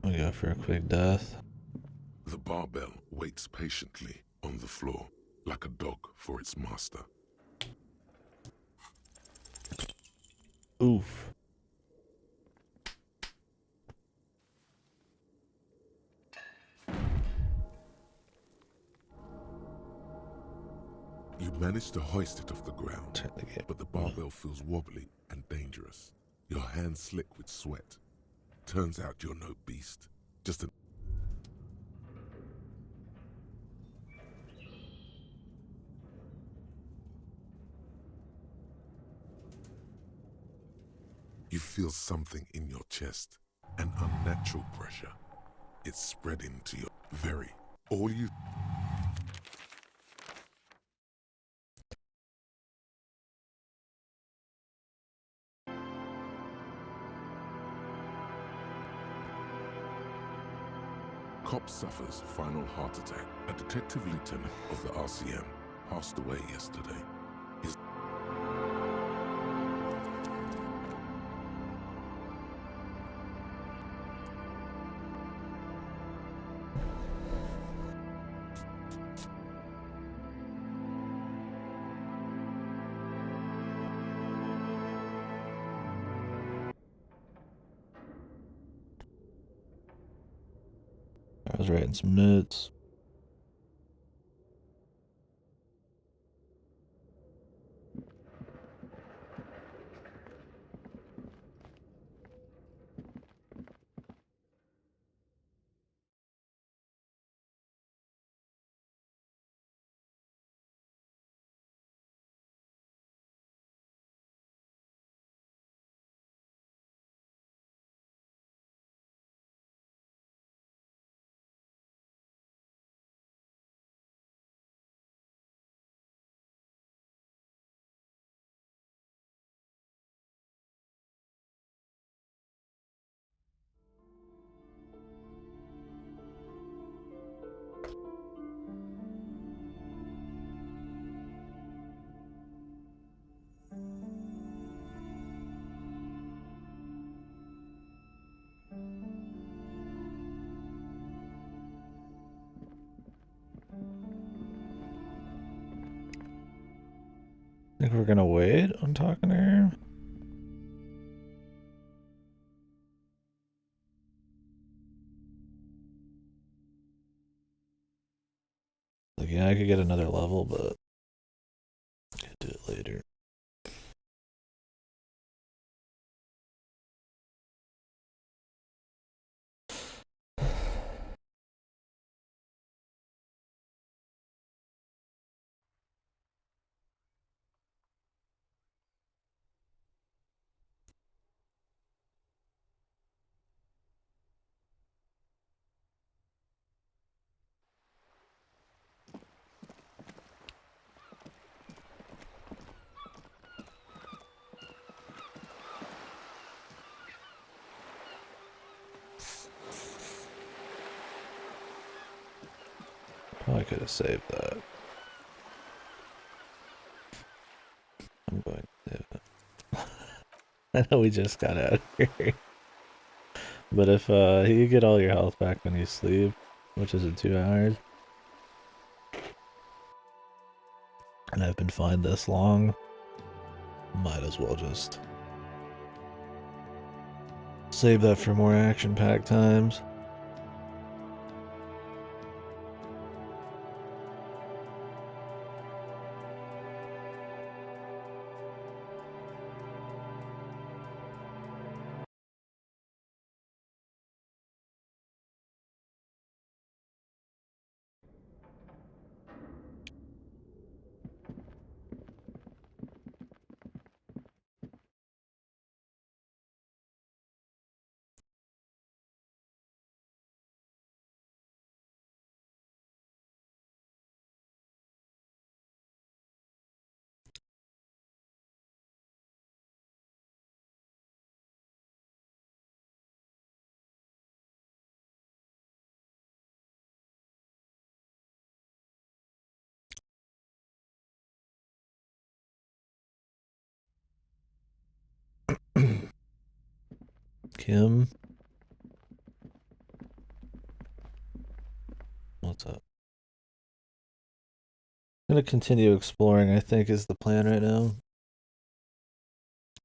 We go for a quick death. The barbell waits patiently on the floor, like a dog for its master. Oof. You manage to hoist it off the ground, but the barbell feels wobbly and dangerous. Your hands slick with sweat. Turns out you're no beast, just a... You feel something in your chest, an unnatural pressure. It's spreading to your very... All you... Cop suffers final heart attack. A detective lieutenant of the RCM passed away yesterday. His... I was writing some notes. Think we're gonna wait on talking to her? Like, yeah, I could get another level, but I could do it later. Probably could have saved that. I'm going to save it. I know we just got out of here. But if you get all your health back when you sleep, which is in 2 hours, and I've been fine this long, might as well just save that for more action-packed times. Kim. what's up? I'm gonna continue exploring, I think, is the plan right now.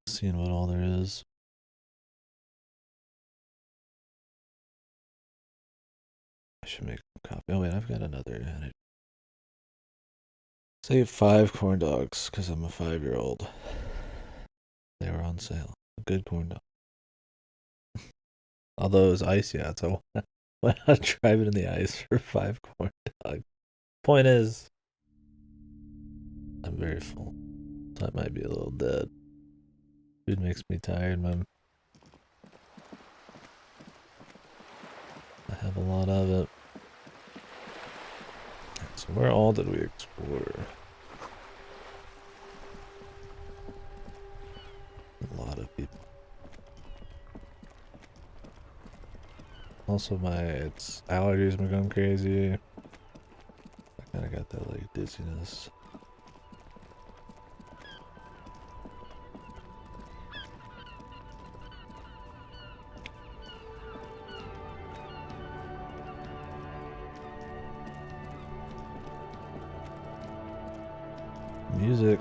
Seeing what all there is. I should make a copy. Oh wait, I've got another. Save 5 corn dogs, because I'm a 5-year-old. They were on sale. A good corn dog. Although it was icy out, so why not drive it in the ice for 5 corn dogs? Point is, I'm very full. So I might be a little dead. Food makes me tired, man. I have a lot of it. So where all did we explore? A lot of people. Also my allergies are going crazy. I kinda got that like dizziness. Music.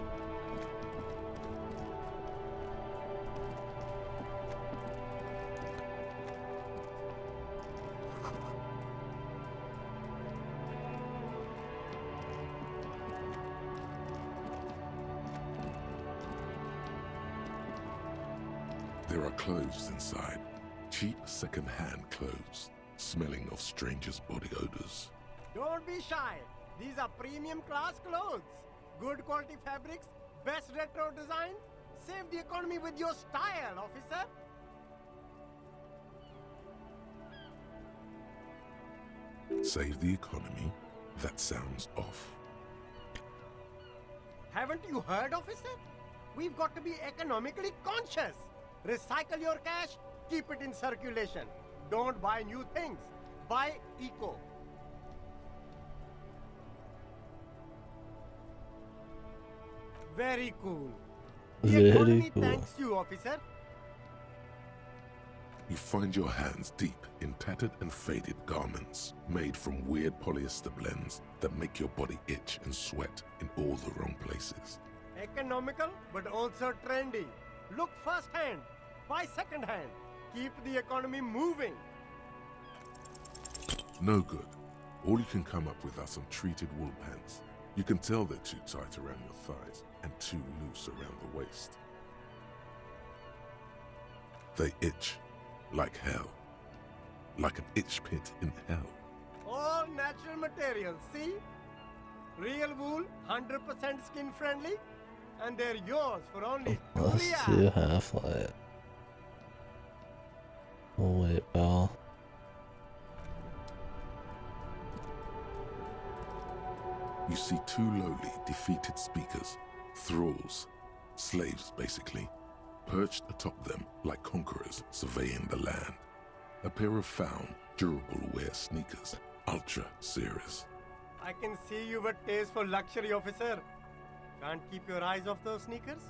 There are clothes inside. Cheap second-hand clothes, smelling of strangers' body odors. Don't be shy. These are premium class clothes. Good quality fabrics, best retro design. Save the economy with your style, officer. Save the economy? That sounds off. Haven't you heard, officer? We've got to be economically conscious. Recycle your cash, keep it in circulation. Don't buy new things. Buy eco. Very cool. The economy thanks you, officer. You find your hands deep in tattered and faded garments made from weird polyester blends that make your body itch and sweat in all the wrong places. Economical, but also trendy. Look first-hand, buy second-hand. Keep the economy moving. No good. All you can come up with are some treated wool pants. You can tell they're too tight around your thighs and too loose around the waist. They itch like hell. Like an itch pit in hell. All natural materials, see? Real wool, 100% skin friendly, and they're yours for only +2 half-life. Oh wait, pal. You see 2 lowly, defeated speakers, thralls, slaves basically, perched atop them like conquerors surveying the land. A pair of found, durable wear sneakers, ultra serious. I can see you've a taste for luxury, officer. Can't keep your eyes off those sneakers?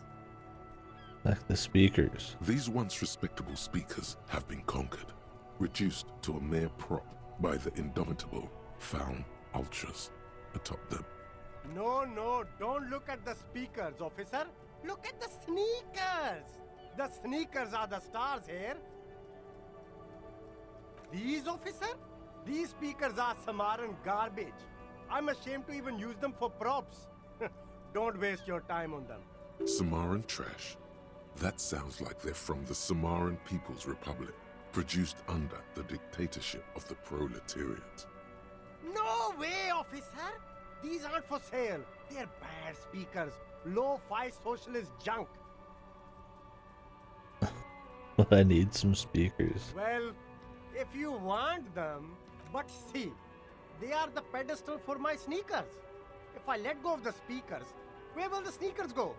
Like the speakers. These once respectable speakers have been conquered, reduced to a mere prop by the indomitable found ultras atop them. No, don't look at the speakers, officer. Look at the sneakers. The sneakers are the stars here. These, officer? These speakers are Samaran garbage. I'm ashamed to even use them for props. Don't waste your time on them. Samaran trash? That sounds like they're from the Samaran People's Republic, produced under the dictatorship of the proletariat. No way, officer! These aren't for sale. They're bad speakers. Low-fi socialist junk. I need some speakers. Well, if you want them, but see, they are the pedestal for my sneakers. If I let go of the speakers, where will the sneakers go?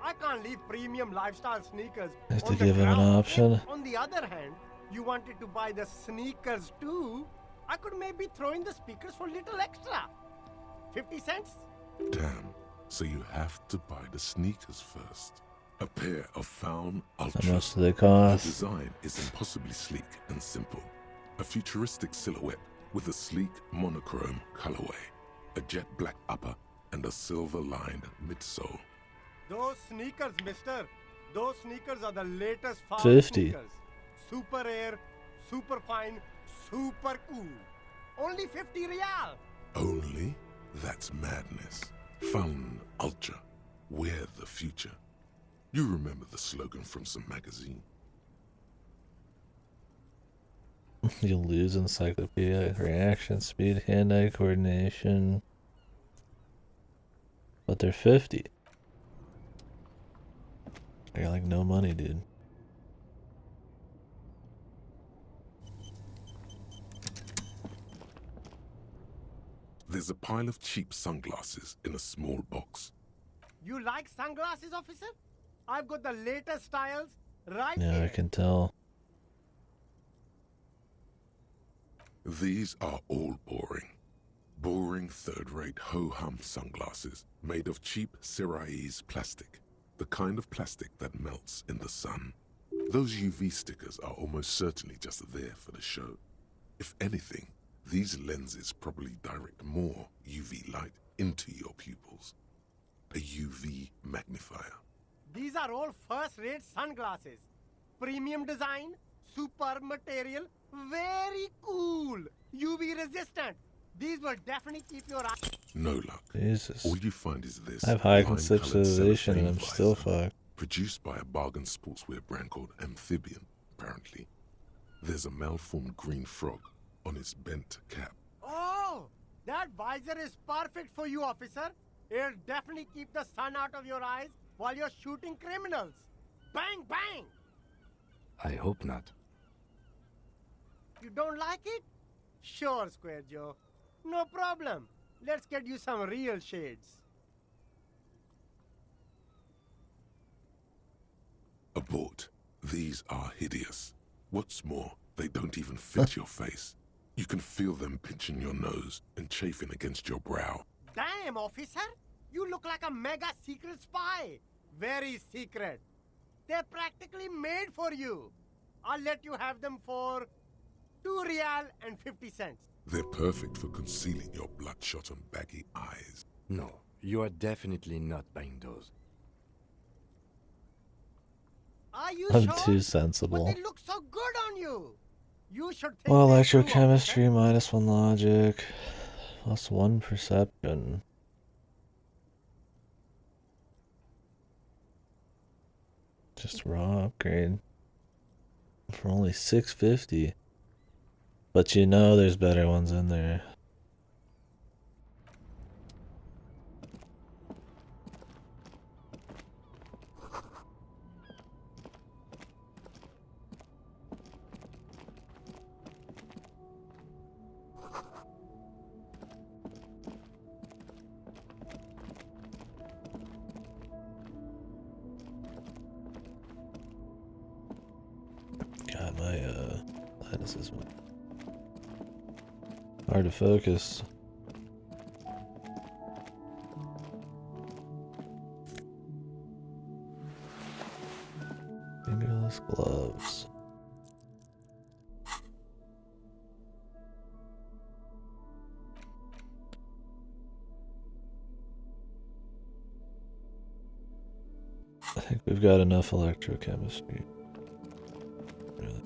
I can't leave premium lifestyle sneakers I have on to the give him an ground. option. If, on the other hand, you wanted to buy the sneakers too, I could maybe throw in the speakers for little extra. 50 cents? Damn, so you have to buy the sneakers first. A pair of found ultras. How much do they The cost? design is impossibly sleek and simple. A futuristic silhouette with a sleek monochrome colorway, a jet black upper, and a silver-lined midsole. Those sneakers, mister. Those sneakers are the latest fast 50. sneakers. Super air, super fine, super cool. Only 50 real. Only? That's madness. Fun ultra. We're the future. You remember the slogan from some magazine? You'll lose encyclopedia, reaction speed, hand-eye coordination. But they're 50. I got like no money, dude. There's a pile of cheap sunglasses in a small box. You like sunglasses, officer? I've got the latest styles right Yeah, here. I can tell. These are all boring. Boring third-rate ho-hum sunglasses made of cheap Syrahese plastic. The kind of plastic that melts in the sun. Those UV stickers are almost certainly just there for the show. If anything, these lenses probably direct more UV light into your pupils. A UV magnifier. These are all first-rate sunglasses. Premium design, super material, very cool. UV resistant. These will definitely keep your eyes. No luck. Jesus. All you find is this. I have high lime-colored conceptualization and I'm cellophane still visor, fucked. produced by a bargain sportswear brand called Amphibian, apparently. There's a malformed green frog on its bent cap. Oh, that visor is perfect for you, officer. It'll definitely keep the sun out of your eyes while you're shooting criminals. Bang, bang! I hope not. You don't like it? Sure, Square Joe. No problem. Let's get you some real shades. Abort. These are hideous. What's more, they don't even fit your face. You can feel them pinching your nose and chafing against your brow. Damn, officer! You look like a mega secret spy. Very secret. They're practically made for you. I'll let you have them for 2 real and 50 cents. They're perfect for concealing your bloodshot and baggy eyes. No, you are definitely not buying those. Are you I'm sure? too But sensible. they look so good on you. You should take Well, them too, electrochemistry, officer. -1 logic, +1 perception. Just raw upgrade. For only 650. But you know there's better ones in there. God, my Linus is hard to focus. Fingerless gloves. I think we've got enough electrochemistry. Really.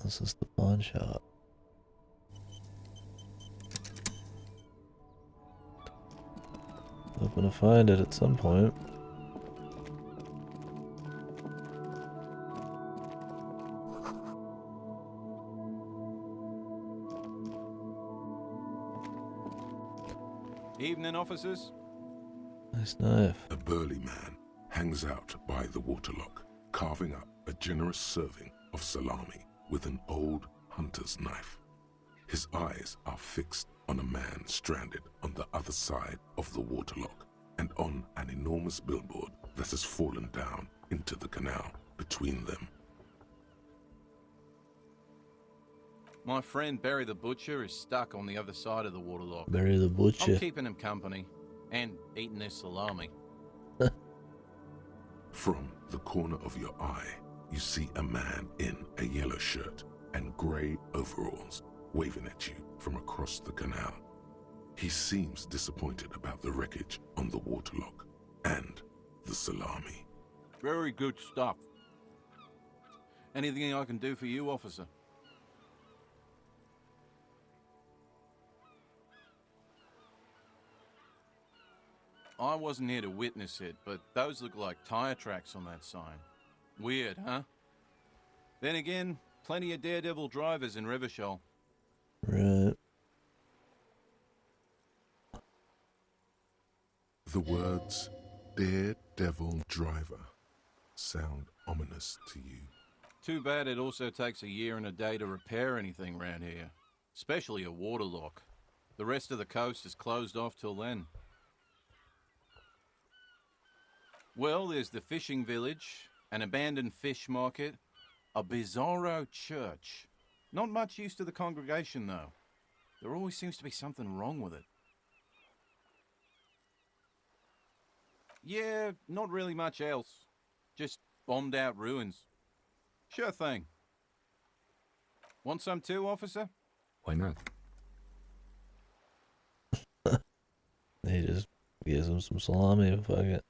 This is the pawn shop. Hoping to find it at some point. Evening, officers. Nice knife. A burly man hangs out by the waterlock, carving up a generous serving of salami with an old hunter's knife. His eyes are fixed on a man stranded on the other side of the waterlock and on an enormous billboard that has fallen down into the canal between them. My friend Barry the Butcher is stuck on the other side of the waterlock. Barry the I'm Butcher. keeping him company and eating this salami. From the corner of your eye, you see a man in a yellow shirt and grey overalls waving at you from across the canal. He seems disappointed about the wreckage on the waterlock and the salami. Very good stuff. Anything I can do for you, officer? I wasn't here to witness it, but those look like tire tracks on that sign. Weird, huh? Then again, plenty of daredevil drivers in Revachol. Right. The words daredevil driver sound ominous to you. Too bad it also takes a year and a day to repair anything around here. Especially a waterlock. The rest of the coast is closed off till then. Well, there's the fishing village, an abandoned fish market, a bizarro church. Not much use to the congregation, though. There always seems to be something wrong with it. Yeah, not really much else. Just bombed out ruins. Sure thing. Want some too, officer? Why not? He just gives him some salami. Fuck it.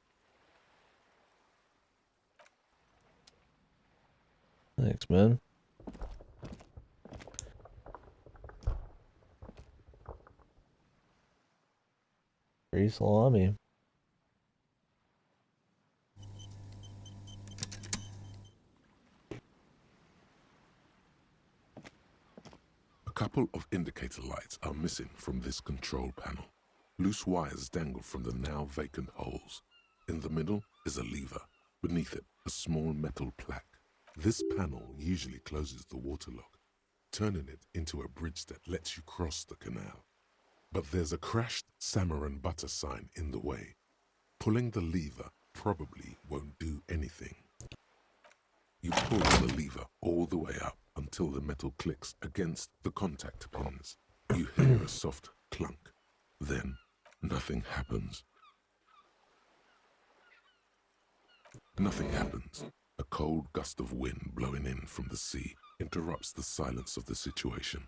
Thanks, man. Free salami. A couple of indicator lights are missing from this control panel. Loose wires dangle from the now vacant holes. In the middle is a lever. Beneath it, a small metal plaque. This panel usually closes the waterlock, turning it into a bridge that lets you cross the canal. But there's a crashed salmon and butter sign in the way. Pulling the lever probably won't do anything. You pull the lever all the way up until the metal clicks against the contact pins. You hear a soft clunk. Then, nothing happens. Nothing happens. A cold gust of wind blowing in from the sea interrupts the silence of the situation.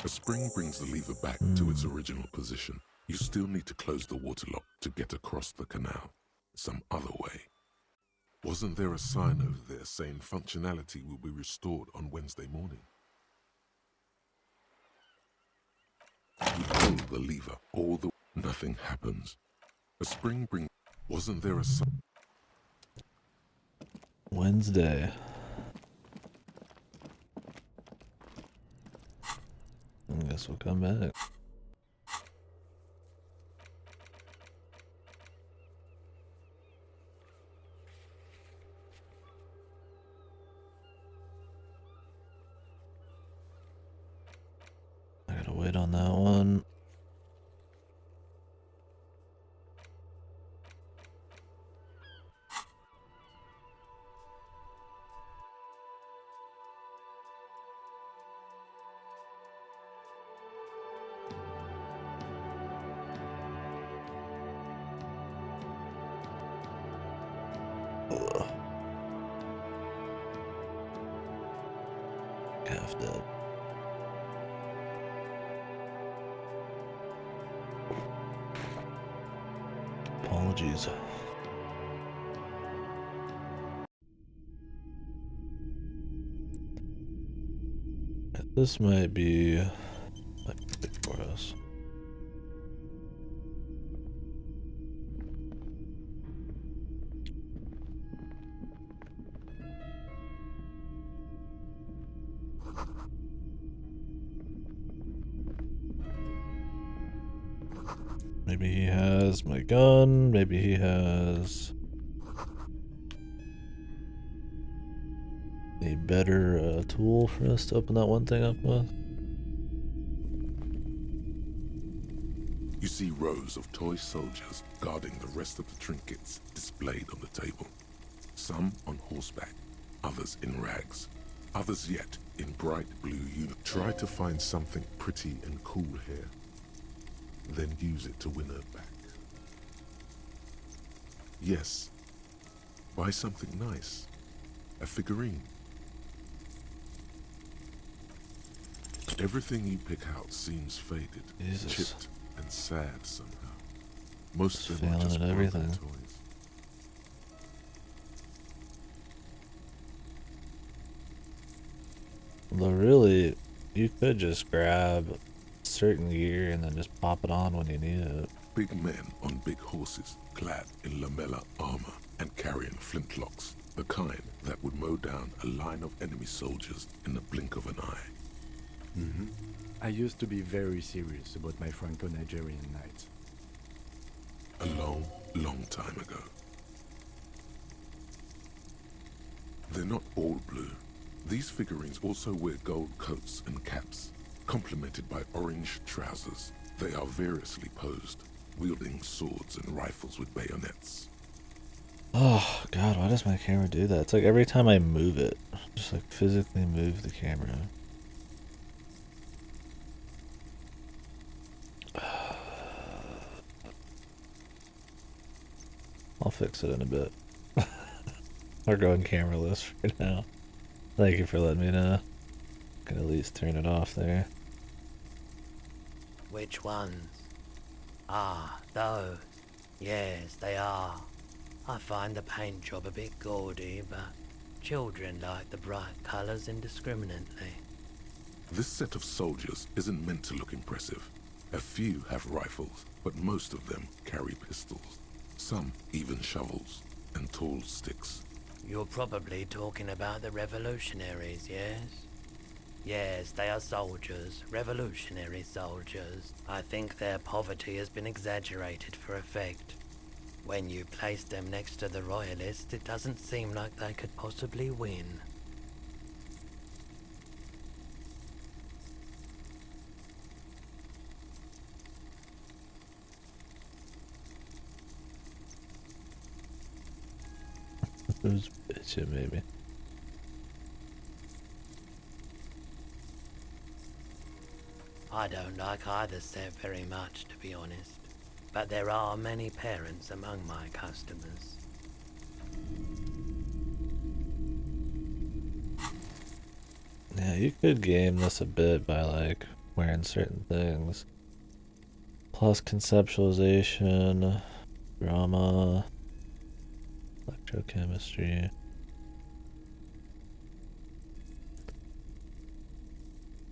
A spring brings the lever back to its original position. You still need to close the waterlock to get across the canal. Some other way. Wasn't there a sign over there saying functionality will be restored on Wednesday morning? You pull the lever all the way. Nothing happens. A spring brings... Wasn't there a sign? Wednesday. I guess we'll come back. I gotta wait on that one. Calf dead. Apologies. This might be big for us. Maybe he has my gun, maybe he has a better tool for us to open that one thing up with. You see rows of toy soldiers guarding the rest of the trinkets displayed on the table. Some on horseback, others in rags, others yet in bright blue uniforms. Try to find something pretty and cool here, then use it to win her back. Yes, buy something nice, a figurine. Everything you pick out seems faded, Jesus. chipped, and sad somehow. Most of them are Failing just at broken everything. toys. Although really, you could just grab certain gear and then just pop it on when you need it. Big men on big horses, clad in lamella armor and carrying flintlocks, the kind that would mow down a line of enemy soldiers in the blink of an eye. I used to be very serious about my Franco-Nigerian nights. A long, long time ago. They're not all blue. These figurines also wear gold coats and caps, complemented by orange trousers. They are variously posed, wielding swords and rifles with bayonets. Oh god, why does my camera do that? It's like every time I move it, just like physically move the camera. I'll fix it in a bit. We're going cameraless for now. Thank you for letting me know. Can at least turn it off there. Which ones? Ah, those. Yes, they are. I find the paint job a bit gaudy, but children like the bright colours indiscriminately. This set of soldiers isn't meant to look impressive. A few have rifles, but most of them carry pistols. Some even shovels and tall sticks. You're probably talking about the revolutionaries, yes? Yes, they are soldiers, revolutionary soldiers. I think their poverty has been exaggerated for effect. When you place them next to the royalists, it doesn't seem like they could possibly win. Who's bitching, maybe? I don't like either set very much, to be honest. But there are many parents among my customers. Yeah, you could game this a bit by like wearing certain things. Plus conceptualization, drama, electrochemistry.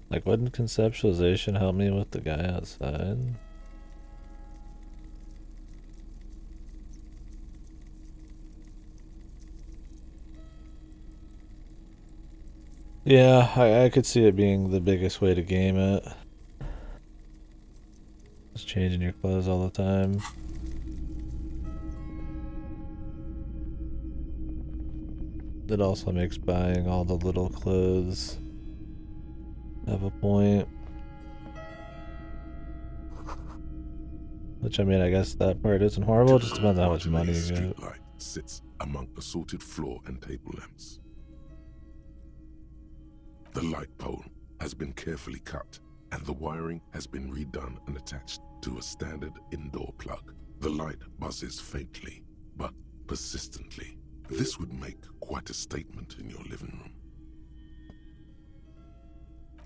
Like, wouldn't conceptualization help me with the guy outside? Yeah, I could see it being the biggest way to game it. Just changing your clothes all the time. It also makes buying all the little clothes have a point. Which, I mean, I guess that part isn't horrible. It just depends on how much money you get. Street light sits among assorted floor and table lamps. The light pole has been carefully cut, and the wiring has been redone and attached to a standard indoor plug. The light buzzes faintly, but persistently. This would make quite a statement in your living room.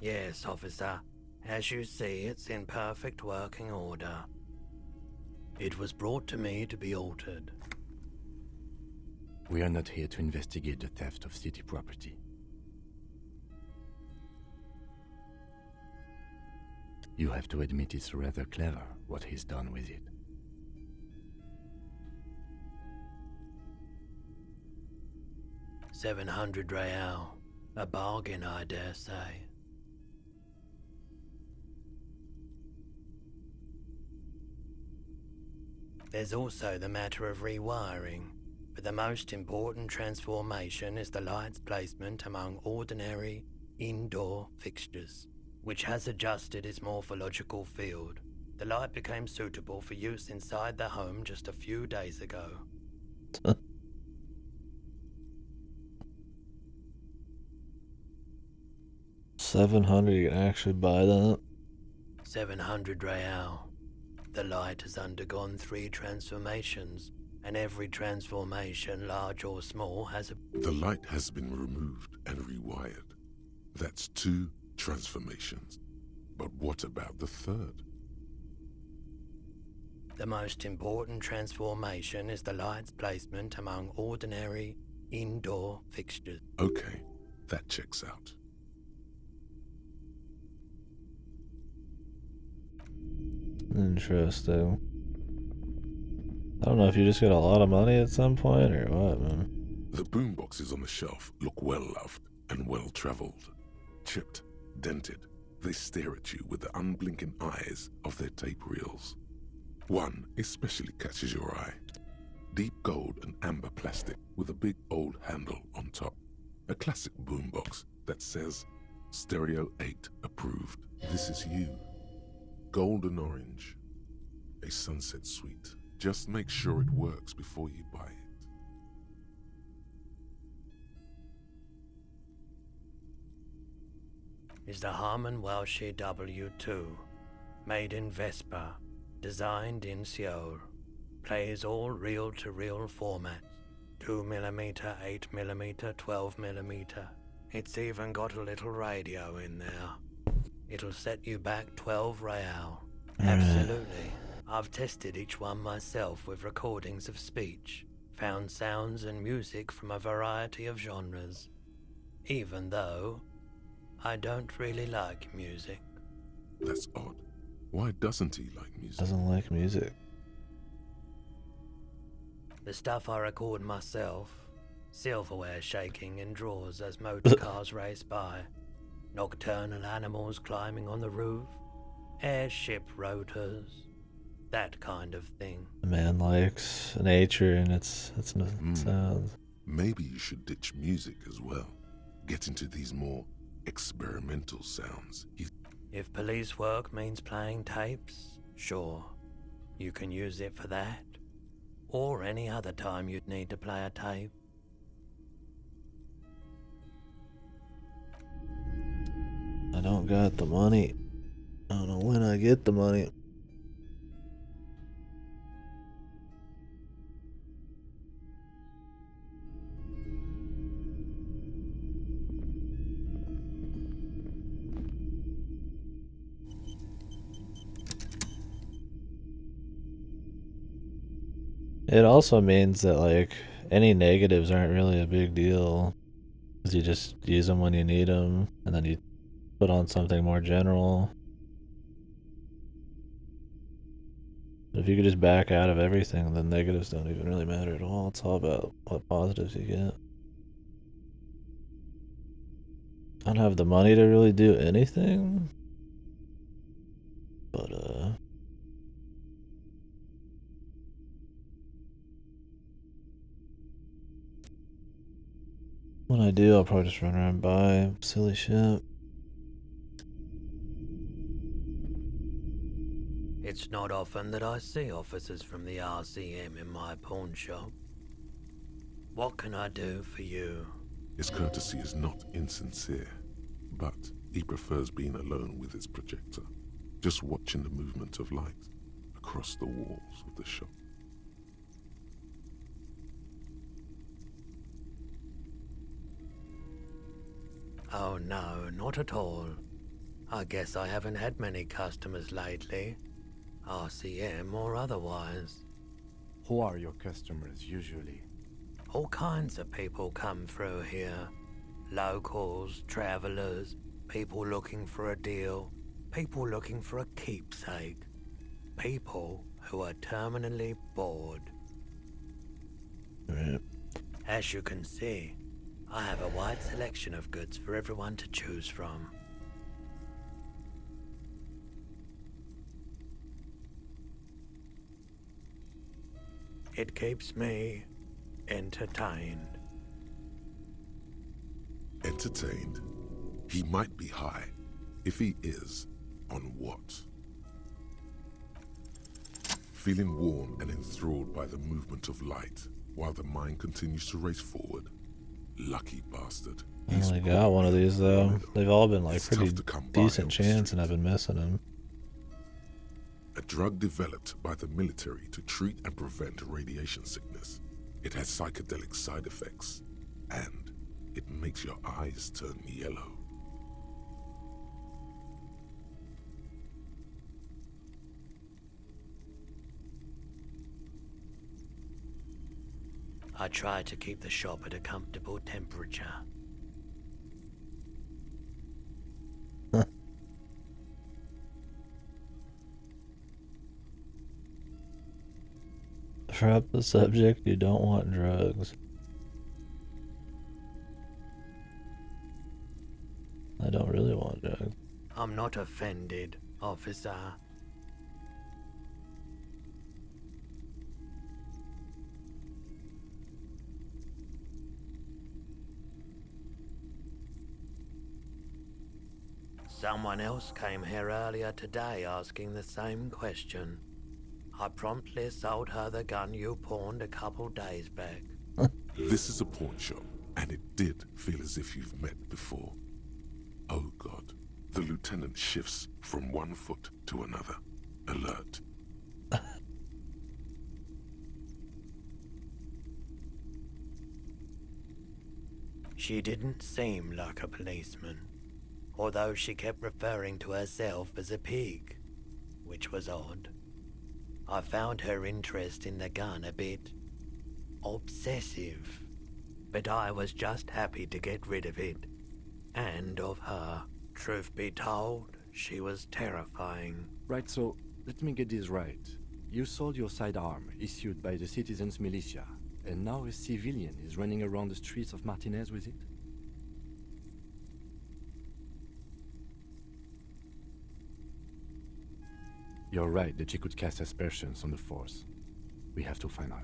Yes, officer. As you see, it's in perfect working order. It was brought to me to be altered. We are not here to investigate the theft of city property. You have to admit it's rather clever what he's done with it. $700 real. A bargain, I dare say. There's also the matter of rewiring, but the most important transformation is the light's placement among ordinary indoor fixtures, which has adjusted its morphological field. The light became suitable for use inside the home just a few days ago. 700, you can actually buy that. 700 real. The light has undergone 3 transformations, and every transformation, large or small, has a... The light has been removed and rewired. That's 2 transformations. But what about the third? The most important transformation is the light's placement among ordinary indoor fixtures. Okay, that checks out. Interesting. I don't know if you just get a lot of money at some point or what, man. The boomboxes on the shelf look well-loved and well-traveled. Chipped, dented, they stare at you with the unblinking eyes of their tape reels. One especially catches your eye. Deep gold and amber plastic with a big old handle on top. A classic boombox that says, Stereo 8 approved. This is you. Golden orange. A sunset suite. Just make sure it works before you buy it. Is the Harman Welsh W2, made in Vespa, designed in Seoul, plays all reel-to-reel formats, 2mm, 8mm, 12mm. It's even got a little radio in there. It'll set you back 12 real. Absolutely. I've tested each one myself with recordings of speech, found sounds and music from a variety of genres, even though I don't really like music. That's odd. Why doesn't he like music? Doesn't like music. The stuff I record myself, silverware shaking in drawers as motor cars race by, nocturnal animals climbing on the roof, airship rotors, that kind of thing. The man likes nature and it's sounds. Maybe you should ditch music as well. Get into these more experimental sounds. If police work means playing tapes, sure. You can use it for that. Or any other time you'd need to play a tape. I don't got the money. I don't know when I get the money. It also means that, like, any negatives aren't really a big deal. Because you just use them when you need them, and then you put on something more general. But if you could just back out of everything, then negatives don't even really matter at all. It's all about what positives you get. I don't have the money to really do anything. But, when I do, I'll probably just run around and buy silly shit. It's not often that I see officers from the RCM in my pawn shop. What can I do for you? His courtesy is not insincere, but he prefers being alone with his projector, just watching the movement of light across the walls of the shop. Oh no, not at all. I guess I haven't had many customers lately, RCM or otherwise. Who are your customers usually? All kinds of people come through here. Locals, travelers, people looking for a deal, people looking for a keepsake, people who are terminally bored. Right. As you can see, I have a wide selection of goods for everyone to choose from. It keeps me entertained. Entertained? He might be high. If he is, on what? Feeling warm and enthralled by the movement of light, while the mind continues to race forward. Lucky bastard. I He's only got one of probably these a though. weirdo. They've all been like It's pretty tough to come by decent on the chance, and street. I've been missing them. A drug developed by the military to treat and prevent radiation sickness. It has psychedelic side effects, and it makes your eyes turn yellow. I try to keep the shop at a comfortable temperature. Drop the subject, you don't want drugs. I don't really want drugs. I'm not offended, officer. Someone else came here earlier today asking the same question. I promptly sold her the gun you pawned a couple days back. This is a pawn shop, and it did feel as if you've met before. Oh God. The lieutenant shifts from one foot to another. Alert. She didn't seem like a policeman, although she kept referring to herself as a pig, which was odd. I found her interest in the gun a bit obsessive, but I was just happy to get rid of it, and of her. Truth be told, she was terrifying. Right, so let me get this right. You sold your sidearm, issued by the citizens' militia, and now a civilian is running around the streets of Martinez with it? You're right that she could cast aspersions on the Force. We have to find her.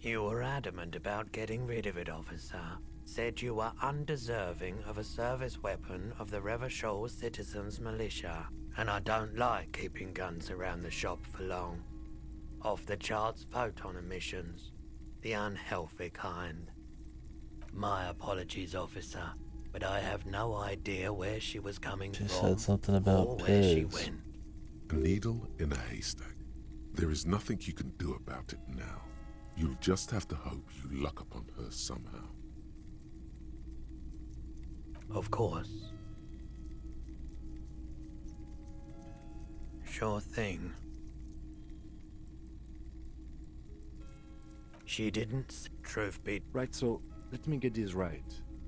You were adamant about getting rid of it, officer. Said you were undeserving of a service weapon of the Revachol Citizens Militia, and I don't like keeping guns around the shop for long. Off the charts photon emissions, the unhealthy kind. My apologies, officer, but I have no idea where she was coming She from. said something or about where she pigs. went. A needle in a haystack. There is nothing you can do about it now. You'll just have to hope you luck upon her somehow. Of course. Sure thing. She didn't. Truth be. Right, so let me get this right.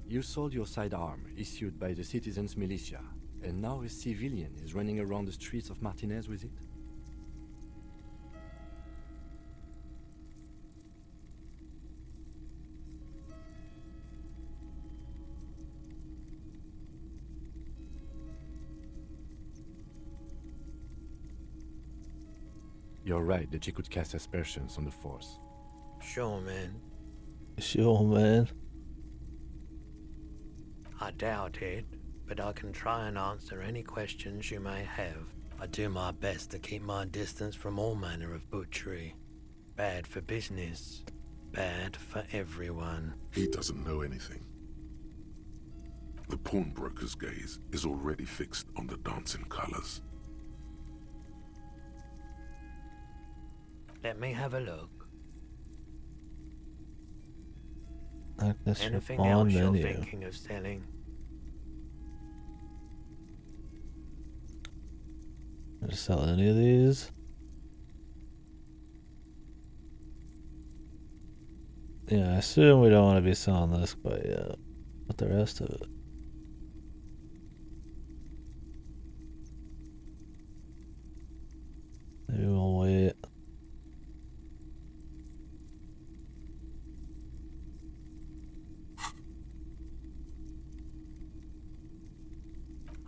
You sold your sidearm, issued by the citizens' militia, and now a civilian is running around the streets of Martinez with it? You're right that she could cast aspersions on the Force. Sure, man. Sure, man. I doubt it, but I can try and answer any questions you may have. I do my best to keep my distance from all manner of butchery. Bad for business. Bad for everyone. He doesn't know anything. The pawnbroker's gaze is already fixed on the dancing colors. Let me have a look. Access your Anything pawn else you're menu. thinking of selling? Gonna sell any of these? Yeah, I assume we don't want to be selling this quite yet. But the rest of it. Maybe we'll wait.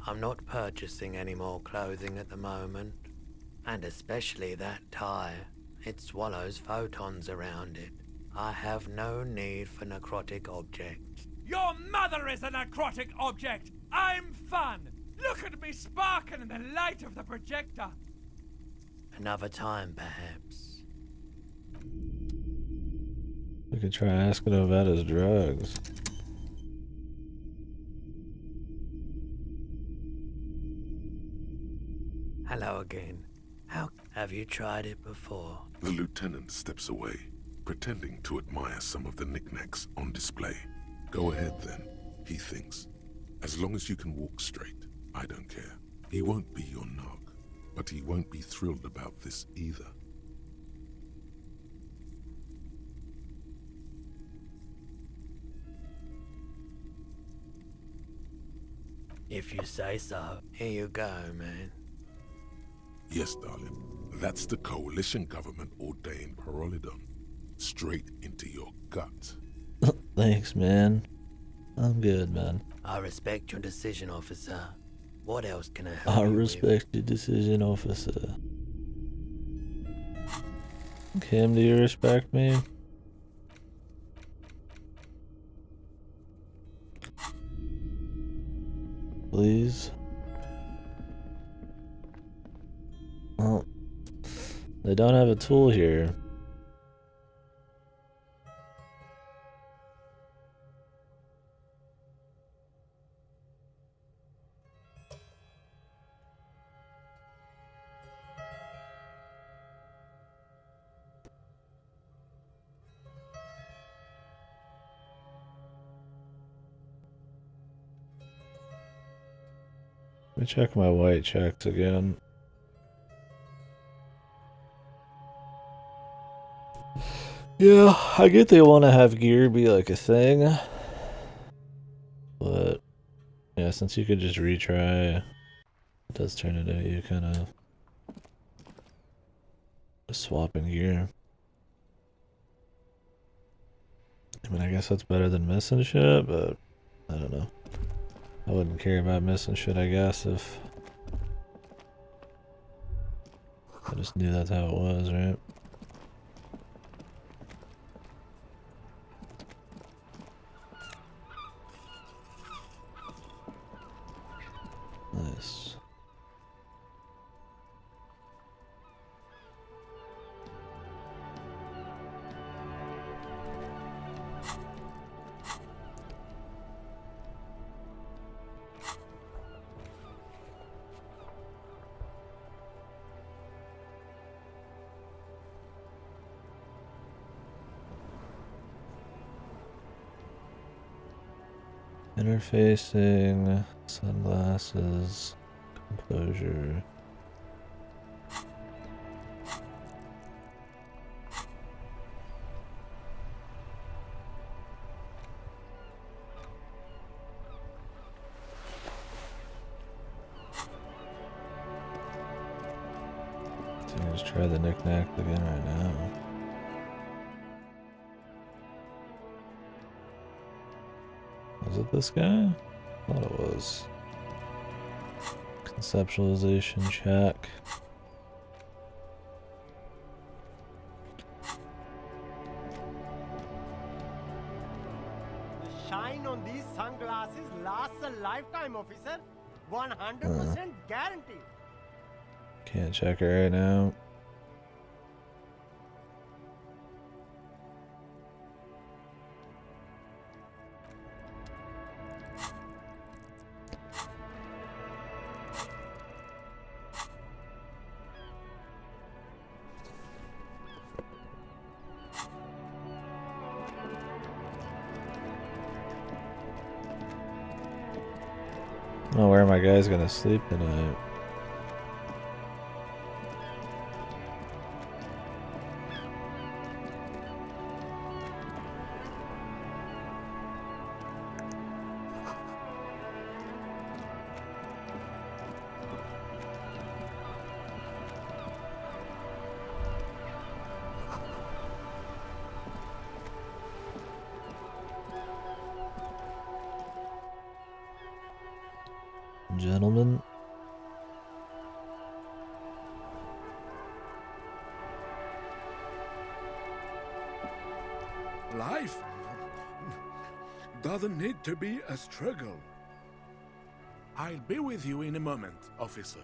I'm not purchasing any more clothing at the moment. And especially that tie. It swallows photons around it. I have no need for necrotic objects. Your mother is a necrotic object! I'm fun! Look at me sparking in the light of the projector! Another time, perhaps. We could try asking him about his drugs. Hello again. How have you tried it before? The lieutenant steps away, pretending to admire some of the knickknacks on display. Go ahead then, he thinks. As long as you can walk straight, I don't care. He won't be your nog, but he won't be thrilled about this either. If you say so. Here you go, man. Yes, darling. That's the coalition government ordained Parolidon. Straight into your gut. Thanks, man. I'm good, man. I respect your decision, officer. What else can I help I you respect your decision, officer. Kim, do you respect me? Please? Well, they don't have a tool here. Let me check my white checks again. Yeah, I get they want to have gear be like a thing. But, yeah, since you could just retry, it does turn into you kind of swapping gear. I mean, I guess that's better than missing shit, but I don't know. I wouldn't care about missing shit, I guess, if I just knew that's how it was, right? Nice. Interfacing, sunglasses, composure. So let's try the knick-knack again right now. Was it this guy? I thought it was. Conceptualization check. The shine on these sunglasses lasts a lifetime, officer. 100% guaranteed. Can't check it right now. Oh, where are my guys gonna sleep tonight? Gentlemen. Life doesn't need to be a struggle. I'll be with you in a moment, officer.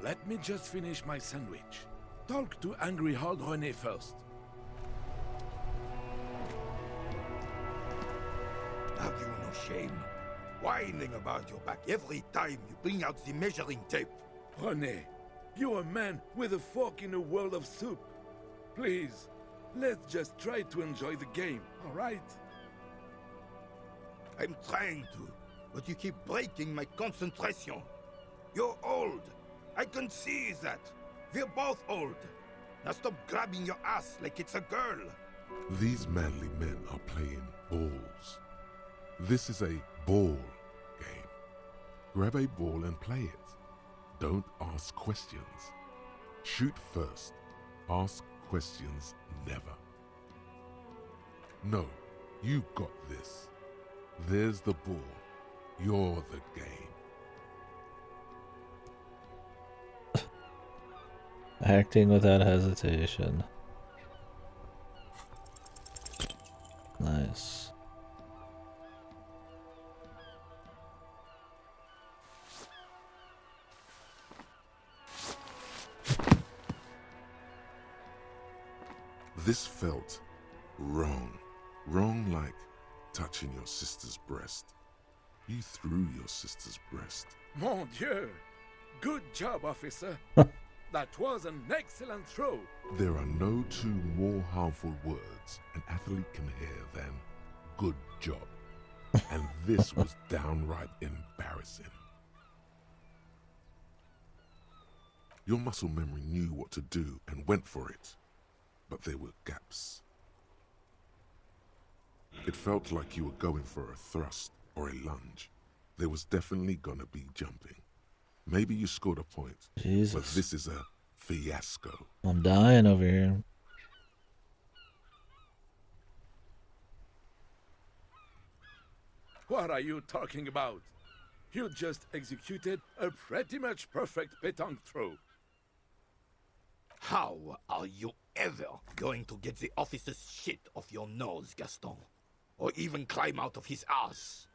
Let me just finish my sandwich. Talk to Angry Hard René first. Have you no shame? Whining about your back every time you bring out the measuring tape. René, you're a man with a fork in a world of soup. Please, let's just try to enjoy the game, all right? I'm trying to, but you keep breaking my concentration. You're old. I can see that. We're both old. Now stop grabbing your ass like it's a girl. These manly men are playing balls. This is a ball game. Grab a ball and play it. Don't ask questions. Shoot first. Ask questions never. No, you got this. There's the ball. You're the game. Acting without hesitation. Nice. This felt wrong. Wrong like touching your sister's breast. You threw your sister's breast. Mon Dieu! Good job, officer. That was an excellent throw. There are no two more harmful words an athlete can hear than good job. And this was downright embarrassing. Your muscle memory knew what to do and went for it, but there were gaps. It felt like you were going for a thrust or a lunge. There was definitely gonna be jumping. Maybe you scored a point, Jesus. but this is a fiasco. I'm dying over here. What are you talking about? You just executed a pretty much perfect pétanque throw. How are you ever going to get the officer's shit off your nose, Gaston? Or even climb out of his ass?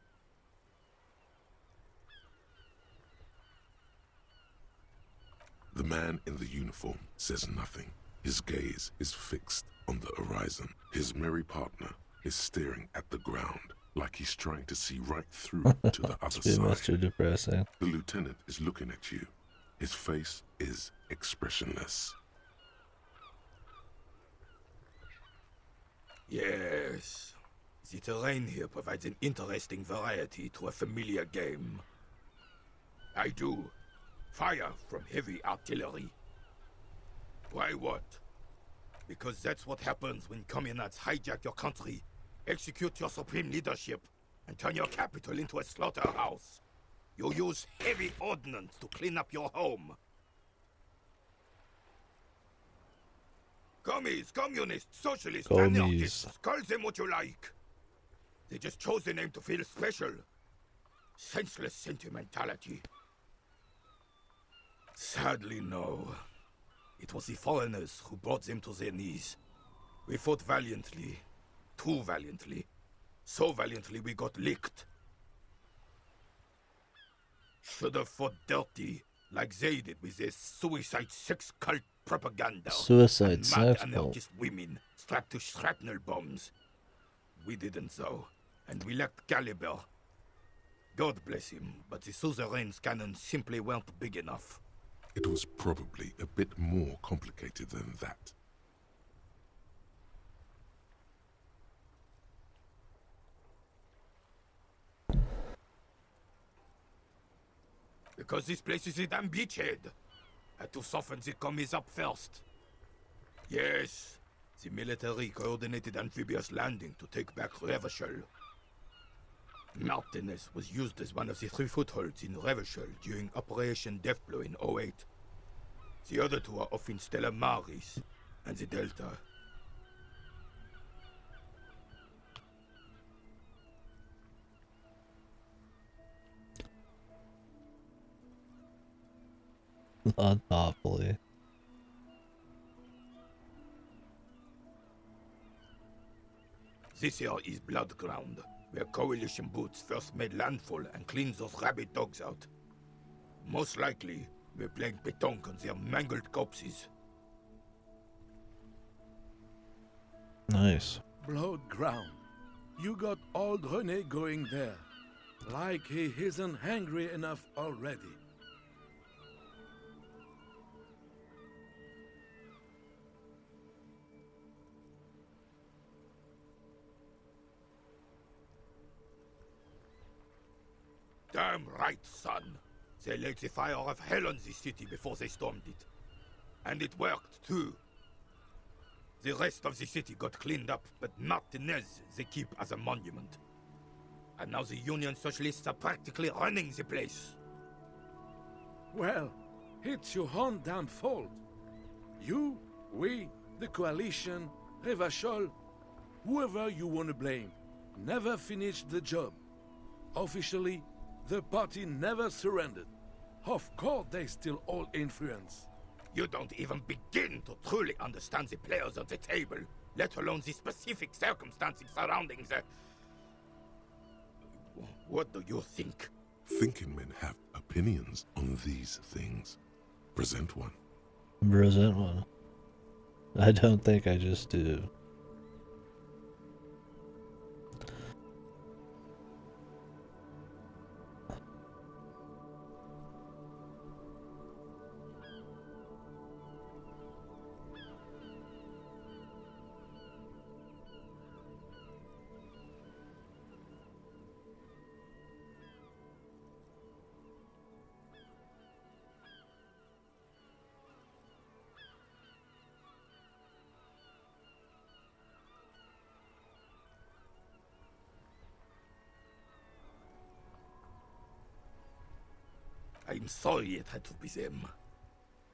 The man in the uniform says nothing. His gaze is fixed on the horizon. His merry partner is staring at the ground like he's trying to see right through to the other It's much too side. depressing. The lieutenant is looking at you. His face is expressionless. Yes. The terrain here provides an interesting variety to a familiar game. I do. Fire from heavy artillery. Why what? Because that's what happens when communards hijack your country, execute your supreme leadership, and turn your capital into a slaughterhouse. You use heavy ordnance to clean up your home. Commies, communists, socialists, anarchists, call them what you like. They just chose the name to feel special. Senseless sentimentality. Sadly, no. It was the foreigners who brought them to their knees. We fought valiantly. Too valiantly. So valiantly we got licked. Should have fought dirty, like they did with their suicide sex cult propaganda. Suicide and sex mad cult. anarchist women strapped to shrapnel bombs. We didn't though, and we lacked caliber. God bless him, but the suzerain's cannons simply weren't big enough. It was probably a bit more complicated than that. Because this place is a damn beachhead. Had to soften the commies up first. Yes, the military coordinated amphibious landing to take back Revachol. Martinez was used as one of the 3 footholds in Revachol during Operation Deathblow in 08. The other 2 are off in Stella Maris and the Delta. Not thoughtfully. This here is Blood Ground, where coalition boots first made landfall and cleaned those rabid dogs out. Most likely, we're playing pétanque on their mangled corpses. Nice. Blood ground. You got old René going there. Like he isn't hungry enough already. Damn right, son. They lit the fire of hell on this city before they stormed it. And it worked, too. The rest of the city got cleaned up, but Martinez they keep as a monument. And now the Union Socialists are practically running the place. Well, it's your own damn fault. You, we, the Coalition, Revachol, whoever you want to blame, never finished the job. Officially, the party never surrendered. Of course they still all influence. You don't even begin to truly understand the players at the table, let alone the specific circumstances surrounding the... What do you think? Thinking men have opinions on these things. Present one. Present one. I don't think I just do. I'm sorry it had to be them.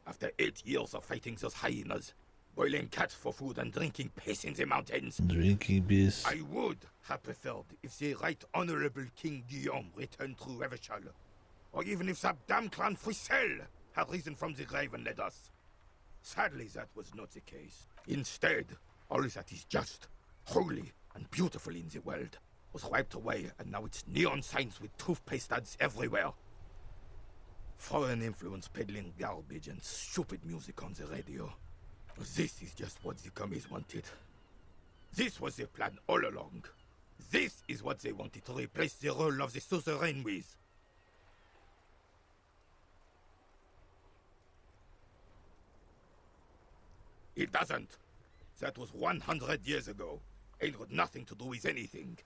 After 8 years of fighting those hyenas, boiling cats for food and drinking piss in the mountains, Drinking piss. I would have preferred if the Right Honorable King Guillaume returned through Revachol, or even if that damn clan Frissel had risen from the grave and led us. Sadly, that was not the case. Instead, all that is just, holy, and beautiful in the world was wiped away, and now it's neon signs with toothpaste ads everywhere. Foreign influence peddling garbage and stupid music on the radio. This is just what the commies wanted. This was their plan all along. This is what they wanted to replace the role of the suzerain with. It doesn't. That was 100 years ago. Ain't got nothing to do with anything.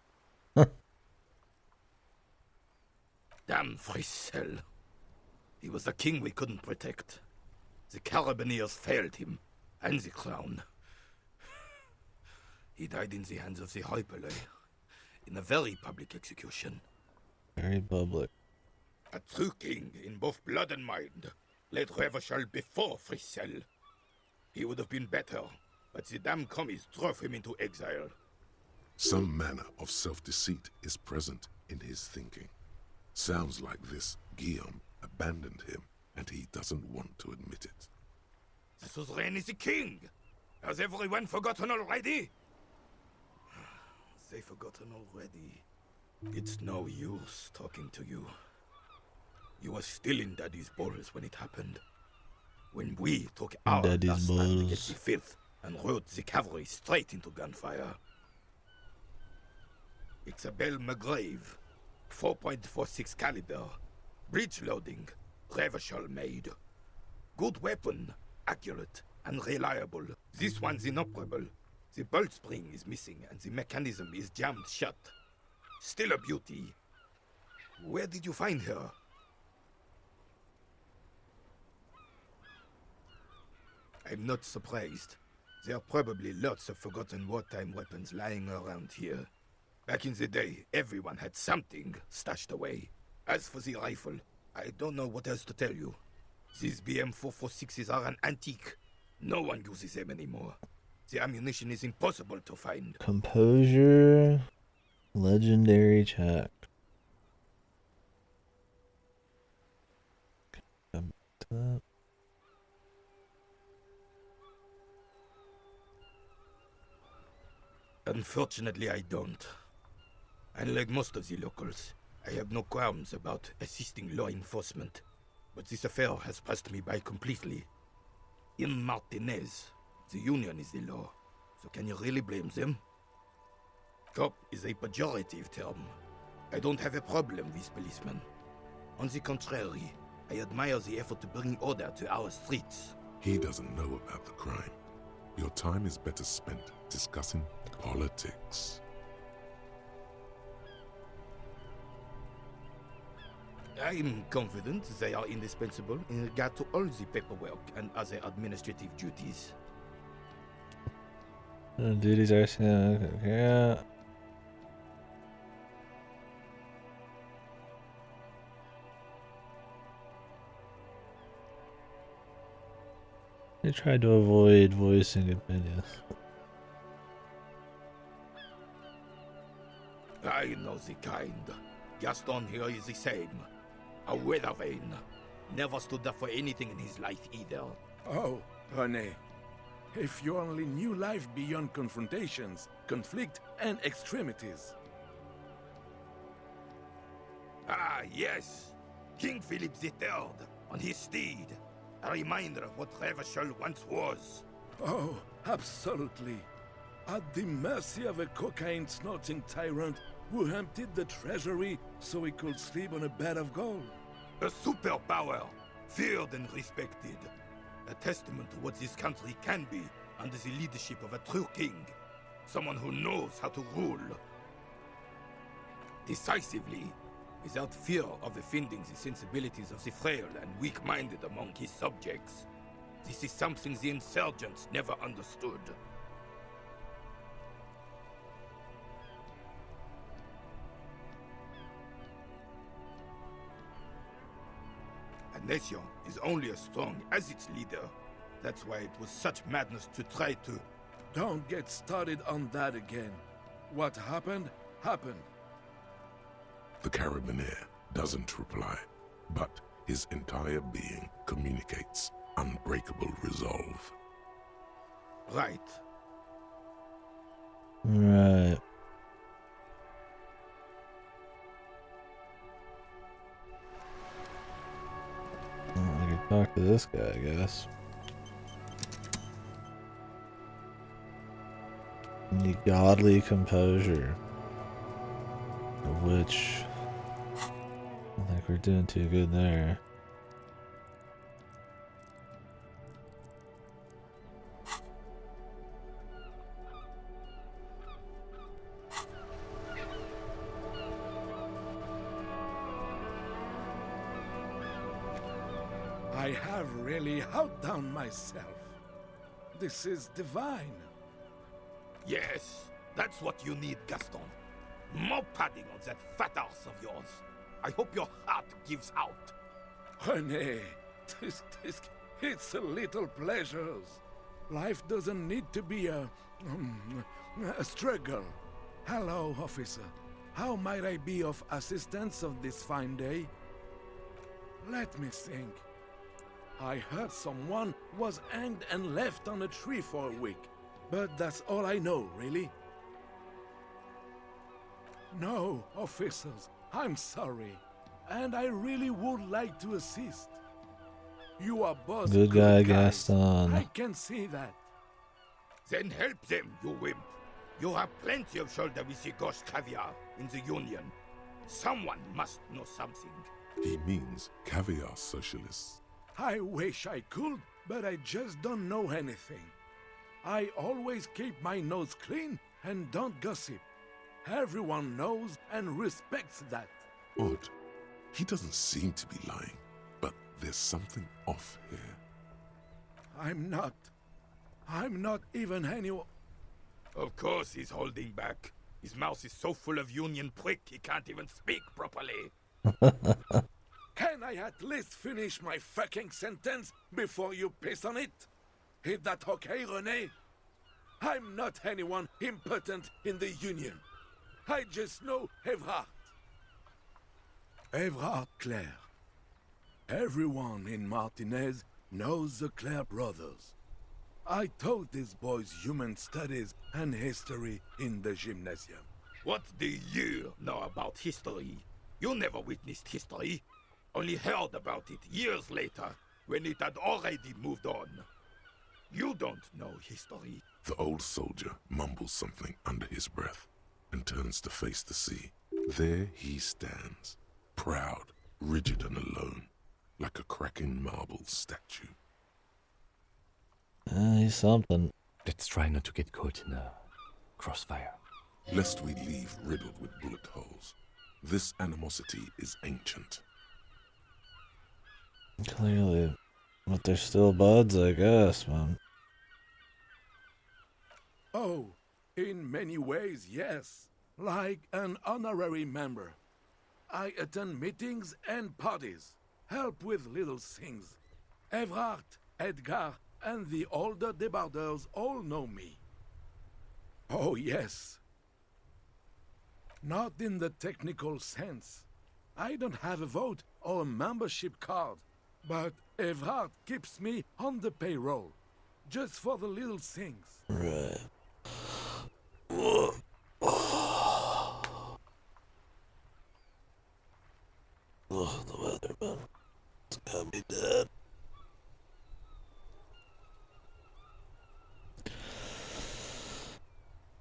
Damn Frissel. He was the king we couldn't protect. The Carabineers failed him, and the crown. He died in the hands of the Hyperlay, in a very public execution. Very public. A true king in both blood and mind led Revachol before Frissel. He would have been better, but the damn commies drove him into exile. Some manner of self-deceit is present in his thinking. Sounds like this Guillaume abandoned him, and he doesn't want to admit it. The suzerain is the king! Has everyone forgotten already? They've forgotten already. It's no use talking to you. You were still in Daddy's balls when it happened. When we took our Daddy's last stand balls. against the filth and rode the cavalry straight into gunfire. It's a Belle McGrave, 4.46 caliber, breech loading, Revachol made. Good weapon, accurate and reliable. This one's inoperable. The bolt spring is missing and the mechanism is jammed shut. Still a beauty. Where did you find her? I'm not surprised. There are probably lots of forgotten wartime weapons lying around here. Back in the day, everyone had something stashed away. As for the rifle, I don't know what else to tell you. These BM-446s are an antique. No one uses them anymore. The ammunition is impossible to find. Composure. Legendary check. Come to that. Unfortunately, I don't. Unlike most of the locals, I have no qualms about assisting law enforcement. But this affair has passed me by completely. In Martinez, the Union is the law. So can you really blame them? Cop is a pejorative term. I don't have a problem with policemen. On the contrary, I admire the effort to bring order to our streets. He doesn't know about the crime. Your time is better spent discussing politics. I'm confident they are indispensable in regard to all the paperwork and other administrative duties. Duties are yeah. I tried to avoid voicing opinions. I know the kind. Gaston here is the same. A weather vane. Never stood up for anything in his life either. Oh, René. If you only knew life beyond confrontations, conflict, and extremities. Ah, yes. King Philip III, on his steed. A reminder of what Revachol once was. Oh, absolutely. At the mercy of a cocaine-snorting tyrant who emptied the treasury so he could sleep on a bed of gold. A superpower, feared and respected. A testament to what this country can be under the leadership of a true king. Someone who knows how to rule. Decisively, without fear of offending the sensibilities of the frail and weak-minded among his subjects. This is something the insurgents never understood. A nation is only as strong as its leader. That's why it was such madness to try to... Don't get started on that again. What happened, happened. The Carabinier doesn't reply, but his entire being communicates unbreakable resolve. Right. Right. Well, I could talk to this guy, I guess. The godly composure. Which I don't think we're doing too good there. I have really outdone myself. This is divine. Yes, that's what you need, Gaston. More padding on that fat ass of yours. I hope your heart gives out. René, it's a little pleasures. Life doesn't need to be a struggle. Hello, officer. How might I be of assistance of this fine day? Let me think. I heard someone was hanged and left on a tree for a week. But that's all I know, really. No, officers, I'm sorry. And I really would like to assist. You are both Good guy, guys. Gaston. I can see that. Then help them, you wimp. You have plenty of shoulder with the ghost caviar in the Union. Someone must know something. He means caviar socialists. I wish I could, but I just don't know anything. I always keep my nose clean and don't gossip. Everyone knows and respects that. Odd. He doesn't seem to be lying, but there's something off here. I'm not even anyone. Of course he's holding back. His mouth is so full of Union prick he can't even speak properly. Can I at least finish my fucking sentence before you piss on it? Is that okay, René? I'm not anyone impotent in the Union. I just know Evrard. Evrard Clare. Everyone in Martinez knows the Clare brothers. I taught these boys human studies and history in the gymnasium. What do you know about history? You never witnessed history. Only heard about it years later, when it had already moved on. You don't know history. The old soldier mumbles something under his breath and turns to face the sea. There he stands, proud, rigid and alone, like a cracking marble statue. He's something. Let's try not to get caught in a crossfire. Lest we leave riddled with bullet holes. This animosity is ancient. Clearly. But they're still buds, I guess, man. Oh, in many ways, yes. Like an honorary member. I attend meetings and parties, help with little things. Evrard, Edgar, and the older debarders all know me. Oh, yes. Not in the technical sense. I don't have a vote or a membership card, but Evrard keeps me on the payroll, just for the little things. Right. Oh, the weather, man. It's got me dead.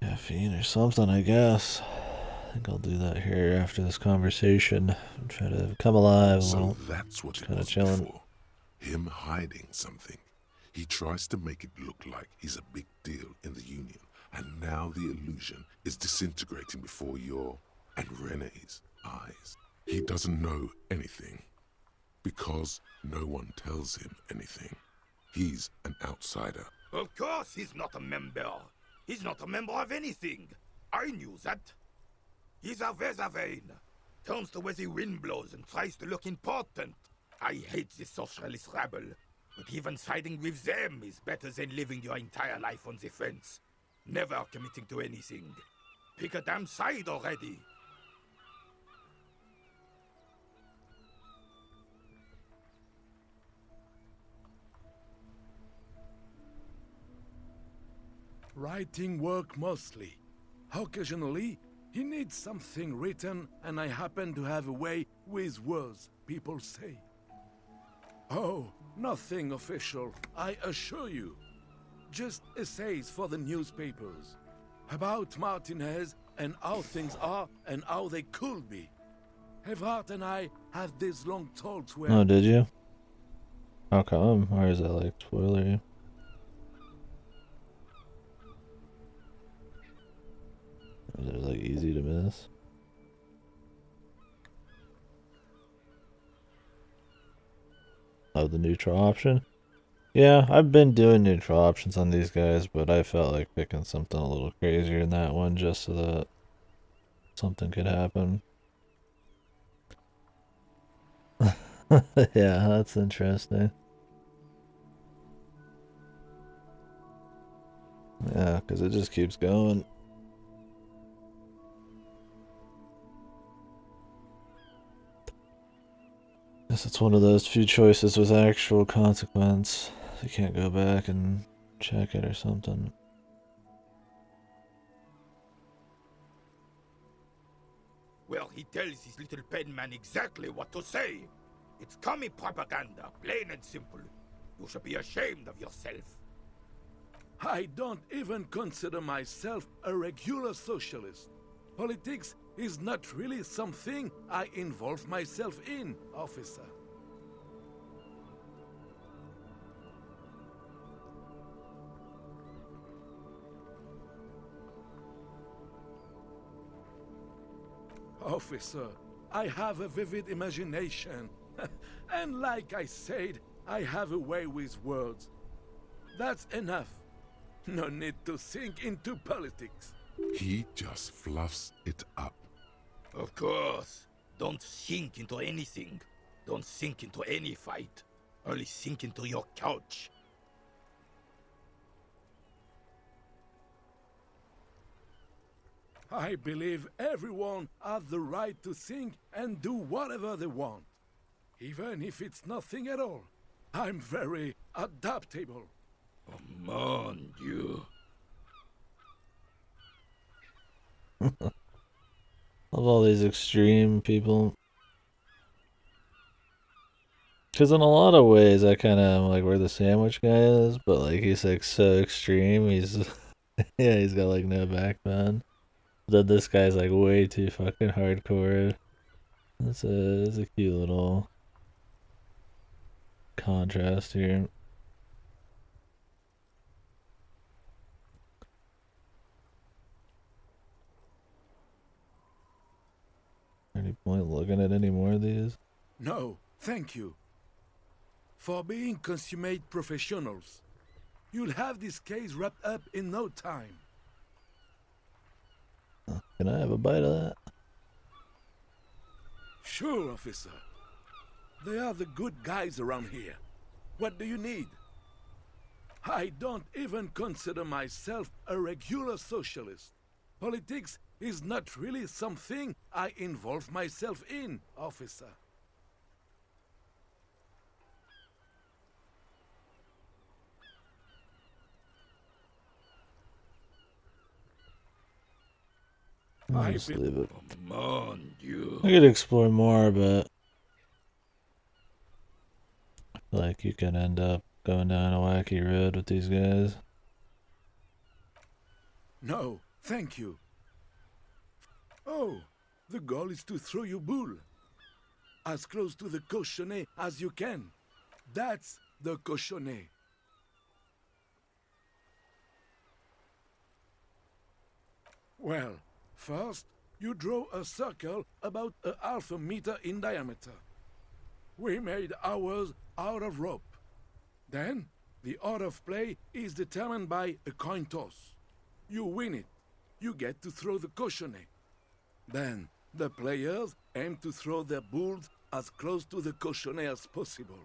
Caffeine or something, I guess. I think I'll do that here after this conversation. And try to come alive a So little. that's what it Kinda was chilling. before. Him hiding something. He tries to make it look like he's a big deal in the Union. And now the illusion is disintegrating before your and Renee's eyes. He doesn't know anything. Because no one tells him anything. He's an outsider. Of course he's not a member. He's not a member of anything. I knew that. He's a Vezavane. Turns to where the wind blows and tries to look important. I hate this socialist rabble. But even siding with them is better than living your entire life on the fence. Never committing to anything. Pick a damn side already. Writing work mostly. Occasionally, he needs something written, and I happen to have a way with words, people say. Oh, nothing official, I assure you. Just essays for the newspapers. About Martinez and how things are and how they could be. Evrard and I had these long talks where... Oh, did you? How come? Or is that like spoilery? Is it like easy to miss? Oh, the neutral option? Yeah, I've been doing neutral options on these guys, but I felt like picking something a little crazier in that one just so that something could happen. Yeah, that's interesting. Yeah, because it just keeps going. Guess it's one of those few choices with actual consequence. You can't go back and check it or something. Well, he tells his little pen man exactly what to say. It's commie propaganda, plain and simple. You should be ashamed of yourself. I don't even consider myself a regular socialist. Politics is not really something I involve myself in, officer. Officer, I have a vivid imagination. And like I said, I have a way with words. That's enough. No need to sink into politics. He just fluffs it up. Of course. Don't sink into anything. Don't sink into any fight. Only sink into your couch. I believe everyone has the right to think and do whatever they want. Even if it's nothing at all. I'm very adaptable. Oh, mon Dieu. Of all these extreme people. Because in a lot of ways, I kind of am like where the sandwich guy is, but like he's like so extreme. He's, yeah, he's got like no backbone. Then this guy's like way too fucking hardcore. It's a cute little contrast here. Any point looking at any more of these? No, thank you. For being consummate professionals, you'll have this case wrapped up in no time. Can I have a bite of that? Sure, officer. They are the good guys around here. What do you need? I don't even consider myself a regular socialist. Politics is not really something I involve myself in, officer. I'll just leave it. Mon Dieu. I could explore more, but I feel like you can end up going down a wacky road with these guys. No, thank you. Oh, the goal is to throw you bull. As close to the cochonnet as you can. That's the cochonnet. Well, first, you draw a circle about a half a meter in diameter. We made ours out of rope. Then, the order of play is determined by a coin toss. You win it. You get to throw the cochonnet. Then, the players aim to throw their bulls as close to the cochonnet as possible.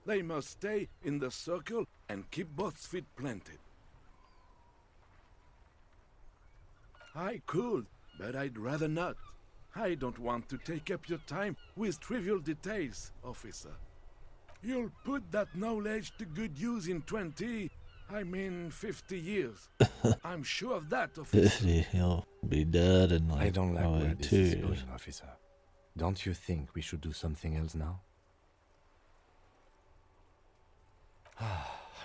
They must stay in the circle and keep both feet planted. I could, but I'd rather not. I don't want to take up your time with trivial details, officer. You'll put that knowledge to good use in 50 years. I'm sure of that, officer. 50, he'll be dead in like I don't like where probably this 2 is years. going, officer. Don't you think we should do something else now?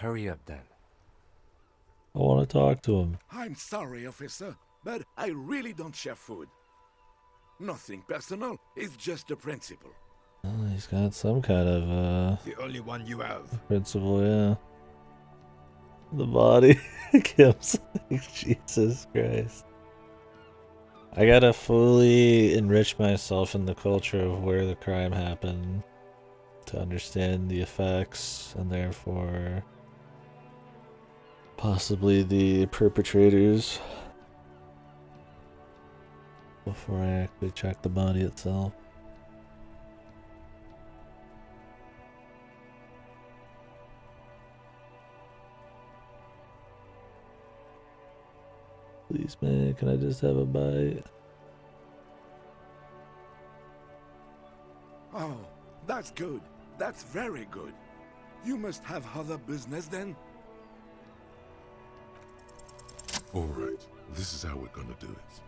Hurry up then. I want to talk to him. I'm sorry, officer, but I really don't share food. Nothing personal, it's just a principle. Oh, he's got some kind of The only one you have. principle, yeah. The body. Kim's like, Jesus Christ. I gotta fully enrich myself in the culture of where the crime happened to understand the effects and therefore possibly the perpetrators before I actually check the body itself. Please, man, can I just have a bite? Oh, that's good. That's very good. You must have other business then? Alright, this is how we're gonna do it.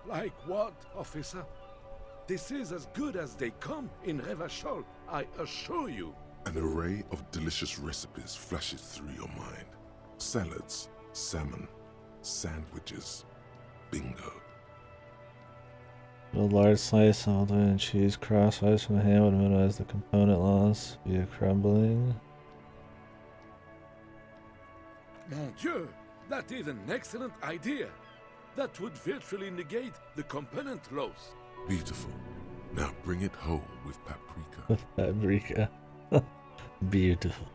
Like what, officer? This is as good as they come in Revachol, I assure you. An array of delicious recipes flashes through your mind. Salads, salmon, sandwiches, bingo. A large slice of and cheese crosswise from the ham would minimize the component loss via crumbling. Mon Dieu, that is an excellent idea. That would virtually negate the component loss. Beautiful. Now bring it whole with paprika. Paprika. Beautiful.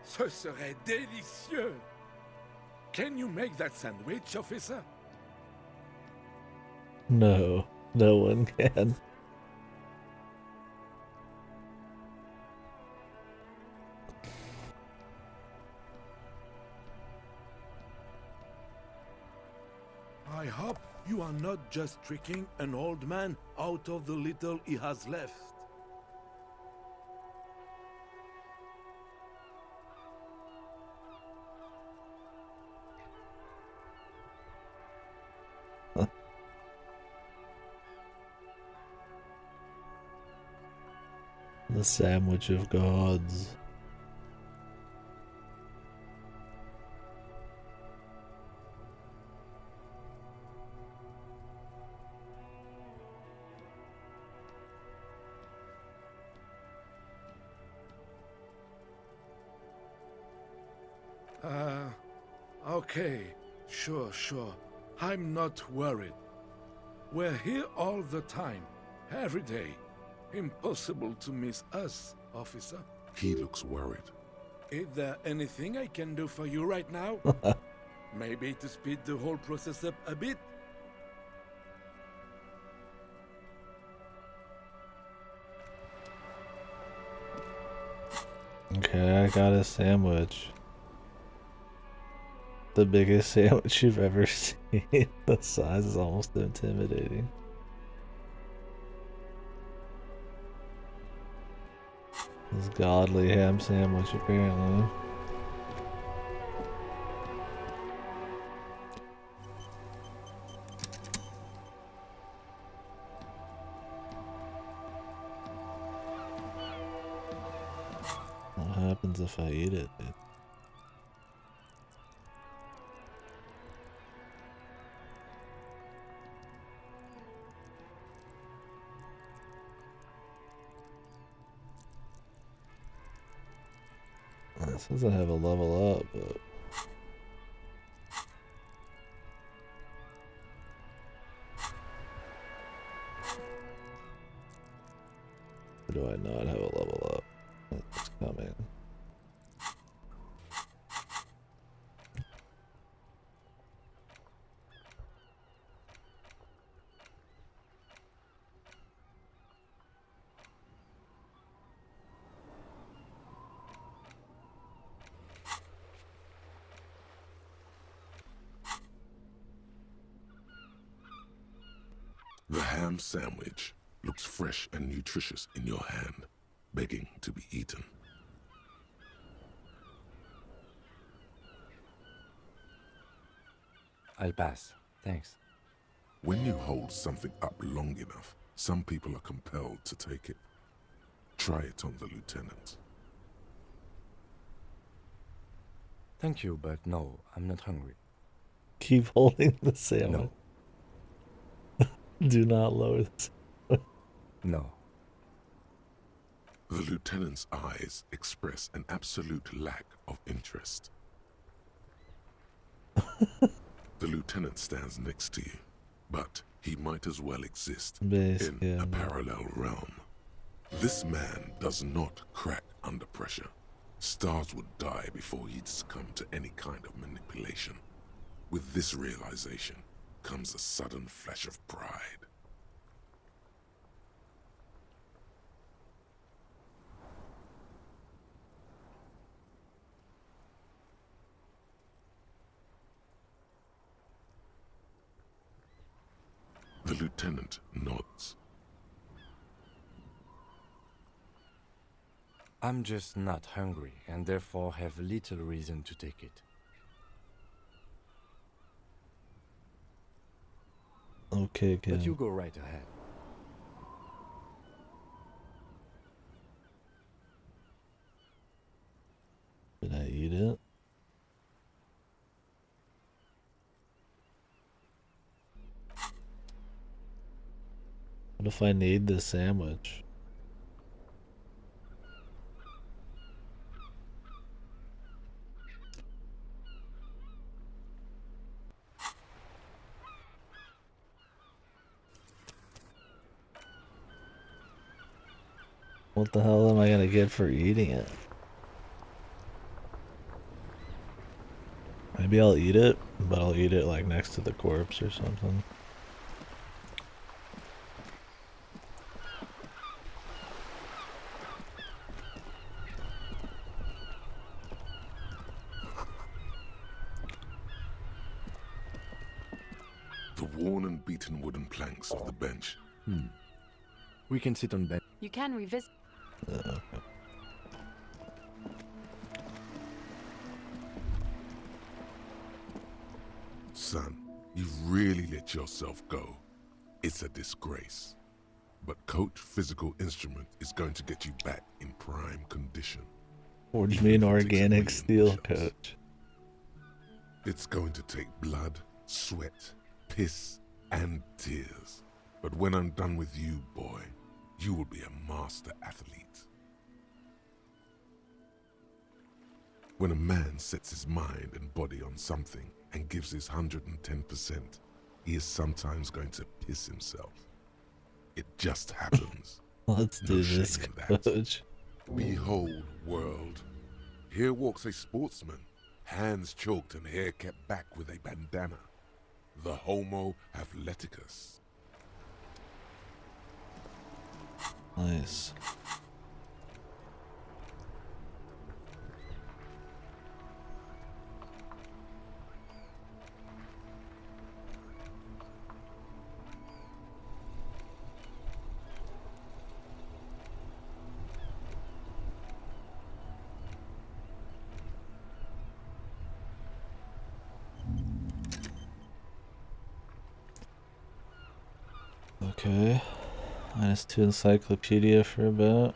Ce serait délicieux. Can you make that sandwich, officer? No, no one can. I hope you are not just tricking an old man out of the little he has left. The sandwich of gods. Okay. Sure. I'm not worried. We're here all the time. Every day. Impossible to miss us, officer. He looks worried. Is there anything I can do for you right now? Maybe to speed the whole process up a bit? Okay, I got a sandwich. The biggest sandwich you've ever seen. The size is almost intimidating. This godly ham sandwich, apparently. What happens if I eat it, dude? This doesn't have a level up, but... Or do I not have a level up? It's coming. The ham sandwich looks fresh and nutritious in your hand, begging to be eaten. I'll pass. Thanks. When you hold something up long enough, some people are compelled to take it. Try it on the lieutenant. Thank you, but no, I'm not hungry. Keep holding the sandwich. No. Do not lower this. No. The lieutenant's eyes express an absolute lack of interest. The lieutenant stands next to you, but he might as well exist in a parallel realm. This man does not crack under pressure. Stars would die before he'd succumb to any kind of manipulation. With this realization comes a sudden flash of pride. The lieutenant nods. I'm just not hungry, and therefore have little reason to take it. Okay, But you go right ahead. Did I eat it? What if I need this sandwich? What the hell am I gonna get for eating it? Maybe I'll eat it, but I'll eat it like next to the corpse or something. The worn and beaten wooden planks of the bench. We can sit on bench. You can revisit. Okay. Son, you've really let yourself go. It's a disgrace. But Coach Physical Instrument is going to get you back in prime condition. Forge me an organic steel, Coach. It's going to take blood, sweat, piss, and tears. But when I'm done with you, boy, you will be a master athlete. When a man sets his mind and body on something and gives his 110%, he is sometimes going to piss himself. It just happens. Let's No do shame this, in that. coach. Behold, world. Here walks a sportsman, hands choked and hair kept back with a bandana. The Homo Athleticus. Nice. Okay. -2 encyclopedia for a bit.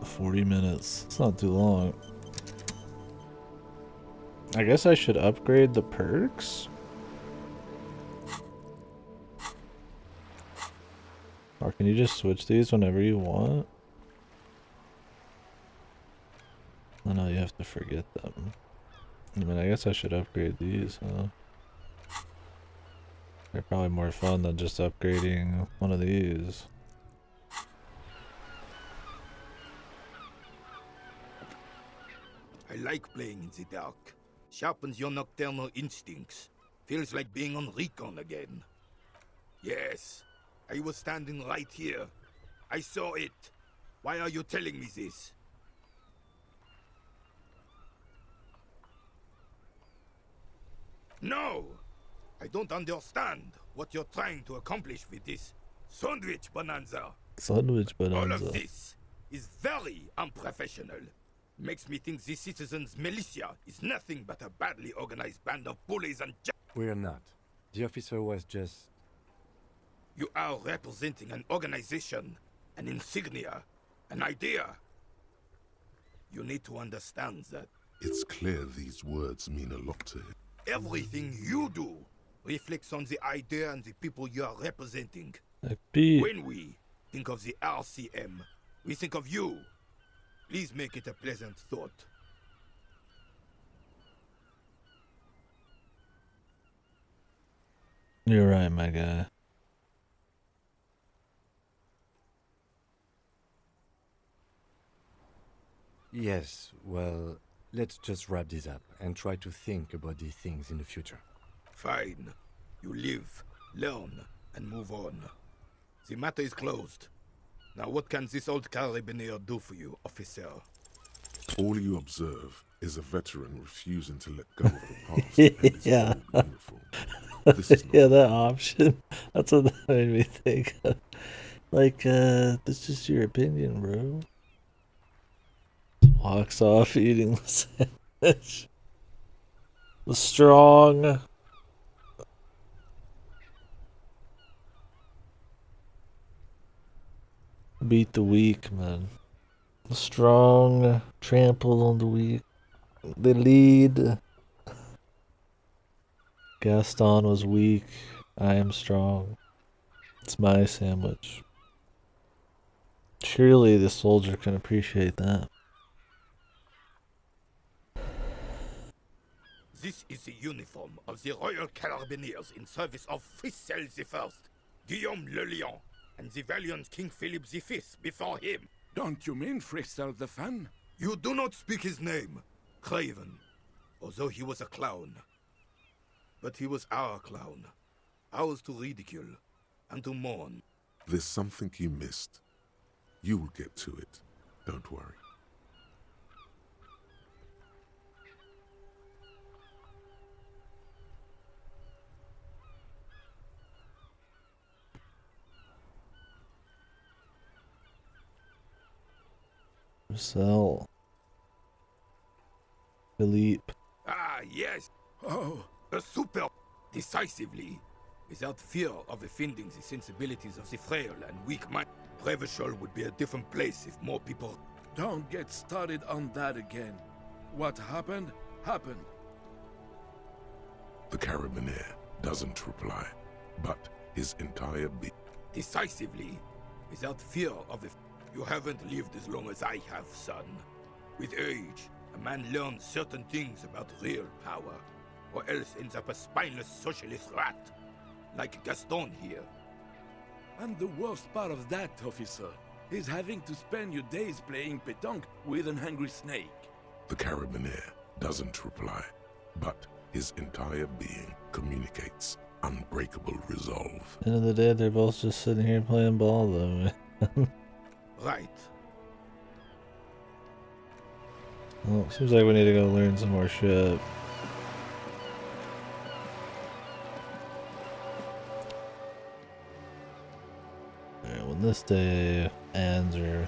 $40 minutes. It's not too long. I guess I should upgrade the perks. Or can you just switch these whenever you want? I know you have to forget them. I mean, I guess I should upgrade these, huh? They're probably more fun than just upgrading one of these. I like playing in the dark. Sharpens your nocturnal instincts. Feels like being on recon again. Yes, I was standing right here. I saw it. Why are you telling me this? No! I don't understand what you're trying to accomplish with this sandwich bonanza. Sandwich bonanza. All of this is very unprofessional. Makes me think the citizens' militia is nothing but a badly organized band of bullies and We're not. The officer was just... You are representing an organization, an insignia, an idea. You need to understand that It's clear these words mean a lot to him. everything you do reflects on the idea and the people you are representing. Beat. When we think of the RCM, we think of you. Please make it a pleasant thought. You're right, my guy. Yes, well, let's just wrap this up and try to think about these things in the future. Fine. You live, learn, and move on. The matter is closed. Now what can this old carabiner do for you, officer? All you observe is a veteran refusing to let go of the past and his Yeah. old uniform. This is not Yeah, that option. That's what that made me think of. Like, this is your opinion, bro. Walks off eating the sandwich. The strong. Beat the weak, man. The strong trample on the weak. They lead. Gaston was weak. I am strong. It's my sandwich. Surely the soldier can appreciate that. This is the uniform of the Royal Carabiniers in service of Frissel I, Guillaume le Lion, and the valiant King Philip V before him. Don't you mean Frissel the Fan? You do not speak his name, Craven, although he was a clown. But he was our clown, ours to ridicule and to mourn. There's something you missed. You will get to it. Don't worry. Marcel. Philippe. Ah, yes, Oh, a super decisively, without fear of offending the sensibilities of the frail and weak mind. Revachol would be a different place if more people... Don't get started on that again. What happened, happened. The Carabinier doesn't reply, but his entire being... Decisively, without fear of the... You haven't lived as long as I have, son. With age, a man learns certain things about real power, or else ends up a spineless socialist rat, like Gaston here. And the worst part of that, officer, is having to spend your days playing pétanque with an angry snake. The Carabinier doesn't reply, but his entire being communicates unbreakable resolve. End of the day, they're both just sitting here playing ball, though. Right. Well, seems like we need to go learn some more shit. Alright, when this day ends, or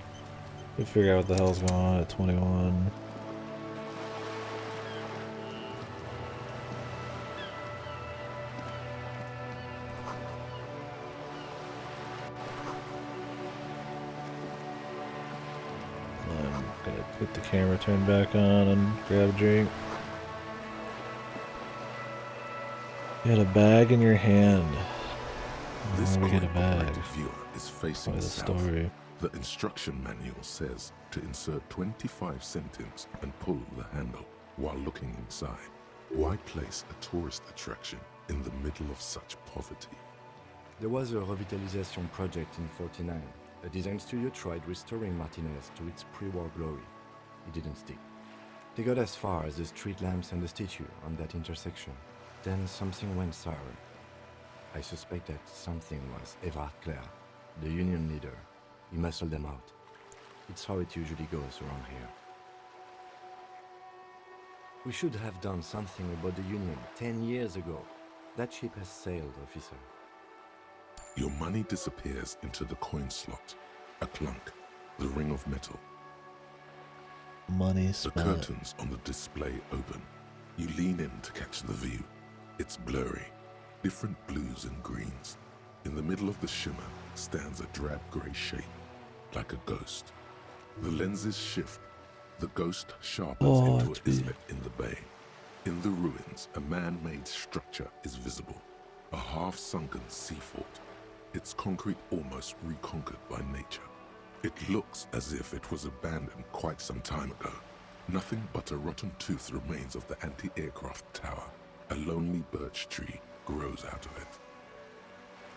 we figure out what the hell's going on at 21. Get the camera turned back on and grab a drink. Get a bag in your hand. This we get a coin-operated bag. viewer is facing The south. story. The instruction manual says to insert 25 centimes and pull the handle while looking inside. Why place a tourist attraction in the middle of such poverty? There was a revitalization project in 49. A design studio tried restoring Martinez to its pre-war glory. It didn't stick. They got as far as the street lamps and the statue on that intersection. Then something went sour. I suspect that something was Everard Clare, the union leader. He muscled them out. It's how it usually goes around here. We should have done something about the union 10 years ago. That ship has sailed, officer. Your money disappears into the coin slot. A clunk, the ring of metal. Money The spent. curtains on the display open. You lean in to catch the view. It's blurry, different blues and greens. In the middle of the shimmer stands a drab grey shape, like a ghost. The lenses shift. The ghost sharpens into an islet in the bay. In the ruins, a man-made structure is visible. A half-sunken sea fort. Its concrete almost reconquered by nature. It looks as if it was abandoned quite some time ago. Nothing but a rotten tooth remains of the anti-aircraft tower. A lonely birch tree grows out of it.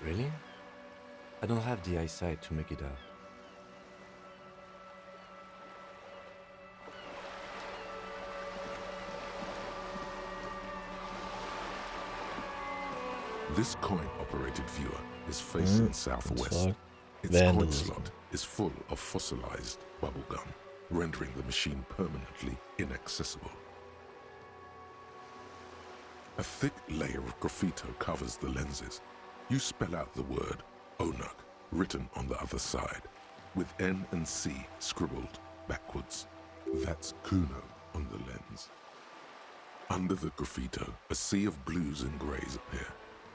Really? I don't have the eyesight to make it out. This coin-operated viewer is facing southwest. Its coin Vandalism. slot is full of fossilized bubblegum, rendering the machine permanently inaccessible. A thick layer of graffito covers the lenses. You spell out the word Onuk, written on the other side, with N and C scribbled backwards. That's Kuno on the lens. Under the graffito, a sea of blues and greys appear.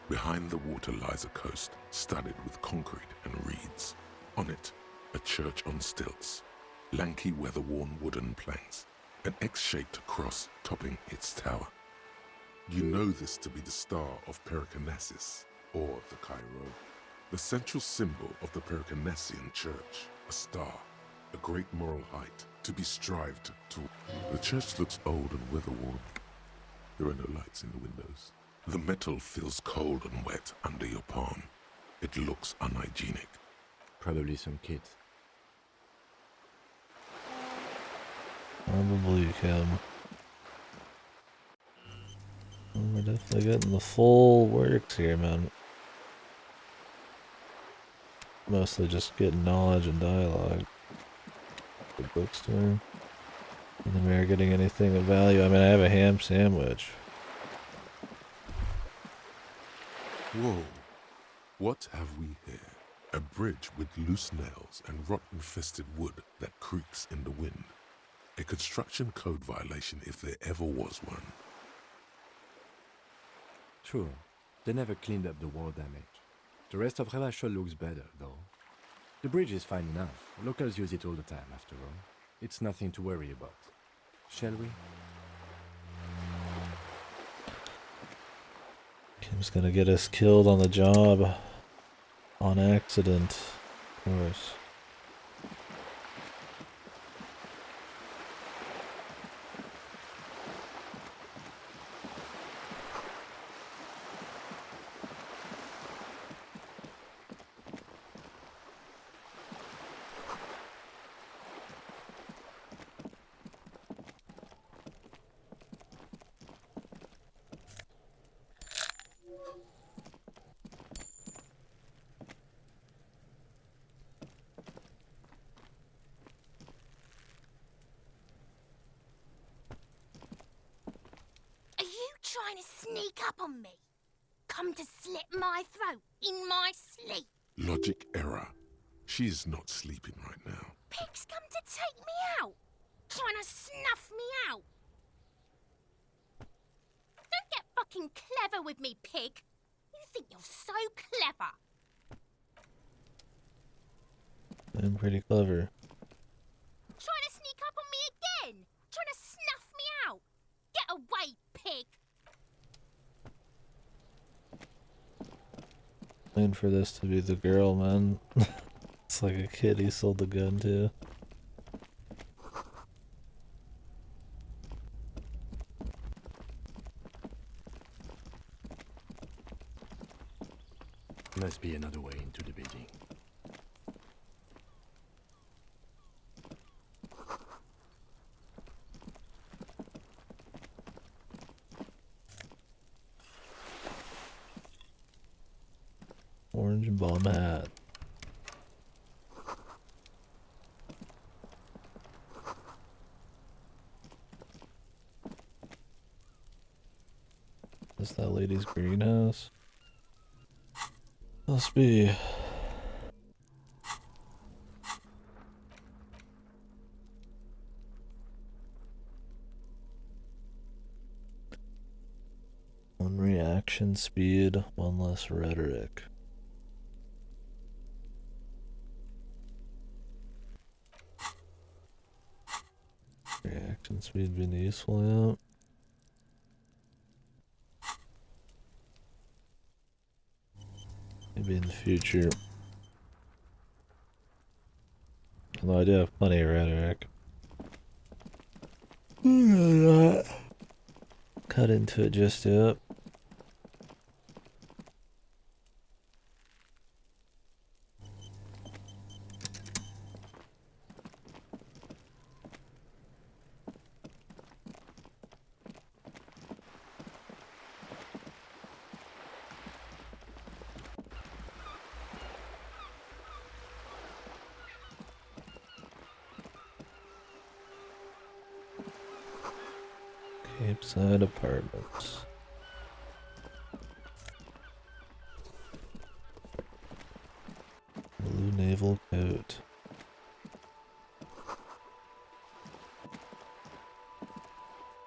Behind the water lies a coast, studded with concrete and reeds. On it, a church on stilts, lanky weather-worn wooden planks, an X-shaped cross topping its tower. You know this to be the Star of Pericanasis, or the Cairo, the central symbol of the Pericanassian Church, a star, a great moral height, to be strived to. The church looks old and weather-worn. There are no lights in the windows. The metal feels cold and wet under your palm. It looks unhygienic. Probably some kids. Probably him. We're definitely getting the full works here, man. Mostly just getting knowledge and dialogue. The bookstore. And then we are getting anything of value. I mean, I have a ham sandwich. Whoa. What have we here? A bridge with loose nails and rot-infested wood that creaks in the wind. A construction code violation if there ever was one. Sure, they never cleaned up the war damage. The rest of Revachol looks better, though. The bridge is fine enough. Locals use it all the time, after all. It's nothing to worry about. Shall we? Kim's gonna get us killed on the job. On accident, of course. Trying to sneak up on me? Come to slit my throat in my sleep? Logic error. She's not sleeping right now. Pig's come to take me out. Trying to snuff me out. Don't get fucking clever with me, pig. You think you're so clever. I'm pretty clever. Trying to sneak up on me again. Trying to snuff me out. Get away, pig. Waiting for this to be the girl, man. It's like a kid he sold the gun to. Must be another way into the building. Orange bomb hat. Is that lady's greenhouse? Must be. One reaction speed, one less rhetoric. Reaction speed being useful, yeah. Maybe in the future. Although I do have plenty of rhetoric. Cut into it just yet. Capeside Apartments. Blue naval coat.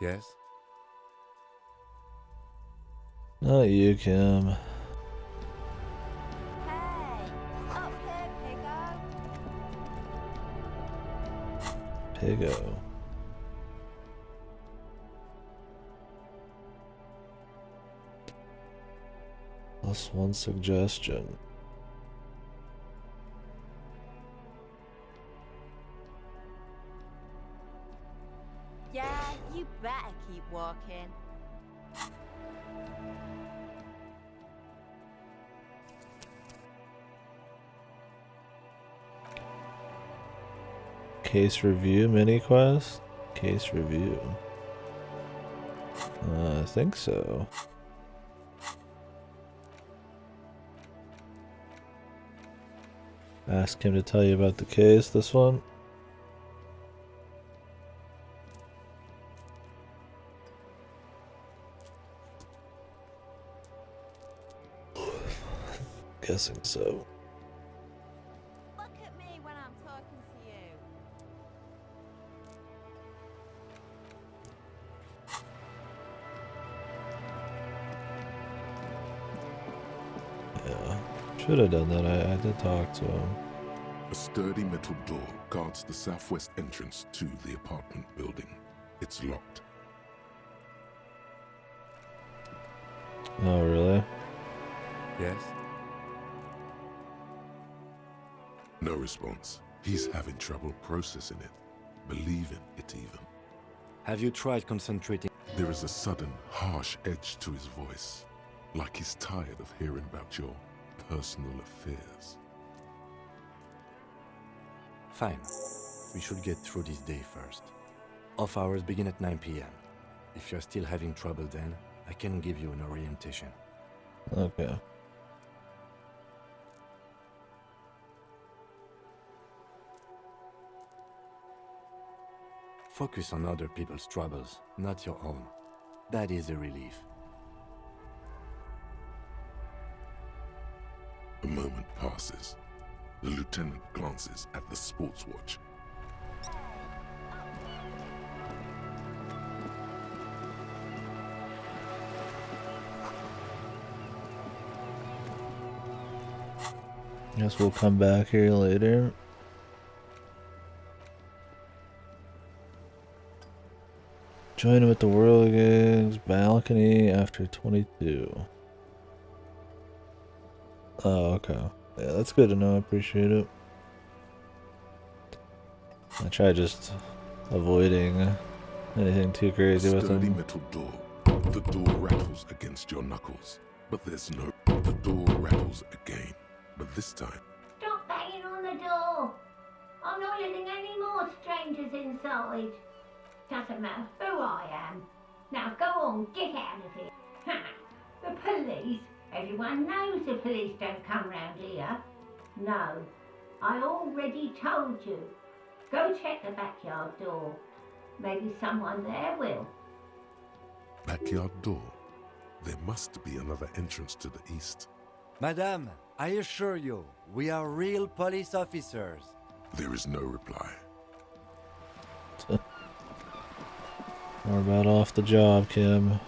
Yes? Not you, Kim. Hey, up here, piggo. Piggo. Plus one suggestion. Yeah, you better keep walking. Case review mini quest? Case review. I think so. Ask him to tell you about the case, this one. Guessing so. Look at me when I'm talking to you. Yeah. Should have done that. I did talk to him. sturdy metal door guards the southwest entrance to the apartment building. It's locked. Oh, really? Yes? No response. He's having trouble processing it, believing it even. Have you tried concentrating? There is a sudden, harsh edge to his voice, like he's tired of hearing about your personal affairs. Fine. We should get through this day first. Off hours begin at 9 p.m. If you're still having trouble then, I can give you an orientation. Okay. Focus on other people's troubles, not your own. That is a relief. A moment passes. The lieutenant glances at the sports watch. Guess we'll come back here later. Join with the World Gigs balcony after 22. Oh, okay. Yeah, that's good to know. I appreciate it. I try just avoiding anything too crazy with Sturdy them. metal door. The door rattles against your knuckles, but there's no. The door rattles again, but this time. Stop banging on the door. I'm not letting any more strangers inside. Doesn't matter who I am. Now go on, get out of here. Ha! The police? Everyone knows the police don't come round here. No, I already told you. Go check the backyard door. Maybe someone there will. Backyard door. There must be another entrance to the east. Madame, I assure you, we are real police officers. There is no reply. More about off the job, Kim.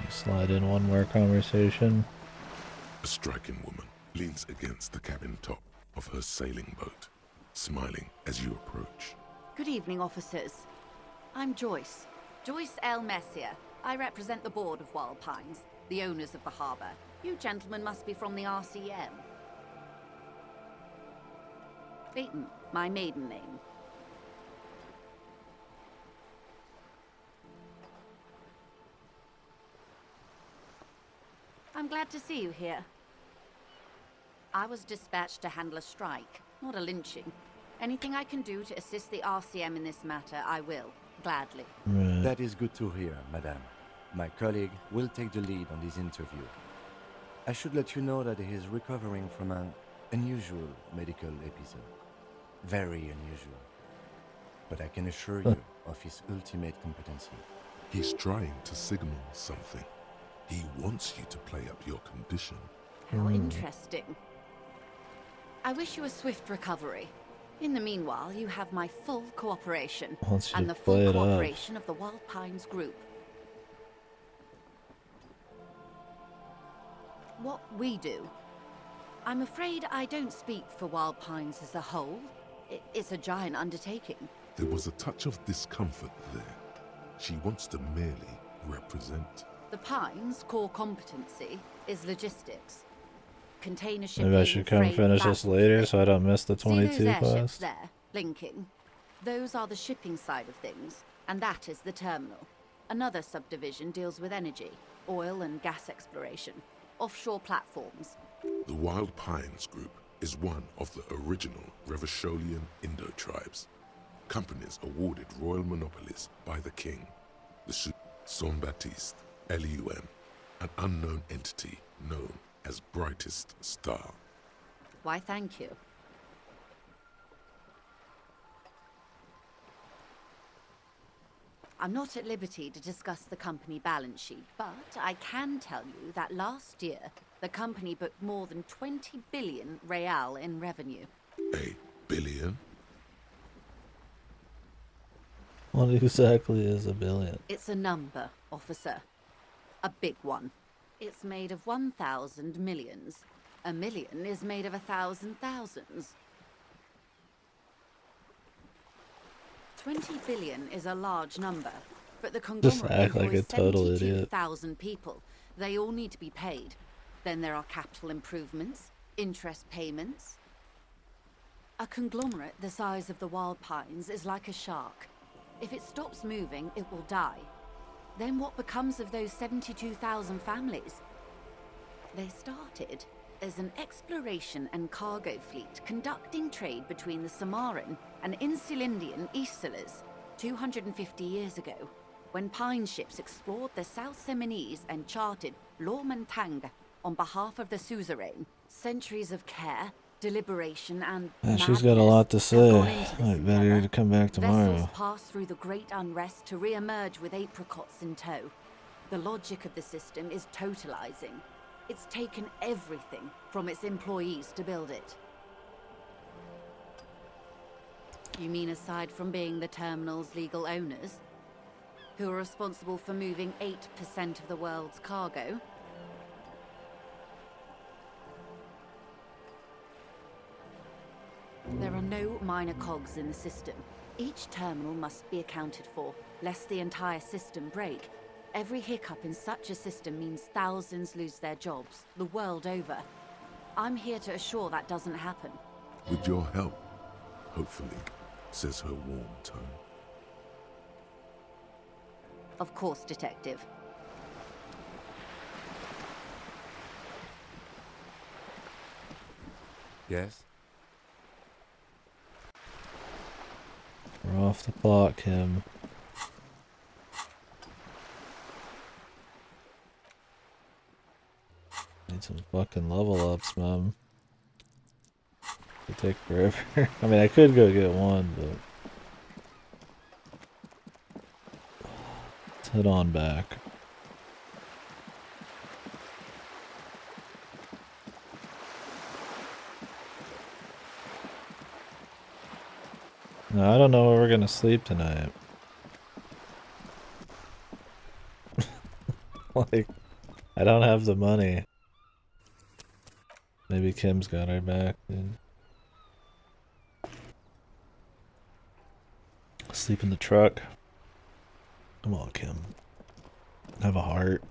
Slide in one more conversation. A striking woman leans against the cabin top of her sailing boat, smiling as you approach. Good evening, officers. I'm Joyce. Joyce L. Messier. I represent the board of Wild Pines, the owners of the harbour. You gentlemen must be from the RCM. Beaton, my maiden name. I'm glad to see you here. I was dispatched to handle a strike, not a lynching. Anything I can do to assist the RCM in this matter, I will, gladly. Right. That is good to hear, madame. My colleague will take the lead on this interview. I should let you know that he is recovering from an unusual medical episode. Very unusual. But I can assure you of his ultimate competency. He's trying to signal something. He wants you to play up your condition. How interesting. I wish you a swift recovery. In the meanwhile, you have my full cooperation. Wants you And to the play full it up. cooperation of the Wild Pines group. What we do. I'm afraid I don't speak for Wild Pines as a whole. It's a giant undertaking. There was a touch of discomfort there. She wants to merely represent. The Pines' core competency is logistics. Container shipping, Maybe I should come freight, finish this baggage. later so I don't miss the See those 22 airships quest. there, linking? Those are the shipping side of things, and that is the terminal. Another subdivision deals with energy, oil and gas exploration, offshore platforms. The Wild Pines Group is one of the original Revacholian Indo-tribes. Companies awarded royal monopolies by the king. The Saint-Baptiste, Elysium, an unknown entity known as Brightest Star. Why, thank you. I'm not at liberty to discuss the company balance sheet, but I can tell you that last year, the company booked more than 20 billion real in revenue. A billion? What exactly is a billion? It's a number, officer. A big one. It's made of 1,000 millions. A million is made of 1,000 thousands. 20 billion is a large number, but the Just conglomerate act like a employs total idiot. 72,000 people. They all need to be paid. Then there are capital improvements, interest payments. A conglomerate the size of the Wild Pines is like a shark. If it stops moving, it will die. Then what becomes of those 72,000 families? They started as an exploration and cargo fleet conducting trade between the Samaran and Insulindian Isolas 250 years ago, when pine ships explored the South Seminese and charted Lomantang on behalf of the suzerain. Centuries of care, deliberation, and She's got a lot to say. Might better to come back Vessels tomorrow. pass through the great unrest to re-emerge with apricots in tow. The logic of the system is totalizing. It's taken everything from its employees to build it. You mean aside from being the terminal's legal owners, who are responsible for moving 8% of the world's cargo? There are no minor cogs in the system. Each terminal must be accounted for, lest the entire system break. Every hiccup in such a system means thousands lose their jobs, the world over. I'm here to assure that doesn't happen. With your help, hopefully, says her warm tone. Of course, Detective. Yes? We're off the clock, Kim. Need some fucking level ups, Mom. It take forever. I mean, I could go get one, but let's head on back. No, I don't know where we're gonna sleep tonight. Like, I don't have the money. Maybe Kim's got our back, dude. Sleep in the truck. Come on, Kim. Have a heart.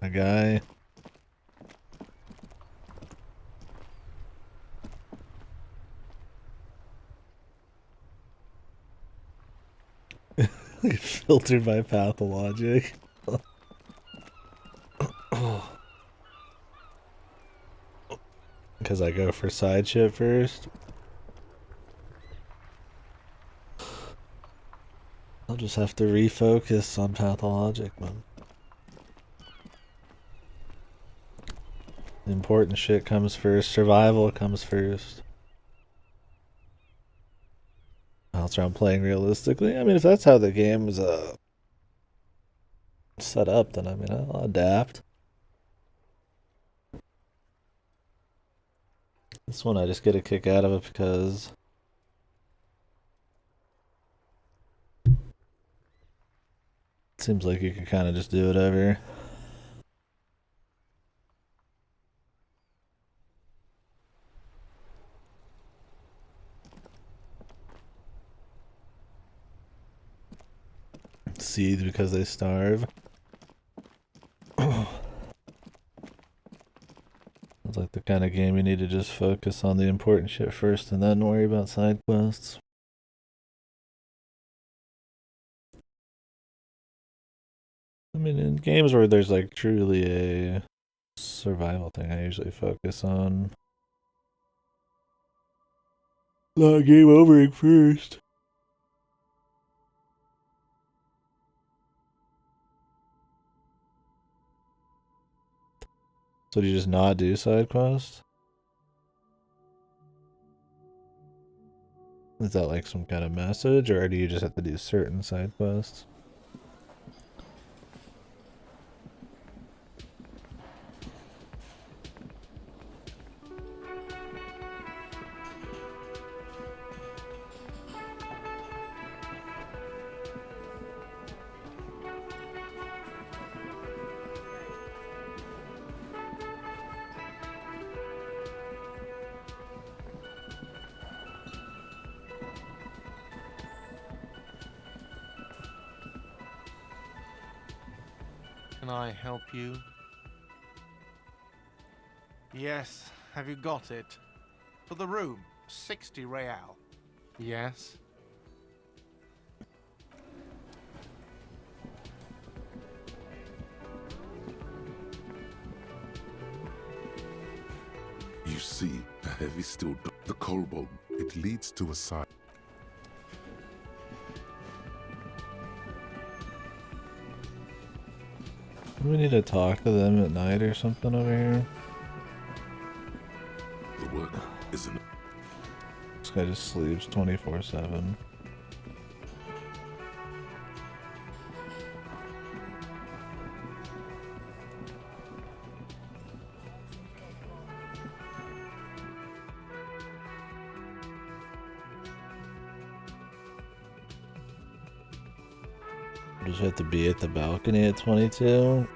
A guy. Filtered by pathologic. Because I go for side shit first. I'll just have to refocus on pathologic, man. The important shit comes first. Survival comes first. Else I'm playing realistically. I mean, if that's how the game's set up, then I mean, I'll adapt. This one I just get a kick out of it because it seems like you can kind of just do whatever. Seethe because they starve. It's like the kind of game you need to just focus on the important shit first and then worry about side quests. I mean, in games where there's like truly a survival thing, I usually focus on not game overing first. So do you just not do side quests? Is that like some kind of message, or do you just have to do certain side quests? can I help you? Yes, have you got it? For the room, 60 real. Yes. You see a heavy steel the kobold. It leads to a side. Do we need to talk to them at night or something over here? The work isn't. This guy just sleeps 24/7. Just have to be at the balcony at 22.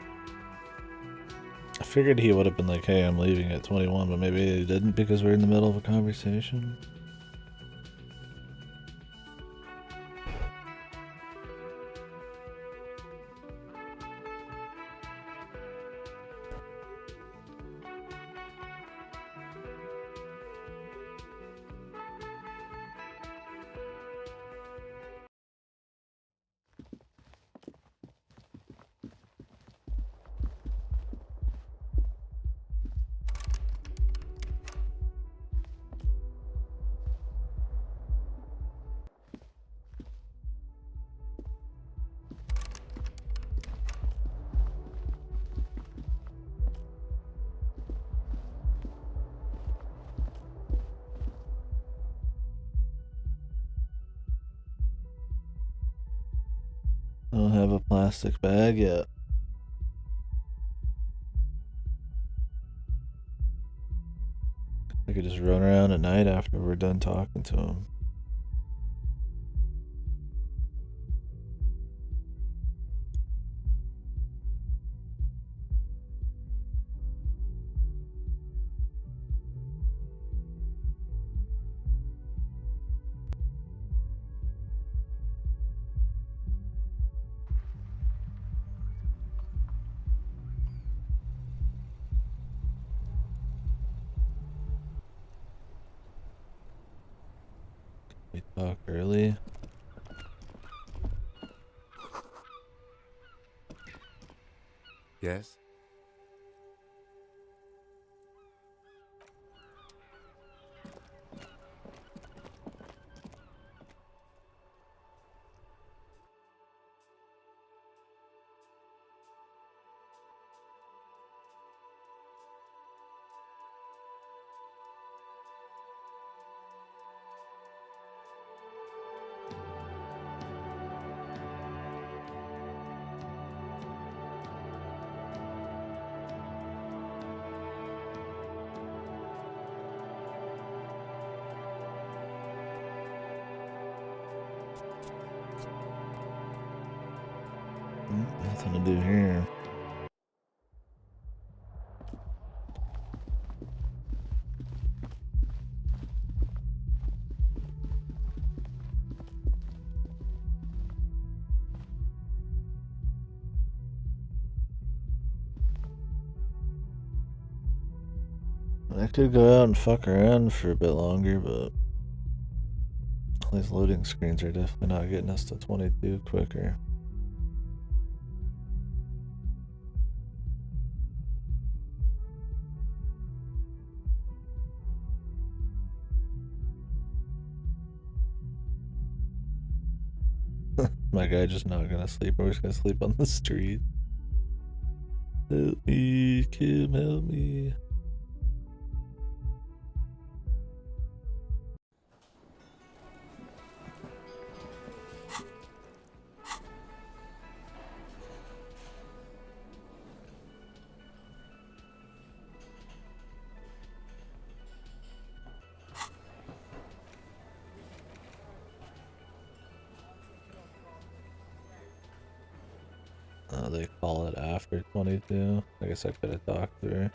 I figured he would have been like, hey, I'm leaving at 21, but maybe he didn't because we're in the middle of a conversation. I don't have a plastic bag yet. I could just run around at night after we're done talking to him. We talk early. Yes? Nothing to do here. I could go out and fuck around for a bit longer, but these loading screens are definitely not getting us to 22 quicker. My guy just not gonna sleep, or he's gonna sleep on the street. Help me, Kim, help me. They call it after 22. I guess I could have talked to her.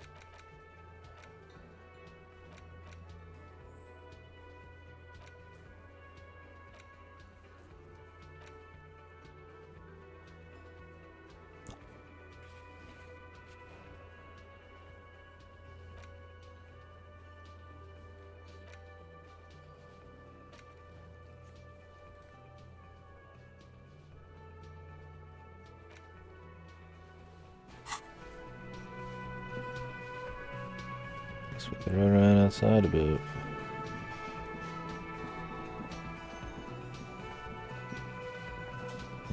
guess we can run around outside a bit.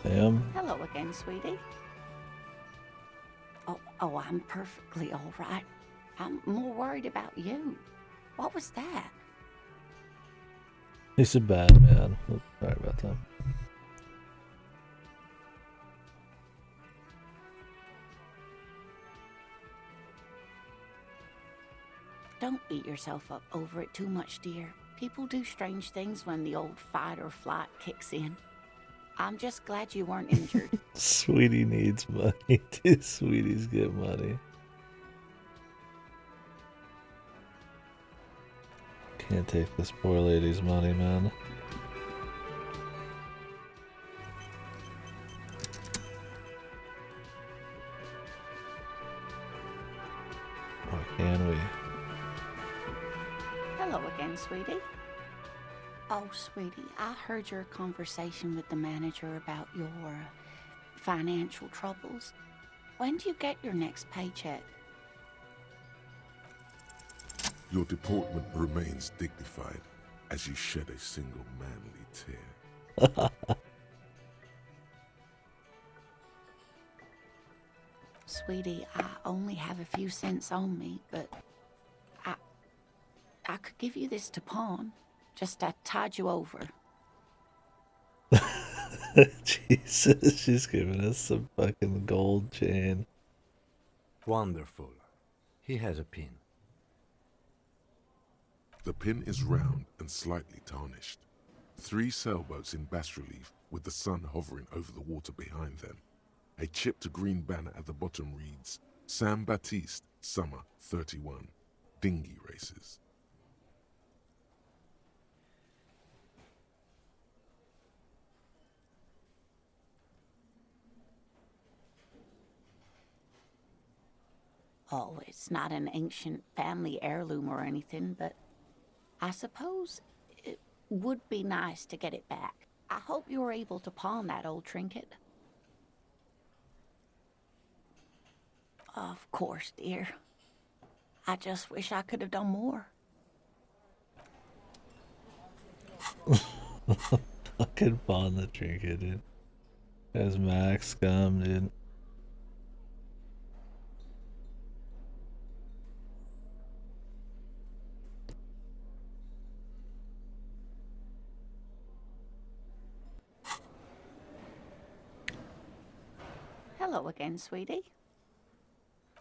Ma'am? Hello again, sweetie. Oh, I'm perfectly all right. I'm more worried about you. What was that? He's a bad man. Oops, sorry about that. Don't beat yourself up over it too much, dear. People do strange things when the old fight or flight kicks in. I'm just glad you weren't injured. Sweetie needs money. Two sweeties get money. Can't take this poor lady's money, man. Or can we? Hello again, sweetie. Oh, sweetie, I heard your conversation with the manager about your financial troubles. When do you get your next paycheck? Your deportment remains dignified as you shed a single manly tear. Sweetie, I only have a few cents on me, but I could give you this to pawn. Just to tide you over. Jesus, she's giving us some fucking gold chain. Wonderful. He has a pin. The pin is round and slightly tarnished. 3 sailboats in bas relief with the sun hovering over the water behind them. A chipped green banner at the bottom reads, San Baptiste, Summer 31, Dinghy Races. Oh, it's not an ancient family heirloom or anything, but I suppose it would be nice to get it back. I hope you're able to pawn that old trinket. Of course, dear. I just wish I could have done more. Fucking pawn the trinket, dude. That's max scum, dude. Hello again, sweetie.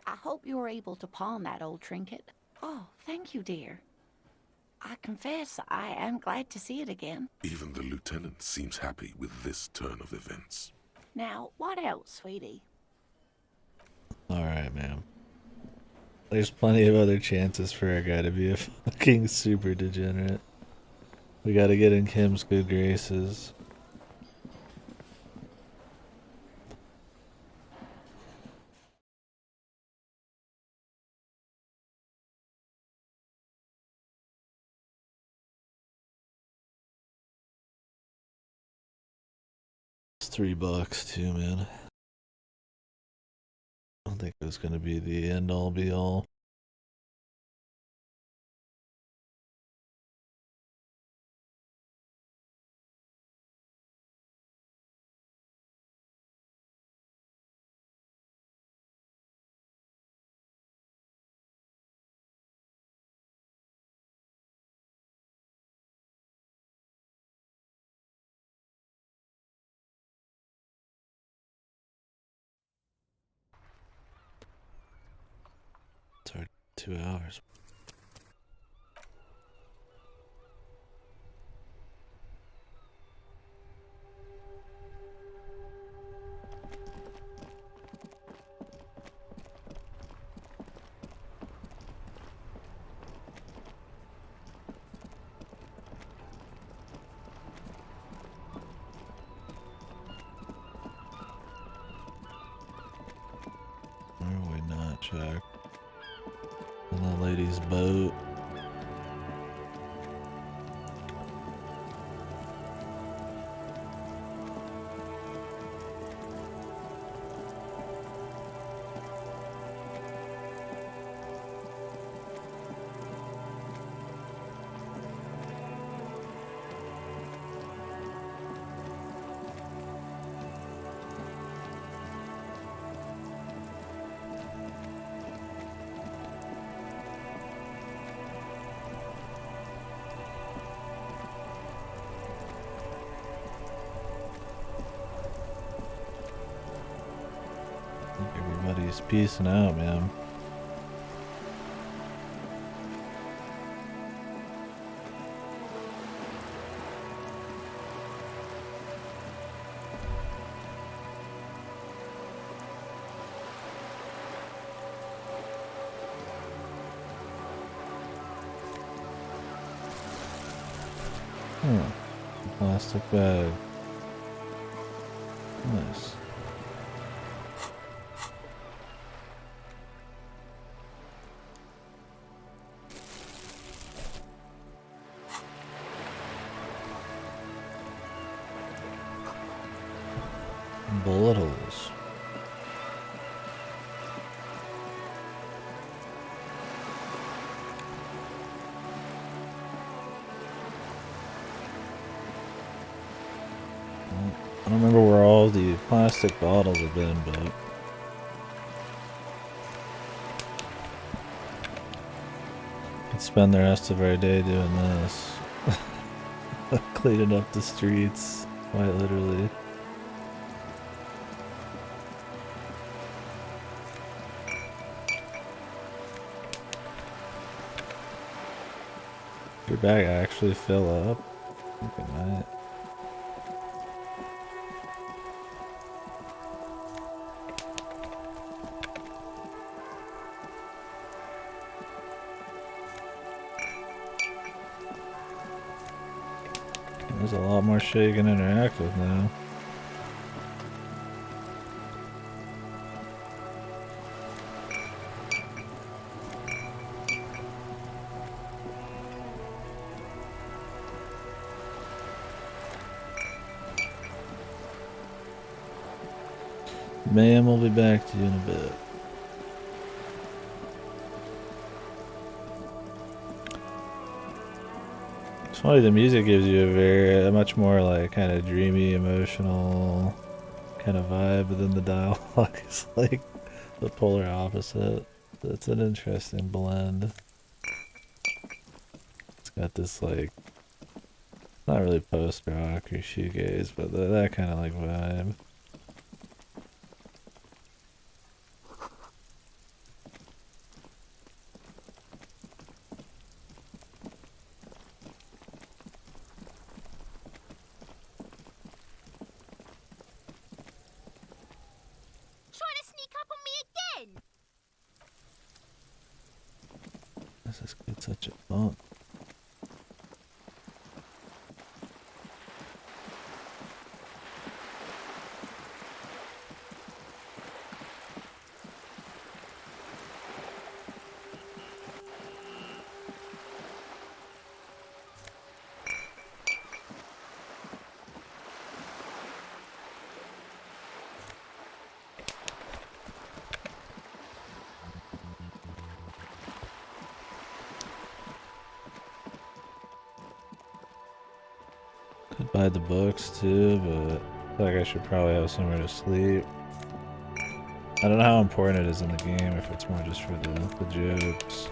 I hope you were able to pawn that old trinket. Oh, thank you, dear. I confess I am glad to see it again. Even the lieutenant seems happy with this turn of events. Now, what else, sweetie? Alright, ma'am. There's plenty of other chances for our guy to be a fucking super degenerate. We gotta get in Kim's good graces. It's $3 too, man. I don't think it was gonna be the end all be all. It's already 2 hours. Are we not, Jack? And the lady's boat. Just peacing out, man. Plastic bag. Nice. Bullet holes. I don't remember where all the plastic bottles have been, but could spend the rest of our day doing this. Cleaning up the streets, quite literally. Your bag actually fill up? I think it might. There's a lot more shit you can interact with now. Ma'am, we'll be back to you in a bit. It's funny, the music gives you a much more like kind of dreamy, emotional kind of vibe, but then the dialogue is like the polar opposite. It's an interesting blend. It's got this like, not really post-rock or shoegaze, but that kind of like vibe. This is good, such a fun. Could buy the books too, but I feel like I should probably have somewhere to sleep. I don't know how important it is in the game, if it's more just for the jokes.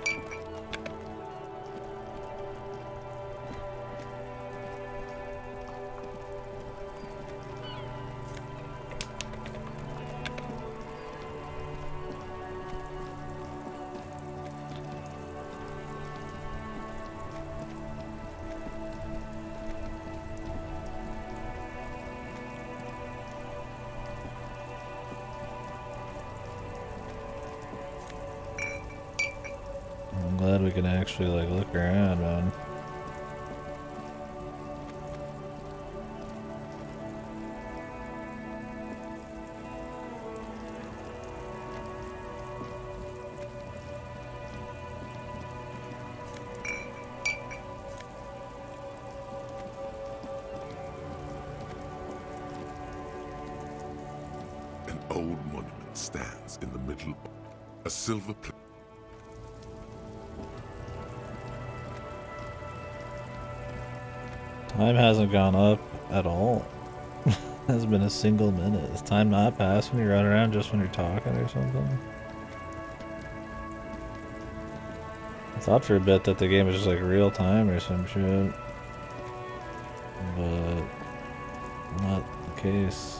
I'm glad we can actually like look around, man. An old monument stands in the middle. A silver plate. Time hasn't gone up at all. Has been a single minute. Does time not pass when you run around just when you're talking or something? I thought for a bit that the game was just like real time or some shit. But not the case.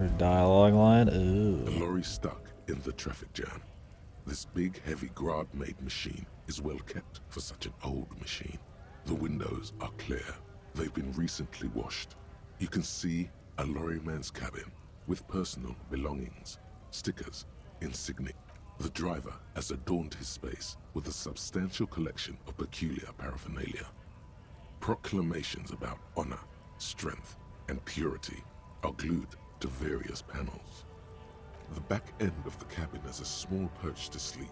Her dialogue line? A Ooh. lorry stuck in the traffic jam. This big, heavy Grad-made machine is well kept for such an old machine. The windows are clear. They've been recently washed. You can see a lorryman's cabin with personal belongings, stickers, insignia. The driver has adorned his space with a substantial collection of peculiar paraphernalia. Proclamations about honor, strength, and purity are glued to various panels. The back end of the cabin is a small perch to sleep,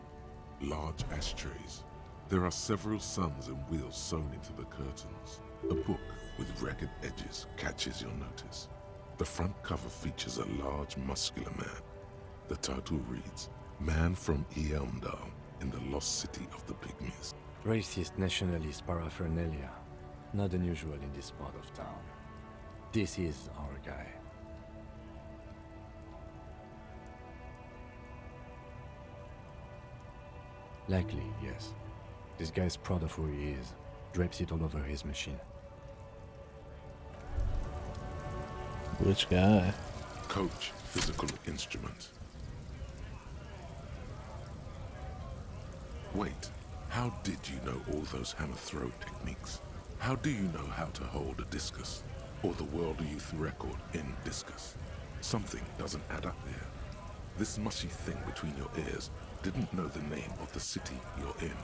large ashtrays. There are several suns and wheels sewn into the curtains. A book with ragged edges catches your notice. The front cover features a large, muscular man. The title reads, Man from Eamdal in the lost city of the Pygmies. Racist nationalist paraphernalia. Not unusual in this part of town. This is our guy. Likely, yes. This guy's proud of who he is. Drapes it all over his machine. Which guy? Coach physical instrument. Wait, how did you know all those hammer throw techniques? How do you know how to hold a discus? Or the world youth record in discus? Something doesn't add up there. This mushy thing between your ears didn't know the name of the city you're in,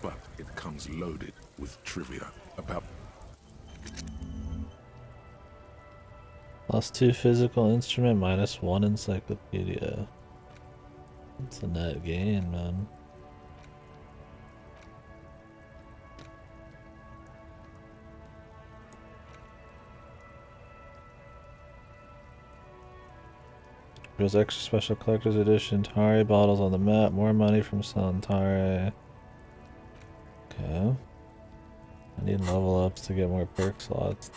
but it comes loaded with trivia about... +2 physical instrument, -1 encyclopedia. It's a net gain, man. There's extra special collector's edition, Tari bottles on the map, more money from selling Tari. Okay. I need level ups to get more perk slots.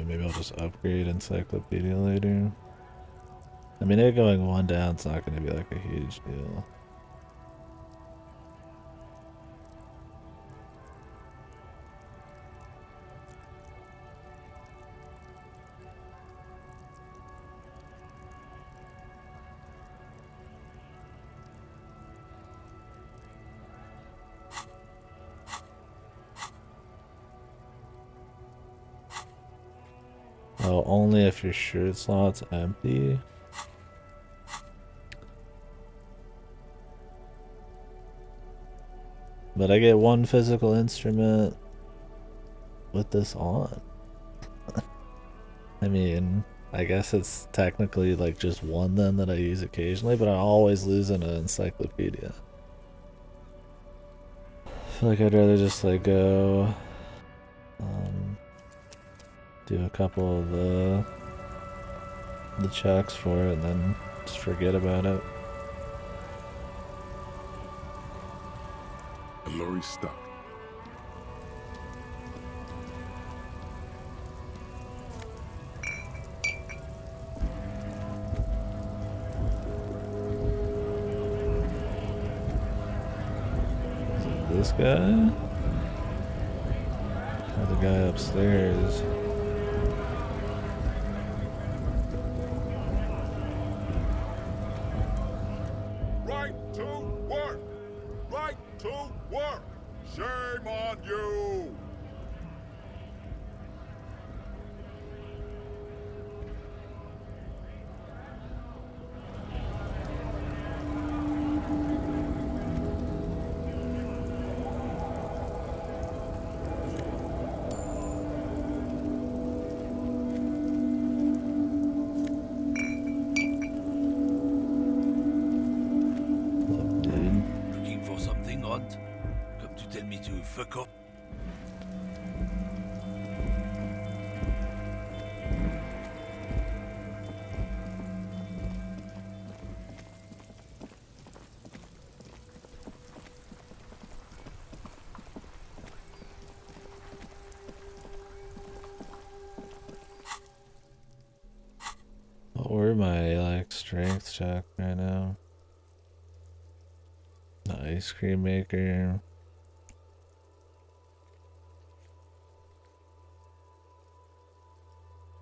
Maybe I'll just upgrade encyclopedia later. I mean, it going one down, it's not going to be like a huge deal. Oh, only if your shirt slot's empty. But I get one physical instrument with this on. I mean, I guess it's technically like just one then that I use occasionally, but I always lose in an encyclopedia. I feel like I'd rather just like go do a couple of the checks for it and then just forget about it. A lorry stuck. Is it this guy? Or the guy upstairs? Right to work! Right to work! Shame on you! Let's check right now. The ice cream maker.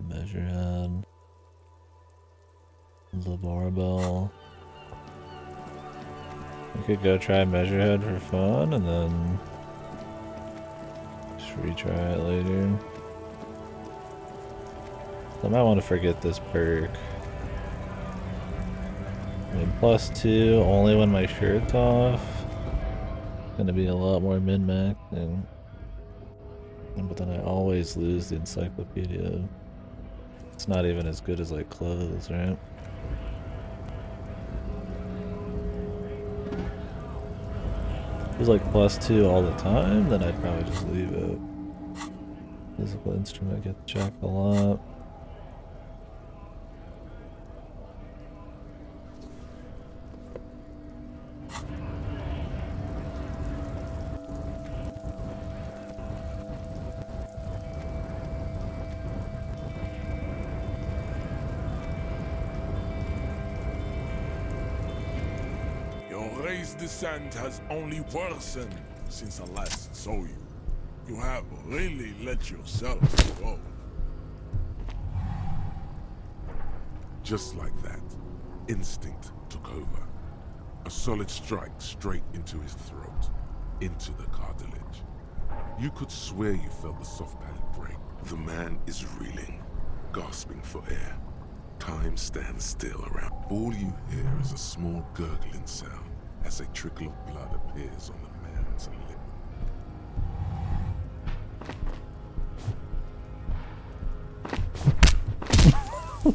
Measurehead. The barbell. We could go try Measurehead for fun and then just retry it later. I might want to forget this perk. I mean, +2 only when my shirt's off. Gonna be a lot more min-maxing. But then I always lose the encyclopedia. It's not even as good as like clothes, right? If it was like +2 all the time, then I'd probably just leave it. Physical instrument gets checked a lot. Descent has only worsened since I last saw you. You have really let yourself go. Just like that, instinct took over. A solid strike straight into his throat, into the cartilage. You could swear you felt the soft palate break. The man is reeling, gasping for air. Time stands still around. All you hear is a small gurgling sound as a trickle of blood appears on the man's lip.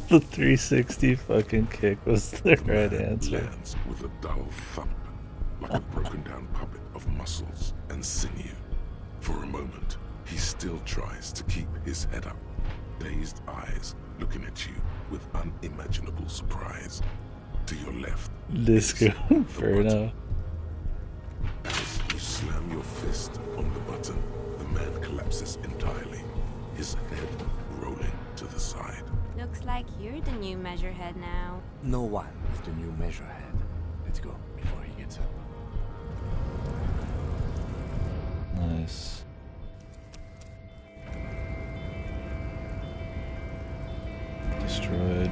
The 360 fucking kick was the right answer. Lands with a dull thump, like a broken down puppet of muscles and sinew. For a moment, he still tries to keep his head up, dazed eyes looking at you with unimaginable surprise. To your left, Disco Inferno. As you slam your fist on the button, the man collapses entirely, his head rolling to the side. Looks like you're the new Measurehead now. No one is the new Measurehead. Let's go before he gets up. Nice. Destroyed.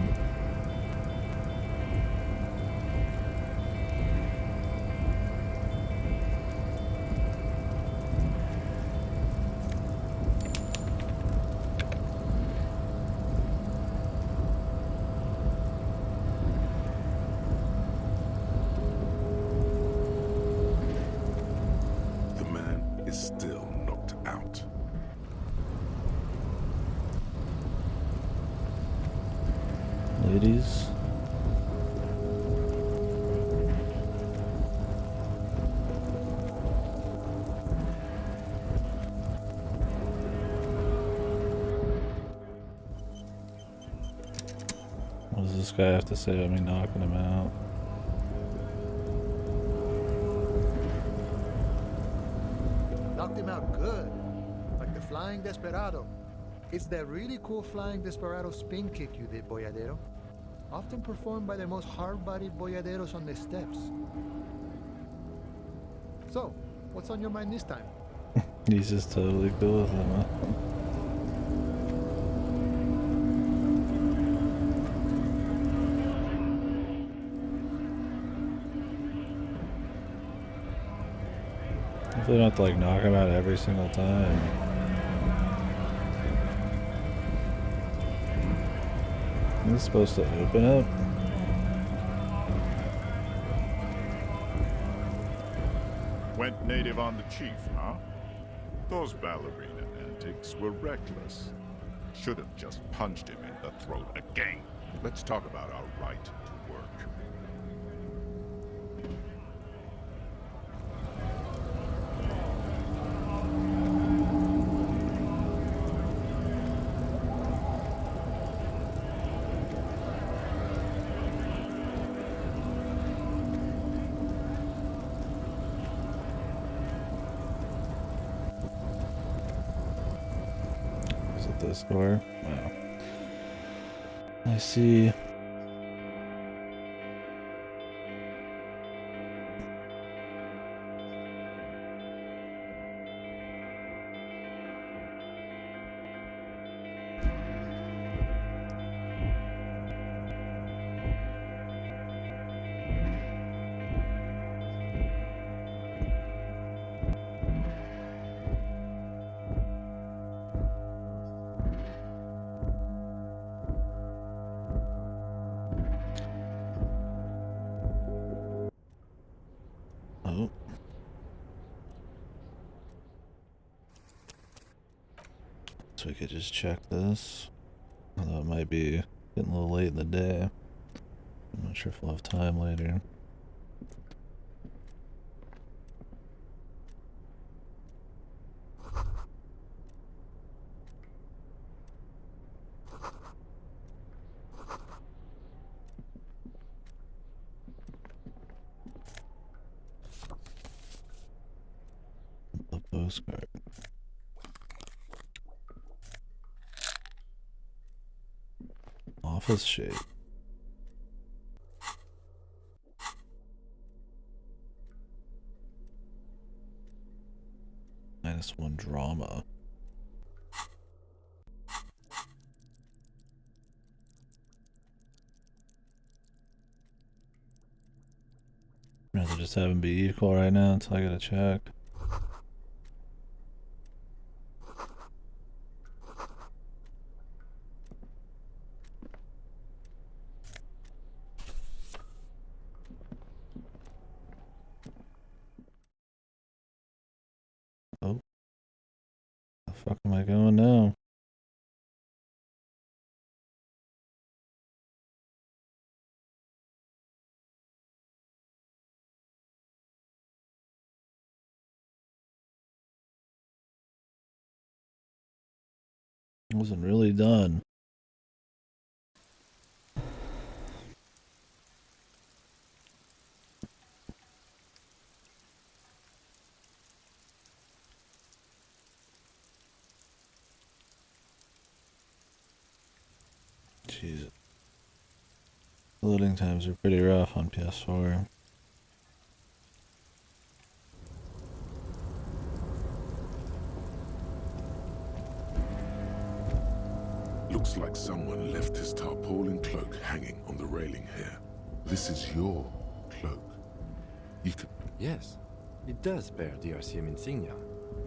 Ladies. What does this guy have to say about me knocking him out? Knocked him out good, like the Flying Desperado. It's that really cool Flying Desperado spin kick you did, Boyadero. Often performed by the most hard-bodied boyaderos on the steps. So, what's on your mind this time? He's just totally cool with him, huh? Hopefully don't have to like knock him out every single time. Is this supposed to open up? Went native on the chief, huh? Those ballerina antics were reckless. Should have just punched him in the throat again. Let's talk about our right to work. This door. Wow. I see. guess we could just check this. Although it might be getting a little late in the day. I'm not sure if we'll have time later. The postcard. Office shape. -1 drama. I'd rather just have them be equal right now until I gotta check. Oh. The fuck am I going now? I wasn't really done. Jesus. Loading times are pretty rough on PS4. Looks like someone left his tarpaulin cloak hanging on the railing here. This is your cloak. You could... Yes, it does bear DRCM insignia,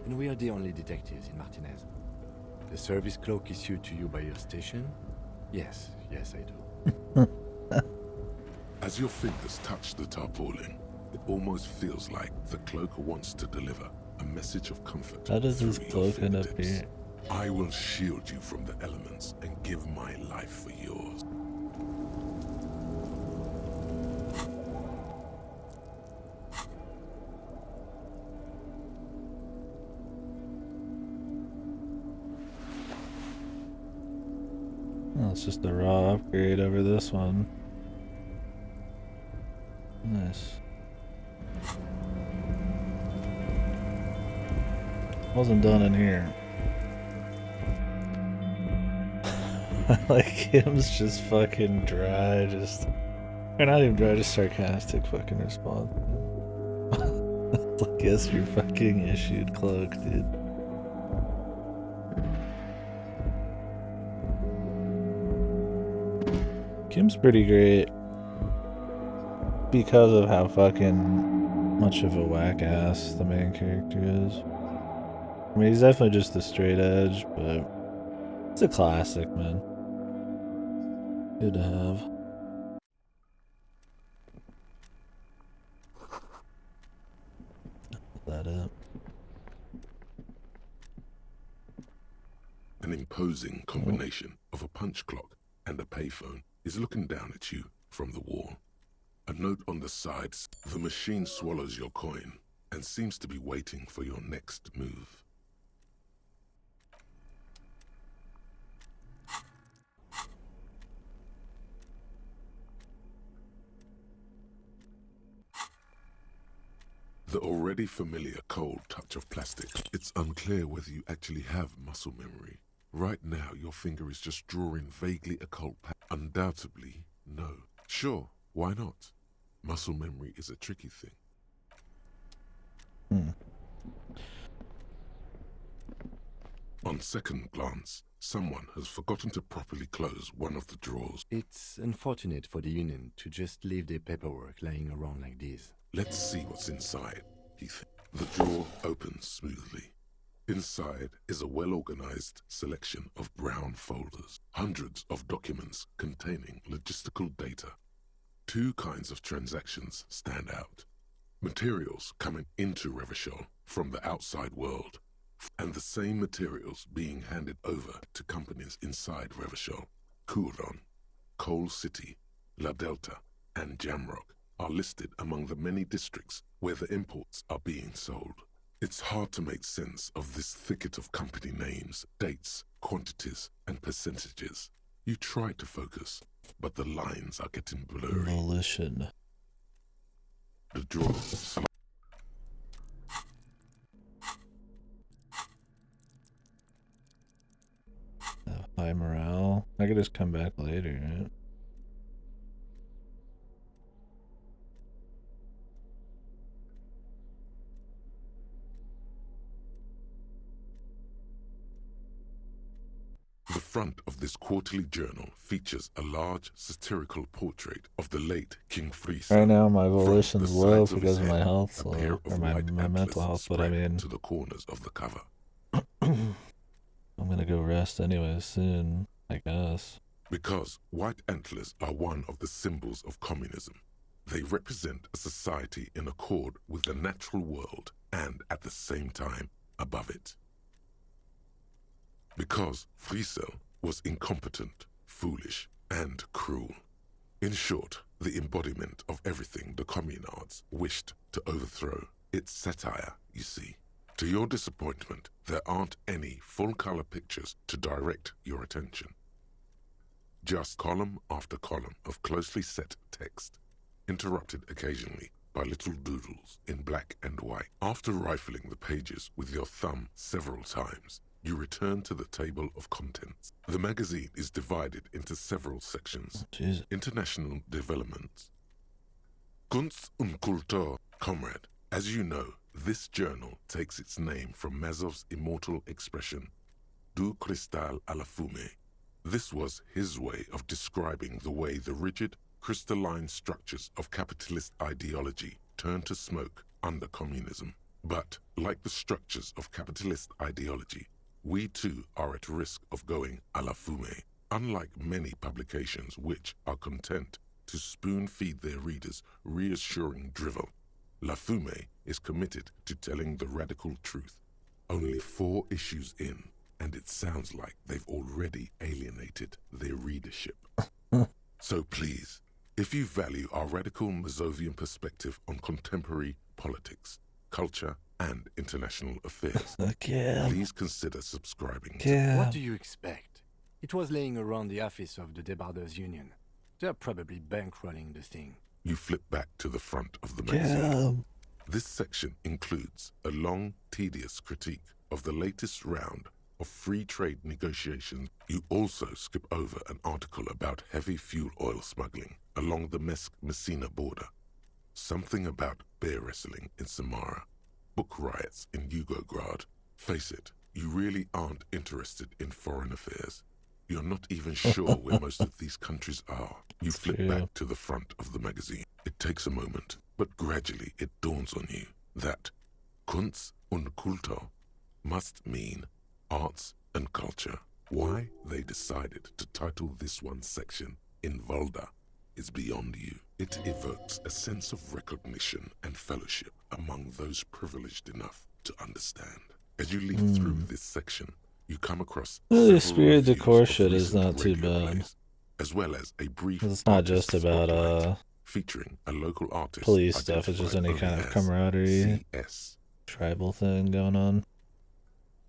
and we are the only detectives in Martinez. The service cloak issued to you by your station? Yes, yes I do. As your fingers touch the tarpaulin, it almost feels like the cloak wants to deliver a message of comfort. How does this cloak end up here? I will shield you from the elements and give my life for yours. Oh, it's just a raw upgrade over this one. Nice. Wasn't done in here. Like Kim's just fucking dry, or not even dry, just sarcastic fucking response. I guess you're fucking issued cloak, dude. Kim's pretty great because of how fucking much of a whack ass the main character is. I mean, he's definitely just the straight edge, but it's a classic, man. Good to have. That up. An imposing combination of a punch clock and a payphone is looking down at you from the wall. A note on the sides, the machine swallows your coin and seems to be waiting for your next move. The already familiar cold touch of plastic. It's unclear whether you actually have muscle memory. Right now, your finger is just drawing vaguely occult patterns. Undoubtedly, no. Sure, why not? Muscle memory is a tricky thing. On second glance, someone has forgotten to properly close one of the drawers. It's unfortunate for the Union to just leave their paperwork lying around like this. Let's see what's inside, he thinks. The drawer opens smoothly. Inside is a well-organized selection of brown folders, hundreds of documents containing logistical data. Two kinds of transactions stand out. Materials coming into Revachol from the outside world, and the same materials being handed over to companies inside Revachol. Kuron, Coal City, La Delta, and Jamrock are listed among the many districts where the imports are being sold. It's hard to make sense of this thicket of company names, dates, quantities, and percentages. You try to focus, but the lines are getting blurry. Volition. The drawings. High morale. I could just come back later, right? The front of this quarterly journal features a large satirical portrait of the late King Friesen. Right now my volition's low because of my health, or my mental health, but I mean... to the corners of the cover. I'm gonna go rest anyways soon, I guess. Because white antlers are one of the symbols of communism. They represent a society in accord with the natural world and at the same time above it. Because Friesel was incompetent, foolish, and cruel. In short, the embodiment of everything the communards wished to overthrow. It's satire, you see. To your disappointment, there aren't any full-color pictures to direct your attention. Just column after column of closely set text, interrupted occasionally by little doodles in black and white. After rifling the pages with your thumb several times, you return to the table of contents. The magazine is divided into several sections. International developments. Kunst und Kultur, comrade. As you know, this journal takes its name from Mazov's immortal expression, du cristal à la fumée. This was his way of describing the way the rigid, crystalline structures of capitalist ideology turn to smoke under communism. But, like the structures of capitalist ideology, we too are at risk of going à la fumée. Unlike many publications which are content to spoon-feed their readers reassuring drivel, La Fumée is committed to telling the radical truth. Only 4 issues in, and it sounds like they've already alienated their readership. So please, if you value our radical Mazovian perspective on contemporary politics, culture, and international affairs, please consider subscribing to... What do you expect? It was laying around the office of the Debarders Union. They're probably bankrolling the thing. You flip back to the front of the magazine. This section includes a long, tedious critique of the latest round of free trade negotiations. You also skip over an article about heavy fuel oil smuggling along the Messina border, something about bear wrestling in Samara, book riots in Yugograd. Face it, you really aren't interested in foreign affairs. You're not even sure where most of these countries are. You flip back to the front of the magazine. It takes a moment, but gradually it dawns on you that Kunst und Kultur must mean arts and culture. Why they decided to title this one section in Volda is beyond you. It evokes a sense of recognition and fellowship among those privileged enough to understand. As you leaf through this section, you come across the spirit decor shit is not too bad. As well as a brief it's not just about featuring a local artist, police stuff, it's just any kind of camaraderie, tribal thing going on.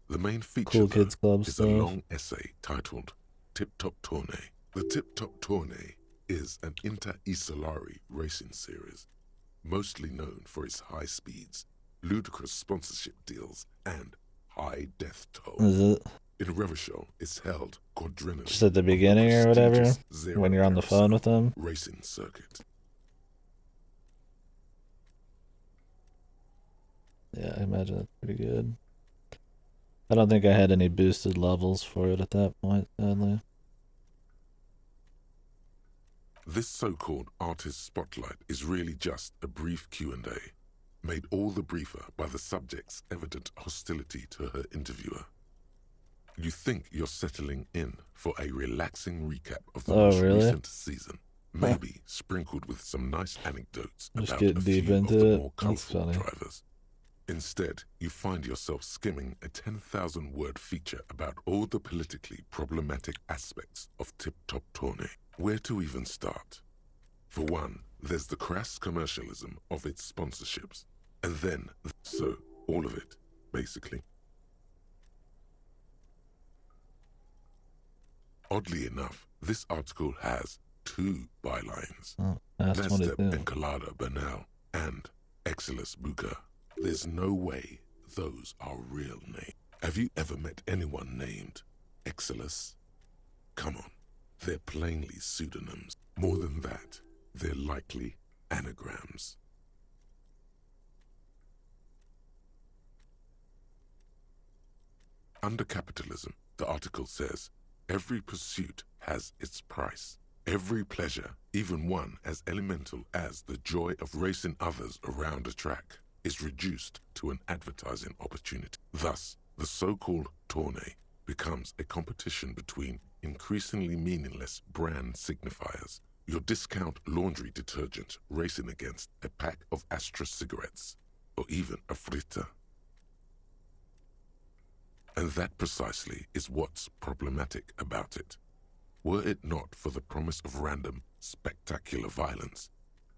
The main feature cool kids club is stuff. A long essay titled Tip Top Tournée. The Tip Top Tournée is an inter-Isolari racing series, mostly known for its high speeds, ludicrous sponsorship deals, and high death toll. Is it? In Revachol, it's held quadrennially. Just at the beginning or whatever, when you're on the phone with them. Racing circuit. Yeah, I imagine that's pretty good. I don't think I had any boosted levels for it at that point, sadly. This so-called artist spotlight is really just a brief Q&A, made all the briefer by the subject's evident hostility to her interviewer. You think you're settling in for a relaxing recap of the most recent season, maybe sprinkled with some nice anecdotes just about get a deep few into of the it. more colorful drivers. Instead, you find yourself skimming a 10,000-word feature about all the politically problematic aspects of Tip Top Tourney. Where to even start? For one, there's the crass commercialism of its sponsorships. And then, so, all of it, basically. Oddly enough, this article has 2 bylines. Nestep Encolada Bernal and Exilus Buka. There's no way those are real names. Have you ever met anyone named Exilus? Come on, they're plainly pseudonyms. More than that, they're likely anagrams. Under capitalism, the article says, every pursuit has its price. Every pleasure, even one as elemental as the joy of racing others around a track, is reduced to an advertising opportunity. Thus, the so-called tourney becomes a competition between increasingly meaningless brand signifiers. Your discount laundry detergent racing against a pack of Astra cigarettes, or even a fritter. And that precisely is what's problematic about it. Were it not for the promise of random, spectacular violence,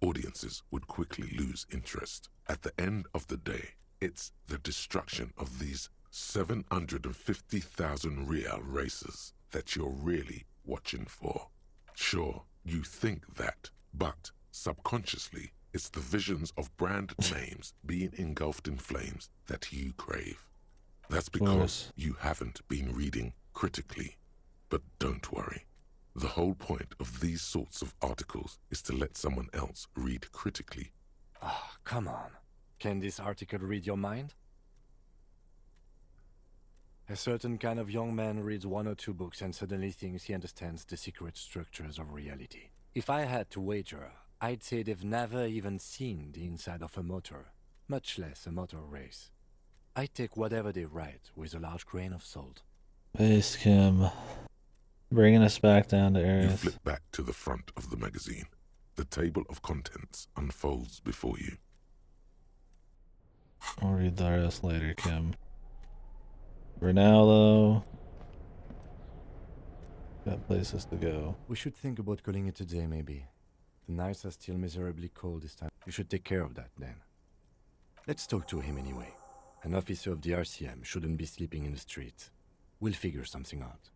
audiences would quickly lose interest. At the end of the day, it's the destruction of these 750,000 real races that you're really watching for. Sure, you think that, but subconsciously, it's the visions of brand names being engulfed in flames that you crave. That's because you haven't been reading critically. But don't worry. The whole point of these sorts of articles is to let someone else read critically. Ah, come on. Can this article read your mind? A certain kind of young man reads 1 or 2 books and suddenly thinks he understands the secret structures of reality. If I had to wager, I'd say they've never even seen the inside of a motor, much less a motor race. I take whatever they write with a large grain of salt. Base Kim. Bringing us back down to You Ares. flip back to the front of the magazine. The table of contents unfolds before you. I'll read the rest later, Kim. For now, though, got places to go. We should think about calling it a day, maybe. The nights are still miserably cold this time. You should take care of that, then. Let's talk to him anyway. An officer of the RCM shouldn't be sleeping in the street. We'll figure something out.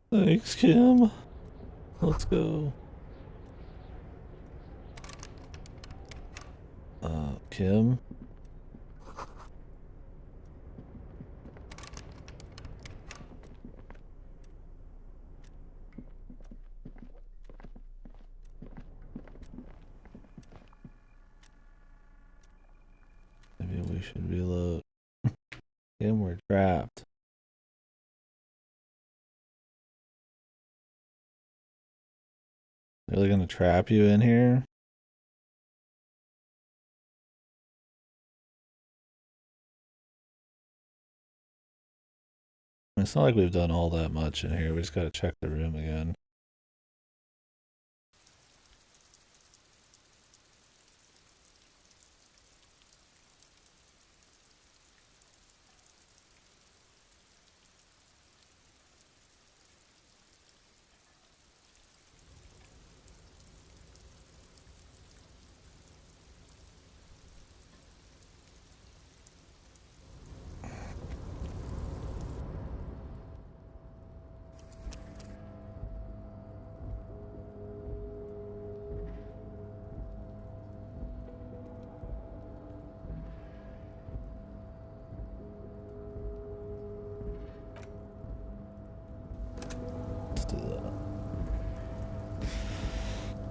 Thanks, Kim. Let's go. Kim? Maybe we should reload. Kim, we're trapped. Really gonna trap you in here? It's not like we've done all that much in here. We just gotta check the room again.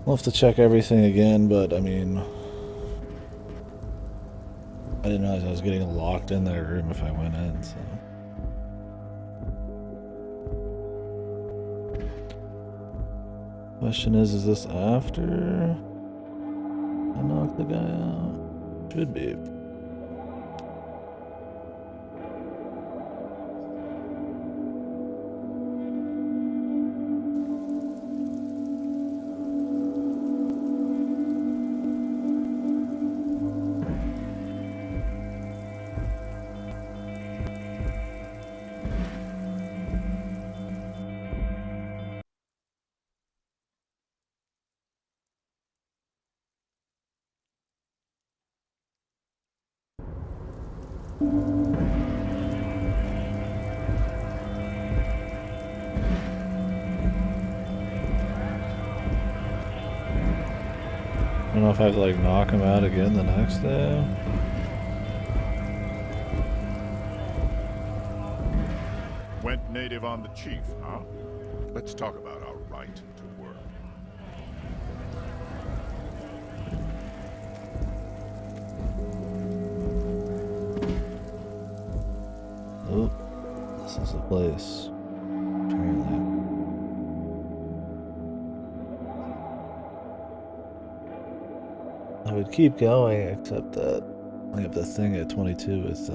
We'll have to check everything again, but I mean, I didn't realize I was getting locked in that room if I went in, so. Question is this after I knock the guy out? Should be. I don't know if I have to like knock him out again the next day. Went native on the chief, huh? Let's talk about our right to work. Oh, this is the place. Apparently. I would keep going, except that I have the thing at 22 with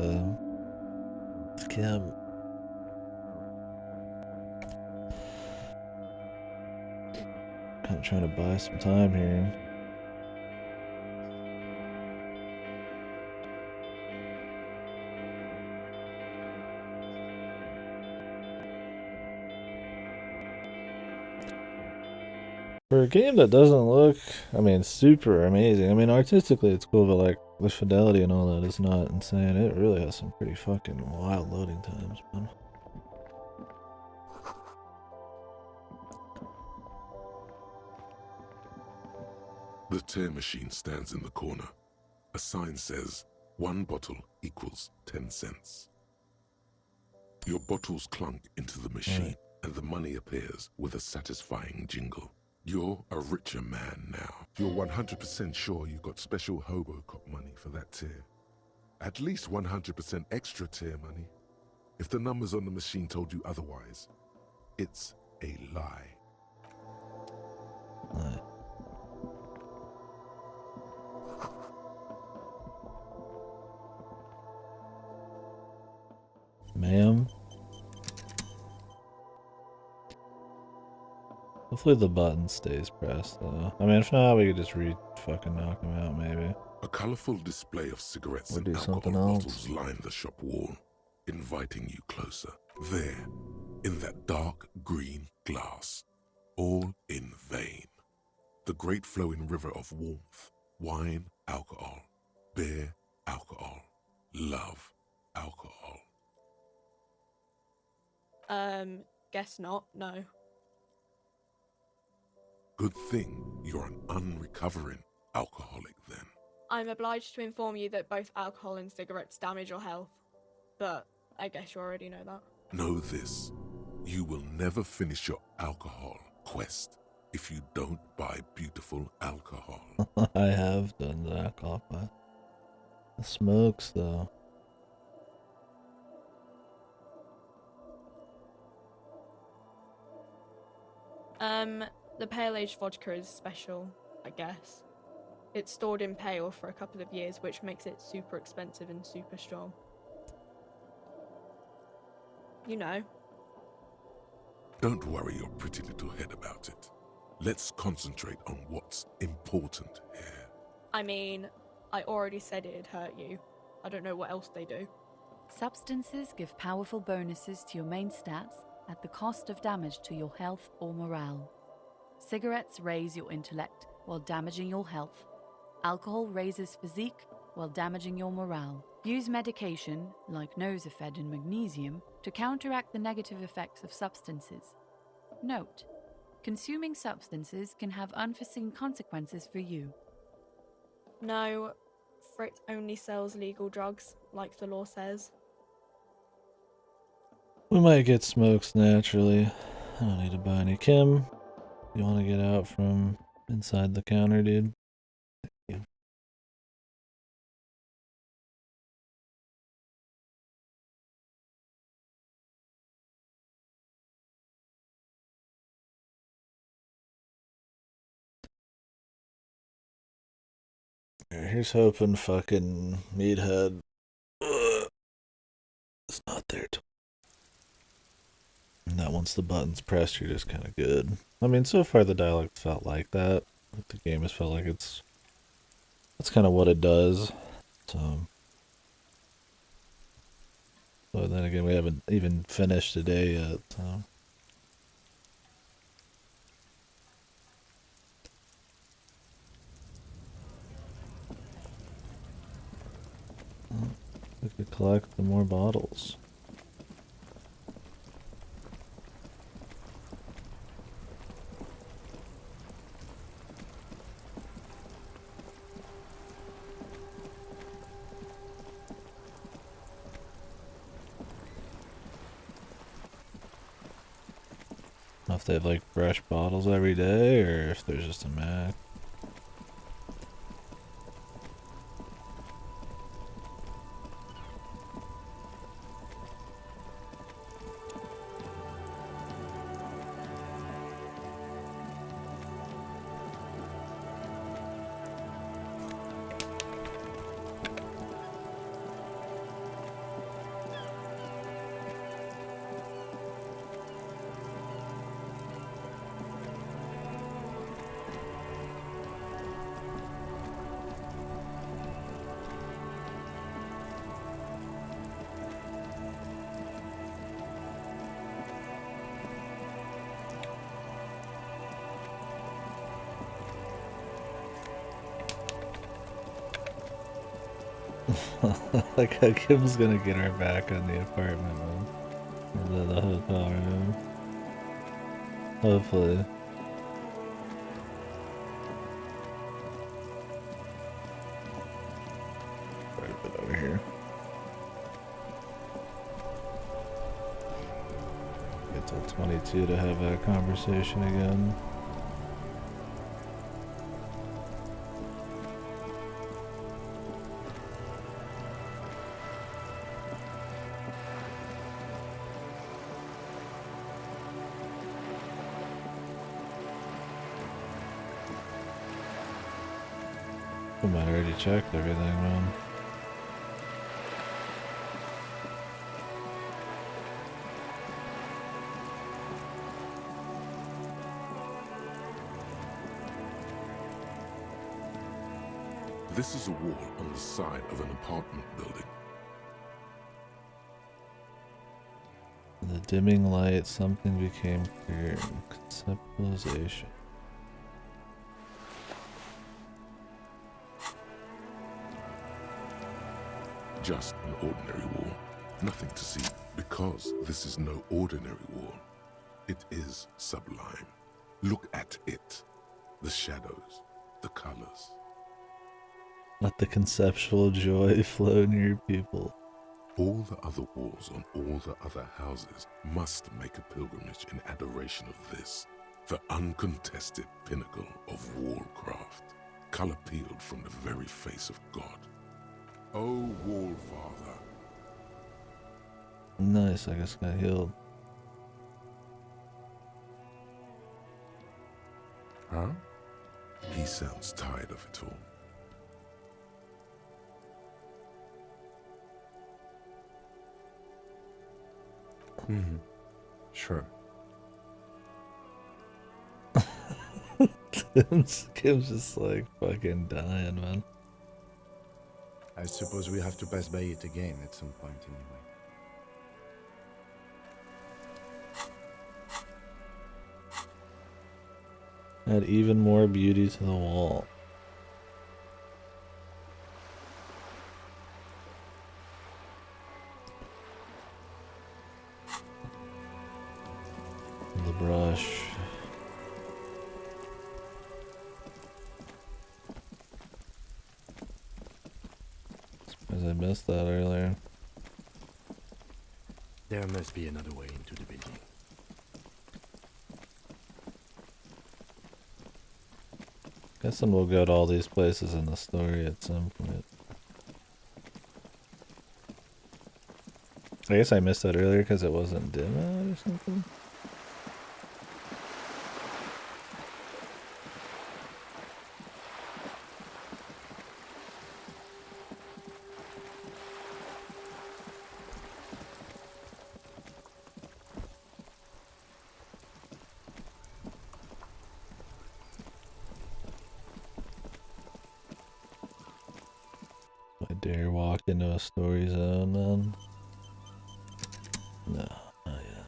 Kim. Kind of trying to buy some time here. For a game that doesn't look, I mean, super amazing. I mean, artistically it's cool, but like the fidelity and all that is not insane. It really has some pretty fucking wild loading times, man. The tear machine stands in the corner. A sign says, 1 bottle equals 10 cents. Your bottles clunk into the machine, and the money appears with a satisfying jingle. You're a richer man now. You're 100% sure you got special Hobocop money for that tear. At least 100% extra tear money. If the numbers on the machine told you otherwise, it's a lie. Ma'am? Hopefully the button stays pressed, though. I mean, if not, we could just fucking knock him out, maybe. A colorful display of cigarettes Or and do alcohol something else. bottles line the shop wall, inviting you closer. There, in that dark green glass, all in vain. The great flowing river of warmth, wine, alcohol, beer, alcohol, love, alcohol. Guess not, no. Good thing you're an unrecovering alcoholic then. I'm obliged to inform you that both alcohol and cigarettes damage your health. But I guess you already know that. Know this, you will never finish your alcohol quest if you don't buy beautiful alcohol. I have done the alcohol, but the smokes, though. The pale age vodka is special, I guess. It's stored in pale for a couple of years, which makes it super expensive and super strong. You know. Don't worry your pretty little head about it. Let's concentrate on what's important here. I mean, I already said it'd hurt you. I don't know what else they do. Substances give powerful bonuses to your main stats at the cost of damage to your health or morale. Cigarettes raise your intellect while damaging your health. Alcohol raises physique while damaging your morale. Use medication, like Nosafed and magnesium, to counteract the negative effects of substances. Note: consuming substances can have unforeseen consequences for you. No, Fritz only sells legal drugs, like the law says. We might get smokes naturally. I don't need to buy any. Kim, you want to get out from inside the counter, dude? Thank you. Here's hoping fucking Meathead is not there. And that once the button's pressed, you're just kind of good. I mean, so far the dialogue felt like that. The game has felt like that's kind of what it does. So, but then again, we haven't even finished the day yet. So. We could collect, the more bottles. I don't know if they have like fresh bottles every day or if there's just a max. Like how Kim's gonna get her back on the apartment room. Or the hotel room. Hopefully. Right a bit over here. Get till 22 to have that conversation again. We might have already checked everything, man. This is a wall on the side of an apartment building. In the dimming light, something became clear. Conceptualization. Just an ordinary wall. Nothing to see, because this is no ordinary wall. It is sublime. Look at it. The shadows, the colors. Let the conceptual joy flow in your people. All the other walls on all the other houses must make a pilgrimage in adoration of this, the uncontested pinnacle of wallcraft, color peeled from the very face of God. Oh, Wallfather. Nice, I just got healed. Huh? He sounds tired of it all. Mm-hmm. Sure. Kim's just like fucking dying, man. I suppose we have to pass by it again at some point anyway. Add even more beauty to the wall. The brush. Suppose I missed that earlier. There must be another way into the building. Guessing we'll go to all these places in the story at some point. I guess I missed that earlier because it wasn't dim out or something. I dare walk into a story zone, man. No, not yet.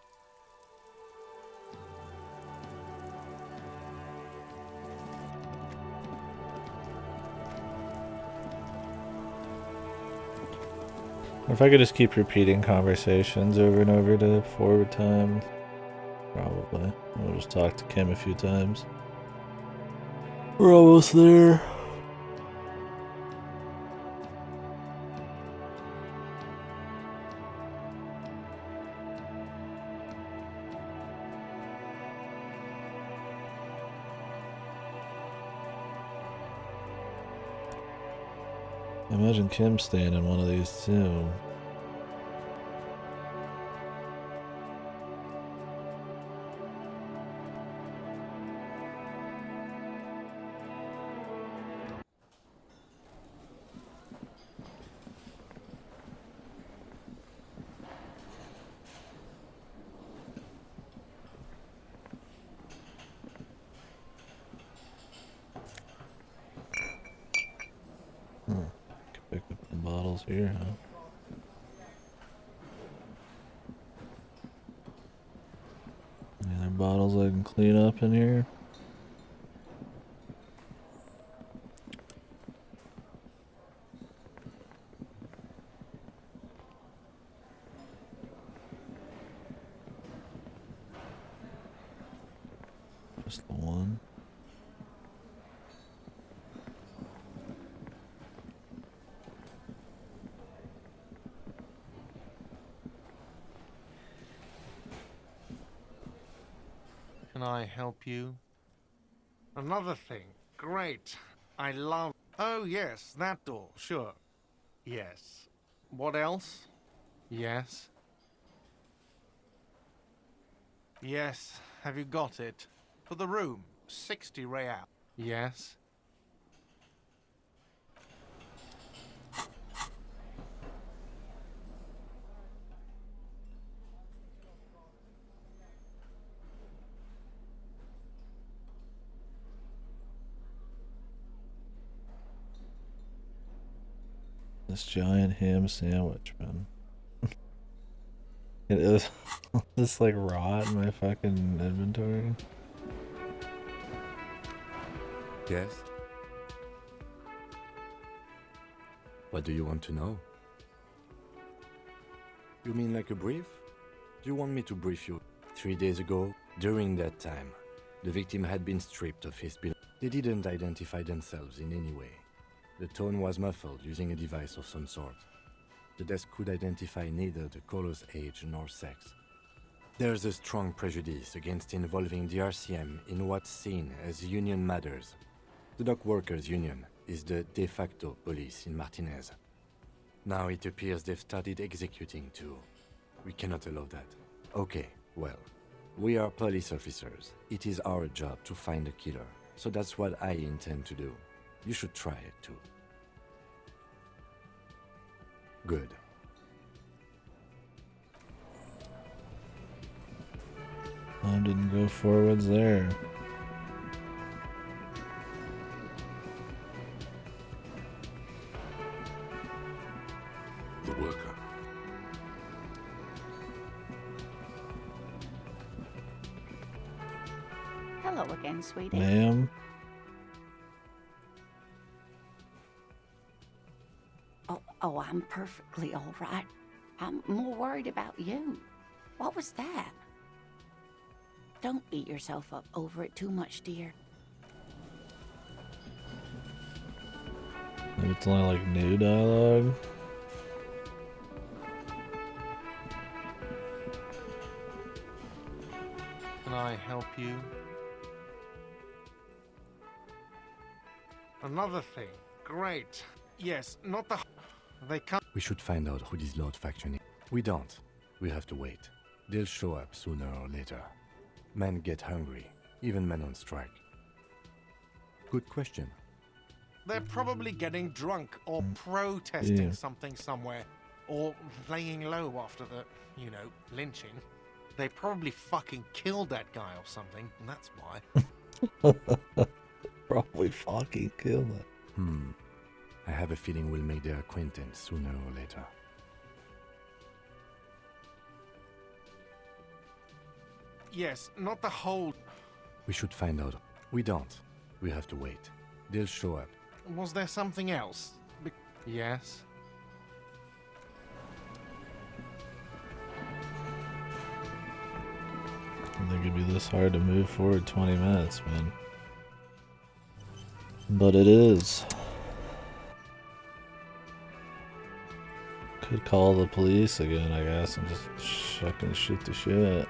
If I could just keep repeating conversations over and over to forward time, probably. I'll just talk to Kim a few times. We're almost there. Imagine Kim staying in one of these too. Pick up some bottles here, huh? Any other bottles I can clean up in here? Just the one. Can I help you? Another thing. Great. I love... Oh, yes, that door. Sure. Yes. What else? Yes. Yes. Have you got it? For the room. 60 real. Yes. This giant ham sandwich, man. It is this like rot in my fucking inventory. Yes? What do you want to know? You mean like a brief? Do you want me to brief you? 3 days ago, during that time, the victim had been stripped of his belongings. They didn't identify themselves in any way. The tone was muffled using a device of some sort. The desk could identify neither the caller's age nor sex. There's a strong prejudice against involving the RCM in what's seen as union matters. The dock workers' union is the de facto police in Martinez. Now it appears they've started executing too. We cannot allow that. Okay, well, we are police officers. It is our job to find a killer, so that's what I intend to do. You should try it too. Good. I didn't go forwards there. The worker. Hello again, sweetie. Ma'am. Oh, I'm perfectly all right. I'm more worried about you. What was that? Don't beat yourself up over it too much, dear. Maybe it's only like new dialogue. Can I help you? Another thing. Great. Yes, not the... They can't... We should find out who this Lord faction is. We don't. We have to wait. They'll show up sooner or later. Men get hungry, even men on strike. Good question. They're probably getting drunk or protesting Yeah. something somewhere. Or laying low after the, you know, lynching. They probably fucking killed that guy or something, and that's why. Probably fucking kill it. I have a feeling we'll make their acquaintance sooner or later. Yes, not the whole... We should find out. We don't. We have to wait. They'll show up. Was there something else? Yes. didn't think it'd be this hard to move forward 20 minutes, man. But it is. Could call the police again, I guess, and just fucking shoot the shit.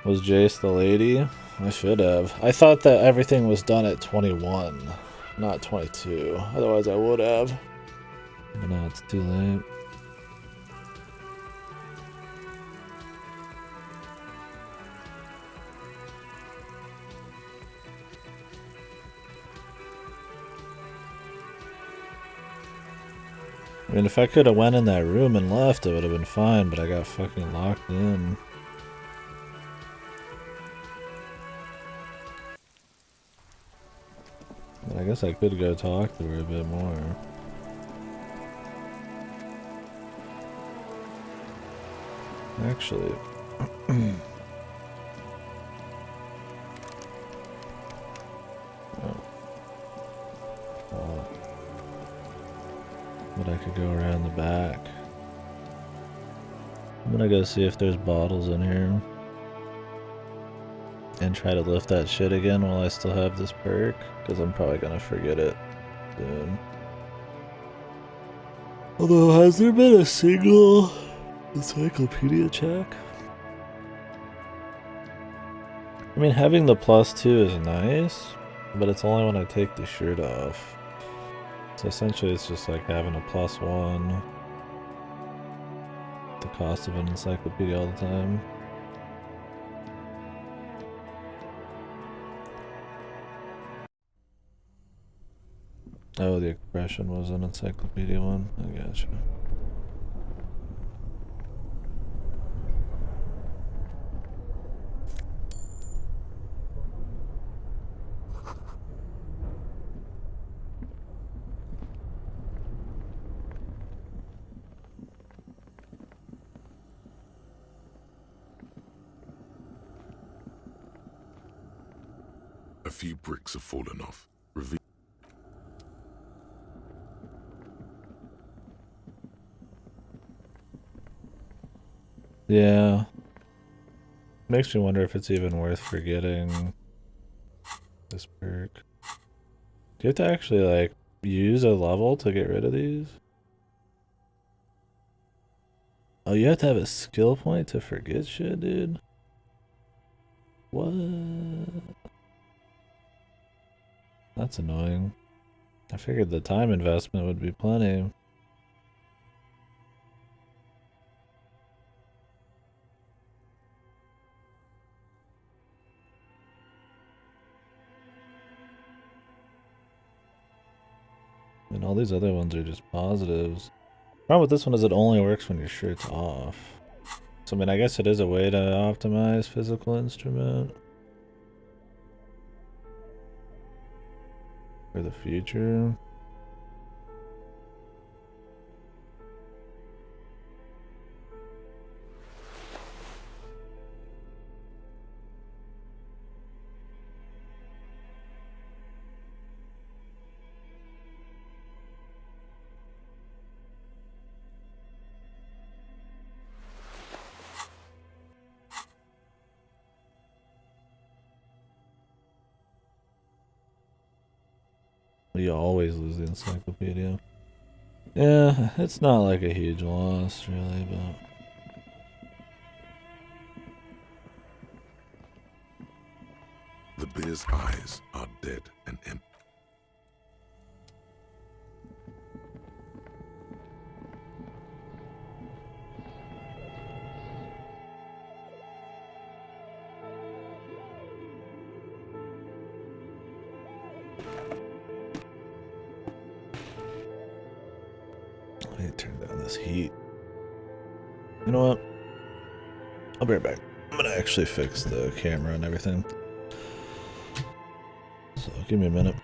Was Jace the lady? I should have. I thought that everything was done at 21, not 22. Otherwise I would have. But now it's too late. I mean, if I could have went in that room and left, it would have been fine, but I got fucking locked in. But I guess I could go talk to her a bit more. Actually... But I could go around the back. I'm gonna go see if there's bottles in here. And try to lift that shit again while I still have this perk. Because I'm probably gonna forget it soon. Although, has there been a single encyclopedia check? I mean, having the +2 is nice. But it's only when I take the shirt off. So essentially it's just like having a +1. The cost of an encyclopedia all the time. Oh, the expression was an encyclopedia one. I gotcha. A few bricks have fallen off. Yeah. Makes me wonder if it's even worth forgetting this perk. Do you have to actually, like, use a level to get rid of these? Oh, you have to have a skill point to forget shit, dude? What? That's annoying. I figured the time investment would be plenty. And all these other ones are just positives. The problem with this one is it only works when your shirt's off. So I mean, I guess it is a way to optimize physical instrument. For the future. You always lose the encyclopedia. Yeah, it's not like a huge loss, really, but... The bear's eyes are dead and empty. I need to turn down this heat. You know what? I'll be right back. I'm gonna actually fix the camera and everything. So give me a minute.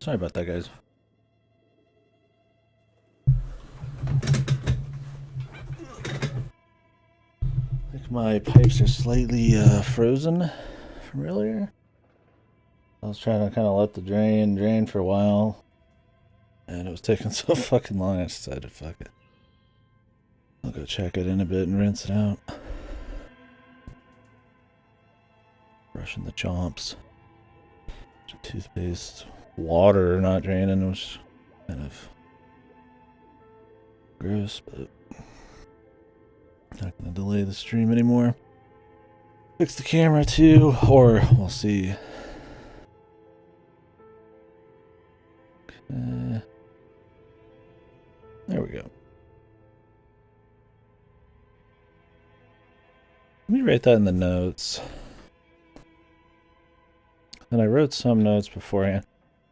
Sorry about that, guys. I think my pipes are slightly frozen from earlier. I was trying to kind of let the drain for a while, and it was taking so fucking long I decided, fuck it. I'll go check it in a bit and rinse it out. Brushing the chomps. Toothpaste. Water not draining, which kind of gross, but not gonna delay the stream anymore. Fix the camera too, or we'll see. Okay. There we go. Let me write that in the notes. And I wrote some notes beforehand.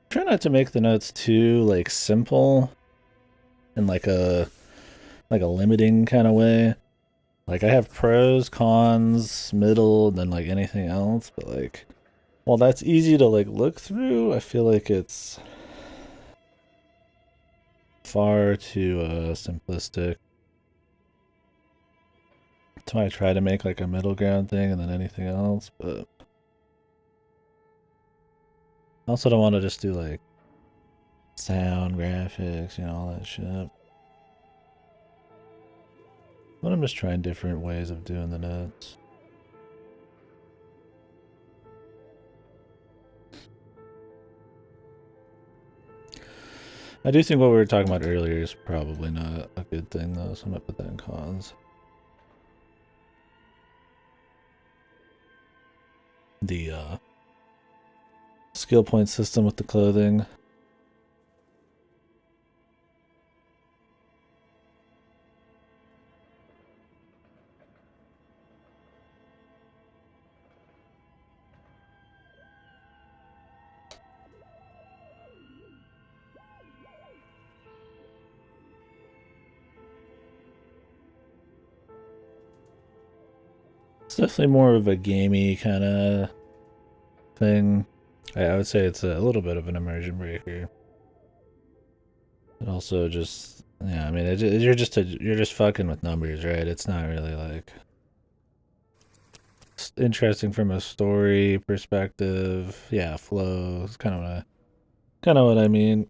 Try not to make the notes too like simple in like a limiting kind of way. Like I have pros, cons, middle, then like anything else, but like while that's easy to like look through, I feel like it's far too simplistic. So I try to make like a middle ground thing and then anything else, but I also don't want to just do like sound, graphics, you know, all that shit. But I'm just trying different ways of doing the notes. I do think what we were talking about earlier is probably not a good thing though, so I'm gonna put that in cons. The skill point system with the clothing. It's definitely more of a gamey kind of thing. I would say it's a little bit of an immersion breaker. But also just, yeah, I mean, you're just fucking with numbers, right? It's not really like interesting from a story perspective. Yeah, flow is kind of what I mean.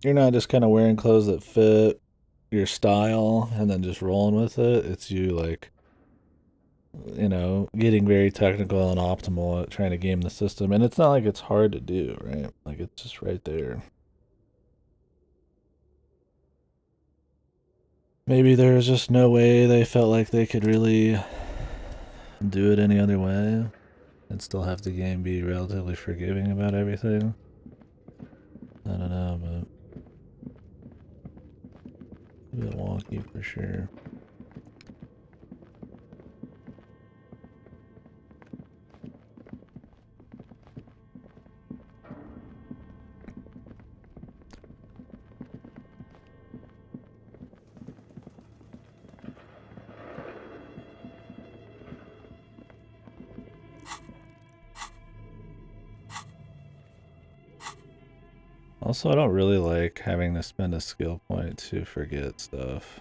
You're not just kind of wearing clothes that fit your style and then just rolling with it. It's you like, you know, getting very technical and optimal at trying to game the system. And it's not like it's hard to do, right? Like it's just right there. Maybe there's just no way they felt like they could really do it any other way and still have the game be relatively forgiving about everything. I don't know, but a bit wonky for sure. Also, I don't really like having to spend a skill point to forget stuff.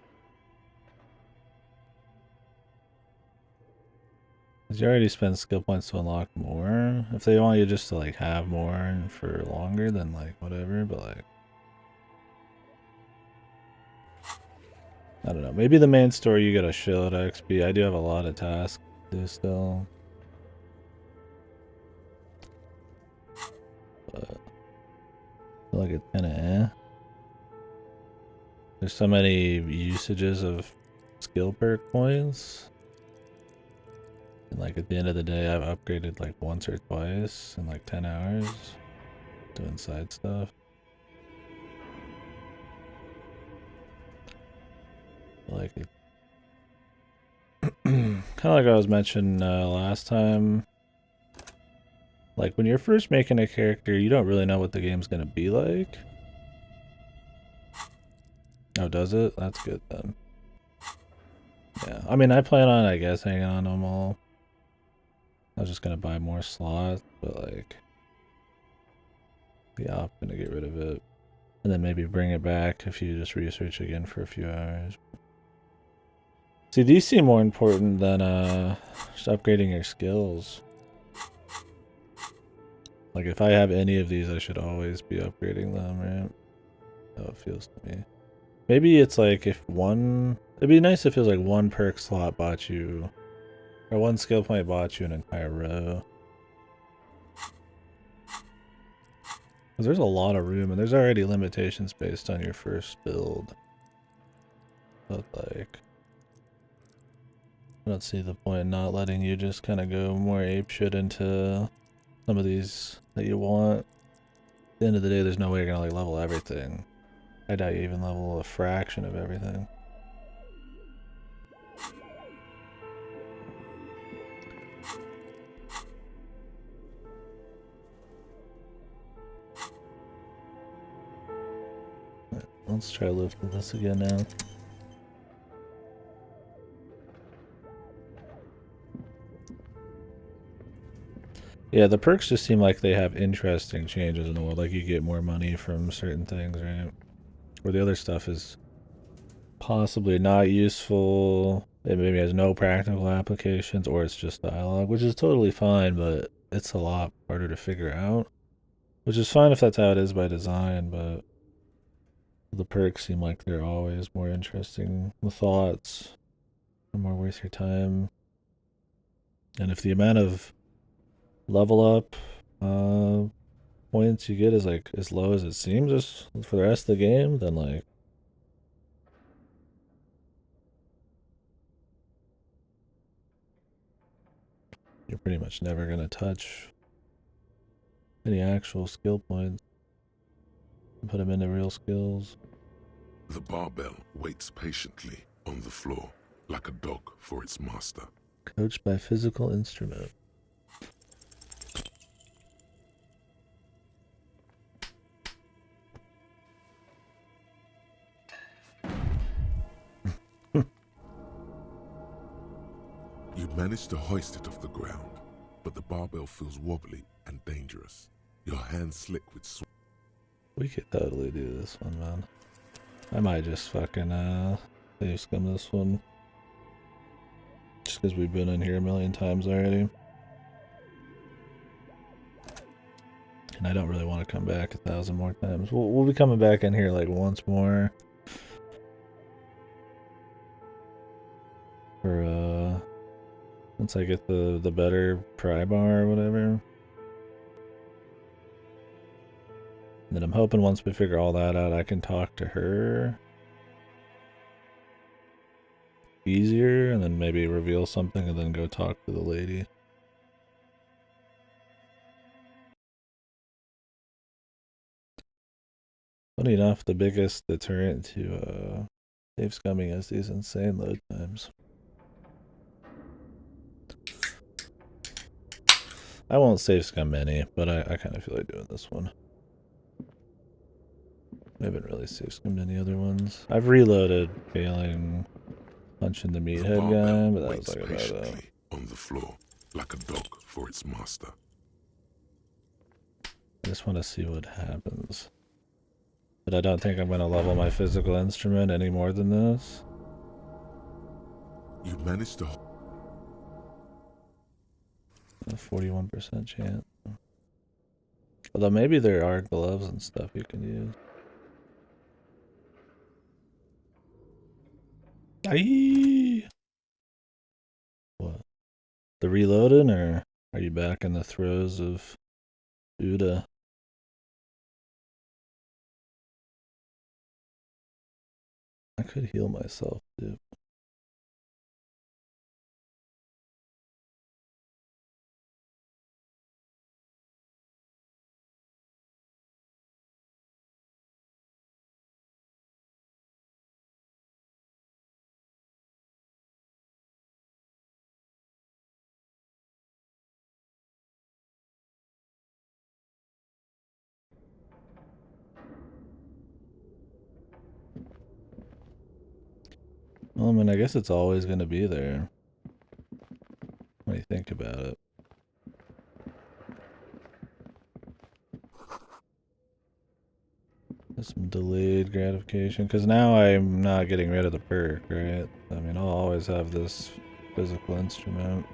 Because you already spend skill points to unlock more. If they want you just to like have more and for longer, then like whatever, but like I don't know. Maybe the main story you get a shitload of XP. I do have a lot of tasks to do still. But I feel like it's kinda eh. There's so many usages of skill perk points. And like at the end of the day I've upgraded like once or twice in like 10 hours doing side stuff. Like it kind of like I was mentioning last time. Like when you're first making a character, you don't really know what the game's gonna be like. Oh, does it? That's good then. Yeah, I mean, I plan on, I guess, hanging on them all. I was just gonna buy more slots, but like, the option to get rid of it. And then maybe bring it back if you just research again for a few hours. See, these seem more important than just upgrading your skills. Like, if I have any of these, I should always be upgrading them, right? How it feels to me. Maybe it's like if one... It'd be nice if it was like one perk slot bought you... Or one skill point bought you an entire row. Because there's a lot of room, and there's already limitations based on your first build. But like... I don't see the point in not letting you just kind of go more apeshit into some of these that you want. At the end of the day, there's no way you're gonna like level everything. I doubt you even level a fraction of everything. Let's try lifting this again now. Yeah, the perks just seem like they have interesting changes in the world. Like you get more money from certain things, right? Where the other stuff is possibly not useful. It maybe has no practical applications, or it's just dialogue, which is totally fine, but it's a lot harder to figure out. Which is fine if that's how it is by design, but the perks seem like they're always more interesting. The thoughts are more worth your time. And if the amount of level up points you get is like as low as it seems just for the rest of the game, then like you're pretty much never gonna touch any actual skill points and put them into real skills. The barbell waits patiently on the floor, like a dog for its master. Coached by physical instrument. You manage to hoist it off the ground, but the barbell feels wobbly and dangerous. Your hands slick with sweat. We could totally do this one, man. I might just fucking save scum this one. Just because we've been in here a million times already. And I don't really want to come back 1,000 more times. We'll be coming back in here like once more. For once I get the better pry bar or whatever. And then I'm hoping once we figure all that out, I can talk to her easier, and then maybe reveal something and then go talk to the lady. Funny enough, the biggest deterrent to save scumming is these insane load times. I won't save scum many, but I kind of feel like doing this one. I haven't really save scummed any other ones. I've reloaded failing punching the meathead guy, but that was like about it. On the floor, like a dog for its master. I just want to see what happens. But I don't think I'm going to level my physical instrument any more than this. You managed to... A 41% chance. Although maybe there are gloves and stuff you can use. Aye. What? The reloading, or are you back in the throes of Uda? I could heal myself too. Well, I mean, I guess it's always going to be there when you think about it. Some delayed gratification, because now I'm not getting rid of the perk, right? I mean, I'll always have this physical instrument.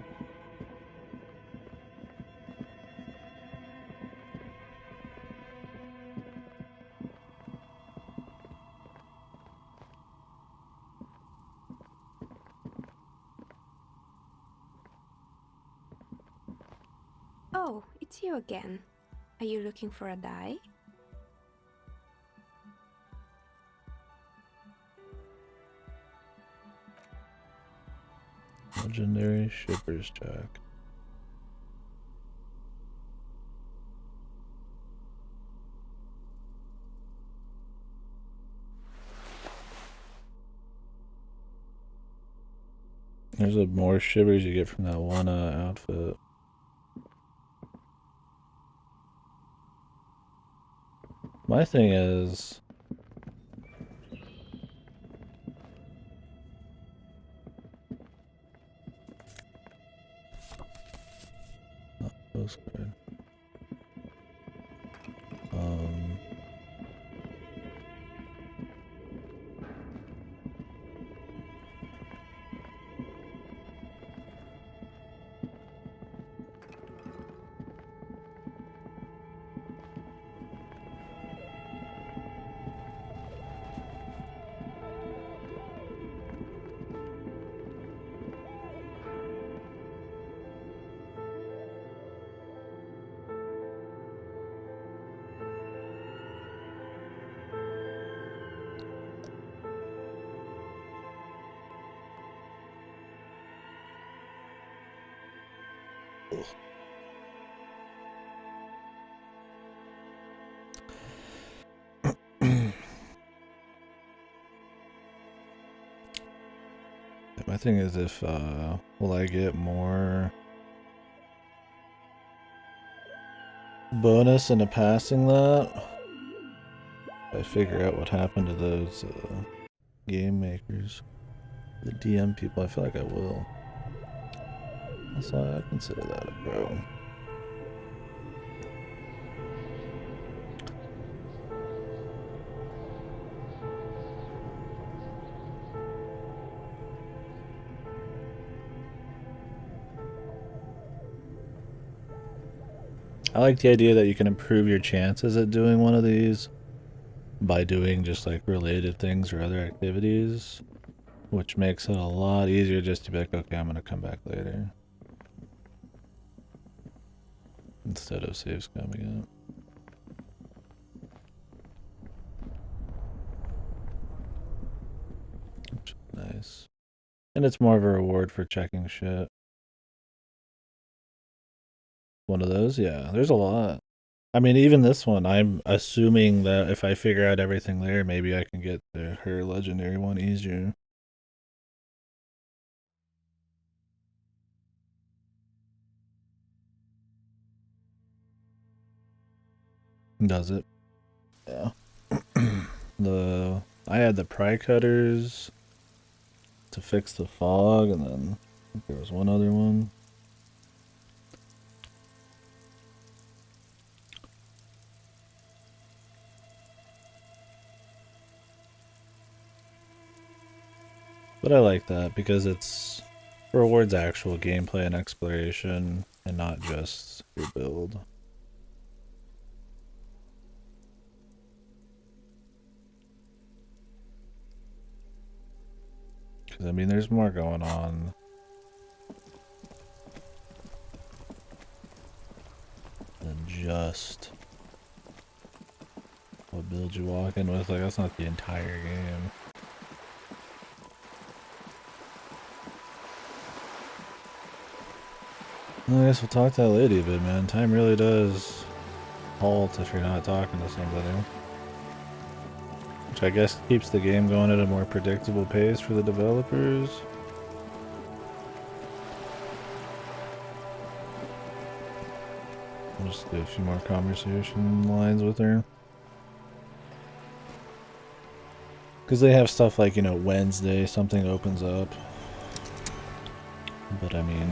Oh, it's you again. Are you looking for a die? Legendary Shipper's Check. There's more shivers you get from that one outfit. My thing is... Oh, postcard. My thing is, if will I get more bonus into passing that? If I figure out what happened to those game makers, the DM people, I feel like I will. So I consider that a pro. I like the idea that you can improve your chances at doing one of these by doing just like related things or other activities, which makes it a lot easier just to be like, okay, I'm gonna come back later, instead of saves coming up. Which is nice. And it's more of a reward for checking shit. One of those, yeah. There's a lot. I mean, even this one, I'm assuming that if I figure out everything there, maybe I can get her legendary one easier. Does it? Yeah. I had the pry cutters to fix the fog, and then I think there was one other one. But I like that because it rewards actual gameplay and exploration and not just your build. Because, I mean, there's more going on than just what build you walk in with. Like, that's not the entire game. Well, I guess we'll talk to that lady a bit, man. Time really does halt if you're not talking to somebody. Which I guess keeps the game going at a more predictable pace for the developers. I'll just do a few more conversation lines with her. Because they have stuff like, you know, Wednesday, something opens up. But I mean,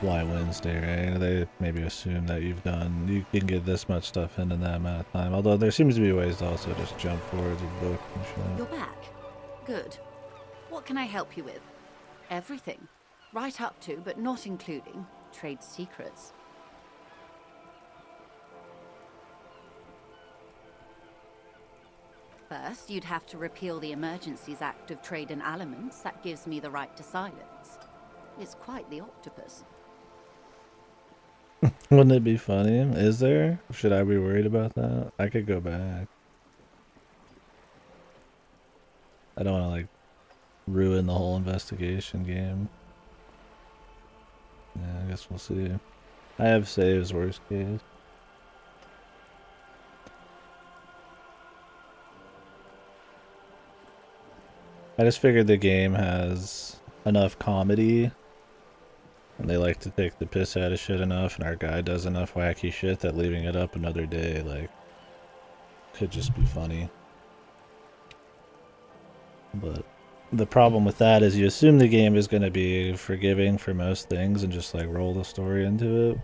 why Wednesday, right? They maybe assume that you can get this much stuff in that amount of time. Although there seems to be ways to also just jump forward to book and shit. You're back. Good. What can I help you with? Everything. Right up to, but not including, trade secrets. First, you'd have to repeal the Emergencies Act of Trade in Aliments. That gives me the right to silence. It's quite the octopus. Wouldn't it be funny? Is there? Should I be worried about that? I could go back. I don't want to, like, ruin the whole investigation game. Yeah, I guess we'll see. I have saves, worst case. I just figured the game has enough comedy, and they like to take the piss out of shit enough, and our guy does enough wacky shit that leaving it up another day, like, could just be funny. But the problem with that is you assume the game is going to be forgiving for most things and just, like, roll the story into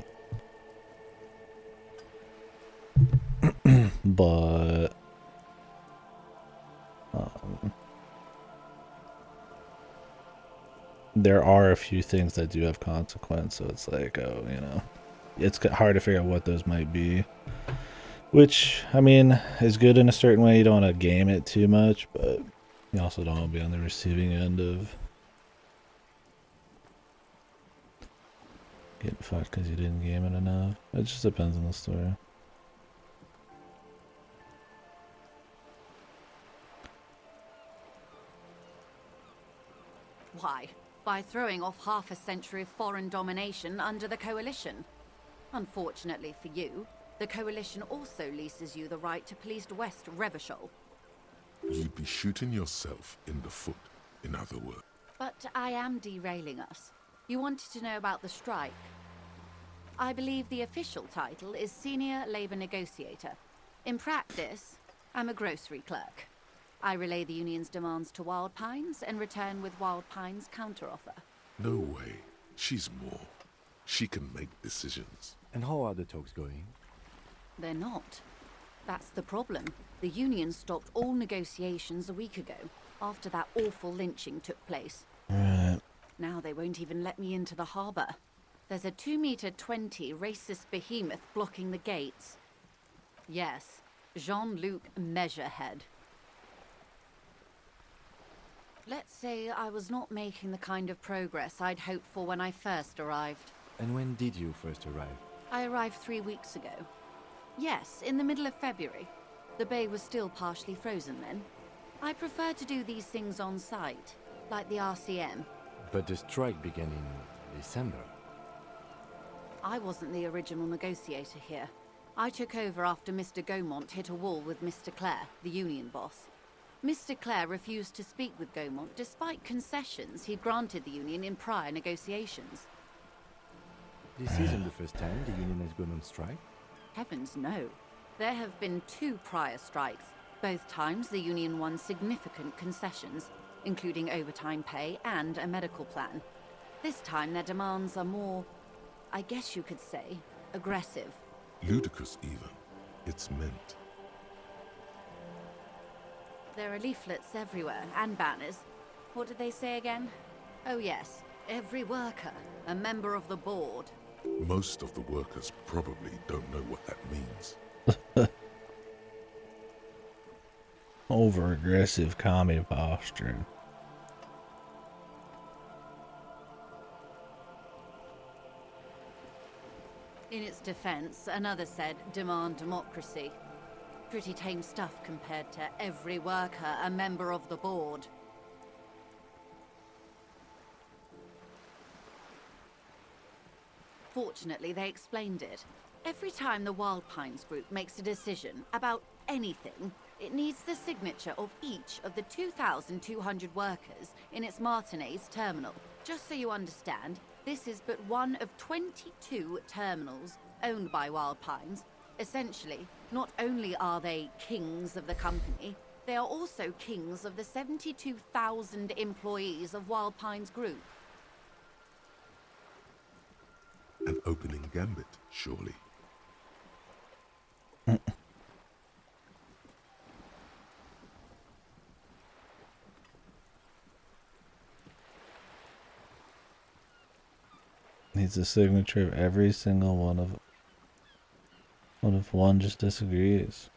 it. But there are a few things that do have consequence, so it's like, oh, you know, it's hard to figure out what those might be. Which, I mean, is good in a certain way. You don't want to game it too much, but you also don't want to be on the receiving end of getting fucked because you didn't game it enough. It just depends on the story. Why? By throwing off half a century of foreign domination under the Coalition. Unfortunately for you, the Coalition also leases you the right to police West Revachol. You'd be shooting yourself in the foot, in other words. But I am derailing us. You wanted to know about the strike. I believe the official title is Senior Labor Negotiator. In practice, I'm a grocery clerk. I relay the union's demands to Wild Pines and return with Wild Pines' counteroffer. No way. She's more. She can make decisions. And how are the talks going? They're not. That's the problem. The union stopped all negotiations a week ago, after that awful lynching took place. Right. Now they won't even let me into the harbour. There's a 2-meter-20 racist behemoth blocking the gates. Yes, Jean-Luc Measurehead. Let's say I was not making the kind of progress I'd hoped for when I first arrived. And when did you first arrive? I arrived 3 weeks ago. Yes, in the middle of February. The bay was still partially frozen then. I prefer to do these things on site, like the RCM. But the strike began in December. I wasn't the original negotiator here. I took over after Mr. Gaumont hit a wall with Mr. Clare, the union boss. Mr. Clare refused to speak with Gaumont despite concessions he'd granted the union in prior negotiations. This isn't the first time the union has gone on strike? Heavens no. There have been 2 prior strikes. Both times the union won significant concessions, including overtime pay and a medical plan. This time their demands are more, I guess you could say, aggressive. Ludicrous even. It's meant. There are leaflets everywhere, and banners. What did they say again? Oh yes, every worker, a member of the board. Most of the workers probably don't know what that means. Over-aggressive commie posture. In its defense, another said, demand democracy. Pretty tame stuff compared to every worker, a member of the board. Fortunately, they explained it. Every time the Wild Pines group makes a decision about anything, it needs the signature of each of the 2,200 workers in its Martinez terminal. Just so you understand, this is but one of 22 terminals owned by Wild Pines. Essentially, not only are they kings of the company, they are also kings of the 72,000 employees of Wild Pines Group. gambit, surely. Needs a signature of every single one of them. What if one just disagrees?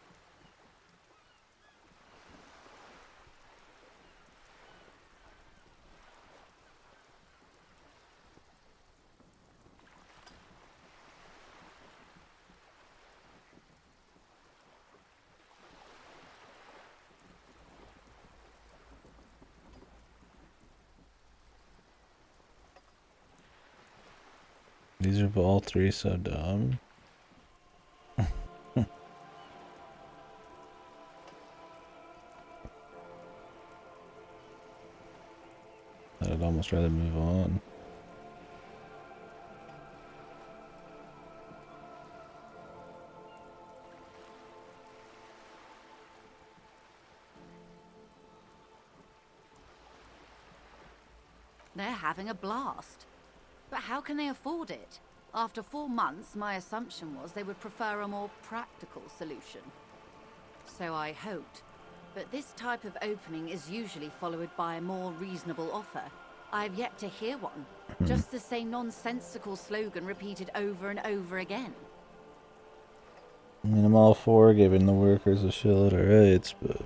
These are all three so dumb. I'd almost rather move on. They're having a blast. But how can they afford it? After 4 months, my assumption was they would prefer a more practical solution. So I hoped. But this type of opening is usually followed by a more reasonable offer. I've yet to hear one. Just the same nonsensical slogan repeated over and over again. I mean, I'm all for giving the workers a shitload of rights, but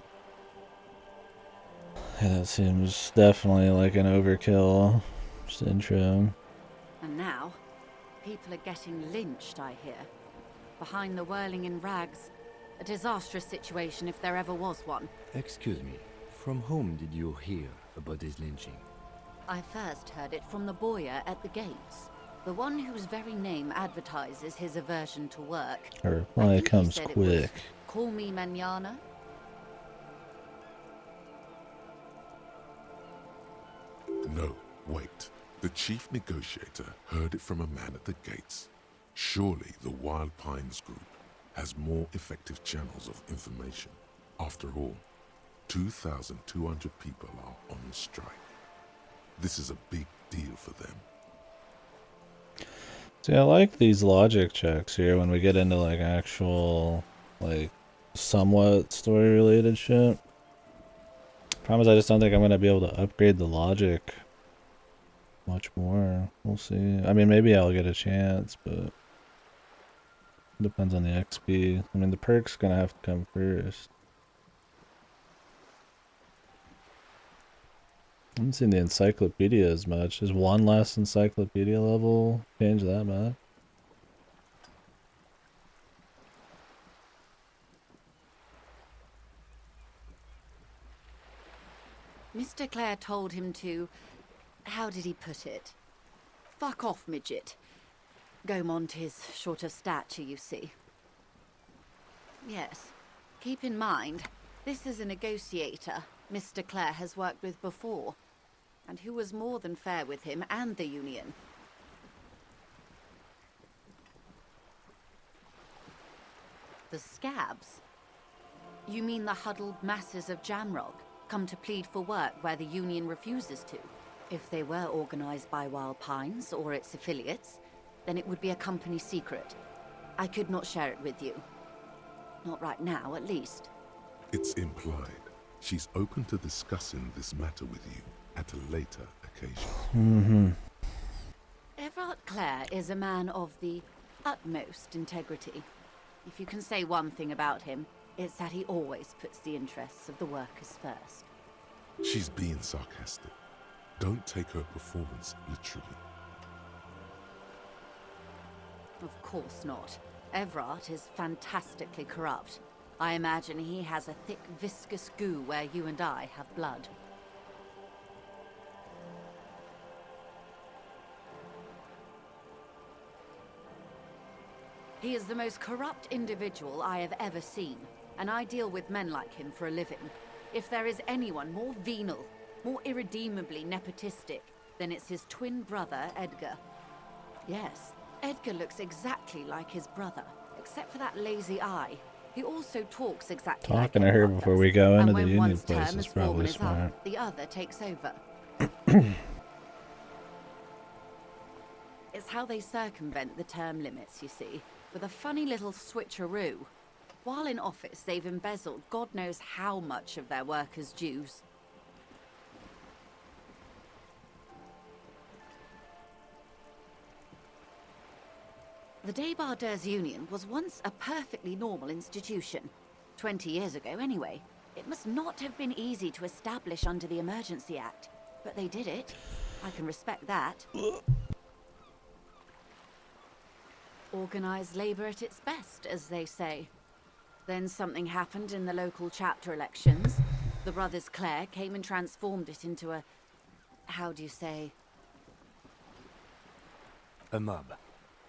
yeah, that seems definitely like an overkill. Just intro. And now, people are getting lynched, I hear. Behind the whirling in rags. A disastrous situation if there ever was one. Excuse me, from whom did you hear about this lynching? I first heard it from the boyar at the gates. The one whose very name advertises his aversion to work. Her reply comes quick. Call me mañana. No, wait. The chief negotiator heard it from a man at the gates. Surely the Wild Pines group has more effective channels of information. After all, 2,200 people are on strike. This is a big deal for them. See, I like these logic checks here when we get into like actual, like, somewhat story-related shit. Problem is, I just don't think I'm gonna be able to upgrade the logic much more. We'll see. I mean, maybe I'll get a chance, but depends on the XP. I mean, the perk's gonna have to come first. I haven't seen the encyclopedia as much. Is one less encyclopedia level change that much? Mr. Clare told him to... How did he put it? Fuck off, midget. Gaumont is short of stature, you see. Yes. Keep in mind, this is a negotiator Mr. Clare has worked with before, and who was more than fair with him and the Union. The scabs? You mean the huddled masses of Jamrog, come to plead for work where the Union refuses to? If they were organized by Wild Pines or its affiliates, then it would be a company secret. I could not share it with you. Not right now, at least. It's implied. She's open to discussing this matter with you at a later occasion. Everard Clare is a man of the utmost integrity. If you can say one thing about him, it's that he always puts the interests of the workers first. She's being sarcastic. Don't take her performance literally. Of course not. Everard is fantastically corrupt. I imagine he has a thick, viscous goo where you and I have blood. He is the most corrupt individual I have ever seen, and I deal with men like him for a living. If there is anyone more venal, more irredeemably nepotistic, then it's his twin brother, Edgar. Yes, Edgar looks exactly like his brother, except for that lazy eye. He also talks exactly like Talking to her before we go into the Union place is probably smart. The other takes over. It's That's how they circumvent the term limits, you see, with a funny little switcheroo. While in office, they've embezzled God knows how much of their workers' dues. The Debardeurs Union was once a perfectly normal institution. 20 years ago, anyway. It must not have been easy to establish under the Emergency Act, but they did it. I can respect that. Organized labor at its best, as they say. Then something happened in the local chapter elections. The brothers Clare came and transformed it into a... how do you say? A mob.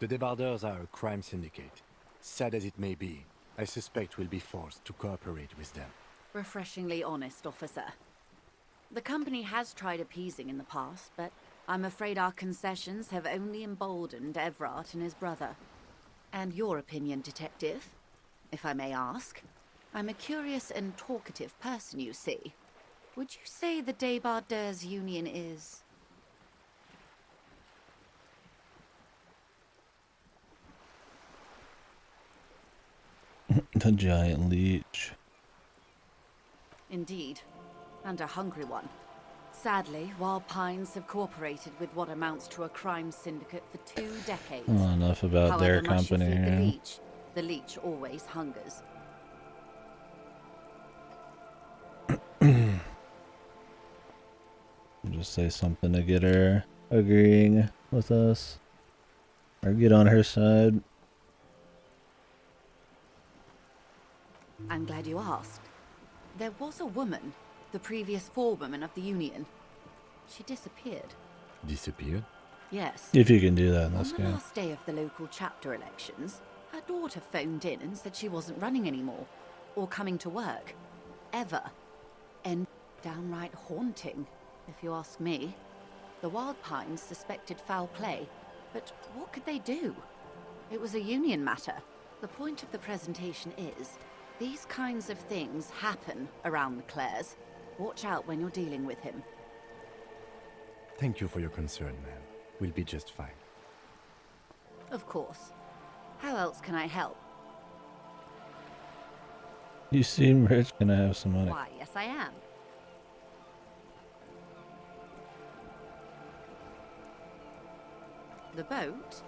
The Debardeurs are a crime syndicate. Sad as it may be, I suspect we'll be forced to cooperate with them. Refreshingly honest, officer. The company has tried appeasing in the past, but I'm afraid our concessions have only emboldened Everard and his brother. And your opinion, detective, if I may ask? I'm a curious and talkative person, you see. Would you say the Debardeurs Union is... The giant leech. Indeed, and a hungry one. Sadly, Wild Pines have cooperated with what amounts to a crime syndicate for 2 decades. Well, enough about However their much you company feed here. the leech always hungers. Just say something to get her agreeing with us. Or get on her side. I'm glad you asked. There was a woman, the previous forewoman of the Union. She disappeared. Disappeared? Yes. If you can do that in this On the game. last day of the local chapter elections, her daughter phoned in and said she wasn't running anymore, or coming to work. Ever. And downright haunting, if you ask me. The Wild Pines suspected foul play, but what could they do? It was a Union matter. The point of the presentation is, these kinds of things happen around the Clares. Watch out when you're dealing with him. Thank you for your concern, ma'am. We'll be just fine. Of course. How else can I help? You seem rich. Can I have some money? Why, yes I am. The boat?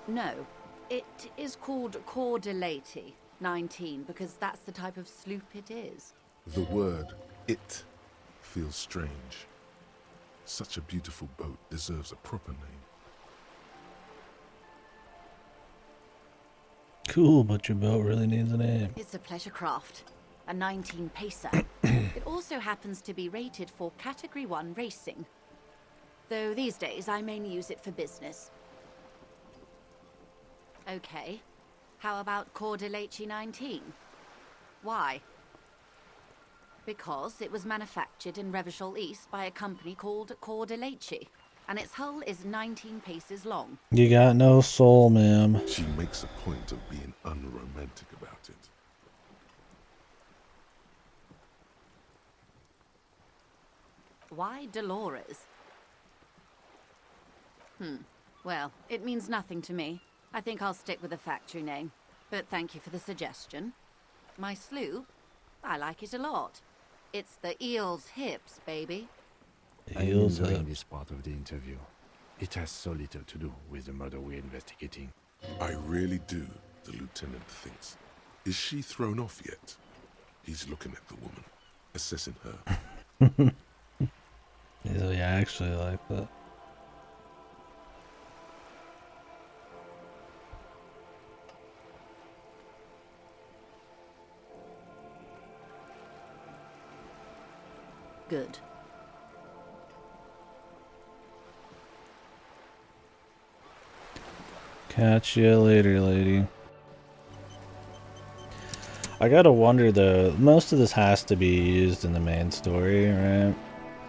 No. It is called KDkill 19 because that's the type of sloop it is. The word "it" feels strange. Such a beautiful boat deserves a proper name. Cool, but your boat really needs a name. It's a pleasure craft. A 19 pacer. It also happens to be rated for Category 1 racing. Though these days I mainly use it for business. Okay. How about KDkill 19? Why? Because it was manufactured in Revachol East by a company called KDkill, and its hull is 19 paces long. You got no soul, ma'am. She makes a point of being unromantic about it. Why Dolores? Well, it means nothing to me. I think I'll stick with the factory name. But thank you for the suggestion. My sloop? I like it a lot. It's the eel's hips, baby. I'm enjoying this part of the interview. It has so little to do with the murder we're investigating. I really do, the lieutenant thinks. Is she thrown off yet? He's looking at the woman, assessing her. Yeah, I actually like that. Good. Catch you later, lady. I gotta wonder though, most of this has to be used in the main story, right?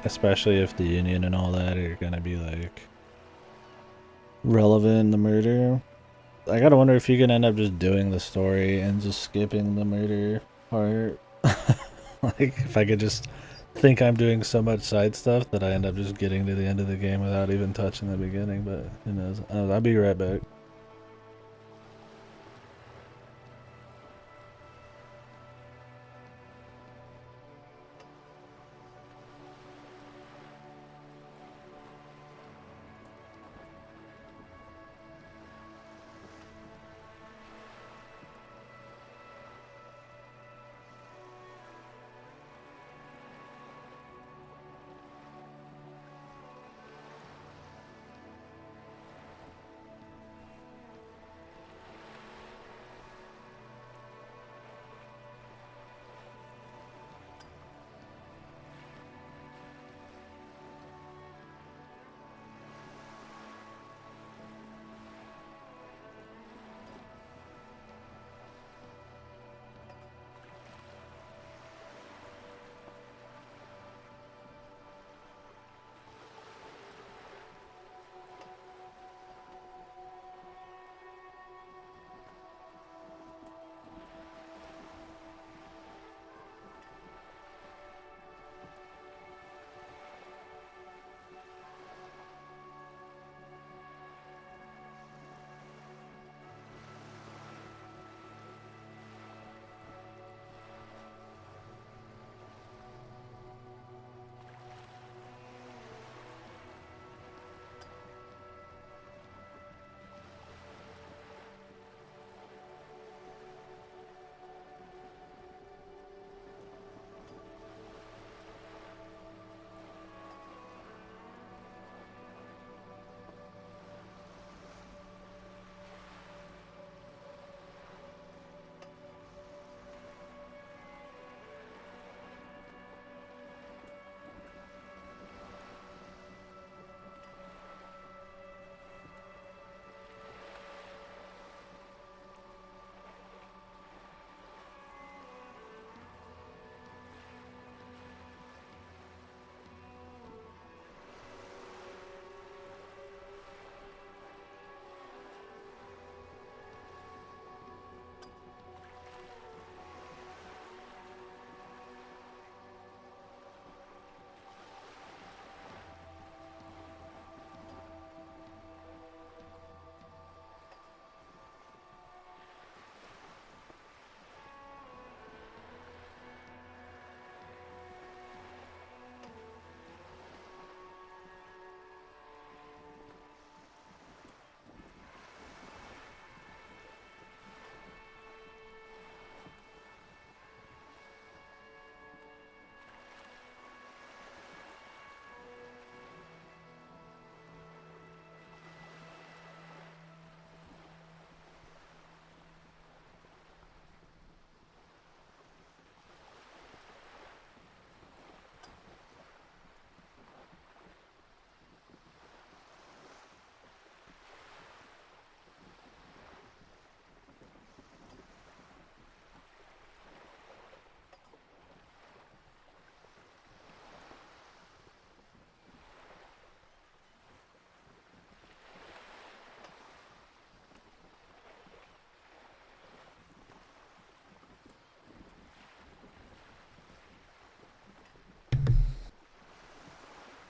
Especially if the Union and all that are gonna be like relevant in the murder. I gotta wonder if you can end up just doing the story and just skipping the murder part. Like if I could just think I'm doing so much side stuff that I end up just getting to the end of the game without even touching the beginning, but who knows. I'll be right back.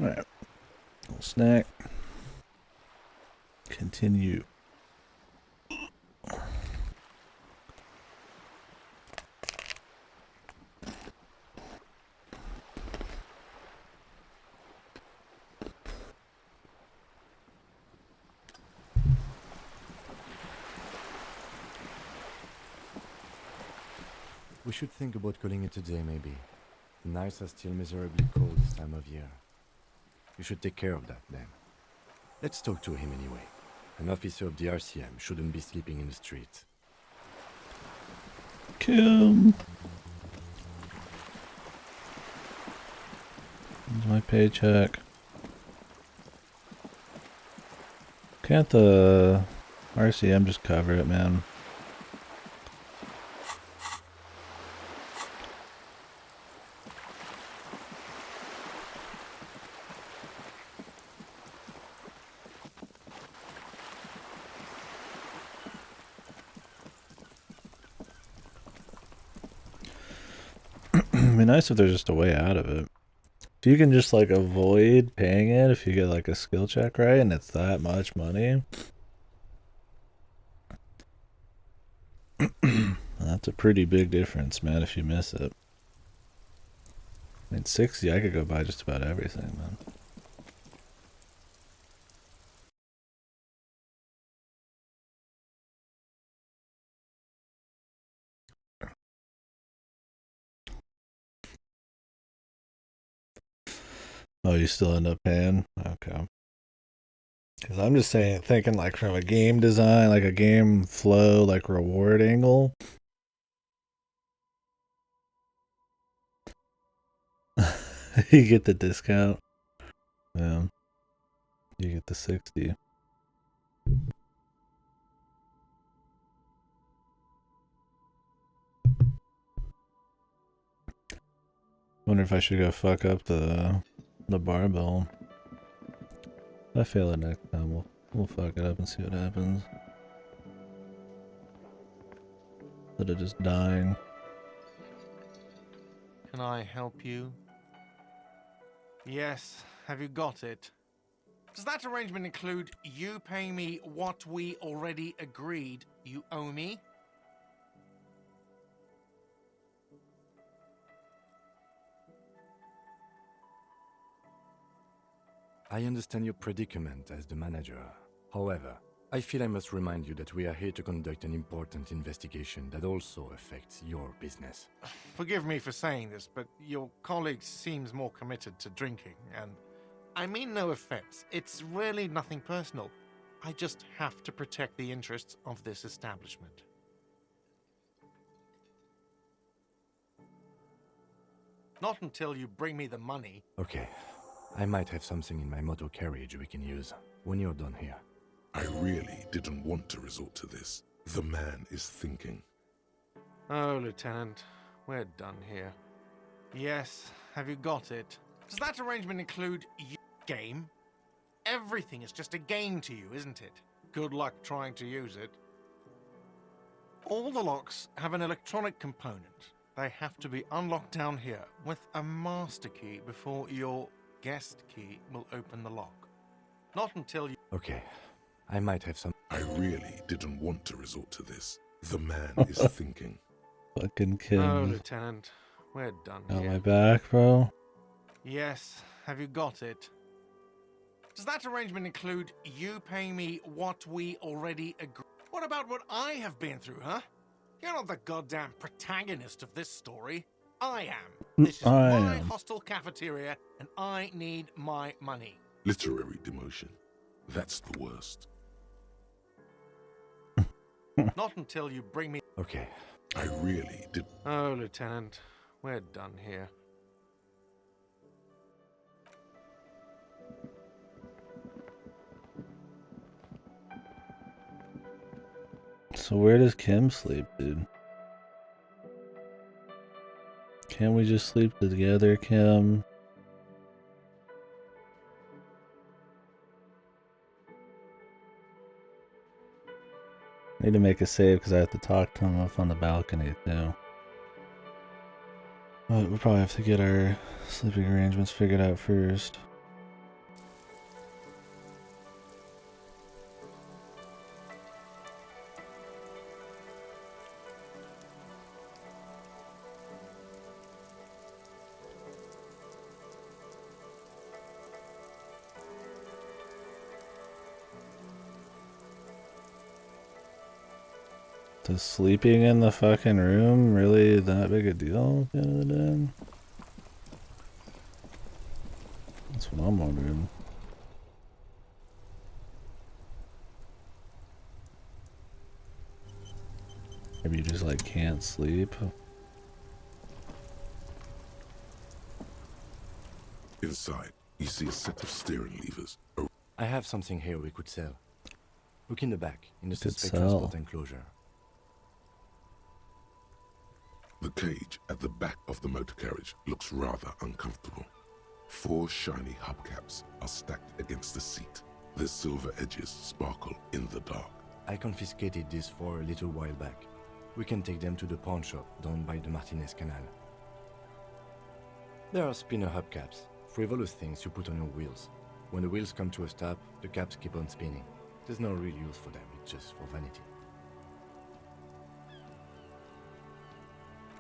Alright. Little snack. Continue. We should think about calling it a day, maybe. The nights are still miserably cold this time of year. You should take care of that, then. Let's talk to him anyway. An officer of the RCM shouldn't be sleeping in the street. Kim. Here's my paycheck. Can't the RCM just cover it, man? It'd be nice if there's just a way out of it. If you can just like avoid paying it if you get like a skill check right and it's that much money, that's a pretty big difference, man, if you miss it. I mean, 60, I could go buy just about everything, man. Oh, you still end up paying? Okay. Because I'm just saying, thinking like from a game design, like a game flow, like reward angle. You get the discount. Yeah. You get the 60. Wonder if I should go fuck up the barbell. If I fail it next time, we'll fuck it up and see what happens. Instead of just dying. Can I help you? Yes, have you got it? Does that arrangement include you paying me what we already agreed you owe me? I understand your predicament as the manager. However, I feel I must remind you that we are here to conduct an important investigation that also affects your business. Forgive me for saying this, but your colleague seems more committed to drinking, and I mean no offense. It's really nothing personal. I just have to protect the interests of this establishment. Not until you bring me the money. Okay. I might have something in my motor carriage we can use when you're done here. I really didn't want to resort to this. The man is thinking. Oh, Lieutenant, we're done here. Yes, have you got it? Does that arrangement include game? Everything is just a game to you, isn't it? Good luck trying to use it. All the locks have an electronic component. They have to be unlocked down here with a master key before your guest key will open the lock. Not until you... Okay. I might have some... I really didn't want to resort to this. The man is thinking. Fucking kill Oh, me. Lieutenant, we're done Got here. my back, bro. Yes, have you got it? Does that arrangement include you paying me what we already agreed? What about what I have been through, huh? You're not the goddamn protagonist of this story. I am. This is my hostel cafeteria, and I need my money. Literary demotion. That's the worst. Not until you bring me... Okay. I really did... Oh, Lieutenant, we're done here. So where does Kim sleep, dude? Can't we just sleep together, Kim? Need to make a save because I have to talk to him up on the balcony too. But we probably have to get our sleeping arrangements figured out first. Is sleeping in the fucking room really that big a deal at the end of the day? That's what I'm wondering. Maybe you just like can't sleep. Inside, you see a set of steering levers. I have something here we could sell. Look in the back, in the Could suspect sell. transport enclosure. The cage at the back of the motor carriage looks rather uncomfortable. 4 shiny hubcaps are stacked against the seat. Their silver edges sparkle in the dark. I confiscated these 4 a little while back. We can take them to the pawn shop down by the Martinez Canal. There are spinner hubcaps, Frivolous things you put on your wheels. When the wheels come to a stop, the caps keep on spinning. There's no real use for them, it's just for vanity.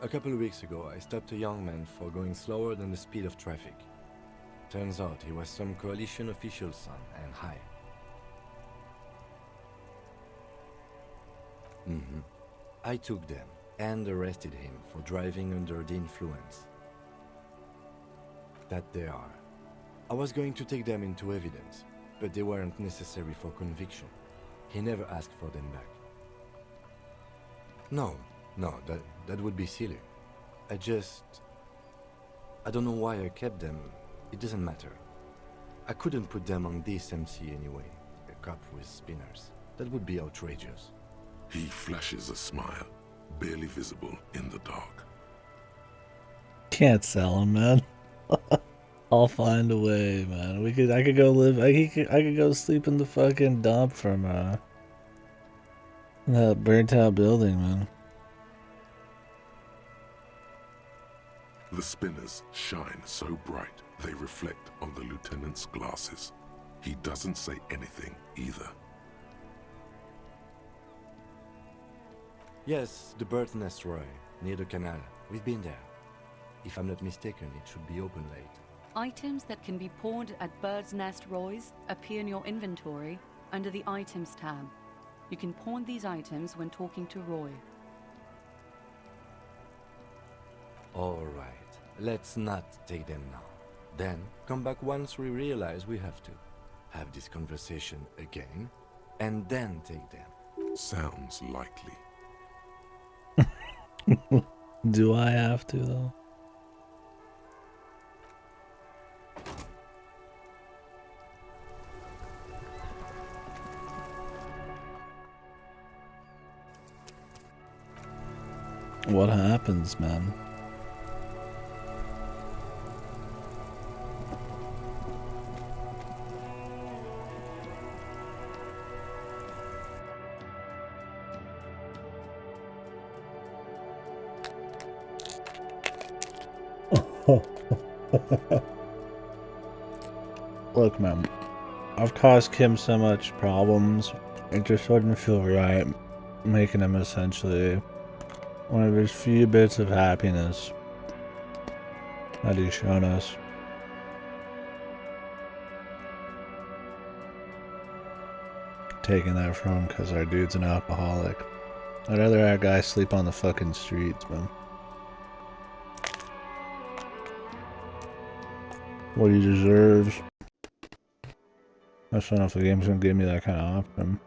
A couple of weeks ago, I stopped a young man for going slower than the speed of traffic. Turns out he was some coalition official's son and high. I took them and arrested him for driving under the influence. That they are. I was going to take them into evidence, but they weren't necessary for conviction. He never asked for them back. No, that would be silly. I don't know why I kept them. It doesn't matter. I couldn't put them on this MC anyway. A cop with spinners. That would be outrageous. He flashes a smile, barely visible in the dark. Can't sell him, man. I'll find a way, man. I could go live. I could go sleep in the fucking dump from that burnt out building, man. The spinners shine so bright they reflect on the lieutenant's glasses. He doesn't say anything either. Yes, the bird's nest Roy, near the canal. We've been there. If I'm not mistaken, it should be open late. Items that can be pawned at Bird's Nest Roy's appear in your inventory under the Items tab. You can pawn these items when talking to Roy. All right, let's not take them now. Then, come back once we realize we have to. Have this conversation again, and then take them. Sounds likely. Do I have to, though? What happens, man? Look, man, I've caused Kim so much problems. It just wouldn't feel right making him essentially one of his few bits of happiness that he's shown us. Taking that from him because our dude's an alcoholic. I'd rather our guy sleep on the fucking streets, man. What he deserves. I just don't know if the game's gonna give me that kind of option.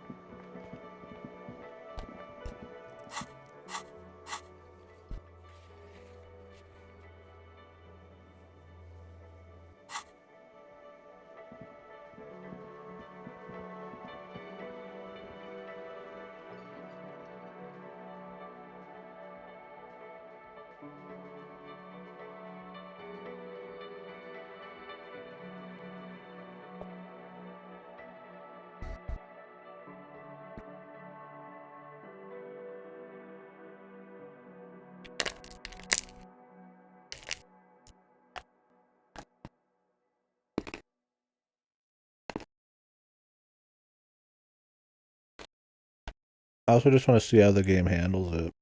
I also just want to see how the game handles it.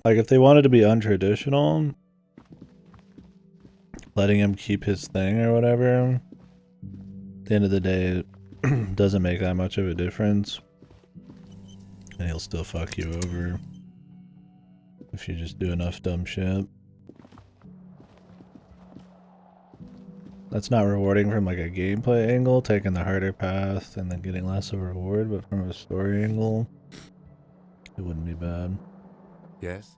Like, if they wanted to be untraditional, letting him keep his thing or whatever, at the end of the day, it doesn't make that much of a difference. And he'll still fuck you over if you just do enough dumb shit. That's not rewarding from like a gameplay angle, taking the harder path and then getting less of a reward, but from a story angle, it wouldn't be bad. Yes?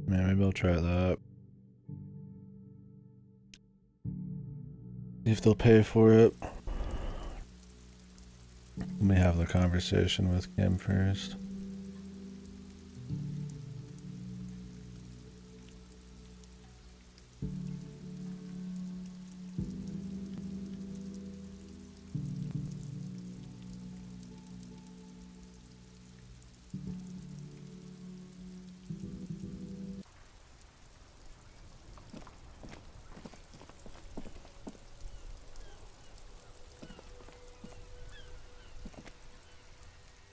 Yeah, maybe I'll try that. if they'll pay for it. Let me have the conversation with Kim first.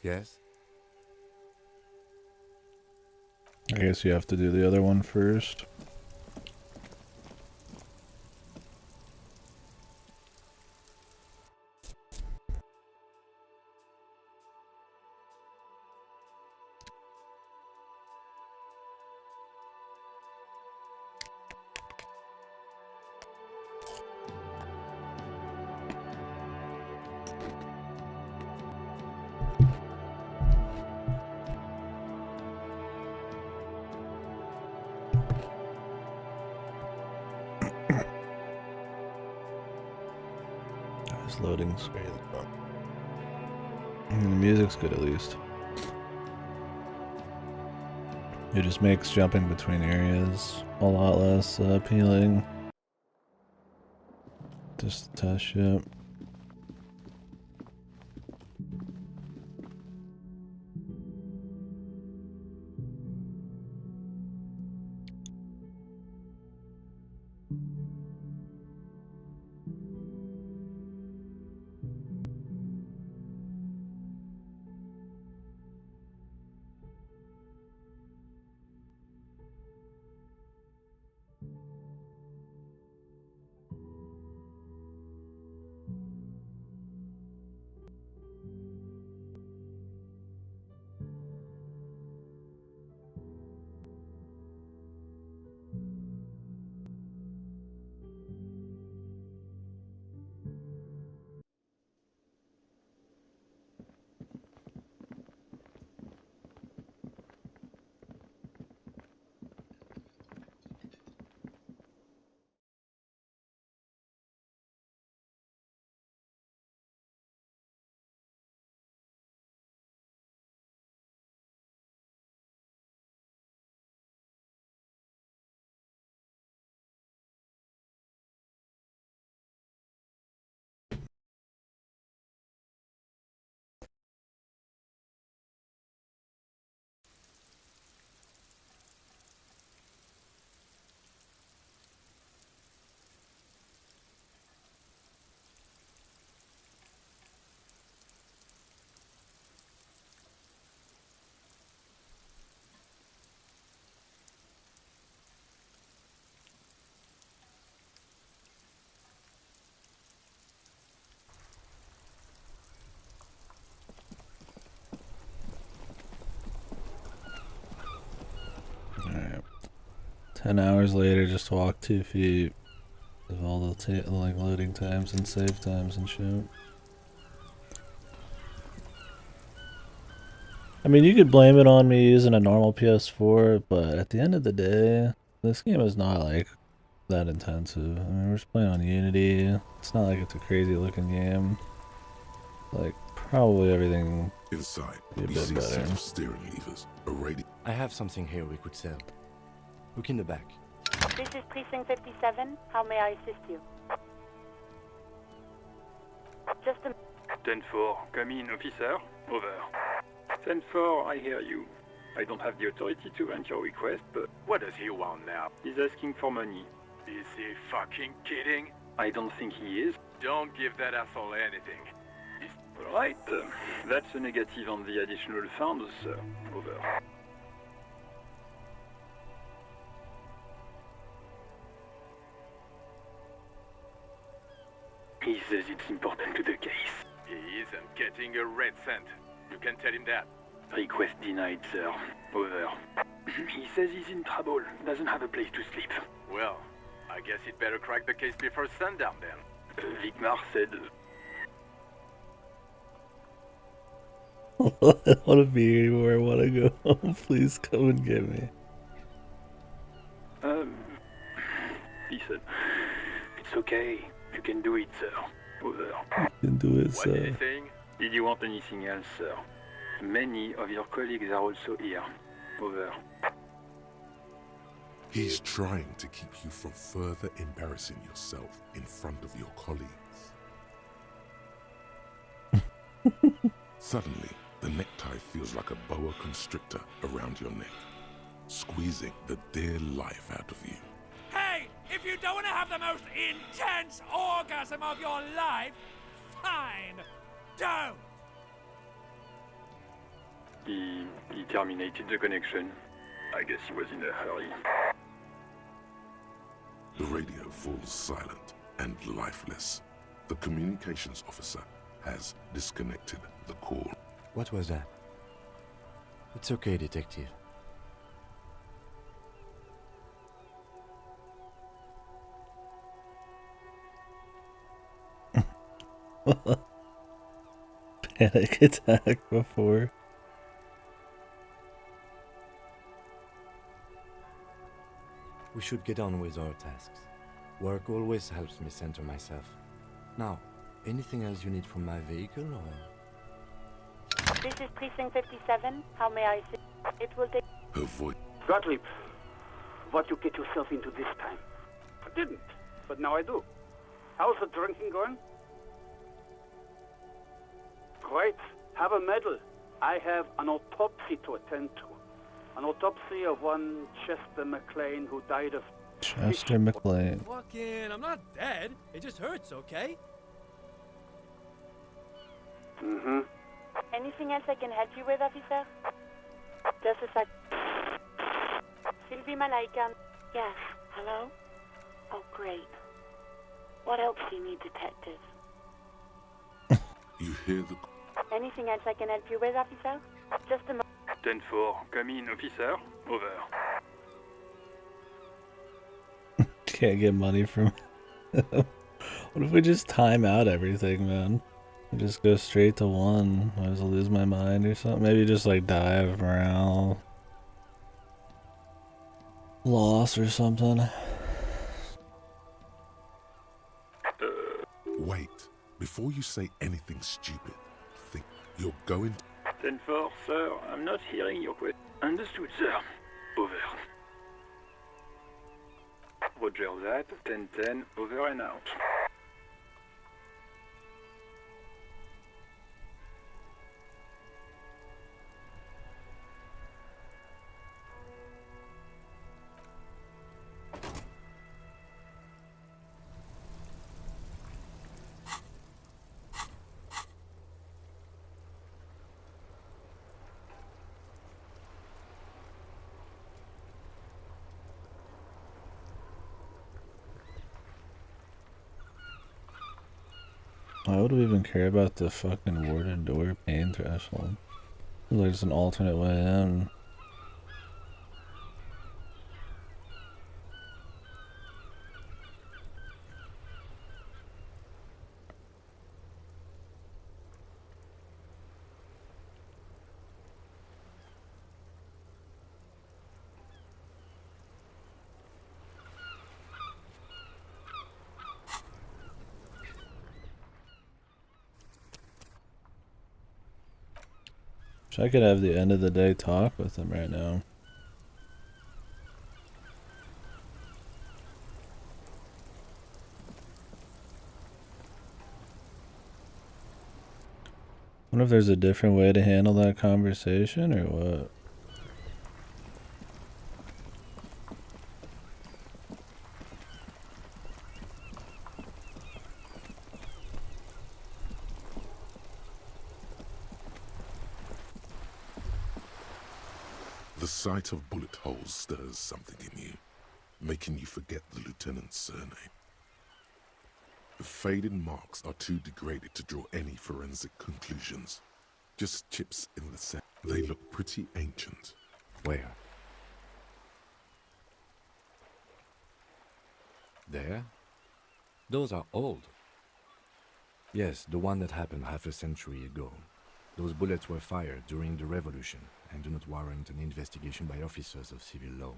Yes? I guess you have to do the other one first. It's loading screen. The music's good at least. It just makes jumping between areas a lot less appealing. Just test shit. Alright. 10 hours later, just walk 2 feet of all the like loading times and save times and shit. I mean, you could blame it on me using a normal PS4, but at the end of the day, this game is not like that intensive. I mean, we're just playing on Unity. It's not like it's a crazy looking game. Like, probably everything inside be a you bit see a better. set of steering levers, a radio. I have something here we could sell. Look in the back. This is Precinct 57. How may I assist you? Just a... 10-4, come in, officer. Over. 10-4, I hear you. I don't have the authority to grant your request, but... What does he want now? He's asking for money. Is he fucking kidding? I don't think he is. Don't give that asshole anything. Alright, that's a negative on the additional funds, sir. Over. He says it's important to the case. He isn't getting a red cent. You can tell him that. Request denied, sir. Over. He says he's in trouble, doesn't have a place to sleep. Well, I guess he'd better crack the case before sundown then. Vigmar said... I don't want to be here anymore. I want to go home. Please come and get me. He said, it's okay. You can do it, sir. Over. You can do it, What sir. is he saying? Did you want anything else, sir? Many of your colleagues are also here. Over. He's trying to keep you from further embarrassing yourself in front of your colleagues. Suddenly, the necktie feels like a boa constrictor around your neck, squeezing the dear life out of you. Hey, if you don't want to have the most intense orgasm of your life, fine, don't. He terminated the connection. I guess he was in a hurry. The radio falls silent and lifeless. The communications officer has disconnected the call. What was that? It's okay, detective. Panic attack before. We should get on with our tasks. Work always helps me center myself. Now, anything else you need from my vehicle, or...? This is Precinct 57. How may I assist? It will take... Her voice. Gottlieb, what you get yourself into this time? I didn't, but now I do. How's the drinking going? Great. Have a medal. I have an autopsy to attend to. An autopsy of one Chester McLean who died of... Chester McLean. Fucking, I'm not dead. It just hurts, okay? Mm-hmm. Anything else I can help you with, officer? Just a sec. Sylvie Malaika. Yes. Hello? Oh, great. What else do you need, detective? You hear the... Anything else I can help you with, officer? Just a moment. 10-4, come in, officer. Over. Can't get money from What if we just time out everything, man? We just go straight to one. I just lose my mind or something. Maybe just like die of morale loss or something. Wait. Before you say anything stupid, think you're going to... 10-4, sir. I'm not hearing your question. Understood, sir. Over. Roger that. 10-10. Over and out. Why would we even care about the fucking warded door pain threshold? There's an alternate way in. I could have the end of the day talk with him right now. I wonder if there's a different way to handle that conversation or what. The sight of bullet holes stirs something in you, making you forget the lieutenant's surname. The faded marks are too degraded to draw any forensic conclusions. Just chips in the sand. They look pretty ancient. Where? There? Those are old. Yes, the one that happened half a century ago. Those bullets were fired during the revolution and do not warrant an investigation by officers of civil law.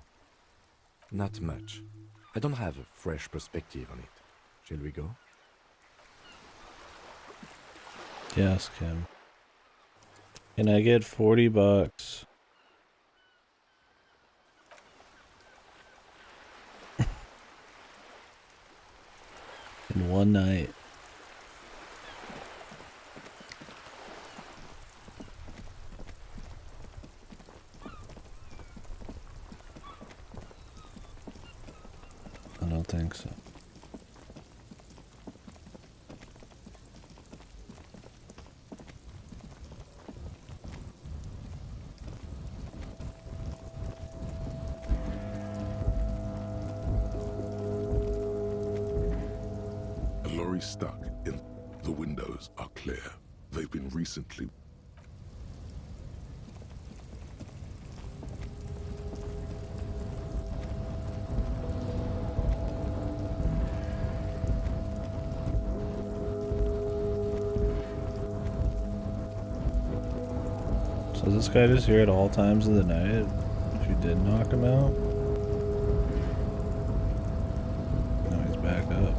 Not much. I don't have a fresh perspective on it. Shall we go? Yes, Kim. Can I get $40? In one night. I don't think so. A lorry stuck in the windows are clear. They've been recently. So is this guy just here at all times of the night if you did knock him out? Now he's back up.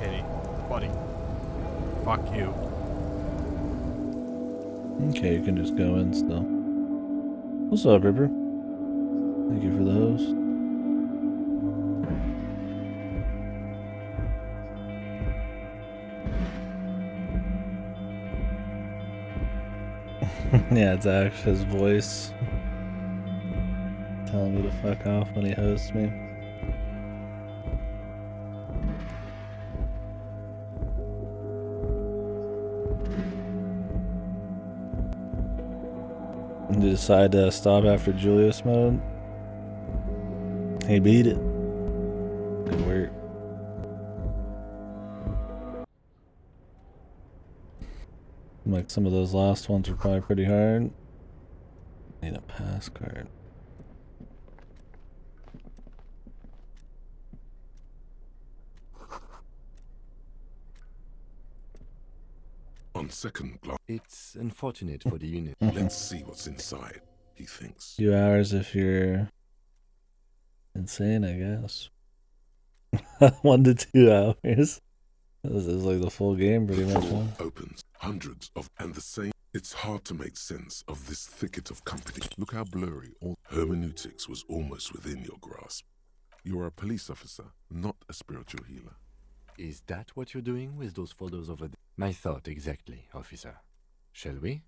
Katie, buddy. Fuck you. Okay, you can just go in still. What's up, Ripper? Thank you for the host. Yeah, it's actually his voice telling me to fuck off when he hosts me. Did you decide to stop after Julius mode? He beat it. Good work. Like some of those last ones were probably pretty hard. Need a pass card. On second glance, it's unfortunate for the unit. Let's see what's inside, he thinks. Few hours if you're insane, I guess. 1 to 2 hours. This is like the full game pretty much. Door opens hundreds of and the same. It's hard to make sense of this thicket of company. Look how blurry all hermeneutics was almost within your grasp. You're a police officer, not a spiritual healer. Is that what you're doing with those photos over there? My thought exactly, officer. Shall we?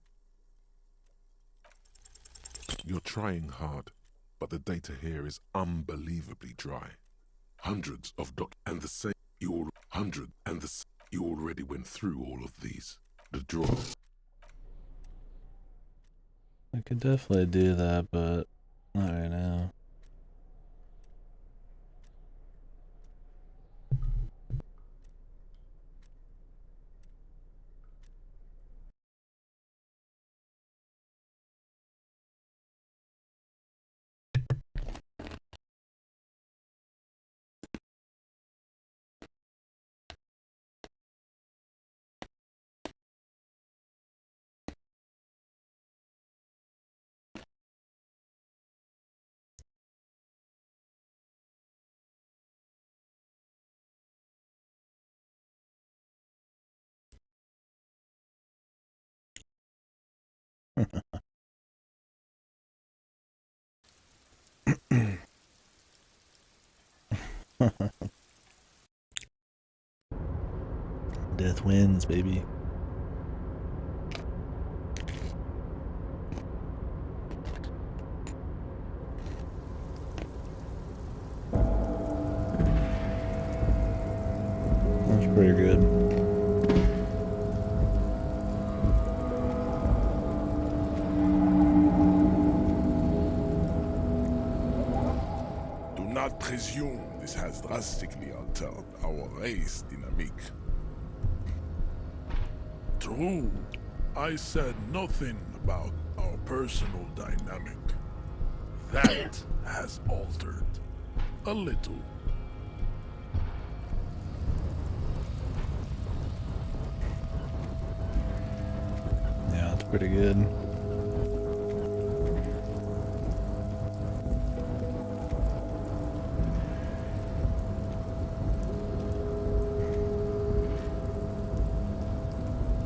You're trying hard, but the data here is unbelievably dry. Hundreds of and the same. You already went through all of these. The draw. I could definitely do that, but not right now. Death wins, baby. That's pretty good. Do not presume this has drastically altered our race dynamic. True, I said nothing about our personal dynamic. That has altered a little. Yeah, it's pretty good.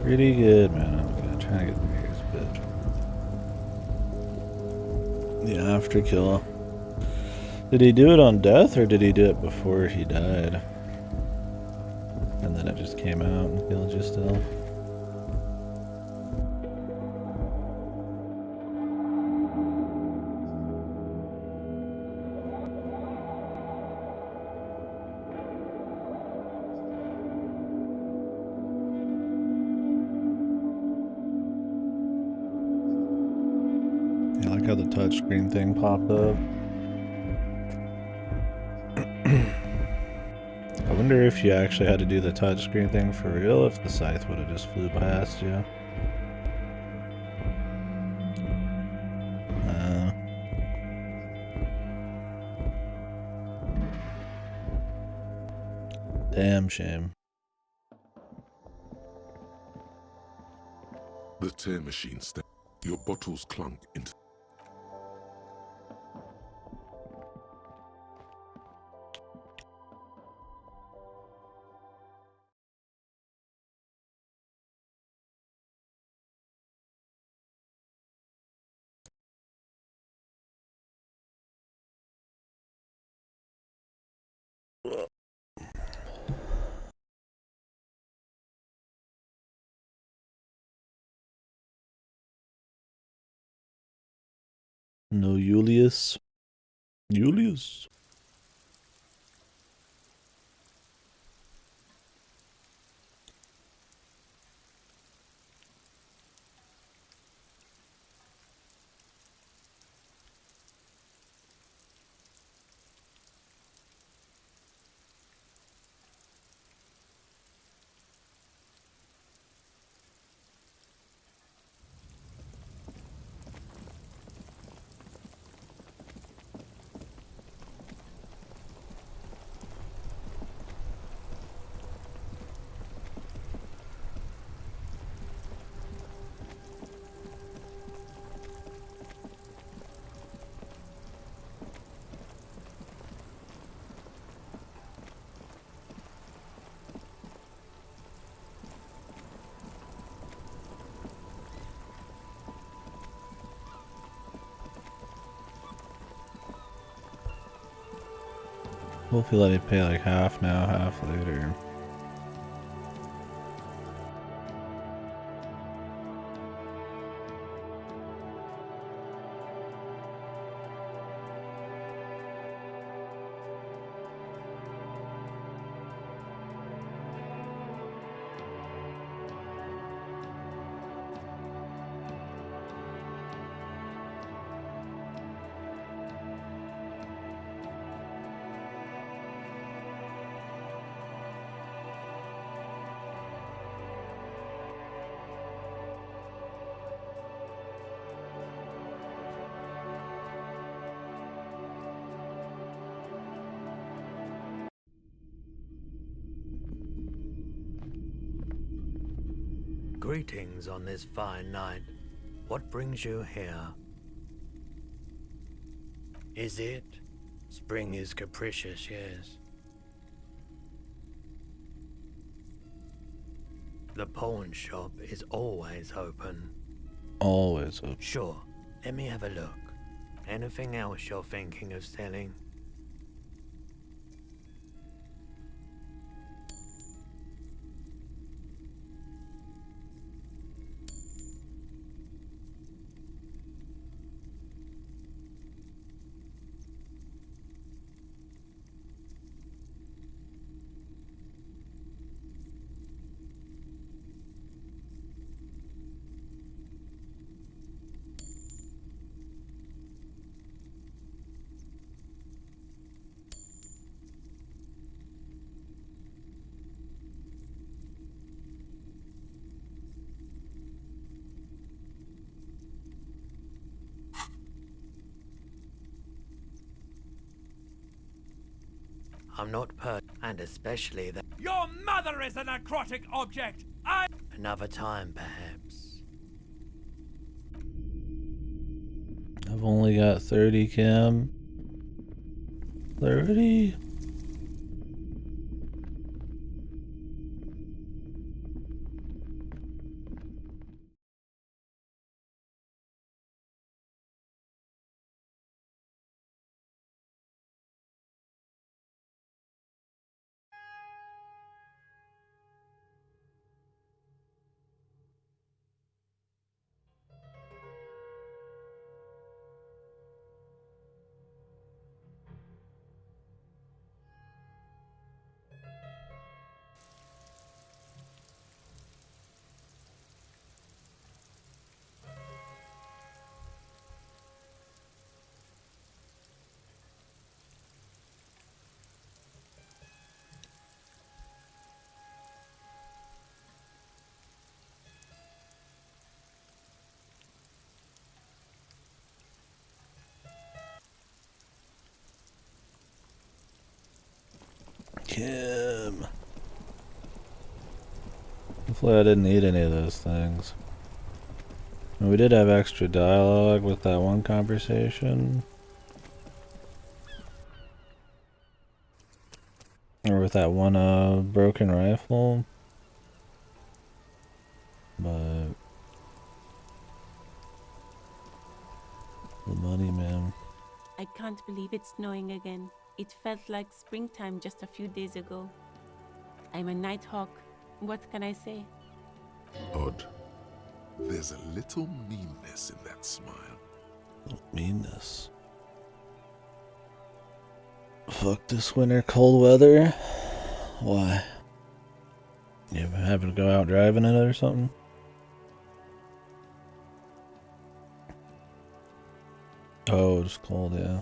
Pretty good, man. I'm gonna try to get through here a bit. The after kill. Did he do it on death or did he do it before he died? And then it just came out and killed you still? I like how the touchscreen thing popped up. I wonder if you actually had to do the touchscreen thing for real, if the scythe would have just flew past you. Damn shame. The tear machine stepped. Your bottles clunk into. No Julius. Julius. Hopefully let it pay like half now, half later. Greetings on this fine night. What brings you here? Is it? Spring is capricious, yes. The pawn shop is always open. Always open. Sure, let me have a look. Anything else you're thinking of selling? I'm not and especially that. Your mother is a necrotic object! Another time, perhaps. I've only got 30 cam. 30? Kim. Hopefully I didn't eat any of those things. And we did have extra dialogue with that one conversation. Or with that one broken rifle. But the money, man. I can't believe it's snowing again. It felt like springtime just a few days ago. I'm a nighthawk. What can I say? Odd. There's a little meanness in that smile. Meanness. Fuck this winter cold weather. Why? You having to go out driving in it or something? Oh, it's cold, yeah.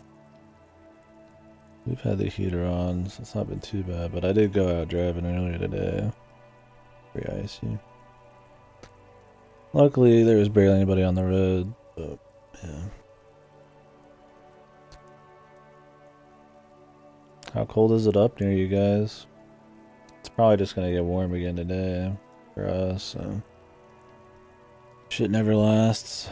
We've had the heater on, so it's not been too bad, but I did go out driving earlier today. Very icy. Luckily, there was barely anybody on the road, but yeah. How cold is it up near you guys? It's probably just gonna get warm again today for us, so shit never lasts.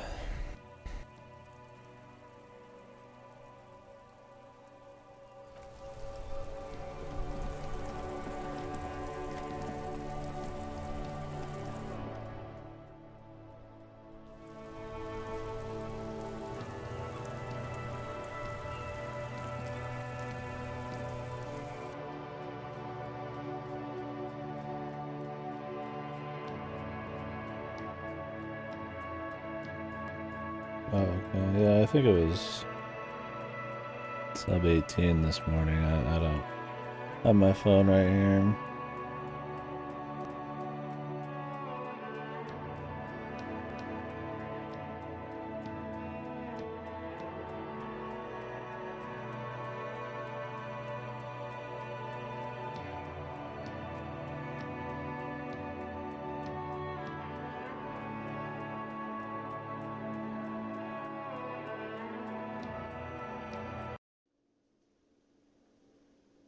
Oh, okay. Yeah, I think it was sub 18 this morning. I don't have my phone right here.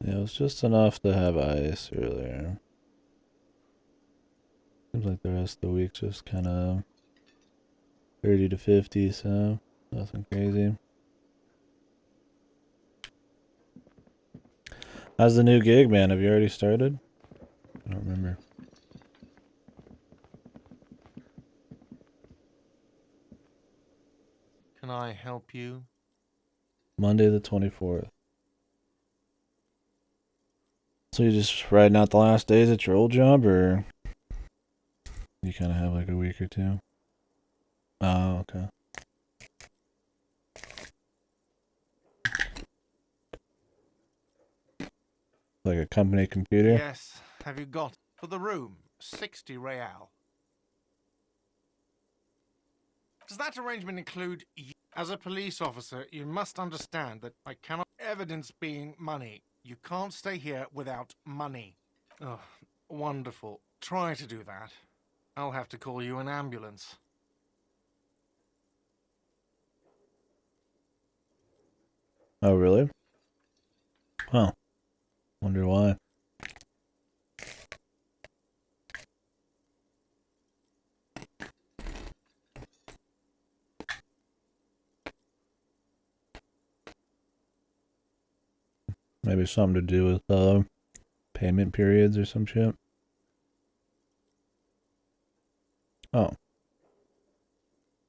Yeah, it was just enough to have ice earlier. Seems like the rest of the week just kind of 30 to 50, so nothing crazy. How's the new gig, man? Have you already started? I don't remember. Can I help you? Monday the 24th. So you just riding out the last days at your old job, or you kind of have like a week or two? Oh, okay. Like a company computer? Yes. Have you got for the room? 60 real. Does that arrangement include you? As a police officer, you must understand that I cannot evidence being money. You can't stay here without money. Oh, wonderful. Try to do that. I'll have to call you an ambulance. Oh, really? Huh. Wonder why. Maybe something to do with payment periods or some shit. Oh.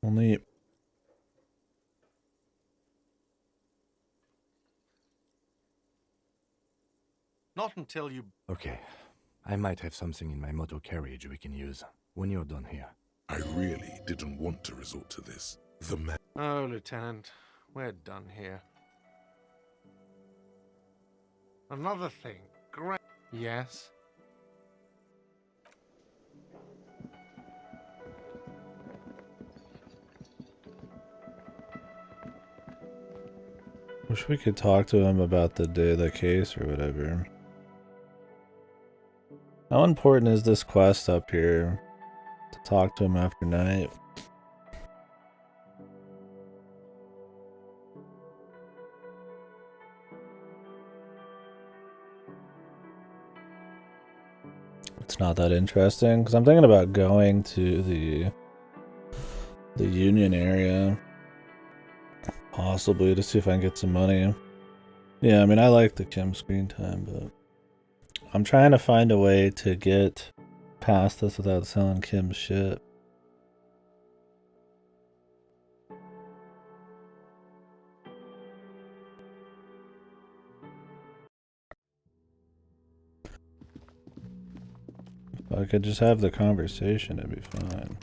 Well, neat. Not until you... Okay. I might have something in my motor carriage we can use when you're done here. I really didn't want to resort to this. The man... Oh, Lieutenant, we're done here. Another thing. Great. Yes? Wish we could talk to him about the day of the case or whatever. How important is this quest up here to talk to him after night? It's not that interesting because I'm thinking about going to the Union area. Possibly to see if I can get some money. Yeah, I mean, I like the Kim screen time, but I'm trying to find a way to get past this without selling Kim's shit. If I could just have the conversation, it'd be fine.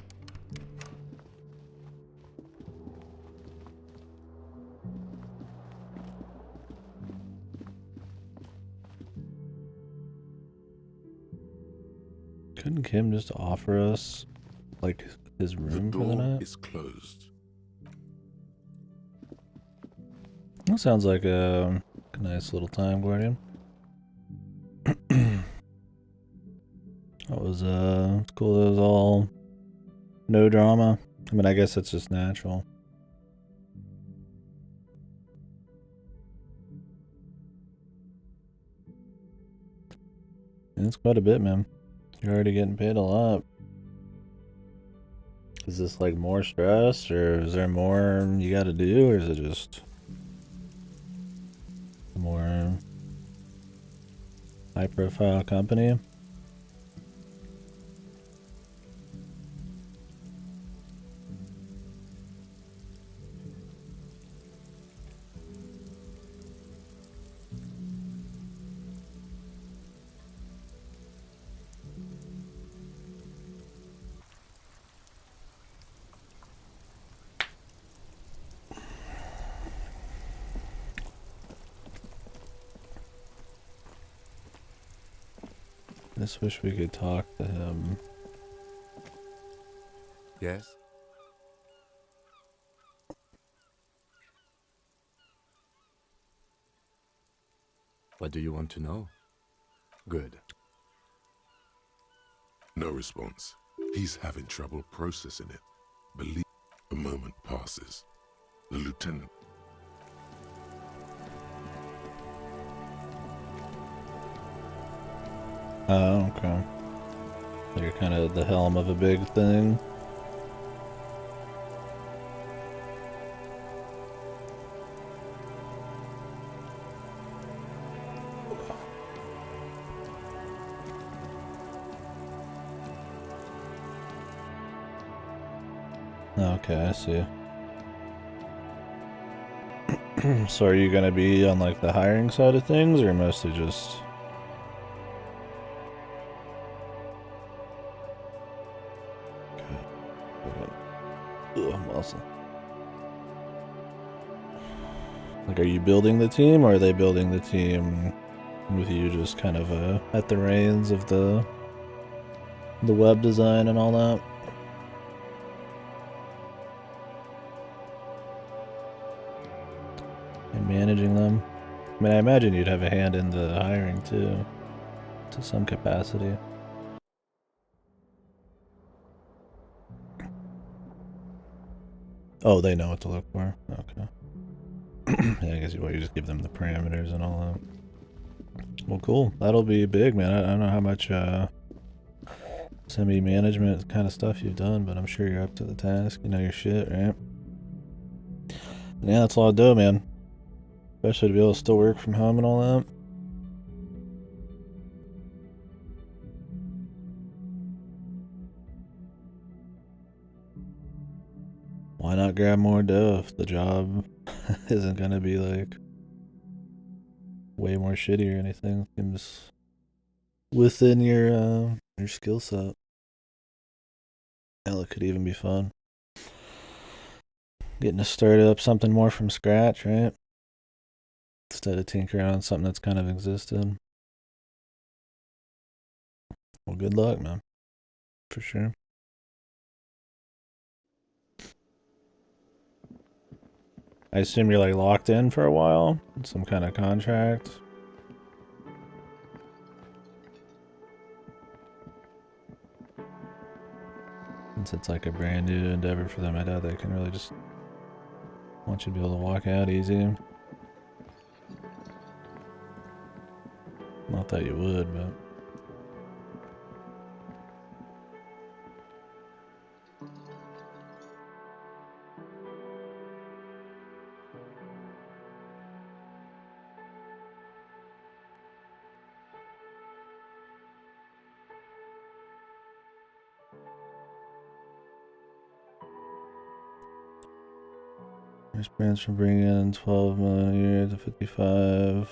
Couldn't Kim just offer us, like, his room for the night? The door is closed. That sounds like a nice little time, Guardian. That was, it's cool. It was all no drama. I mean, I guess it's just natural. And it's quite a bit, man. You're already getting paid a lot. Is this like more stress, or is there more you gotta do, or is it just a more high profile company? I just wish we could talk to him. Yes? What do you want to know? Good. No response. He's having trouble processing it. Believe a moment passes. The lieutenant. Oh, okay. So you're kind of the helm of a big thing. Okay, I see. So are you gonna be on like the hiring side of things, or mostly just... Muscle. Like, are you building the team, or are they building the team with you just kind of at the reins of the web design and all that? And managing them? I mean, I imagine you'd have a hand in the hiring too, to some capacity. Oh, they know what to look for? Okay. Yeah, I guess you just give them the parameters and all that. Well, cool. That'll be big, man. I don't know how much semi-management kind of stuff you've done, but I'm sure you're up to the task. You know your shit, right? Yeah, that's a lot of dough, man. Especially to be able to still work from home and all that. why not grab more dough if the job isn't gonna be like way more shitty or anything? Seems within your skill set. Hell, it could even be fun. Getting to start up something more from scratch, right? Instead of tinkering on something that's kind of existed. Well, good luck, man. For sure. I assume you're like locked in for a while? Some kind of contract? Since it's like a brand new endeavor for them, I doubt they can really just want you to be able to walk out easy. Not that you would, but... There's brands from bringing in 12 million a year to 55.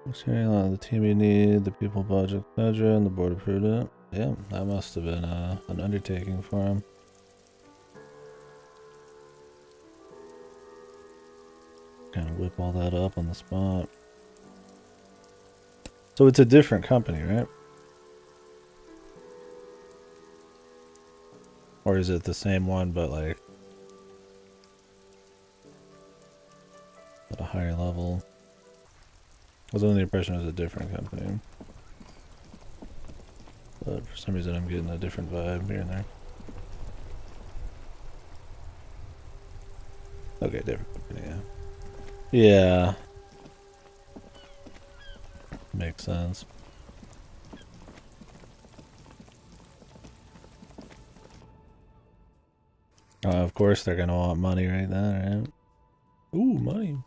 What's hearing a lot of the team you need, the people budget, etc., and the board approved it. Yeah, that must have been an undertaking for him. Kind of whip all that up on the spot. So it's a different company, right? Or is it the same one, but like at a higher level? I was under the impression it was a different company. But for some reason I'm getting a different vibe here and there. Okay, different company, yeah. Yeah. Makes sense. Of course they're gonna want money right now, right? Ooh, money.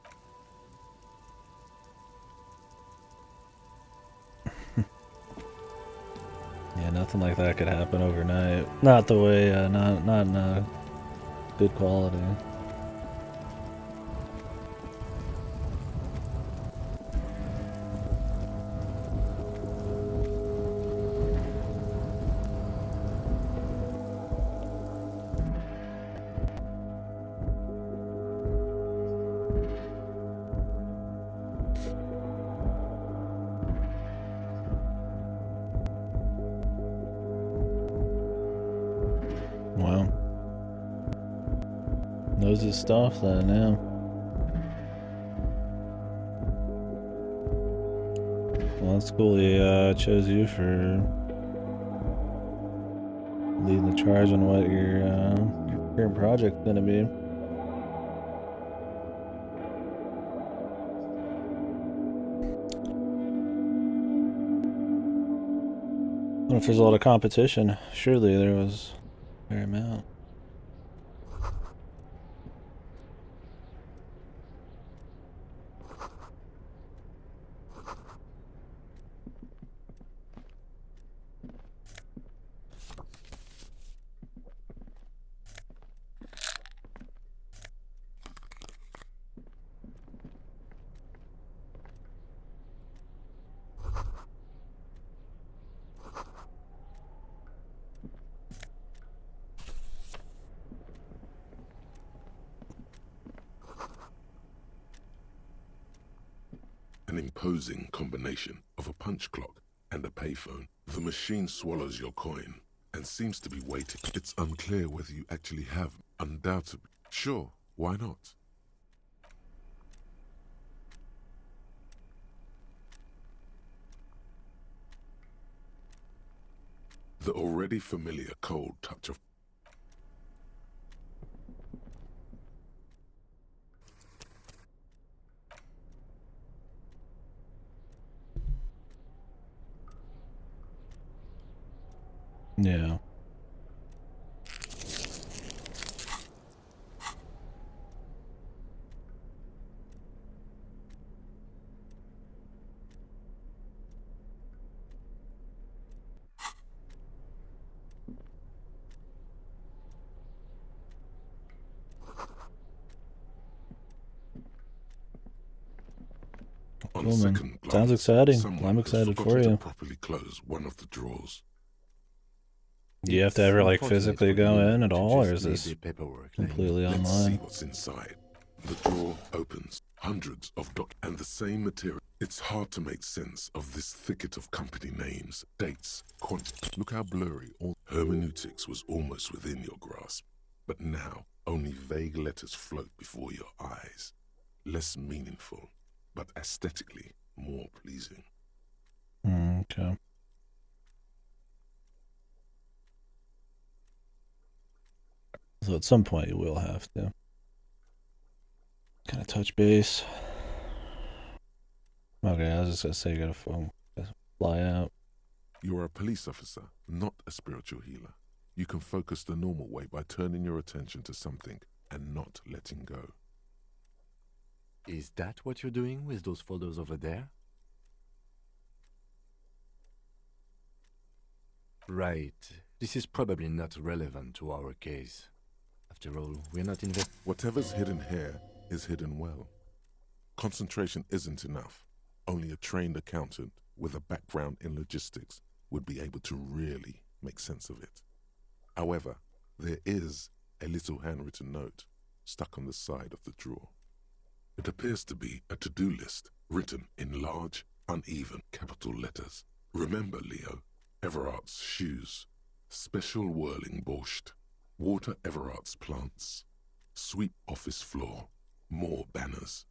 Yeah, nothing like that could happen overnight. Not the way, not in a good quality. Wow. Knows his stuff then, yeah. Well, that's cool. He chose you for leading the charge on what your current project's gonna be. Well, if there's a lot of competition, surely there was a fair amount. An imposing combination of a punch clock and a payphone. The machine swallows your coin and seems to be waiting. It's unclear whether you actually have. Undoubtedly. Sure, why not? The already familiar cold touch of Yeah. On Cool, man. second glance, Sounds exciting. someone I'm has excited for forgotten you. to properly close one of the drawers. Do you have to ever like physically go in at all, or is this completely Let's see online? what's inside. The drawer opens. Hundreds of and the same material. It's hard to make sense of this thicket of company names, dates, quantities. Look how blurry all hermeneutics was almost within your grasp. But now, only vague letters float before your eyes. Less meaningful, but aesthetically more pleasing. Okay. So at some point you will have to kind of touch base. Okay, I was just gonna say you gotta fly out. You are a police officer, not a spiritual healer. You can focus the normal way by turning your attention to something and not letting go. Is that what you're doing with those folders over there? Right. This is probably not relevant to our case. After all, we're not Whatever's hidden here is hidden well. Concentration isn't enough. Only a trained accountant with a background in logistics would be able to really make sense of it. However, there is a little handwritten note stuck on the side of the drawer. It appears to be a to-do list written in large, uneven capital letters. Remember, Leo, Everart's shoes, special whirling borscht, water Everart's plants, sweep office floor, more banners.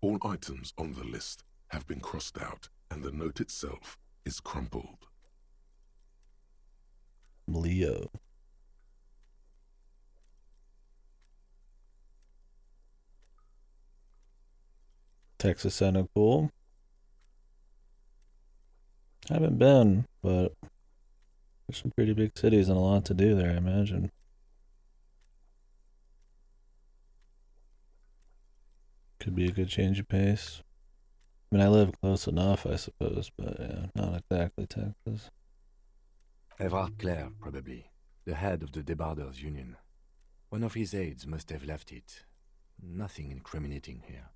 All items on the list have been crossed out and the note itself is crumpled. Leo. Texas sounded cool. I haven't been, but there's some pretty big cities and a lot to do there, I imagine. Could be a good change of pace. I mean, I live close enough, I suppose, but yeah, not exactly Texas. Everard Clare, probably. The head of the Debarders Union. One of his aides must have left it. Nothing incriminating here.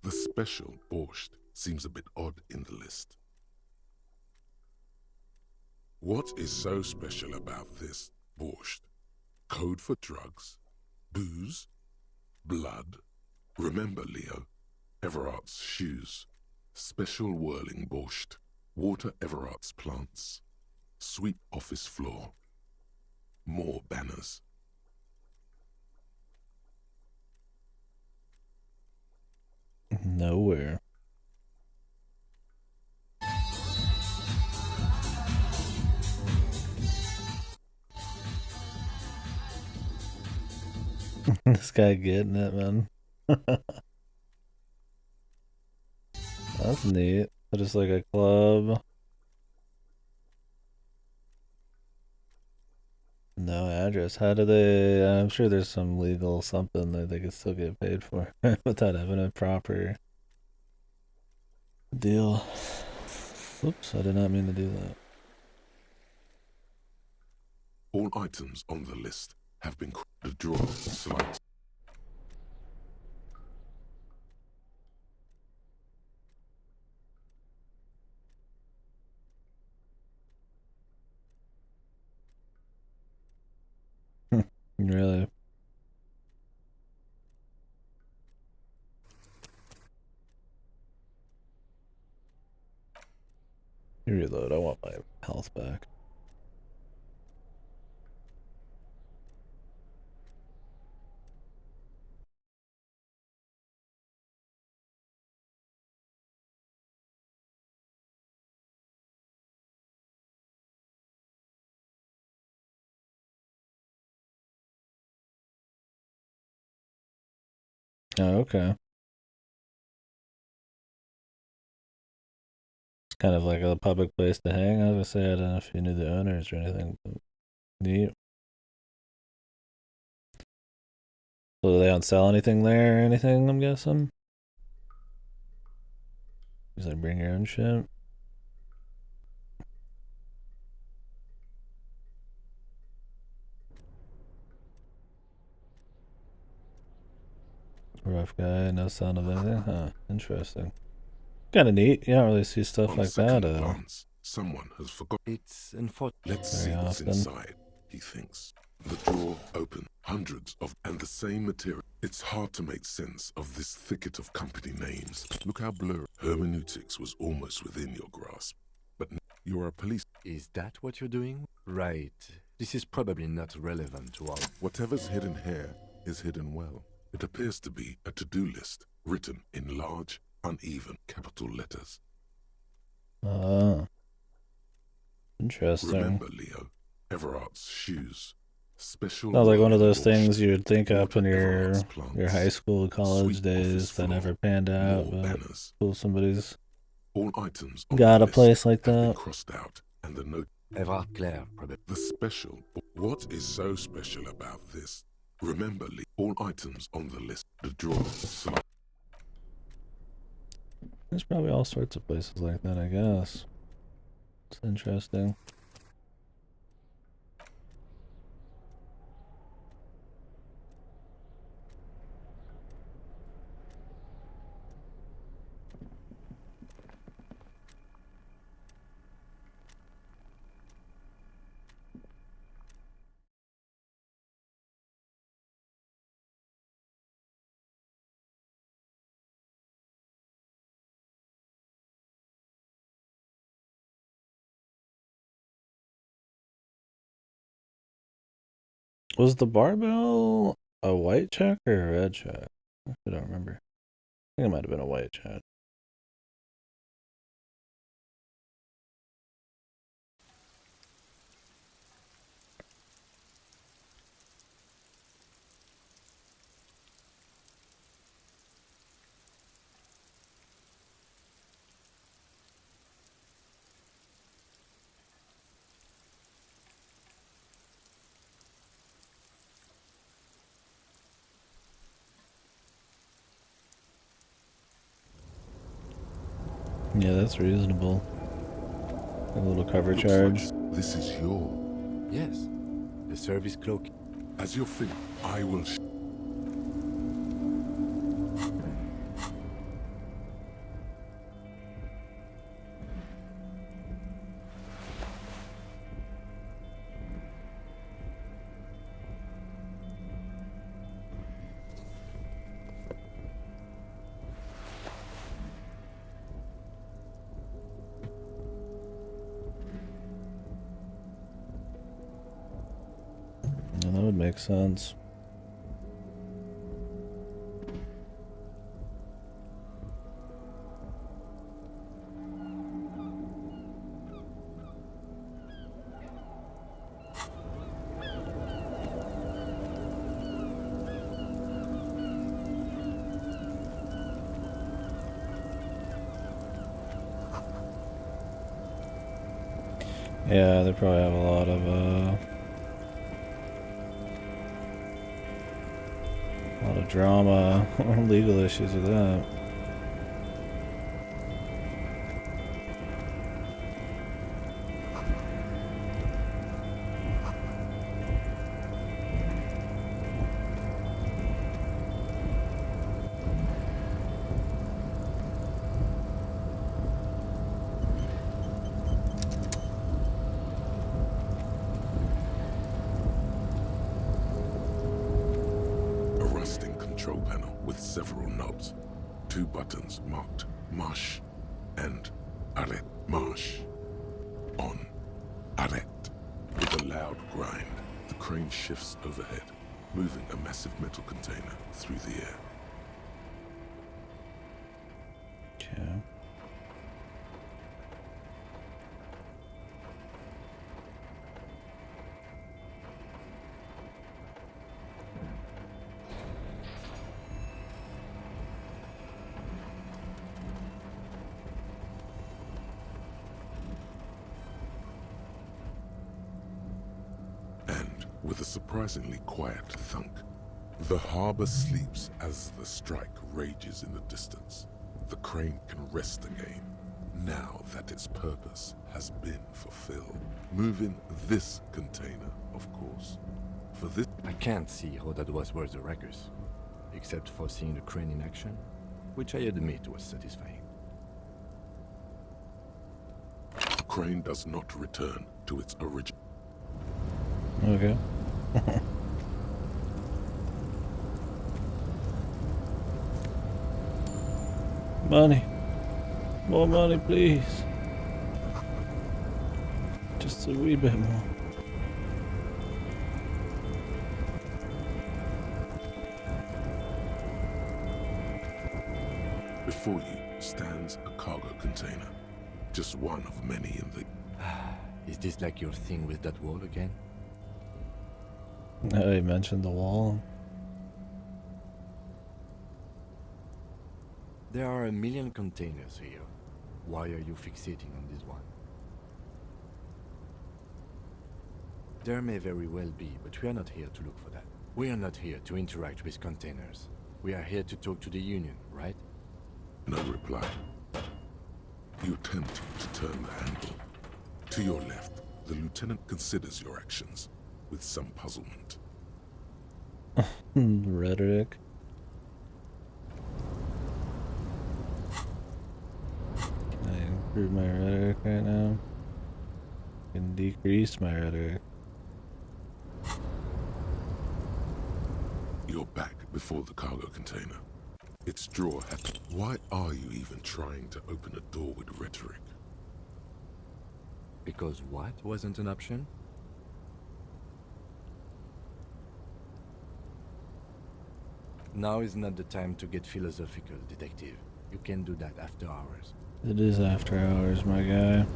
The special borscht seems a bit odd in the list. What is so special about this borscht? Code for drugs? Booze? Blood? Remember, Leo, Everart's shoes, special whirling borscht, water Everart's plants, sweep office floor, more banners. Nowhere. This guy getting it, man. That's neat. Just like a club. No address. How do they... I'm sure there's some legal something that they could still get paid for without having a proper deal. Oops, I did not mean to do that. All items on the list have been the drawer select. Really? Reload. I want my health back. Oh, okay. It's kind of like a public place to hang. I was gonna say, I don't know if you knew the owners or anything, but neat. So they don't sell anything there or anything, I'm guessing? Just like bring your own shit? Rough guy, no sound of anything. Huh, interesting. Kind of neat. You don't really see stuff like that. Glance, someone has forgotten. It's unfortunate. Let's see what's inside, he thinks. The drawer open, hundreds of, and the same material. It's hard to make sense of this thicket of company names. Look how blurry. Hermeneutics was almost within your grasp. But you're a police. Is that what you're doing? Right. This is probably not relevant to our... Whatever's hidden here is hidden well. It appears to be a to-do list written in large, uneven capital letters. Interesting. Remember, Leo, Everart's shoes. Special. Sounds like one of those things you would think up in your high school, college days that never panned out. But cool, somebody's all items got a place like that. Crossed out, and the note. Everard Claire, probably. The special. What is so special about this? Remember, Lee, all items on the list. The drawer. There's probably all sorts of places like that, I guess. It's interesting. Was the barbell a white check or a red check? I don't remember. I think it might have been a white check. Yeah, that's reasonable. A little cover charge. Like this is your. Yes. The service cloak. As your thing, I will. Yeah, that would make sense. Yeah, they probably have a lot of drama or legal issues with that. Control panel with several knobs. 2 buttons marked Marsh and Arrête. Marsh. On. Arrête. With a loud grind, the crane shifts overhead, moving a massive metal container through the air. Okay. With a surprisingly quiet thunk, the harbor sleeps as the strike rages in the distance. The crane can rest again, now that its purpose has been fulfilled. Moving this container, of course. For this... I can't see how that was worth the wreckers. except for seeing the crane in action, which I admit was satisfying. The crane does not return to its original. Okay. Money. More money, please. Just a wee bit more. Before you stands a cargo container. Just one of many in the... Is this like your thing with that wall again? I mentioned the wall. There are a million containers here. Why are you fixating on this one? There may very well be, but we are not here to look for that. We are not here to interact with containers. We are here to talk to the Union, right? No reply. You attempt to turn the handle. To your left, the lieutenant considers your actions with some puzzlement. Rhetoric. Can I improve my rhetoric right now? I can decrease my rhetoric. You're back before the cargo container. Its drawer had... Why are you even trying to open a door with rhetoric? Because what wasn't an option? Now is not the time to get philosophical, detective. You can do that after hours. It is after hours, my guy.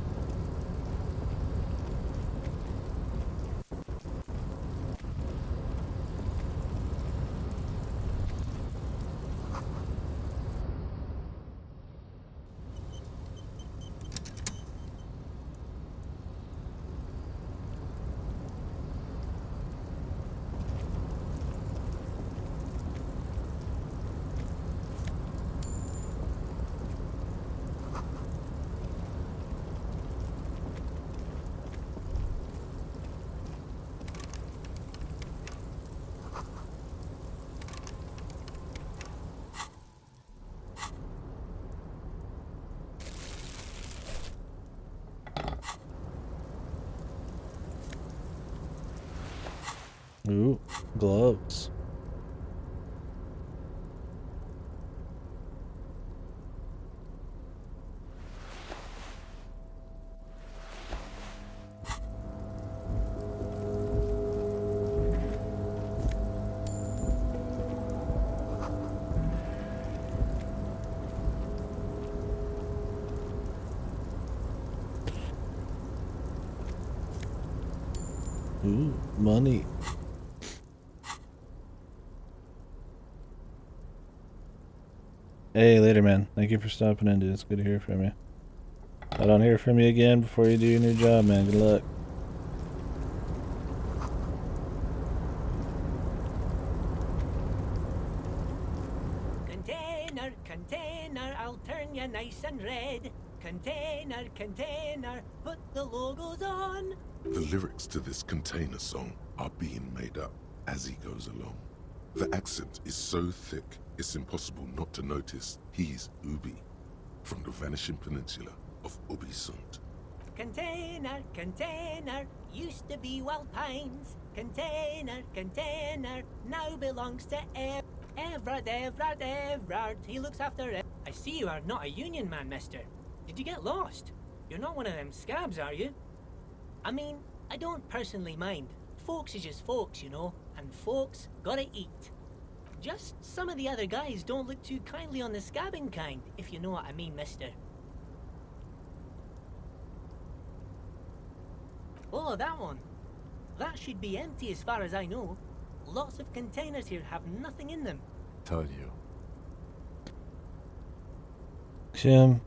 Ooh, gloves. Ooh, money. Hey, later, man. Thank you for stopping in, dude. It's good to hear from you. If I don't hear from you again before you do your new job, man, good luck. Container, container, I'll turn you nice and red. Container, container, put the logos on. The lyrics to this container song are being made up as he goes along. The accent is so thick, it's impossible not to notice he's Ubi, from the vanishing peninsula of Ubisund. Container, container, used to be Wild Pines. Container, container, now belongs to Everard, Everard, Everard. He looks after it. I see you are not a union man, mister. Did you get lost? You're not one of them scabs, are you? I mean, I don't personally mind. Folks is just folks, you know, and folks gotta eat. Just some of the other guys don't look too kindly on the scabbing kind, if you know what I mean, mister. Oh, that one. That should be empty as far as I know. Lots of containers here have nothing in them. Told you. Jim.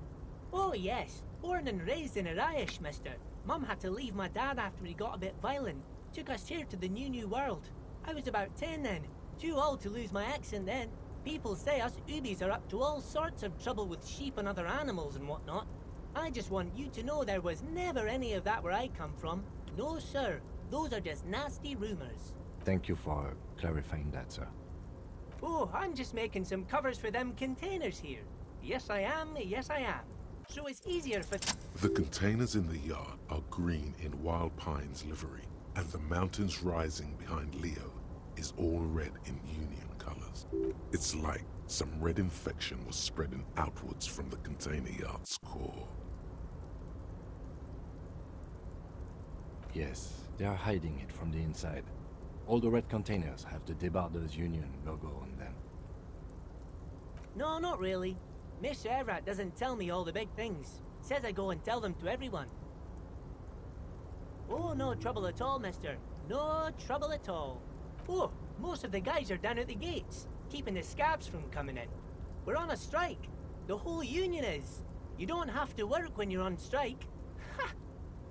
Oh, yes. Born and raised in Arish, mister. Mum had to leave my dad after he got a bit violent. Took us here to the new world. I was about 10 then. Too old to lose my accent then. People say us Ubis are up to all sorts of trouble with sheep and other animals and whatnot. I just want you to know there was never any of that where I come from. No, sir. Those are just nasty rumors. Thank you for clarifying that, sir. Oh, I'm just making some covers for them containers here. Yes, I am. Yes, I am. So it's easier for... The containers in the yard are green in Wild Pine's livery, and the mountains rising behind Leo is all red in Union colors. It's like some red infection was spreading outwards from the container yard's core. Yes, they are hiding it from the inside. All the red containers have the Debarders Union logo on them. No, not really. Mr. Everett doesn't tell me all the big things. Says I go and tell them to everyone. Oh, no trouble at all, mister. No trouble at all. Oh, most of the guys are down at the gates, keeping the scabs from coming in. We're on a strike. The whole union is. You don't have to work when you're on strike. Ha!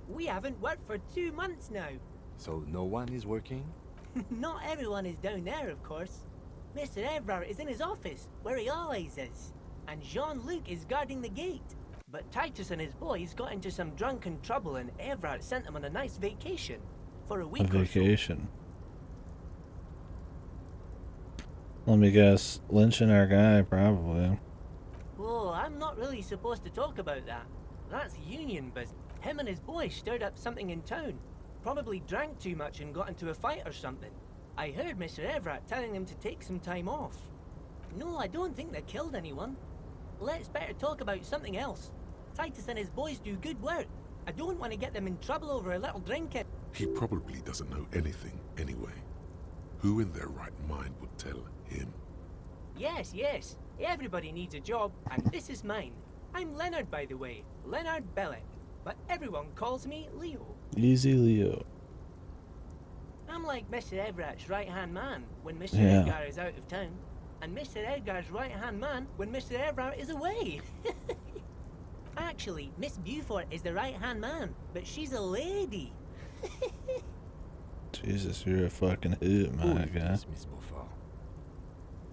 We haven't worked for 2 months now. So no one is working? Not everyone is down there, of course. Mr. Everard is in his office, where he always is. And Jean-Luc is guarding the gate. But Titus and his boys got into some drunken trouble and Everard sent them on a nice vacation. For a week A vacation. Let me guess, lynching our guy, probably. Oh, I'm not really supposed to talk about that. That's union business. Him and his boys stirred up something in town. Probably drank too much and got into a fight or something. I heard Mr. Everett telling them to take some time off. No, I don't think they killed anyone. Let's better talk about something else. Titus and his boys do good work. I don't want to get them in trouble over a little drinking. He probably doesn't know anything anyway. Who in their right mind would tell him? Yes, yes. Everybody needs a job, and this is mine. I'm Leonard, by the way. Leonard Bellick. But everyone calls me Leo. Easy Leo. I'm like Mr. Everett's right-hand man when Mr. Yeah. Edgar is out of town, and Mr. Edgar's right-hand man when Mr. Everett is away. Actually, Miss Beaufort is the right-hand man, but she's a lady. Jesus, you're a fucking hoot, my guy. Miss Beaufort.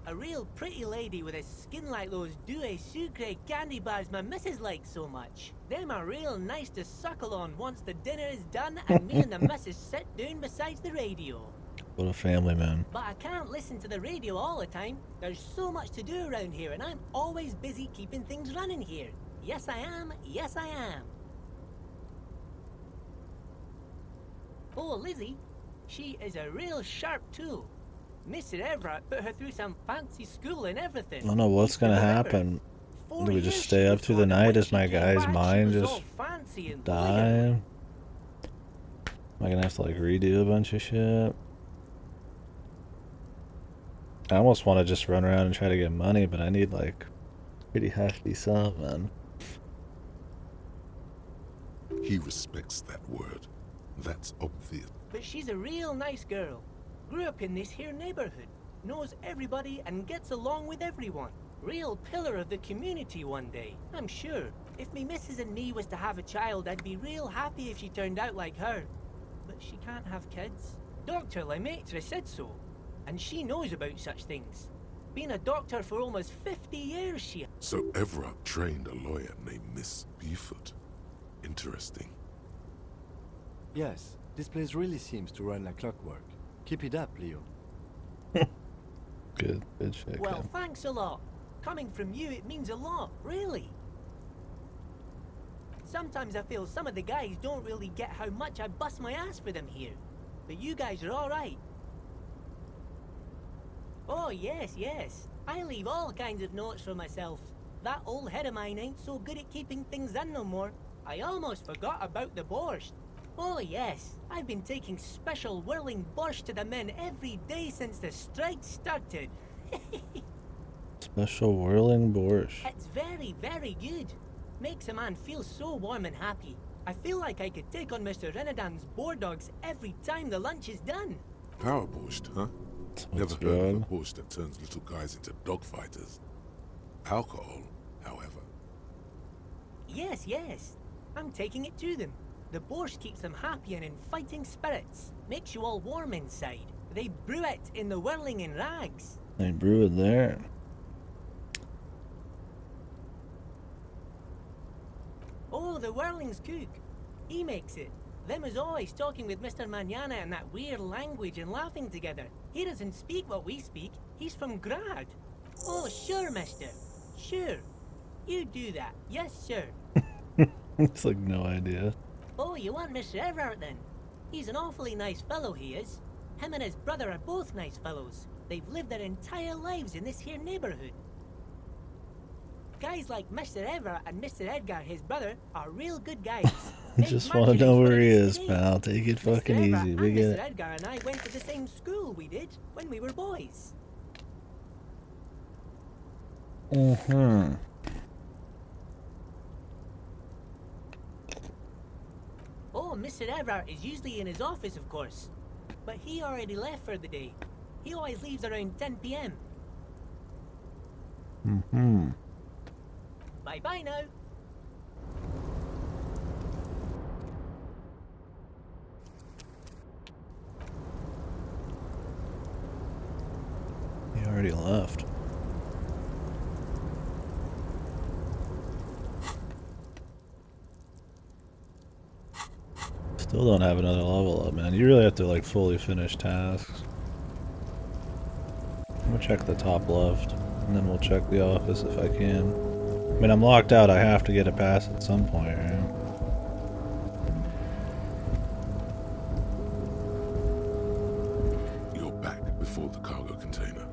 A real pretty lady with a skin like those Douai Sucre candy bars my missus likes so much. Them are real nice to suckle on once the dinner is done and me and the missus sit down beside the radio. What a family man. But I can't listen to the radio all the time. There's so much to do around here and I'm always busy keeping things running here. Yes, I am. Yes, I am. Oh, Lizzie. She is a real sharp tool. Mr. Everett put her through some fancy school and everything. I don't know what's gonna happen. Do we just stay up through the night as my guy's mind just die? Am I gonna have to like redo a bunch of shit? I almost want to just run around and try to get money, but I need like pretty hefty sum, man. He respects that word. That's obvious. But she's a real nice girl. Grew up in this here neighborhood. Knows everybody and gets along with everyone. Real pillar of the community one day, I'm sure. If me missus and me was to have a child, I'd be real happy if she turned out like her. But she can't have kids. Dr. Lemaitre said so. And she knows about such things. Been a doctor for almost 50 years, she... So Everett trained a lawyer named Miss Beaufort. Interesting. Yes, this place really seems to run like clockwork. Keep it up, Leo. Good shit. Well, kid. thanks a lot. Coming from you, it means a lot, really. Sometimes I feel some of the guys don't really get how much I bust my ass for them here. But you guys are alright. Oh, yes, yes. I leave all kinds of notes for myself. That old head of mine ain't so good at keeping things in no more. I almost forgot about the borscht. Oh, yes. I've been taking special whirling borscht to the men every day since the strike started. Special whirling borscht. It's very, very good. Makes a man feel so warm and happy. I feel like I could take on Mr. Renadan's boar dogs every time the lunch is done. Power borscht, huh? Never heard of a borscht that turns little guys into dogfighters. Alcohol, however. Yes, yes. I'm taking it to them. The borscht keeps them happy and in fighting spirits. Makes you all warm inside. They brew it in the whirling in rags. They brew it there. Oh, the whirling's cook. He makes it. Them is always talking with Mr. Manana in that weird language and laughing together. He doesn't speak what we speak. He's from Grad. Oh, sure, mister. Sure. You do that. Yes, sir. It's like no idea. Oh, you want Mr. Everard then? He's an awfully nice fellow, he is. Him and his brother are both nice fellows. They've lived their entire lives in this here neighborhood. Guys like Mr. Everard and Mr. Edgar, his brother, are real good guys. Just want to know where he is, pal. Take it fucking easy. We get Mr. Edgar and I went to the same school we did when we were boys. Mm-hmm. Oh, Mr. Everard is usually in his office, of course. But he already left for the day. He always leaves around 10 p.m. Mm-hmm. Bye-bye now. He already left. Still don't have another level up, man. You really have to like fully finish tasks. I'm gonna check the top left, and then we'll check the office if I can. I mean, I'm locked out. I have to get a pass at some point, right? You're back before the cargo container.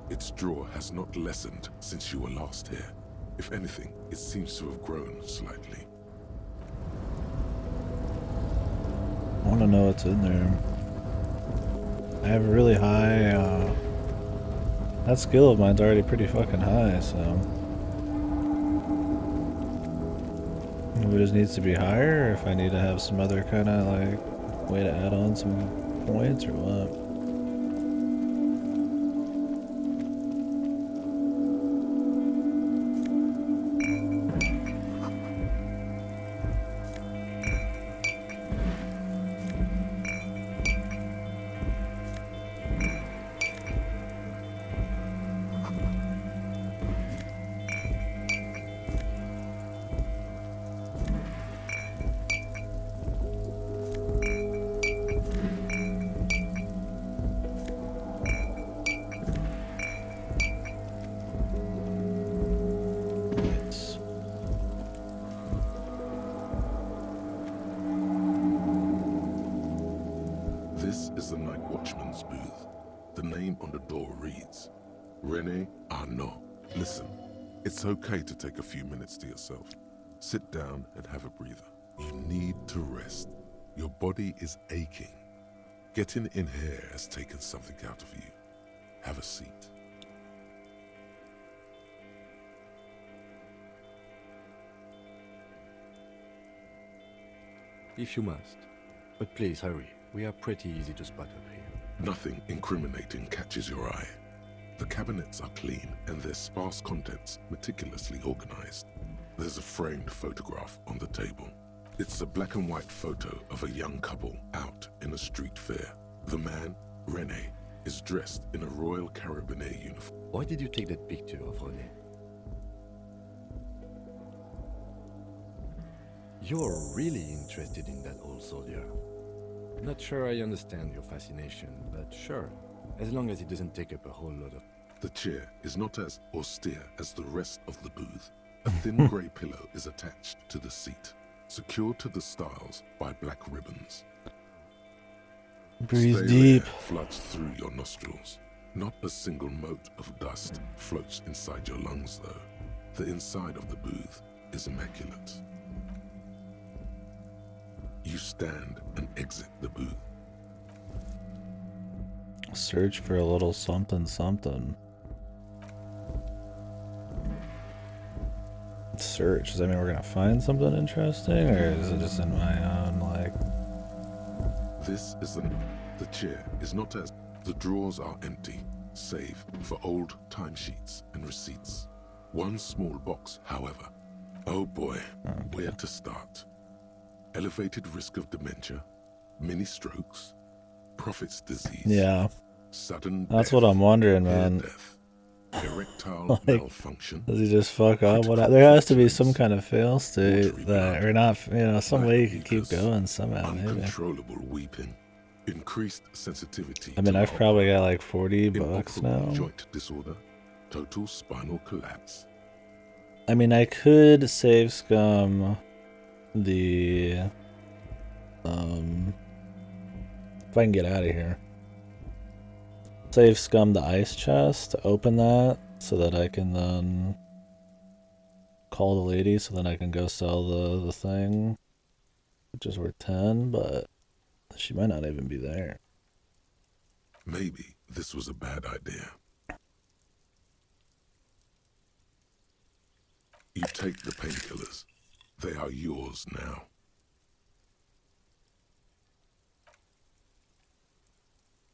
Its drawer has not lessened since you were last here. If anything, it seems to have grown slightly. I want to know what's in there. I have a really high, that skill of mine's already pretty fucking high, so. If it just needs to be higher, or if I need to have some other kind of, like, way to add on some points, or what? This is the night watchman's booth. The name on the door reads, René Arnaud. Listen, it's okay to take a few minutes to yourself. Sit down and have a breather. You need to rest. Your body is aching. Getting in here has taken something out of you. Have a seat. If you must. But please hurry. We are pretty easy to spot up here. Nothing incriminating catches your eye. The cabinets are clean and their sparse contents meticulously organized. There's a framed photograph on the table. It's a black and white photo of a young couple out in a street fair. The man, René, is dressed in a Royal Carabinier uniform. Why did you take that picture of René? You're really interested in that old soldier. Not sure I understand your fascination, but sure, as long as it doesn't take up a whole lot of... The chair is not as austere as the rest of the booth. A thin grey pillow is attached to the seat, secured to the stiles by black ribbons. Breathe Stale deep. air floods through your nostrils. Not a single mote of dust floats inside your lungs, though. The inside of the booth is immaculate. You stand and exit the booth. Search for a little something something. Search, does that mean we're gonna find something interesting, or is it just in my own, like... This is the chair is not as... The drawers are empty, save for old timesheets and receipts. One small box, however. Oh boy, where to start? Elevated risk of dementia, mini strokes, prophet's disease. Yeah. Sudden That's death, what I'm wondering, man. death. Erectile Like, malfunction. does he just fuck up? What? There has to be some kind of fail state that, or not, you know, some way you could keep going somehow, maybe. Uncontrollable weeping. Increased sensitivity. I mean, I've probably got like 40 bucks inoperable now. joint disorder. Total spinal collapse. I mean, I could save scum the, if I can get out of here. Save scum the ice chest, open that, so that I can then call the lady, so then I can go sell the thing, which is worth 10, but she might not even be there. Maybe this was a bad idea. You take the painkillers. They are yours now.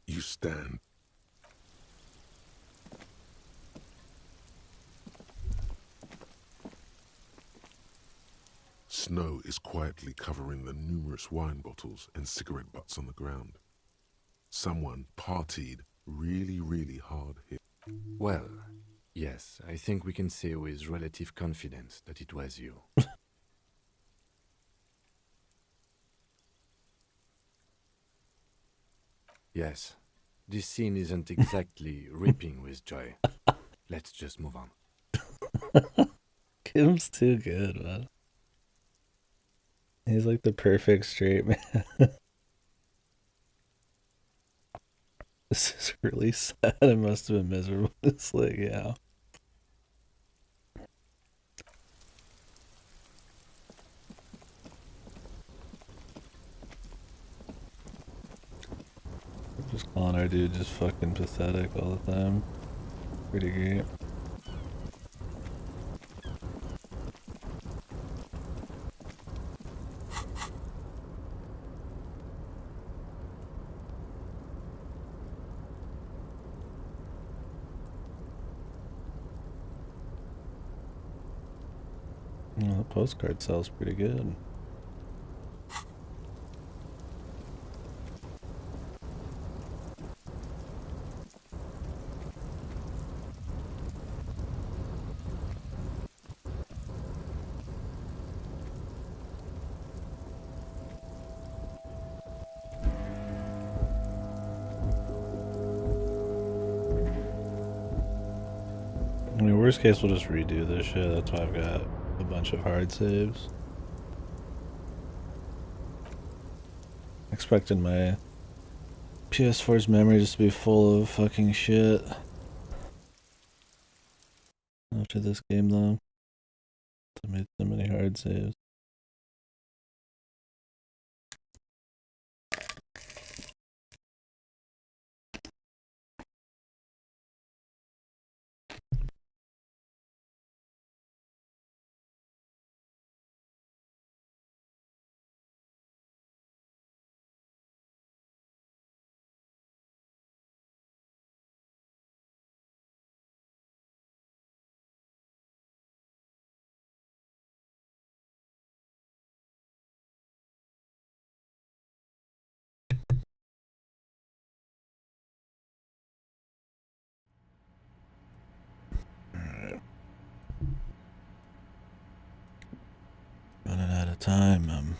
You stand. Snow is quietly covering the numerous wine bottles and cigarette butts on the ground. Someone partied really hard here. Well, yes, I think we can say with relative confidence that it was you. Yes, this scene isn't exactly ripping with joy. Let's just move on. Kim's too good, man. He's like the perfect straight man. This is really sad. It must have been miserable. It's like, yeah. Just calling our dude just fucking pathetic all the time. Pretty great. Well, the postcard sells pretty good. I mean, worst case, we'll just redo this shit. That's why I've got a bunch of hard saves. Expected my PS4's memory just to be full of fucking shit. After this game, though, I made so many hard saves. Running out of time.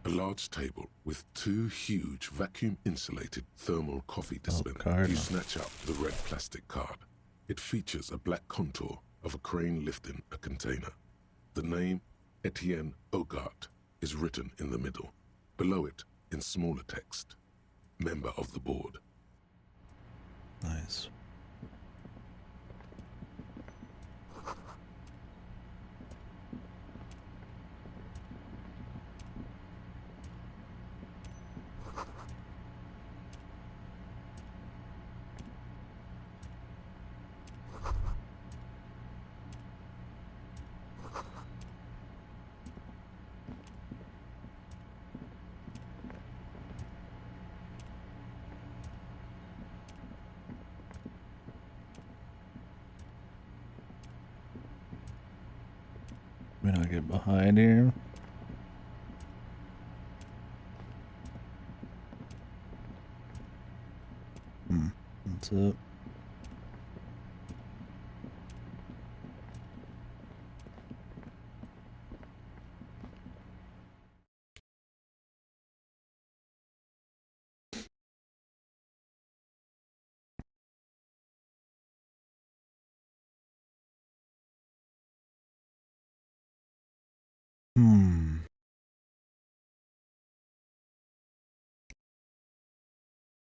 A large table with two huge vacuum-insulated thermal coffee dispensers. You snatch out the red plastic card. It features a black contour of a crane lifting a container. The name, Etienne Hogarth, is written in the middle. Below it, in smaller text, member of the board. Nice. Let me not get behind here. That's it.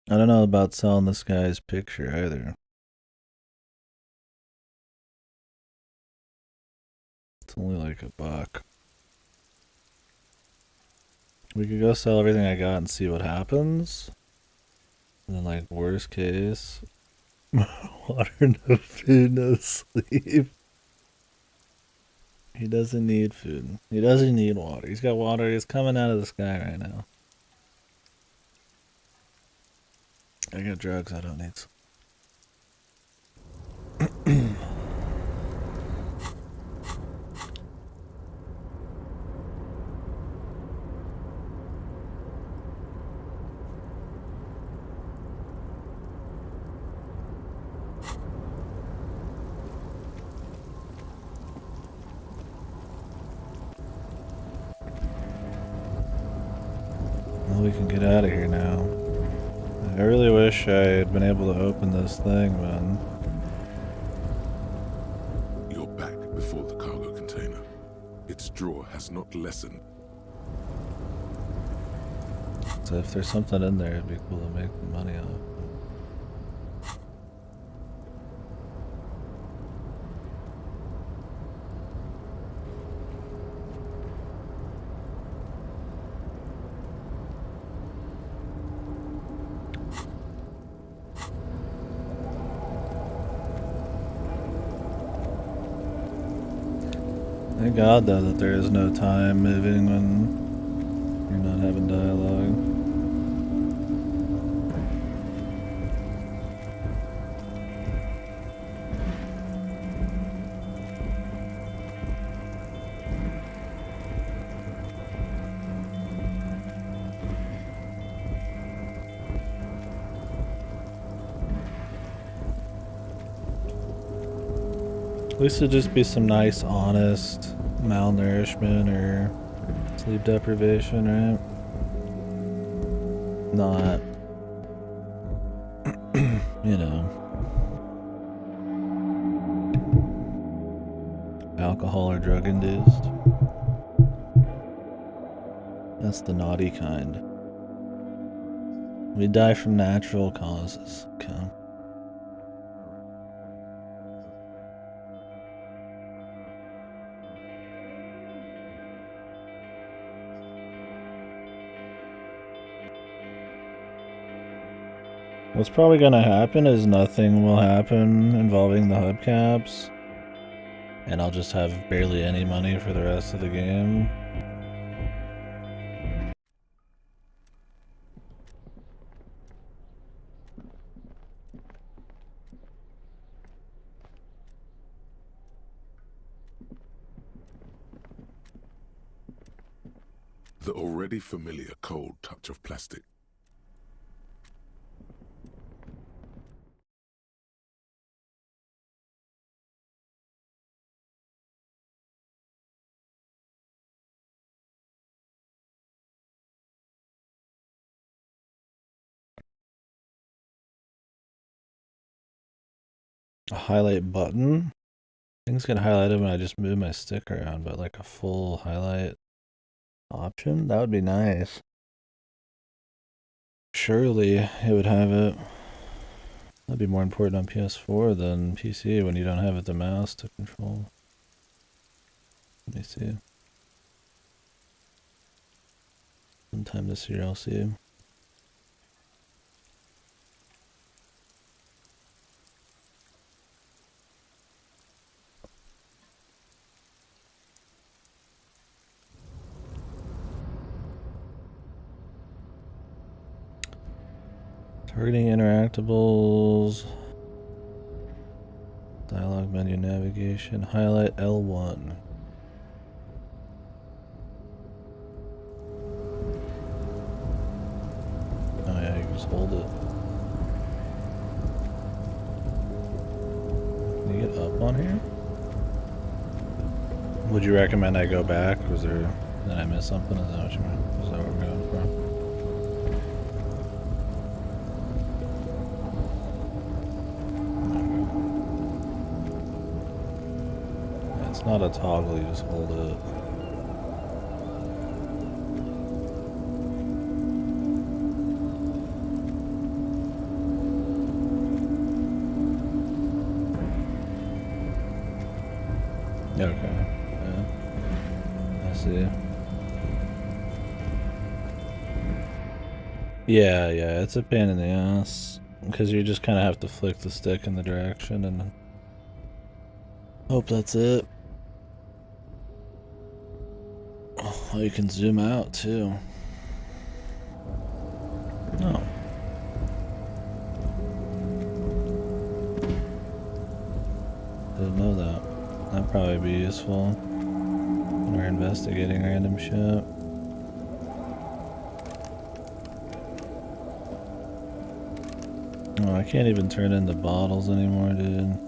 I don't know about selling this guy's picture either. It's only like $1. We could go sell everything I got and see what happens. And then, like, worst case, water, no food, no sleep. He doesn't need food. He doesn't need water. He's got water. He's coming out of the sky right now. I got drugs. I don't need. Well, we can get out of here now. I really wish I had been able to open this thing, man. You're back before the cargo container. Its draw has not lessened. So if there's something in there, it'd be cool to make the money off. Thank God, though, that there is no time moving when you're not having dialogue. At least it'd just be some nice, honest malnourishment or sleep deprivation, right? Not, you know, alcohol or drug induced. That's the naughty kind. We die from natural causes. Okay. What's probably gonna happen is nothing will happen involving the hubcaps, and I'll just have barely any money for the rest of the game. The already familiar cold touch of plastic. A highlight button? Things get highlighted when I just move my stick around, but like a full highlight option? That would be nice. Surely it would have it. That'd be more important on PS4 than PC when you don't have the mouse to control. Let me see. Sometime this year I'll see. Targeting interactables. Dialogue menu navigation. Highlight L1. Oh yeah, you just hold it. spawn here? Would you recommend I go back? Was there... Did I miss something? Is that what you meant? Is that what we're going for? Yeah, it's not a toggle, you just hold it. Okay, yeah. I see. Yeah, it's a pain in the ass. Because you just kind of have to flick the stick in the direction and hope that's it. Oh, you can zoom out too. Oh. Didn't know that. That'd probably be useful when we're investigating random shit. Oh, I can't even turn into bottles anymore, dude.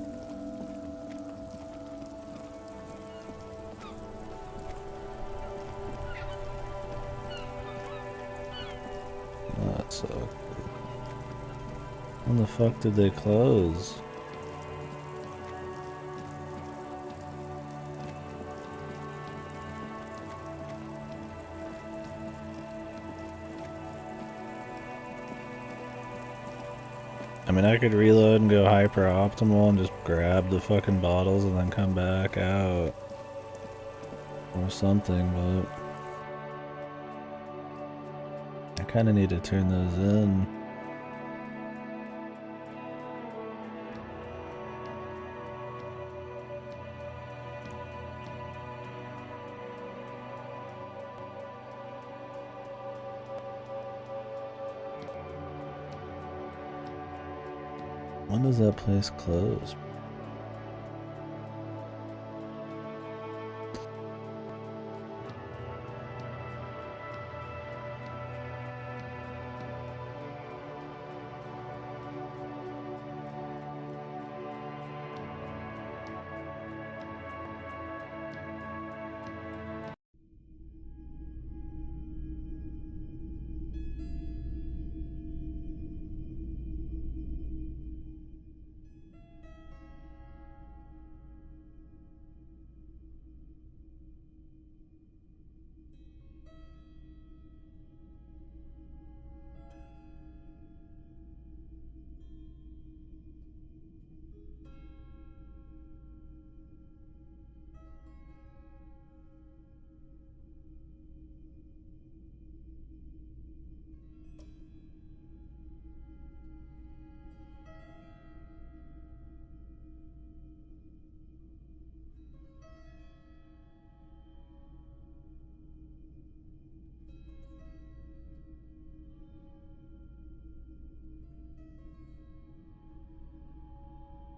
Oh, that sucks. When the fuck did they close? I mean, I could reload and go hyper optimal and just grab the fucking bottles and then come back out. Or something, but I kinda need to turn those in. When does that place close?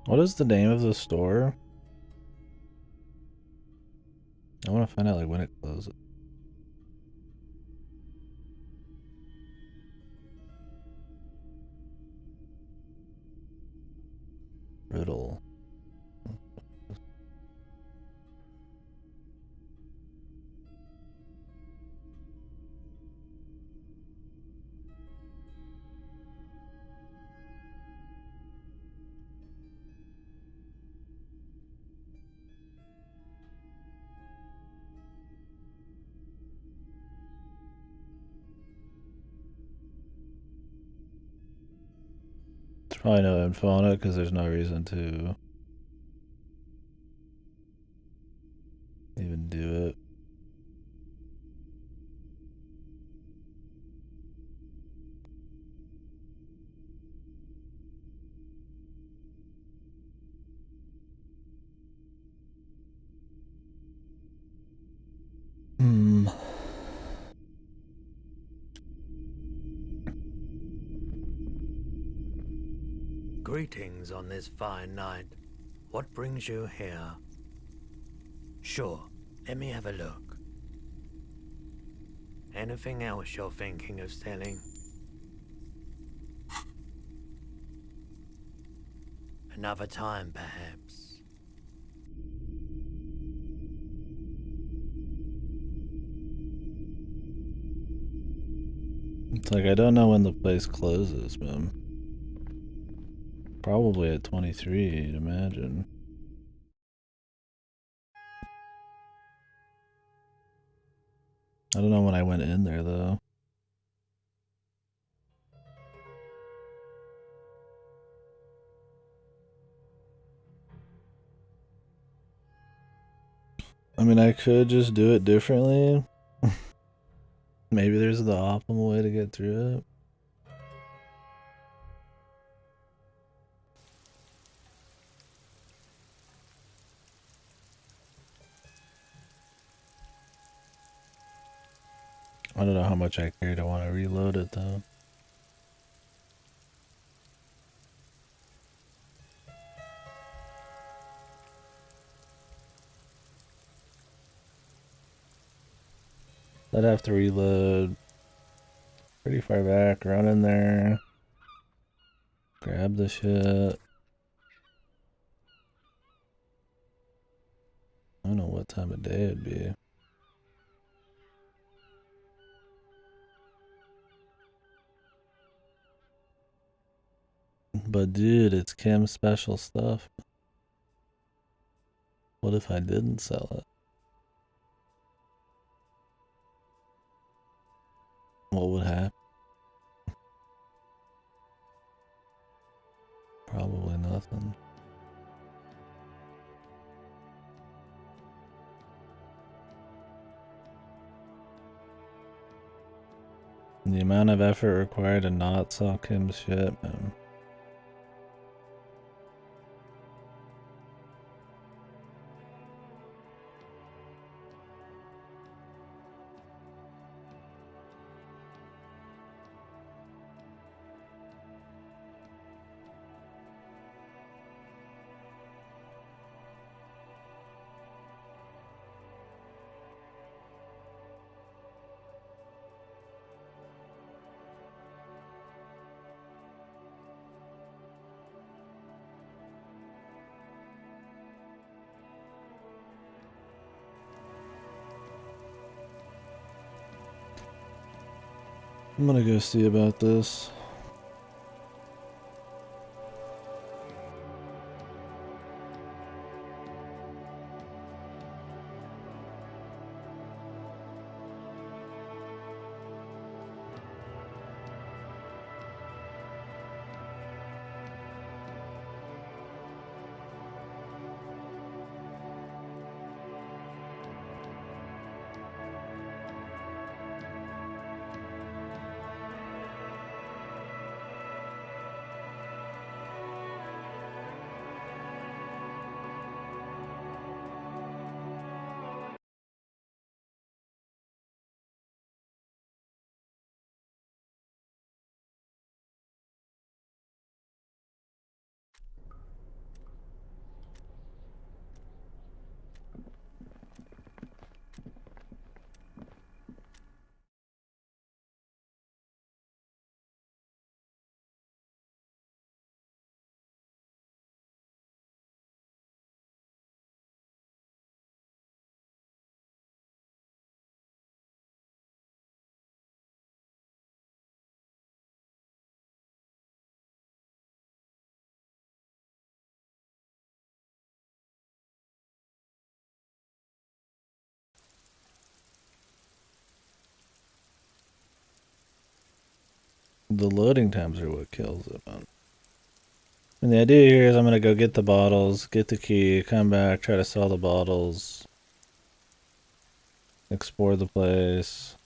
What is the name of the store? I want to find out like when it closes. Riddle. There's probably no info on it because there's no reason to even do it. Hmm. Greetings on this fine night. What brings you here? Sure, let me have a look. Anything else you're thinking of selling? Another time, perhaps. It's like I don't know when the place closes, man. Probably at 23, you'd imagine. I don't know when I went in there, though. I mean, I could just do it differently. Maybe there's the optimal way to get through it. I don't know how much I care to want to reload it, though. I'd have to reload pretty far back, run in there, grab the shit. I don't know what time of day it'd be. But dude, it's Kim's special stuff. What if I didn't sell it? What would happen? Probably nothing. The amount of effort required to not sell Kim's shit, man. I'm gonna go see about this. The loading times are what kills it, man. And the idea here is I'm gonna go get the bottles, get the key, come back, try to sell the bottles, explore the place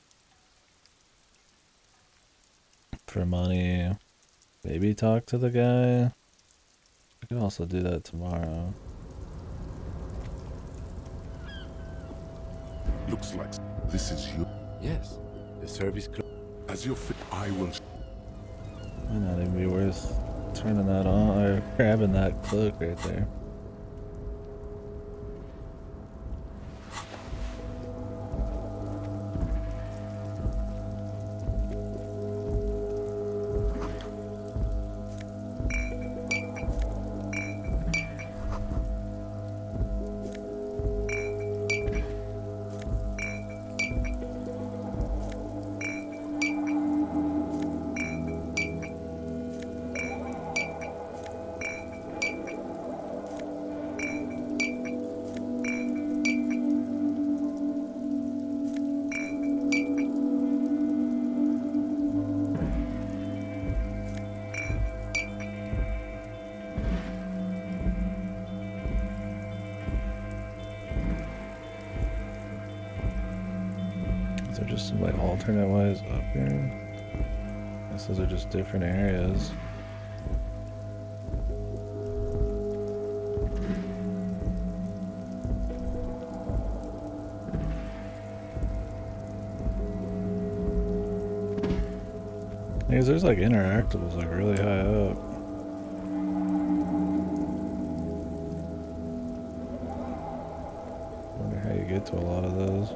for money, maybe talk to the guy. I can also do that tomorrow. Looks like this is you. Yes, the service as your fit. I will. Might not even be worth turning that on or grabbing that cloak right there. just some like alternate ways up here? I guess those are just different areas. Because there's like interactables like really high up. Wonder how you get to a lot of those.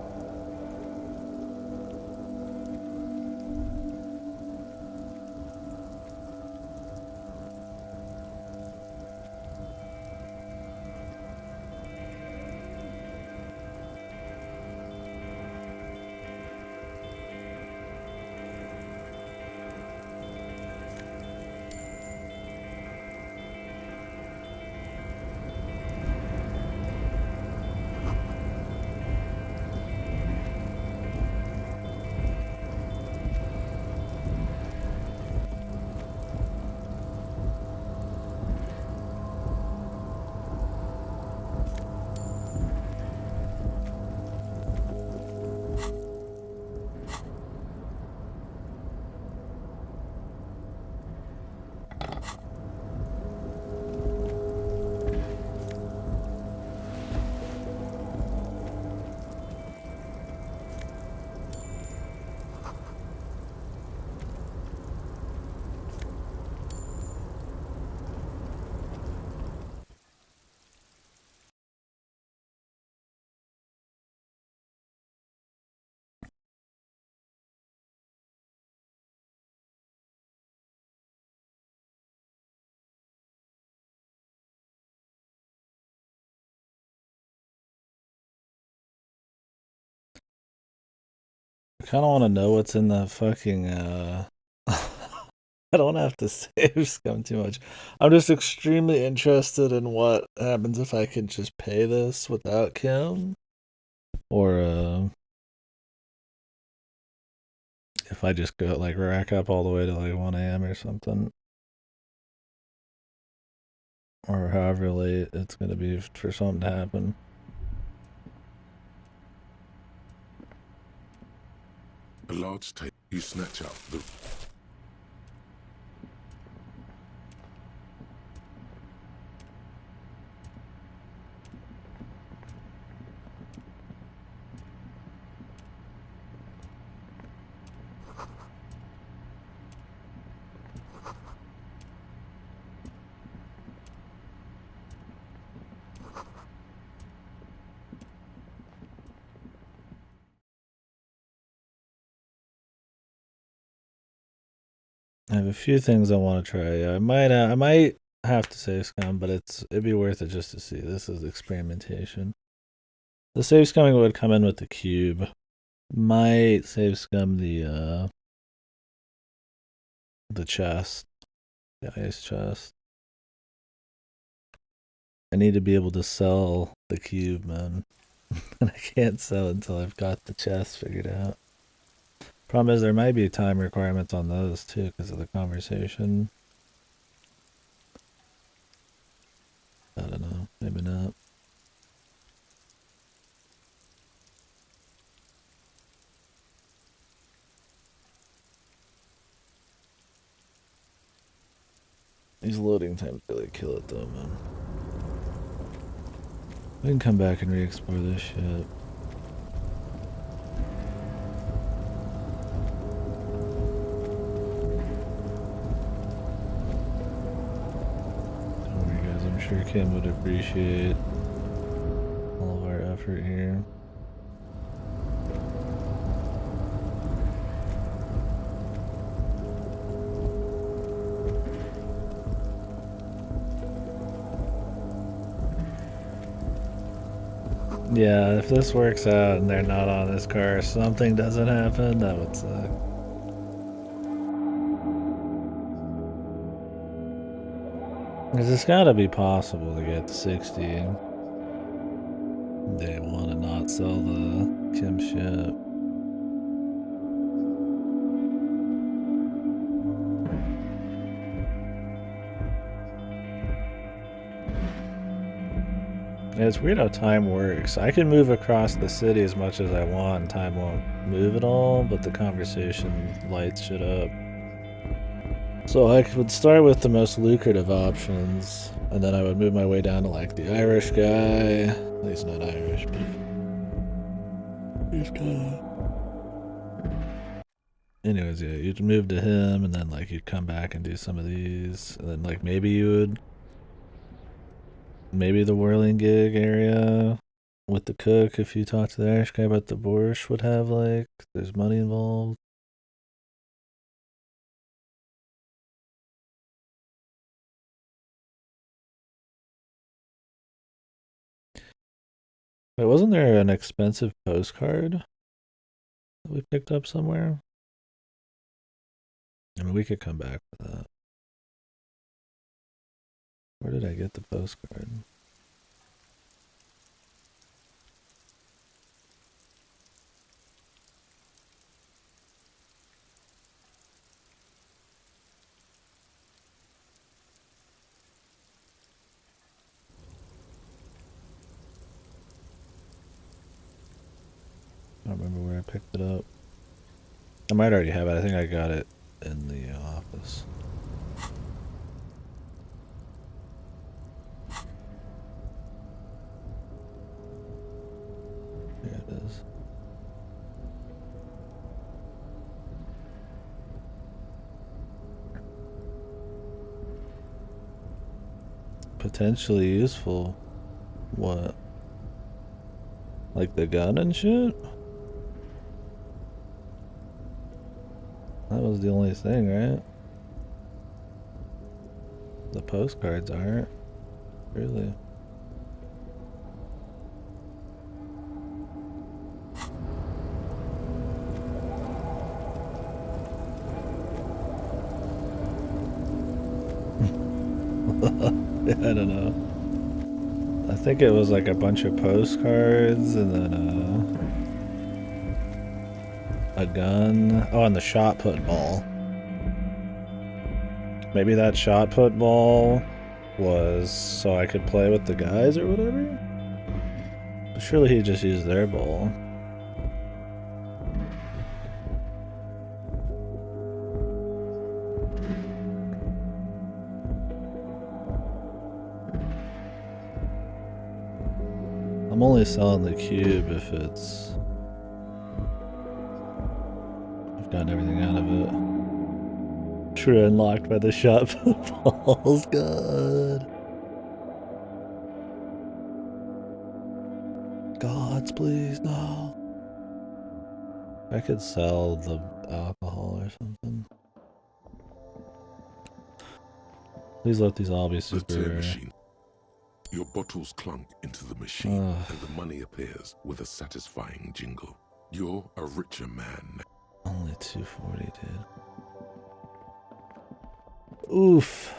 I kind of want to know what's in the fucking, I don't have to save scum too much. I'm just extremely interested in what happens if I can just pay this without Kim. Or, if I just go, like, rack up all the way to, like, 1 a.m. or something. Or however late it's gonna be for something to happen. A large tape. You snatch out the... I have a few things I want to try. I might have to save scum, but it'd be worth it just to see. This is experimentation. The save scumming would come in with the cube. Might save scum the chest, the ice chest. I need to be able to sell the cube, man, and I can't sell until I've got the chest figured out. Problem is, there might be time requirements on those too because of the conversation. I don't know. Maybe not. These loading times really kill it though, man. We can come back and re-explore this shit. Don't worry guys, I'm sure Kim would appreciate all of our effort here. Yeah, if this works out and they're not on this car, something doesn't happen, that would suck. Because it's gotta be possible to get to 60 day one and not sell the Kim shit. And it's weird how time works. I can move across the city as much as I want and time won't move at all, but the conversation lights shit up. So I would start with the most lucrative options, and then I would move my way down to like the Irish guy. He's not Irish, but he's kinda... Anyways, yeah, you'd move to him, and then like you'd come back and do some of these, and then like maybe you would... Maybe the whirling gig area with the cook, if you talk to the Irish guy about the borscht, would have like, there's money involved. Wait, wasn't there an expensive postcard that we picked up somewhere? I mean, we could come back to that. Where did I get the postcard? I don't remember where I picked it up. I might already have it. I think I got it in the office. Here it is. Potentially useful. What? Like the gun and shit? That was the only thing, right? The postcards aren't. Really? I don't know. I think it was like a bunch of postcards and then a gun. Oh, and the shot put ball. Maybe that shot put ball was so I could play with the guys or whatever? But surely he just used their ball. I'm only selling the cube if it's... I've gotten everything out of it. True unlocked by the shot balls. God. Gods, please, no. I could sell the alcohol or something. Please let these all be super... The tear machine. Your bottles clunk into the machine, and the money appears with a satisfying jingle. You're a richer man. Only 240, dude. Oof.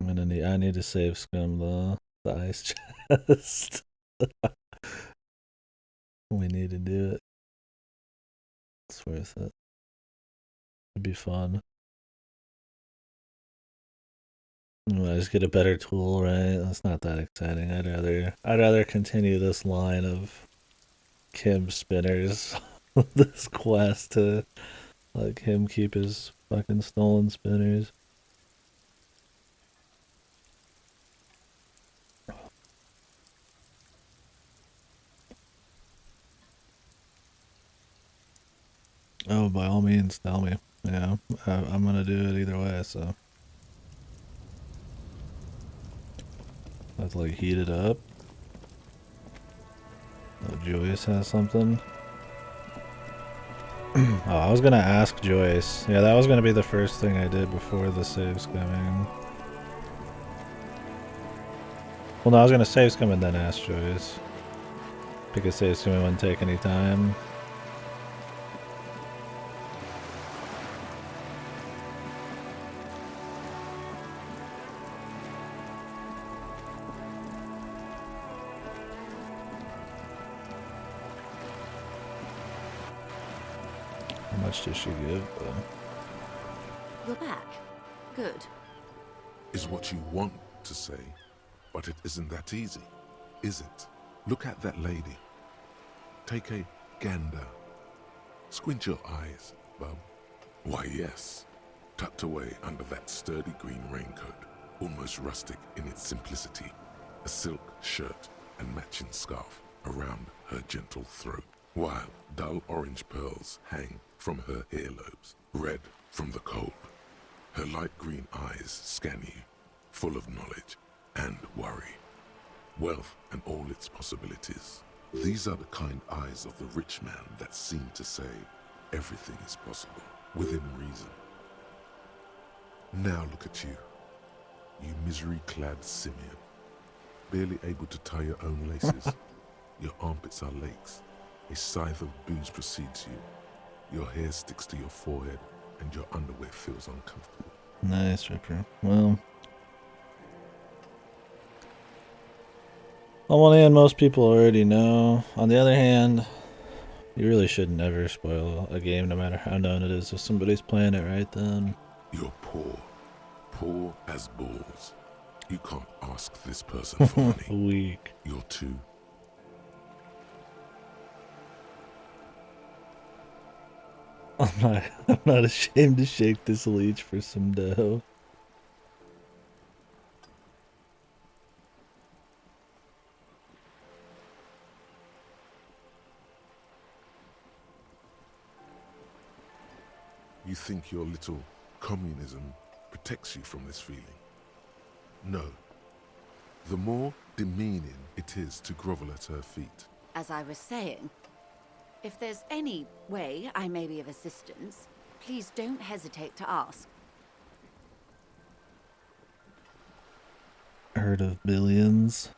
I need to save scum the ice chest. We need to do it. It's worth it. It'd be fun. I just get a better tool, right? That's not that exciting. I'd rather continue this line of Kim spinners. This quest to let him keep his fucking stolen spinners. Oh, by all means, tell me. Yeah, I'm gonna do it either way, so. Let's like heat it up. Oh, Joyce has something. Oh, I was gonna ask Joyce. Yeah, that was gonna be the first thing I did before the save scumming. Well, no, I was gonna save scum and then ask Joyce. Because save scumming wouldn't take any time. much does she give? You're back. Good. Is what you want to say, but it isn't that easy, is it? Look at that lady. Take a gander. Squint your eyes, bub. Why, yes. Tucked away under that sturdy green raincoat, almost rustic in its simplicity, a silk shirt and matching scarf around her gentle throat, while dull orange pearls hang from her earlobes, red from the cold. Her light green eyes scan you, full of knowledge and worry, wealth and all its possibilities. These are the kind eyes of the rich man that seem to say everything is possible, within reason. Now look at you, you misery-clad simian, barely able to tie your own laces. Your armpits are lakes, a scythe of booze precedes you, your hair sticks to your forehead, and your underwear feels uncomfortable. Nice, Ripper. Well, on one hand, most people already know. On the other hand, you really should never spoil a game, no matter how known it is. If somebody's playing it right then. You're poor as balls. You can't ask this person for money. Weak. You're too. I'm not ashamed to shake this leech for some dough. You think your little communism protects you from this feeling? No. The more demeaning it is to grovel at her feet. As I was saying, if there's any way I may be of assistance, please don't hesitate to ask. Heard of billions?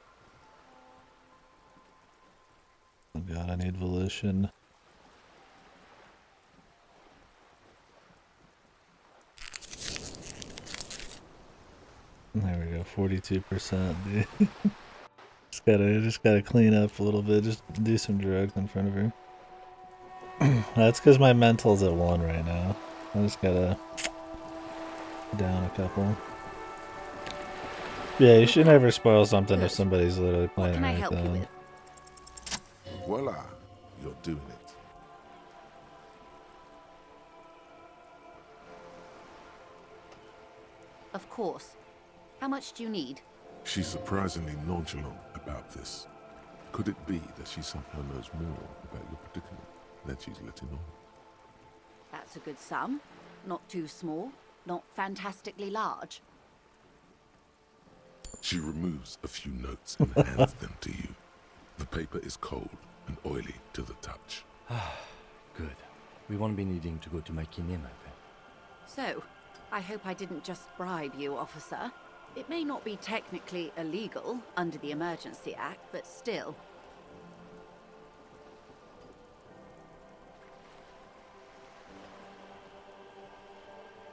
Oh god, I need volition. There we go, 42%, dude. just gotta clean up a little bit, just do some drugs in front of her. That's because my mental's at 1 right now. I just gotta down a couple. Yeah, you should never spoil something if somebody's literally playing it right then. Voila, you're doing it. Of course. How much do you need? She's surprisingly nonchalant about this. Could it be that she somehow knows more about your predicament than she's letting on? That's a good sum. Not too small, not fantastically large. She removes a few notes and hands them to you. The paper is cold and oily to the touch. Good. We won't be needing to go to my kinema then. So, I hope I didn't just bribe you, officer. It may not be technically illegal under the Emergency Act, but still.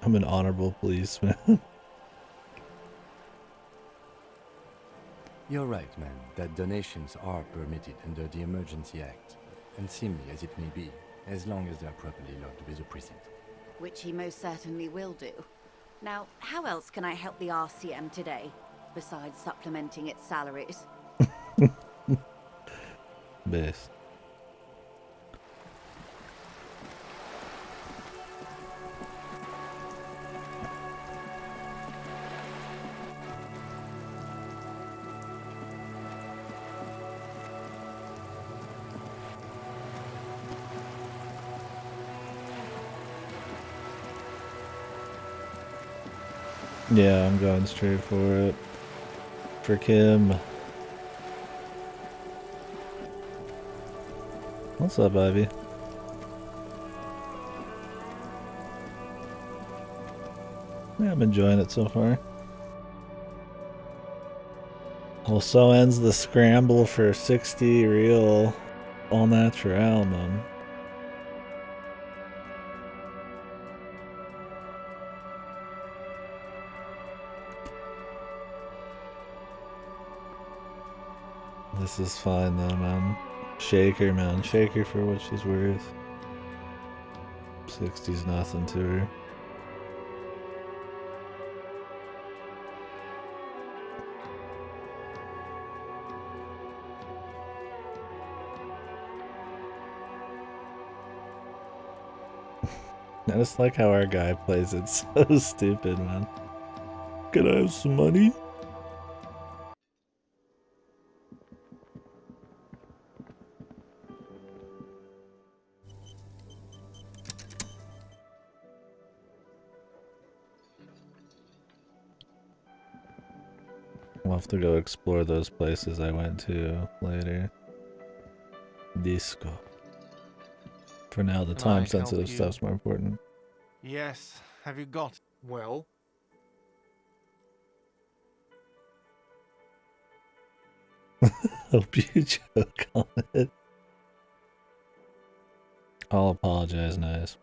I'm an honorable policeman. You're right, man, that donations are permitted under the Emergency Act, and seemly as it may be, as long as they're properly logged with the precinct. Which he most certainly will do. Now, how else can I help the RCM today, besides supplementing its salaries? Best. Yeah, I'm going straight for it. For Kim. What's up, Ivy? Yeah, I'm enjoying it so far. Well, so ends the scramble for 60 real all natural, man. This is fine though, man. Shake her, man. Shake her for what she's worth. 60's nothing to her. I just like how our guy plays it so stupid, man. Can I have some money? We'll have to go explore those places I went to later. Disco. For now, the time-sensitive stuff's more important. Yes, have you got... Well? Hope you choke on it. I'll apologize, nice.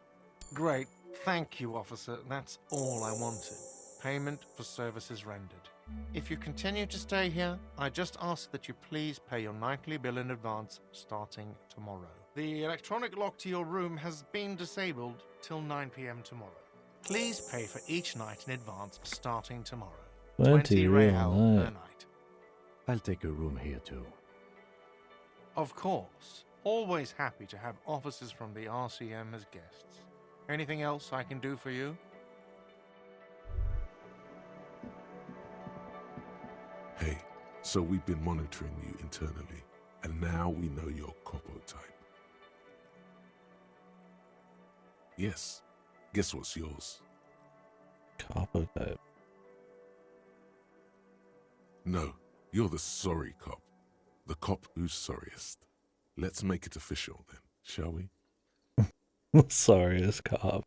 Great. Thank you, officer. That's all I wanted. Payment for services rendered. If you continue to stay here, I just ask that you please pay your nightly bill in advance starting tomorrow. The electronic lock to your room has been disabled till 9 p.m. tomorrow. Please pay for each night in advance starting tomorrow. 20 real per night. I'll take a room here too. Of course. Always happy to have officers from the RCM as guests. Anything else I can do for you? Hey, so we've been monitoring you internally, and now we know your Copo type. Yes. Guess what's yours? Copo type. No, you're the sorry cop. The cop who's sorriest. Let's make it official then, shall we? Sorriest cop.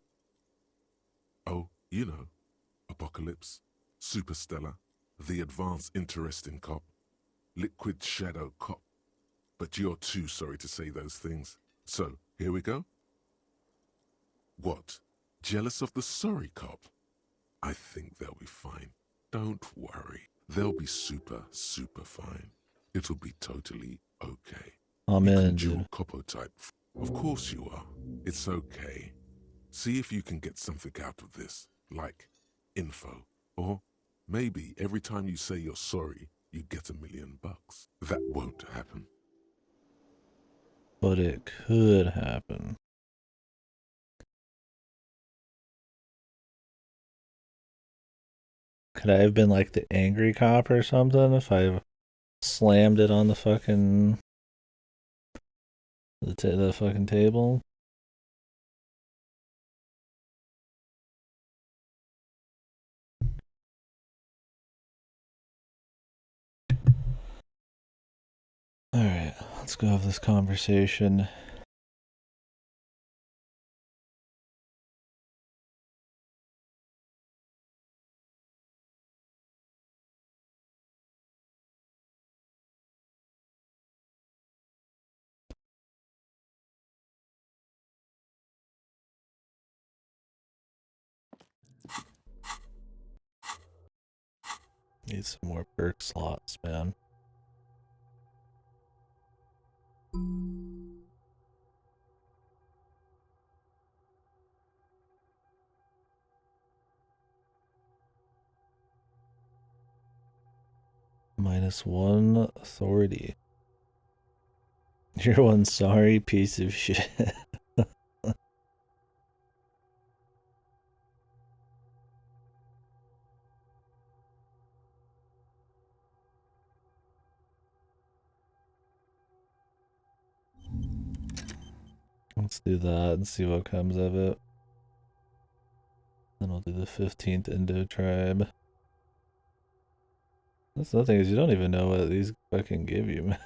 Oh, you know. Apocalypse, Superstellar, the advanced interesting cop, liquid shadow cop. But you're too sorry to say those things. So, here we go. What? Jealous of the sorry cop? I think they'll be fine. Don't worry. They'll be super, super fine. It'll be totally okay. Amen. Dual Copo type. Of course you are. It's okay. See if you can get something out of this, like info. Or maybe every time you say you're sorry, you get $1 million. That won't happen. But it could happen. Could I have been like the angry cop or something if I slammed it on the fucking the fucking table? Alright, let's go have this conversation. Need some more perk slots, man. -1 authority. You're one sorry piece of shit. Let's do that and see what comes of it. Then we'll do the 15th Indo tribe. That's the thing, is you don't even know what these fucking give you, man.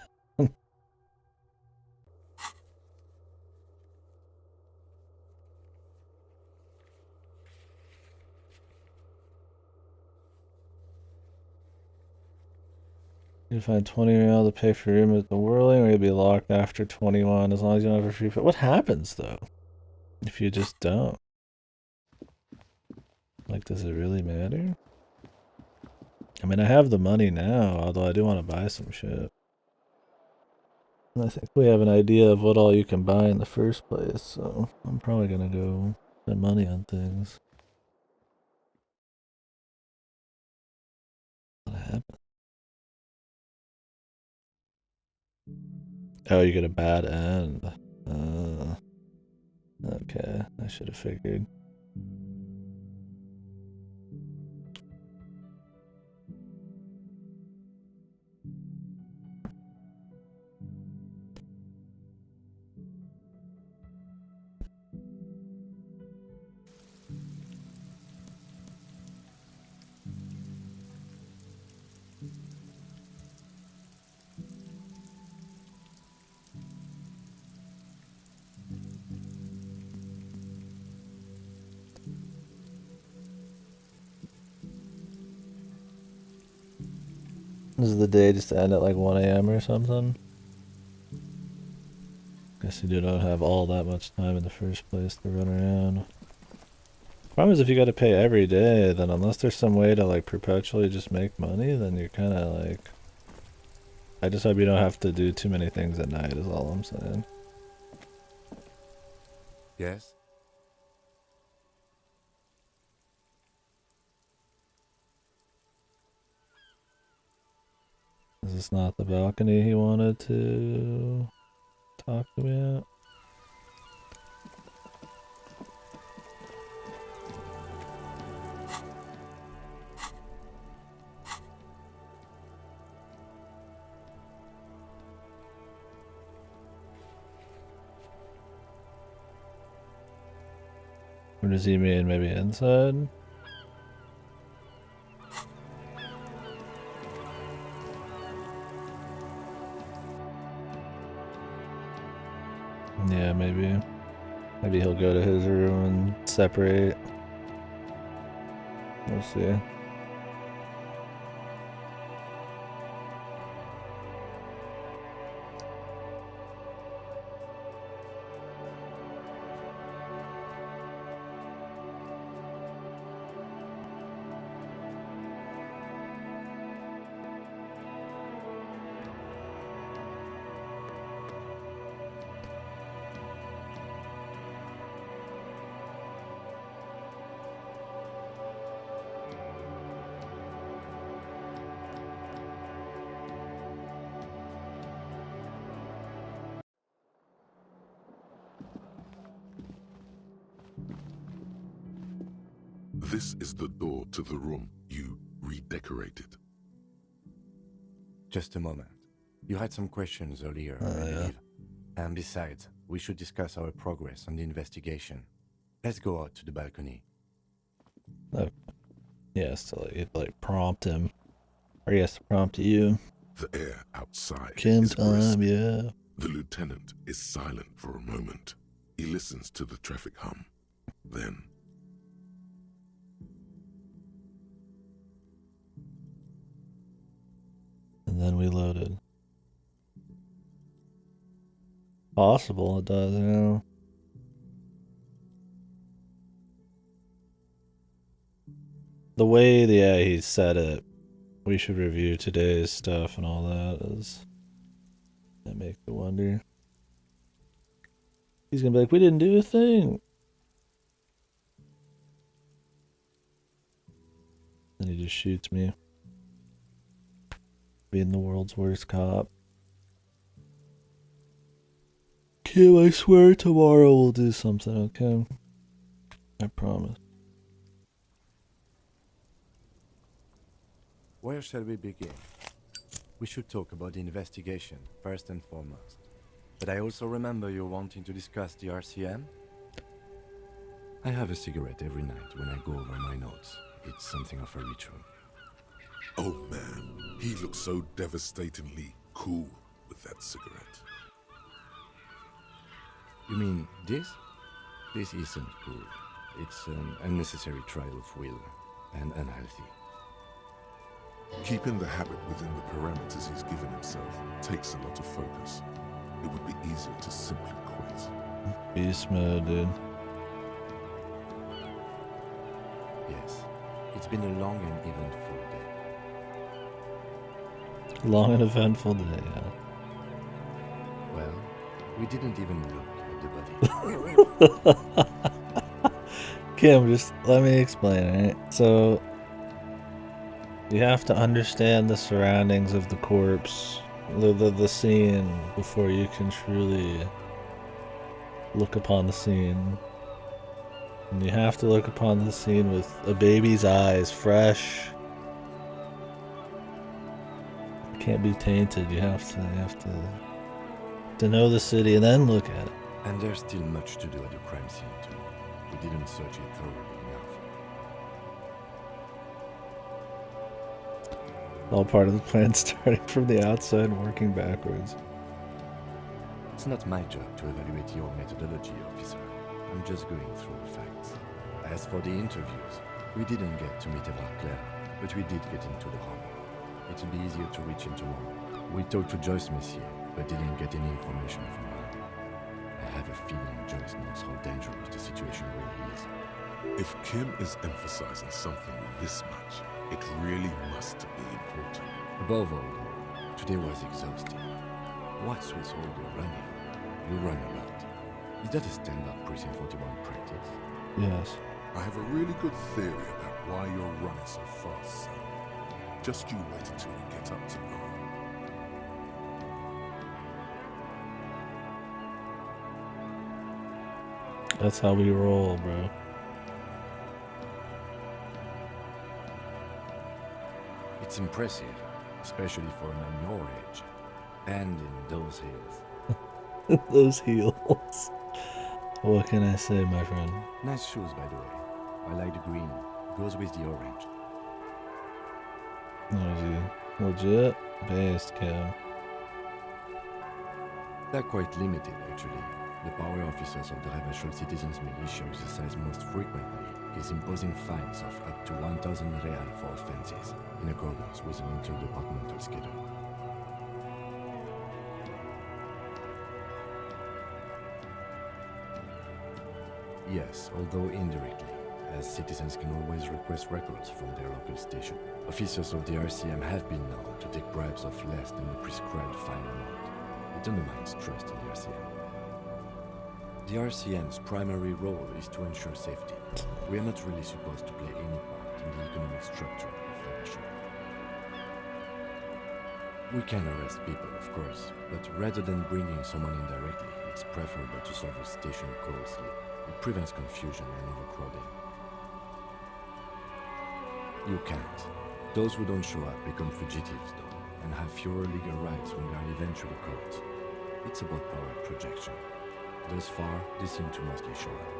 You find 20 real to pay for room at the Whirling, or you'll be locked after 21 as long as you don't have a free food. What happens though if you just don't? Like, does it really matter? I mean, I have the money now, although I do want to buy some shit. And I think we have an idea of what all you can buy in the first place, so I'm probably gonna go spend money on things. What happened? Oh, you get a bad end. Okay, I should have figured. This is the day just to end at like 1 AM or something. Guess you don't have all that much time in the first place to run around. Problem is if you gotta pay every day, then unless there's some way to like perpetually just make money, then you're kinda like... I just hope you don't have to do too many things at night is all I'm saying. Yes? Is this not the balcony he wanted to talk to me at? Or does he mean maybe inside? Yeah, maybe. Maybe he'll go to his room and separate. We'll see. This is the door to the room you redecorated. Just a moment. You had some questions earlier, I believe. And besides, we should discuss our progress on the investigation. Let's go out to the balcony. Oh. Yes, so like prompt him. Or he has to prompt you. The air outside Kim is brisk. time, yeah. The lieutenant is silent for a moment. He listens to the traffic hum. Then... And then we loaded. Possible it does, you know. The way he said it, we should review today's stuff and all that is... That makes me wonder. He's gonna be like, we didn't do a thing. Then he just shoots me. Being the world's worst cop. Kim, I swear tomorrow we'll do something, okay? I promise. Where shall we begin? We should talk about the investigation, first and foremost. But I also remember you wanting to discuss the RCM? I have a cigarette every night when I go over my notes. It's something of a ritual. Oh man, he looks so devastatingly cool with that cigarette. You mean this? This isn't cool. It's an unnecessary trial of will and unhealthy. Keeping the habit within the parameters he's given himself takes a lot of focus. It would be easier to simply quit. Beast mode, dude. Yes, it's been a long and eventful day. Long and eventful day, yeah. Well, we didn't even look at the body. Kim, just let me explain, right? So, you have to understand the surroundings of the corpse, the scene, before you can truly look upon the scene. And you have to look upon the scene with a baby's eyes, fresh. It can't be tainted. You have to know the city and then look at it. And there's still much to do at the crime scene too. We didn't search it thoroughly enough. All part of the plan, starting from the outside and working backwards. It's not my job to evaluate your methodology, officer. I'm just going through the facts. As for the interviews, we didn't get to meet Claire, but we did get into the harbor. It'll be easier to reach him tomorrow. We talked to Joyce Messier, but didn't get any information from her. I have a feeling Joyce knows how dangerous the situation really is. If Kim is emphasizing something this much, it really must be important. Above all, though, today was exhausting. What's with all the running? You run a lot. Is that a standard Precinct 41 practice? Yes. I have a really good theory about why you're running so fast, son. Just you wait until we get up tomorrow. That's how we roll, bro. It's impressive, especially for a man your age. And in those heels. Those heels. What can I say, my friend? Nice shoes, by the way. I like the green. Goes with the orange. Legit based, Kim. They're quite limited, actually. The power officers of the Revachol Citizens Militia exercise most frequently is imposing fines of up to 1,000 real for offenses, in accordance with an interdepartmental schedule. Yes, although indirectly, as citizens can always request records from their local station. Officers of the RCM have been known to take bribes of less than the prescribed fine amount. It undermines trust in the RCM. The RCM's primary role is to ensure safety. We are not really supposed to play any part in the economic structure of Revachol. We can arrest people, of course, but rather than bringing someone in directly, it's preferable to solve a station closely. It prevents confusion and overcrowding. You can't. Those who don't show up become fugitives, though, and have fewer legal rights when they are eventually caught. It's about power projection. Thus far, they seem to mostly show up.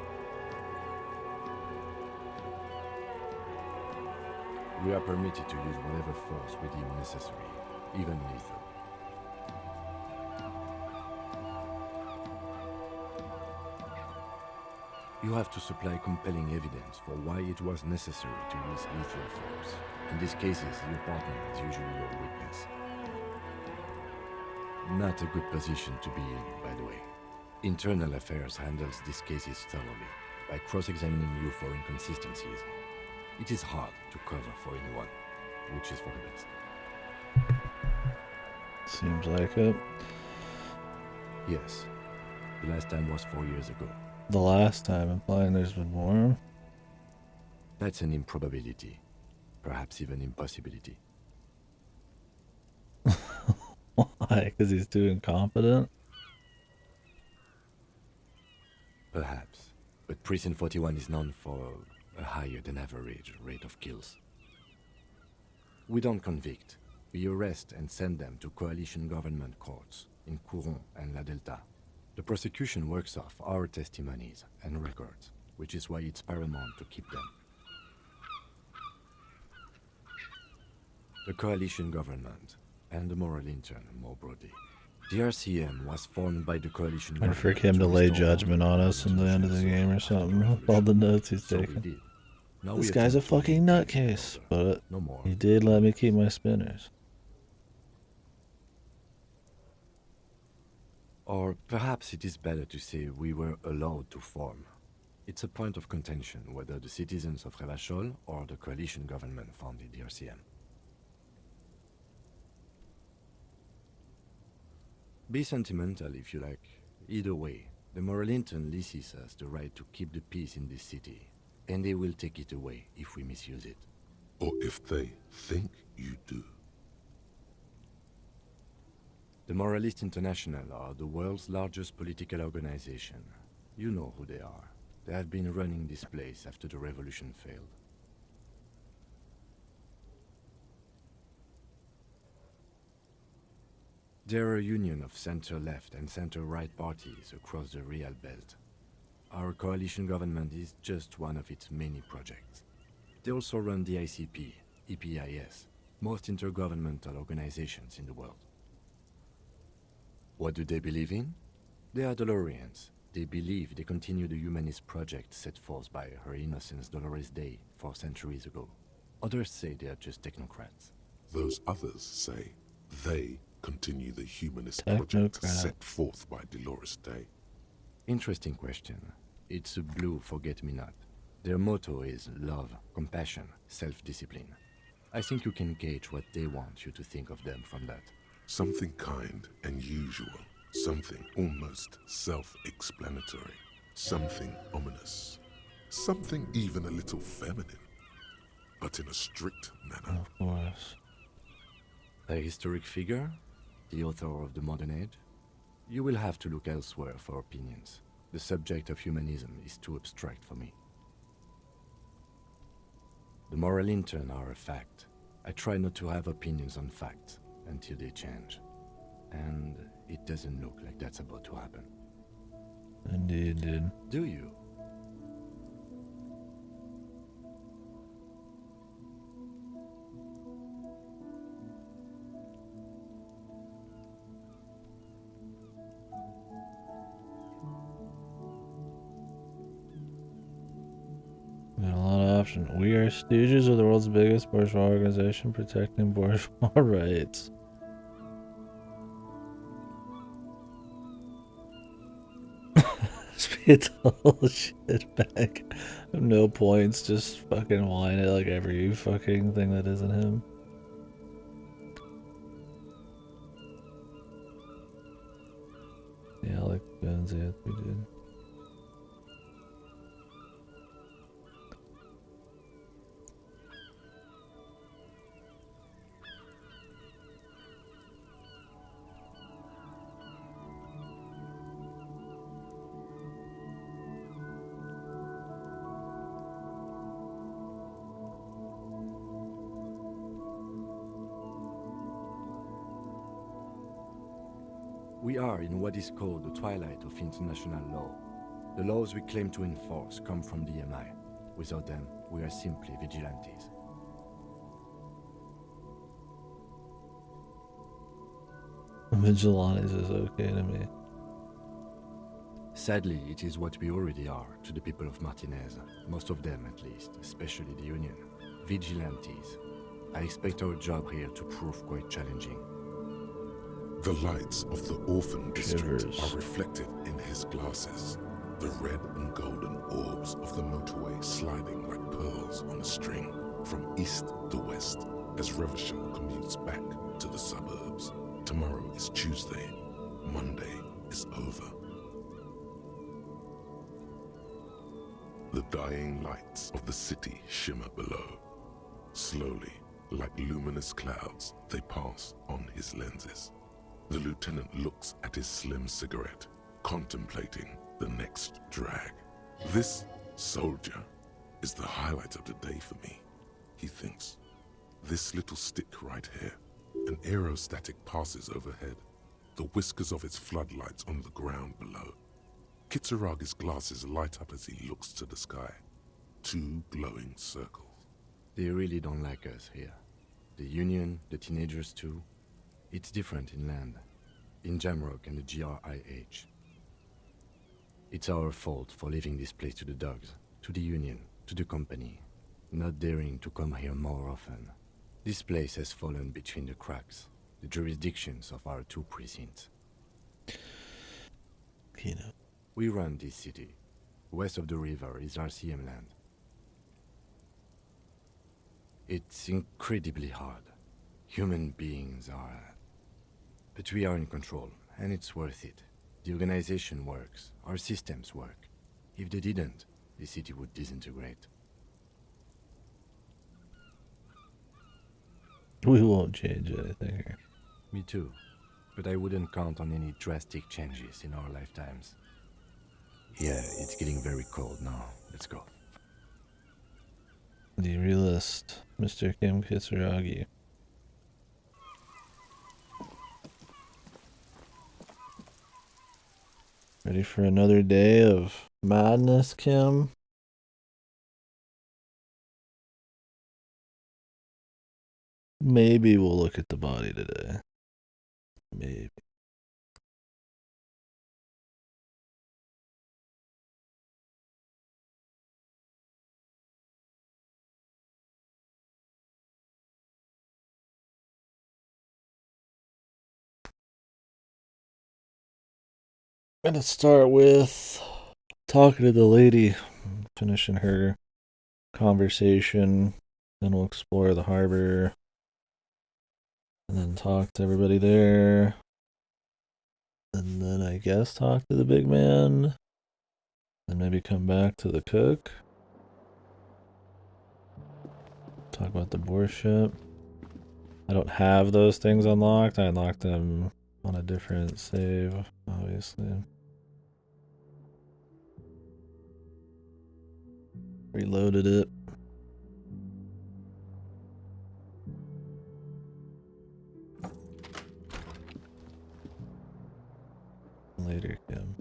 We are permitted to use whatever force we deem necessary, even lethal. You have to supply compelling evidence for why it was necessary to use lethal force. In these cases, your partner is usually your witness. Not a good position to be in, by the way. Internal Affairs handles these cases thoroughly, by cross-examining you for inconsistencies. It is hard to cover for anyone, which is for the best. Seems like it. Yes. The last time was 4 years ago. The last time, implying there's been more? That's an improbability. Perhaps even impossibility. Why? Because he's too incompetent? Perhaps. But Precinct 41 is known for a higher than average rate of kills. We don't convict. We arrest and send them to coalition government courts in Couron and La Delta. The prosecution works off our testimonies and records, which is why it's paramount to keep them. The coalition government, and the moral intern more broadly. The RCM was formed by the coalition Or for him to lay judgment on us in the end of the game or something. All the notes he's taking. This guy's a fucking nutcase, but he did let me keep my spinners. Or perhaps it is better to say we were allowed to form. It's a point of contention whether the citizens of Revachol or the coalition government founded the RCM. Be sentimental if you like. Either way, the moral intern leases us the right to keep the peace in this city. and they will take it away if we misuse it. Or if they think you do. The Moralists International are the world's largest political organization. You know who they are. They have been running this place after the revolution failed. They're a union of center-left and center-right parties across the Real Belt. Our coalition government is just one of its many projects. They also run the ICP, EPIS, most intergovernmental organizations in the world. What do they believe in? They are Dolorians. They believe they continue the humanist project set forth by Her Innocence Dolores Day 4 centuries ago. Others say they are just technocrats. Those others say they continue the humanist project set forth by Dolores Day. Interesting question. It's a blue forget-me-not. Their motto is love, compassion, self-discipline. I think you can gauge what they want you to think of them from that. Something kind and usual. Something almost self-explanatory. Something ominous. Something even a little feminine. But in a strict manner. Of course. A historic figure? The author of the modern age? You will have to look elsewhere for opinions. The subject of humanism is too abstract for me. The moral intern are a fact. I try not to have opinions on facts until they change. And it doesn't look like that's about to happen. Indeed, dude. Do you? Got a lot of options. We are stooges of the world's biggest bourgeois organization protecting bourgeois rights. Just be a total shitbag. No points, just fucking whine it like every fucking thing that isn't him. Yeah, like guns, yeah, we did. We are in what is called the twilight of international law. The laws we claim to enforce come from the MI. Without them, we are simply vigilantes. Vigilantes is okay to me. Sadly, it is what we already are to the people of Martinez. Most of them, at least, especially the Union. Vigilantes. I expect our job here to prove quite challenging. The lights of the orphan district are reflected in his glasses. The red and golden orbs of the motorway sliding like pearls on a string from east to west as Revachol commutes back to the suburbs. Tomorrow is Tuesday. Monday is over. The dying lights of the city shimmer below. Slowly, like luminous clouds, they pass on his lenses. The lieutenant looks at his slim cigarette, contemplating the next drag. This soldier is the highlight of the day for me, he thinks. This little stick right here. An aerostatic passes overhead, the whiskers of its floodlights on the ground below. Kitsuraga's glasses light up as he looks to the sky. 2 glowing circles. They really don't like us here. The Union, the teenagers too. It's different in land, in Jamrock and the GRIH. It's our fault for leaving this place to the dogs, to the Union, to the company, not daring to come here more often. This place has fallen between the cracks, the jurisdictions of our 2 precincts. We run this city. West of the river is RCM land. It's incredibly hard. Human beings are... But we are in control, and it's worth it. The organization works. Our systems work. If they didn't, the city would disintegrate. We won't change anything here. Me too. But I wouldn't count on any drastic changes in our lifetimes. Yeah, it's getting very cold now. Let's go. The realist, Mr. Kim Kitsuragi. Ready for another day of madness, Kim? Maybe we'll look at the body today. Maybe. I'm gonna start with talking to the lady, finishing her conversation, then we'll explore the harbor, and then talk to everybody there, and then I guess talk to the big man, and maybe come back to the cook, talk about the boar ship. I don't have those things unlocked. I unlocked them on a different save, obviously. Reloaded it. Later, Kim.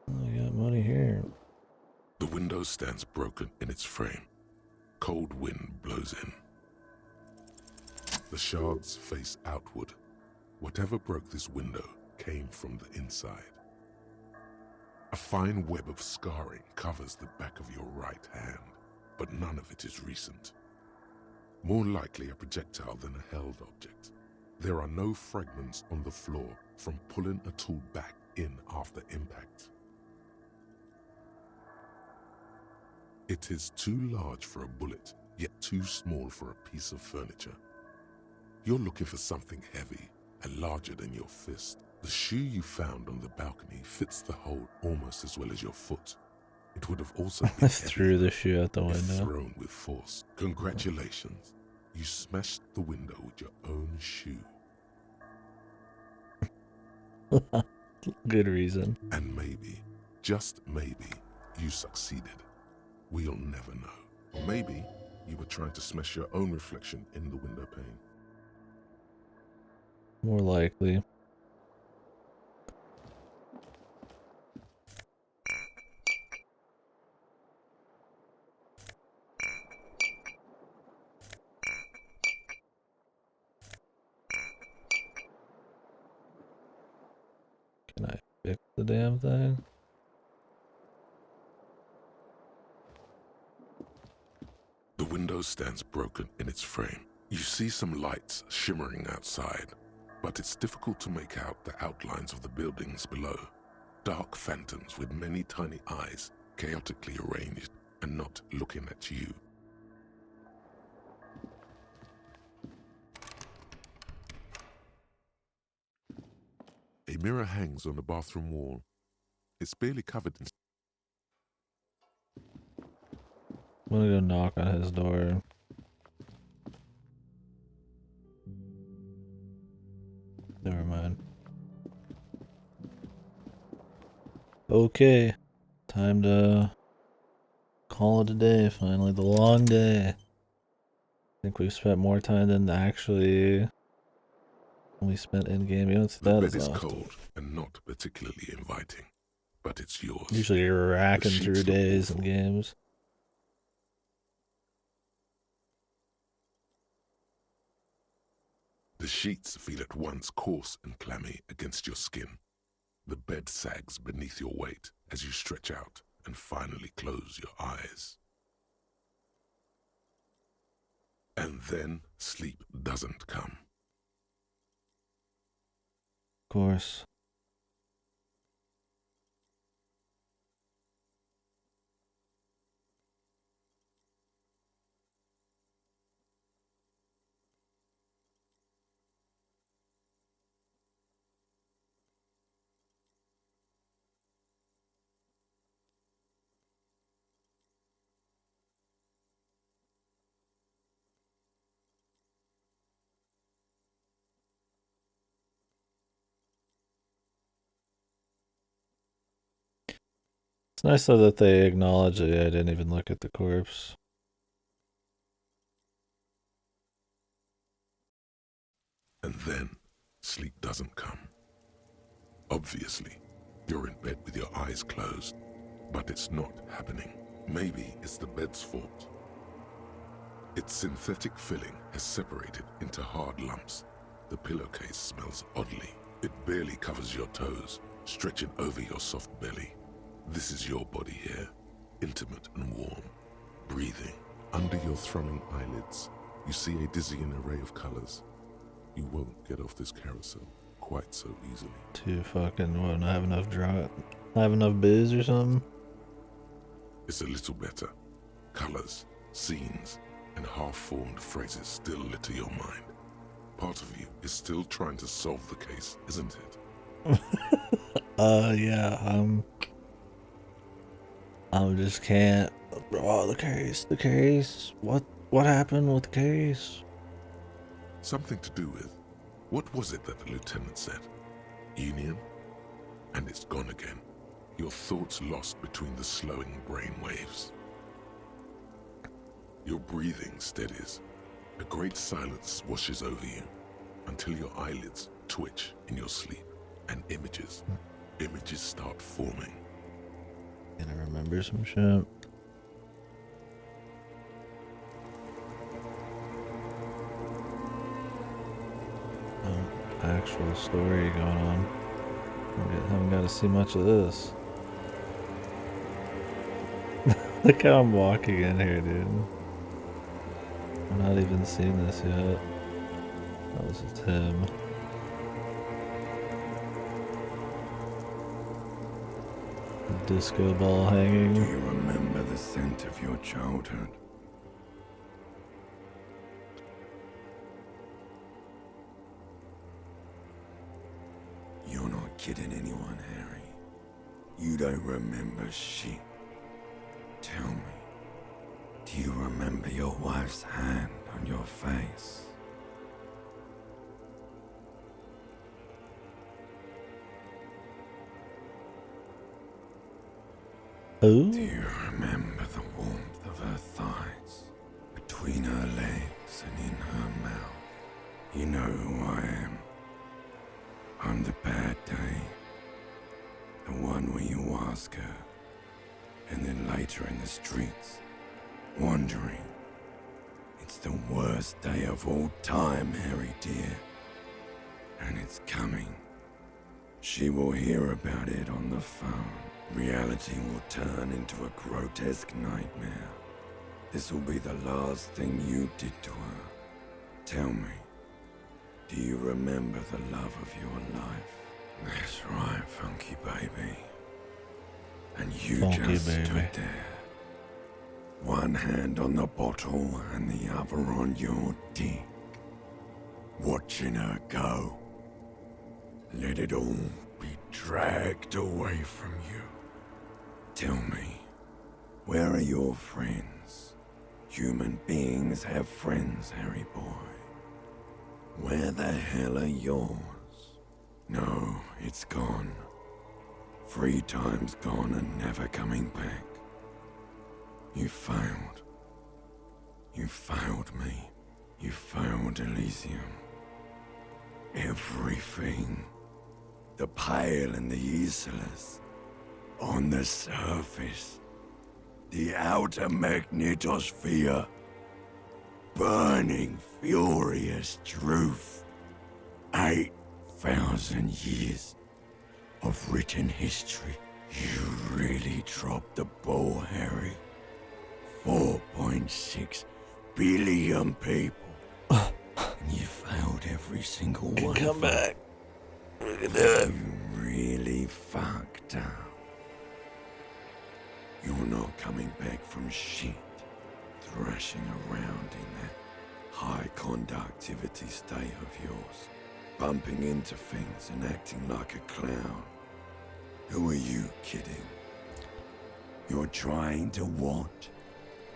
I got money here. The window stands broken in its frame. Cold wind blows in. The shards face outward. Whatever broke this window came from the inside. A fine web of scarring covers the back of your right hand, but none of it is recent. More likely a projectile than a held object. There are no fragments on the floor from pulling a tool back in after impact. It is too large for a bullet, yet too small for a piece of furniture. You're looking for something heavy and larger than your fist. The shoe you found on the balcony fits the hole almost as well as your foot. It would have also been I threw the shoe out the if window. thrown with force. Congratulations. You smashed the window with your own shoe. Good reason. And maybe, just maybe, you succeeded. We'll never know. Or maybe you were trying to smash your own reflection in the window pane. More likely. Can I fix the damn thing? The window stands broken in its frame. You see some lights shimmering outside, but it's difficult to make out the outlines of the buildings below. Dark phantoms with many tiny eyes, chaotically arranged and not looking at you. A mirror hangs on the bathroom wall. It's barely covered in... I'm gonna go knock on his door. Never mind. Okay. Time to call it a day, finally. The long day. I think we've spent more time than actually we spent in-game. You don't see The that bed as is often. cold and not particularly inviting, but it's yours. Usually you're racking The through sheets look days awful. and games. The sheets feel at once coarse and clammy against your skin. The bed sags beneath your weight as you stretch out and finally close your eyes. And then sleep doesn't come. Of course. It's nice though that they acknowledge it. I didn't even look at the corpse. And then, sleep doesn't come. Obviously, you're in bed with your eyes closed, but it's not happening. Maybe it's the bed's fault. Its synthetic filling has separated into hard lumps. The pillowcase smells oddly. It barely covers your toes, stretching over your soft belly. This is your body here, intimate and warm, breathing. Under your thrumming eyelids, you see a dizzying array of colors. You won't get off this carousel quite so easily. Too fucking what? Not have enough drug? Not have enough booze or something? It's a little better. Colors, scenes, and half-formed phrases still litter your mind. Part of you is still trying to solve the case, isn't it? Yeah, I just can't. Oh, the case. What happened with the case? Something to do with, what was it that the lieutenant said? Union? And it's gone again. Your thoughts lost between the slowing brain waves. Your breathing steadies. A great silence washes over you until your eyelids twitch in your sleep and images start forming. Gonna remember some shit. Actual story going on. Haven't got to see much of this. Look how I'm walking in here, dude. I'm not even seeing this yet. Oh, this is him. Disco ball hanging. Do you remember the scent of your childhood? You're not kidding anyone, Harry. You don't remember shit. Tell me, do you remember your wife's hand on your face? Who? Do you remember the warmth of her thighs, between her legs and in her mouth? You know who I am. I'm the bad day. The one where you ask her, and then later in the streets, wandering. It's the worst day of all time, Harry dear. And it's coming. She will hear about it on the phone. Reality will turn into a grotesque nightmare. This will be the last thing you did to her. Tell me, do you remember the love of your life? That's right, funky baby. And you Funky just baby. stood there. One hand on the bottle and the other on your dick. Watching her go. Let it all be dragged away from you. Tell me, where are your friends? Human beings have friends, Harry boy. Where the hell are yours? No, it's gone. 3 times gone and never coming back. You failed. You failed me. You failed Elysium. Everything. The pale and the useless. On the surface. The outer magnetosphere. Burning, furious truth. 8,000 years of written history. You really dropped the ball, Harry. 4.6 billion people. And you failed every single one. Come back. We can do it. You really fucked up. You're not coming back from shit. Thrashing around in that high conductivity state of yours. Bumping into things and acting like a clown. Who are you kidding? You're trying to what?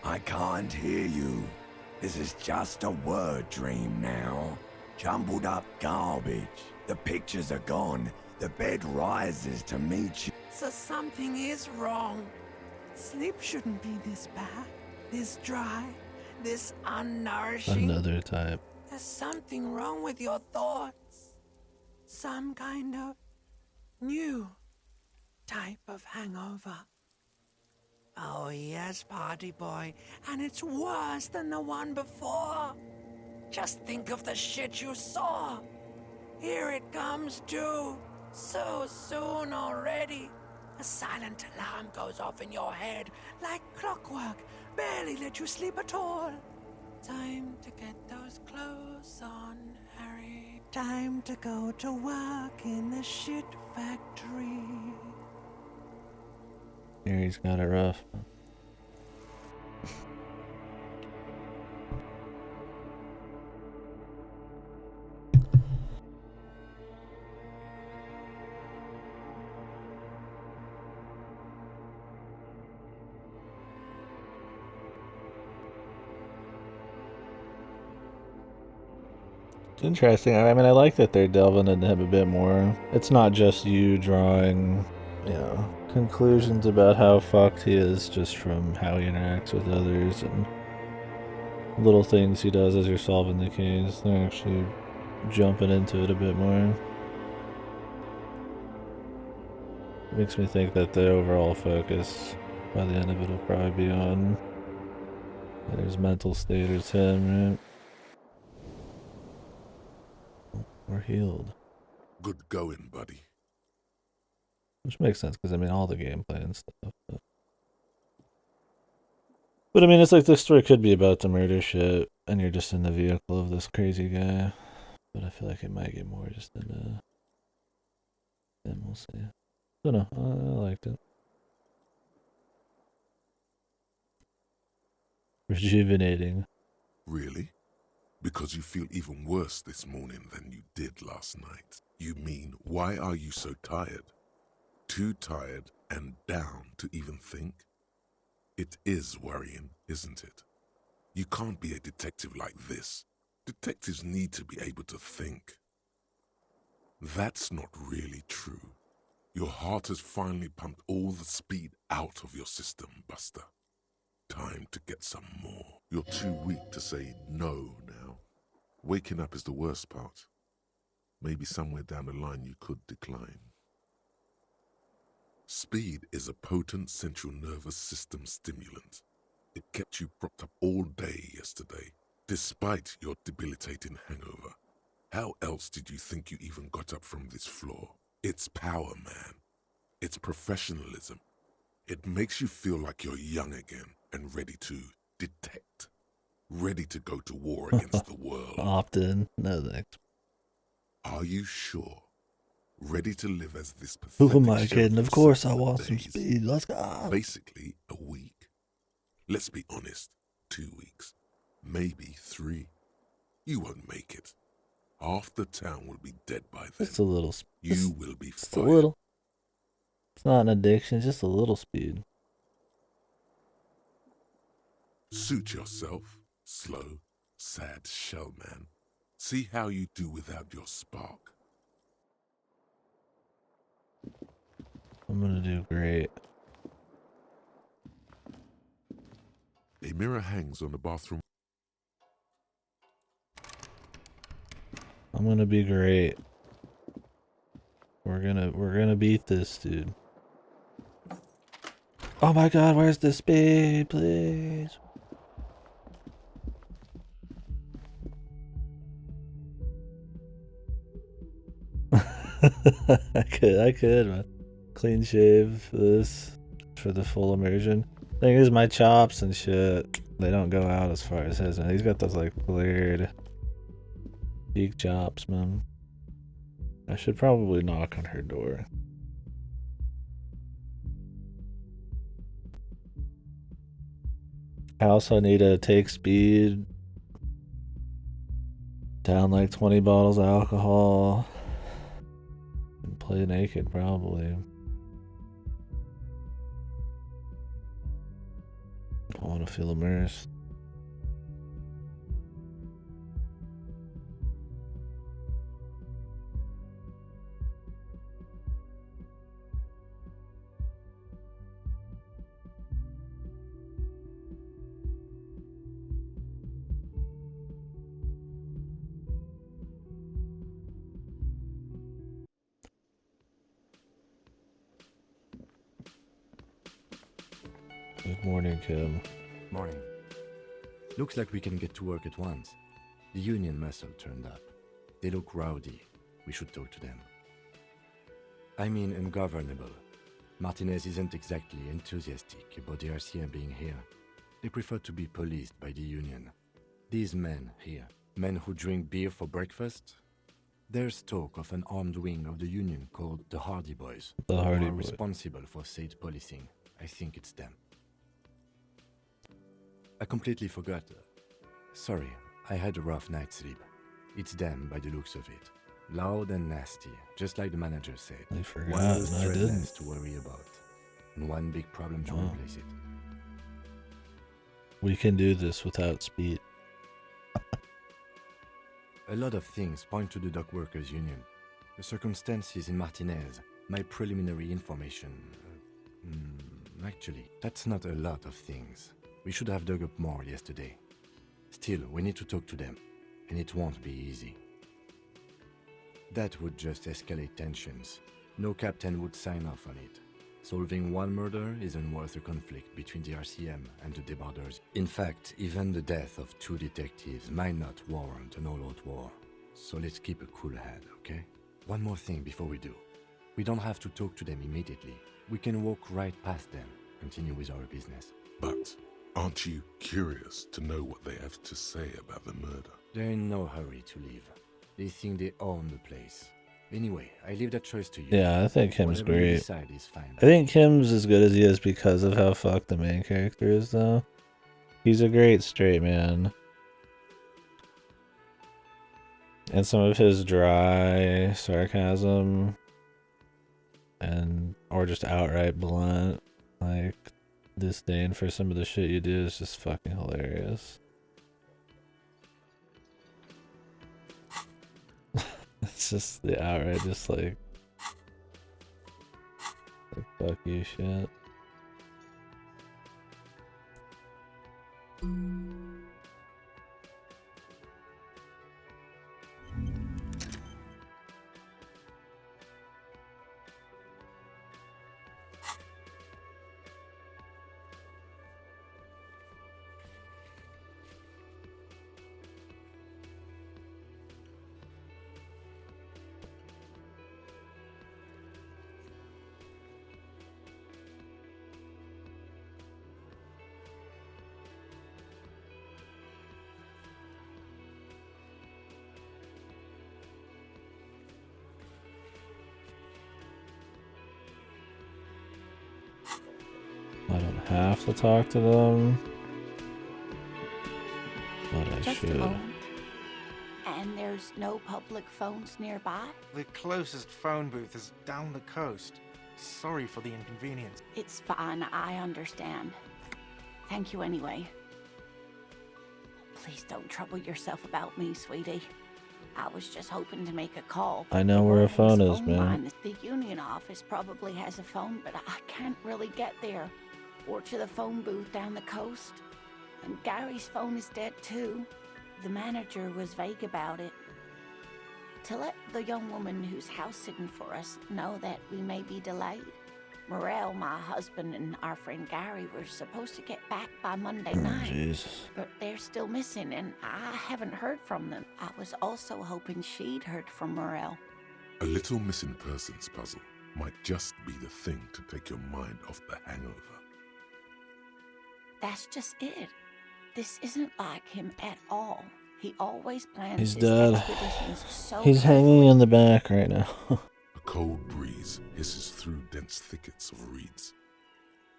I can't hear you. This is just a word dream now. Jumbled up garbage. The pictures are gone. The bed rises to meet you. So something is wrong. Sleep shouldn't be this bad, this dry, this unnourishing. Another type. There's something wrong with your thoughts. Some kind of new type of hangover. Oh yes, party boy, and it's worse than the one before. Just think of the shit you saw. Here it comes too. So soon already. A silent alarm goes off in your head like clockwork. Barely let you sleep at all. Time to get those clothes on, Harry. Time to go to work in the shit factory. Harry's got it rough. It's interesting. I mean, I like that they're delving into him a bit more. It's not just you drawing, you know, conclusions about how fucked he is just from how he interacts with others and little things he does as you're solving the case. They're actually jumping into it a bit more. It makes me think that the overall focus by the end of it will probably be on his mental state or him, right? We're healed. Good going, buddy. Which makes sense, because I mean, all the gameplay and stuff. But I mean, it's like this story could be about the murder shit, and you're just in the vehicle of this crazy guy. But I feel like it might get more just into... Then we'll see. Don't know, I liked it. Rejuvenating. Really? Because you feel even worse this morning than you did last night. You mean, why are you so tired? Too tired and down to even think? It is worrying, isn't it? You can't be a detective like this. Detectives need to be able to think. That's not really true. Your heart has finally pumped all the speed out of your system, Buster. Time to get some more. You're too weak to say no now. Waking up is the worst part. Maybe somewhere down the line you could decline. Speed is a potent central nervous system stimulant. It kept you propped up all day yesterday, despite your debilitating hangover. How else did you think you even got up from this floor? It's power, man. It's professionalism. It makes you feel like you're young again and ready to detect. Ready to go to war against the world. Often. No thanks. Are you sure? Ready to live as this Who pathetic am I kidding? Of course I want some speed. Let's go. Basically, a week. Let's be honest. 2 weeks. Maybe 3. You won't make it. Half the town will be dead by then. Just a little. You will be just fired. a little. It's not an addiction, it's just a little speed. Suit yourself, slow, sad shell man. See how you do without your spark. I'm gonna do great. A mirror hangs on the bathroom. I'm gonna be great. We're gonna beat this, dude. Oh my god, where's the speed, please? I could, man. Clean shave this for the full immersion. Thing is, my chops and shit, they don't go out as far as his, and he's got those like flared cheek chops, man. I should probably knock on her door. I also need to take speed, down like 20 bottles of alcohol, and play naked probably. I want to feel immersed. Good morning, Kim. Morning. Looks like we can get to work at once. The Union muscle turned up. They look rowdy. We should talk to them. I mean ungovernable. Martinez isn't exactly enthusiastic about the RCM being here. They prefer to be policed by the Union. These men here, men who drink beer for breakfast, there's talk of an armed wing of the Union called the Hardy Boys. The Hardy who are Boys. responsible for state policing. I think it's them. I completely forgot. Sorry, I had a rough night's sleep. It's them by the looks of it. Loud and nasty, just like the manager said. I forgot, One and less I threat didn't. less to worry about. And one big problem to Oh. replace it. We can do this without speed. A lot of things point to the dock workers union. The circumstances in Martinez, my preliminary information. Actually, that's not a lot of things. We should have dug up more yesterday. Still, we need to talk to them, and it won't be easy. That would just escalate tensions. No captain would sign off on it. Solving one murder isn't worth a conflict between the RCM and the debarders. In fact, even the death of 2 detectives might not warrant an all-out war. So let's keep a cool head, okay? One more thing before we do. We don't have to talk to them immediately. We can walk right past them, continue with our business. But aren't you curious to know what they have to say about the murder? They're in no hurry to leave. They think they own the place. Anyway, I leave that choice to you. Yeah, I think Kim's Whatever you great. decide is fine. I think Kim's as good as he is because of how fucked the main character is, though. He's a great straight man. And some of his dry sarcasm or just outright blunt, like, disdain for some of the shit you do is just fucking hilarious. It's just the outright, just like fuck you shit. I don't have to talk to them, but I Just a should. moment. And there's no public phones nearby? The closest phone booth is down the coast. Sorry for the inconvenience. It's fine, I understand. Thank you anyway. Please don't trouble yourself about me, sweetie. I was just hoping to make a call. I know where a phone is, man. line The Union office probably has a phone, but I can't really get there. Or to the phone booth down the coast. And Gary's phone is dead too. The manager was vague about it. To let the young woman who's house sitting for us know that we may be delayed. Morel, my husband, and our friend Gary were supposed to get back by Monday night. Jesus. But they're still missing, and I haven't heard from them. I was also hoping she'd heard from Morel. A little missing persons puzzle might just be the thing to take your mind off the hangover. That's just it. This isn't like him at all. He always plans He's his dead. expeditions so He's hanging in the back right now. A cold breeze hisses through dense thickets of reeds.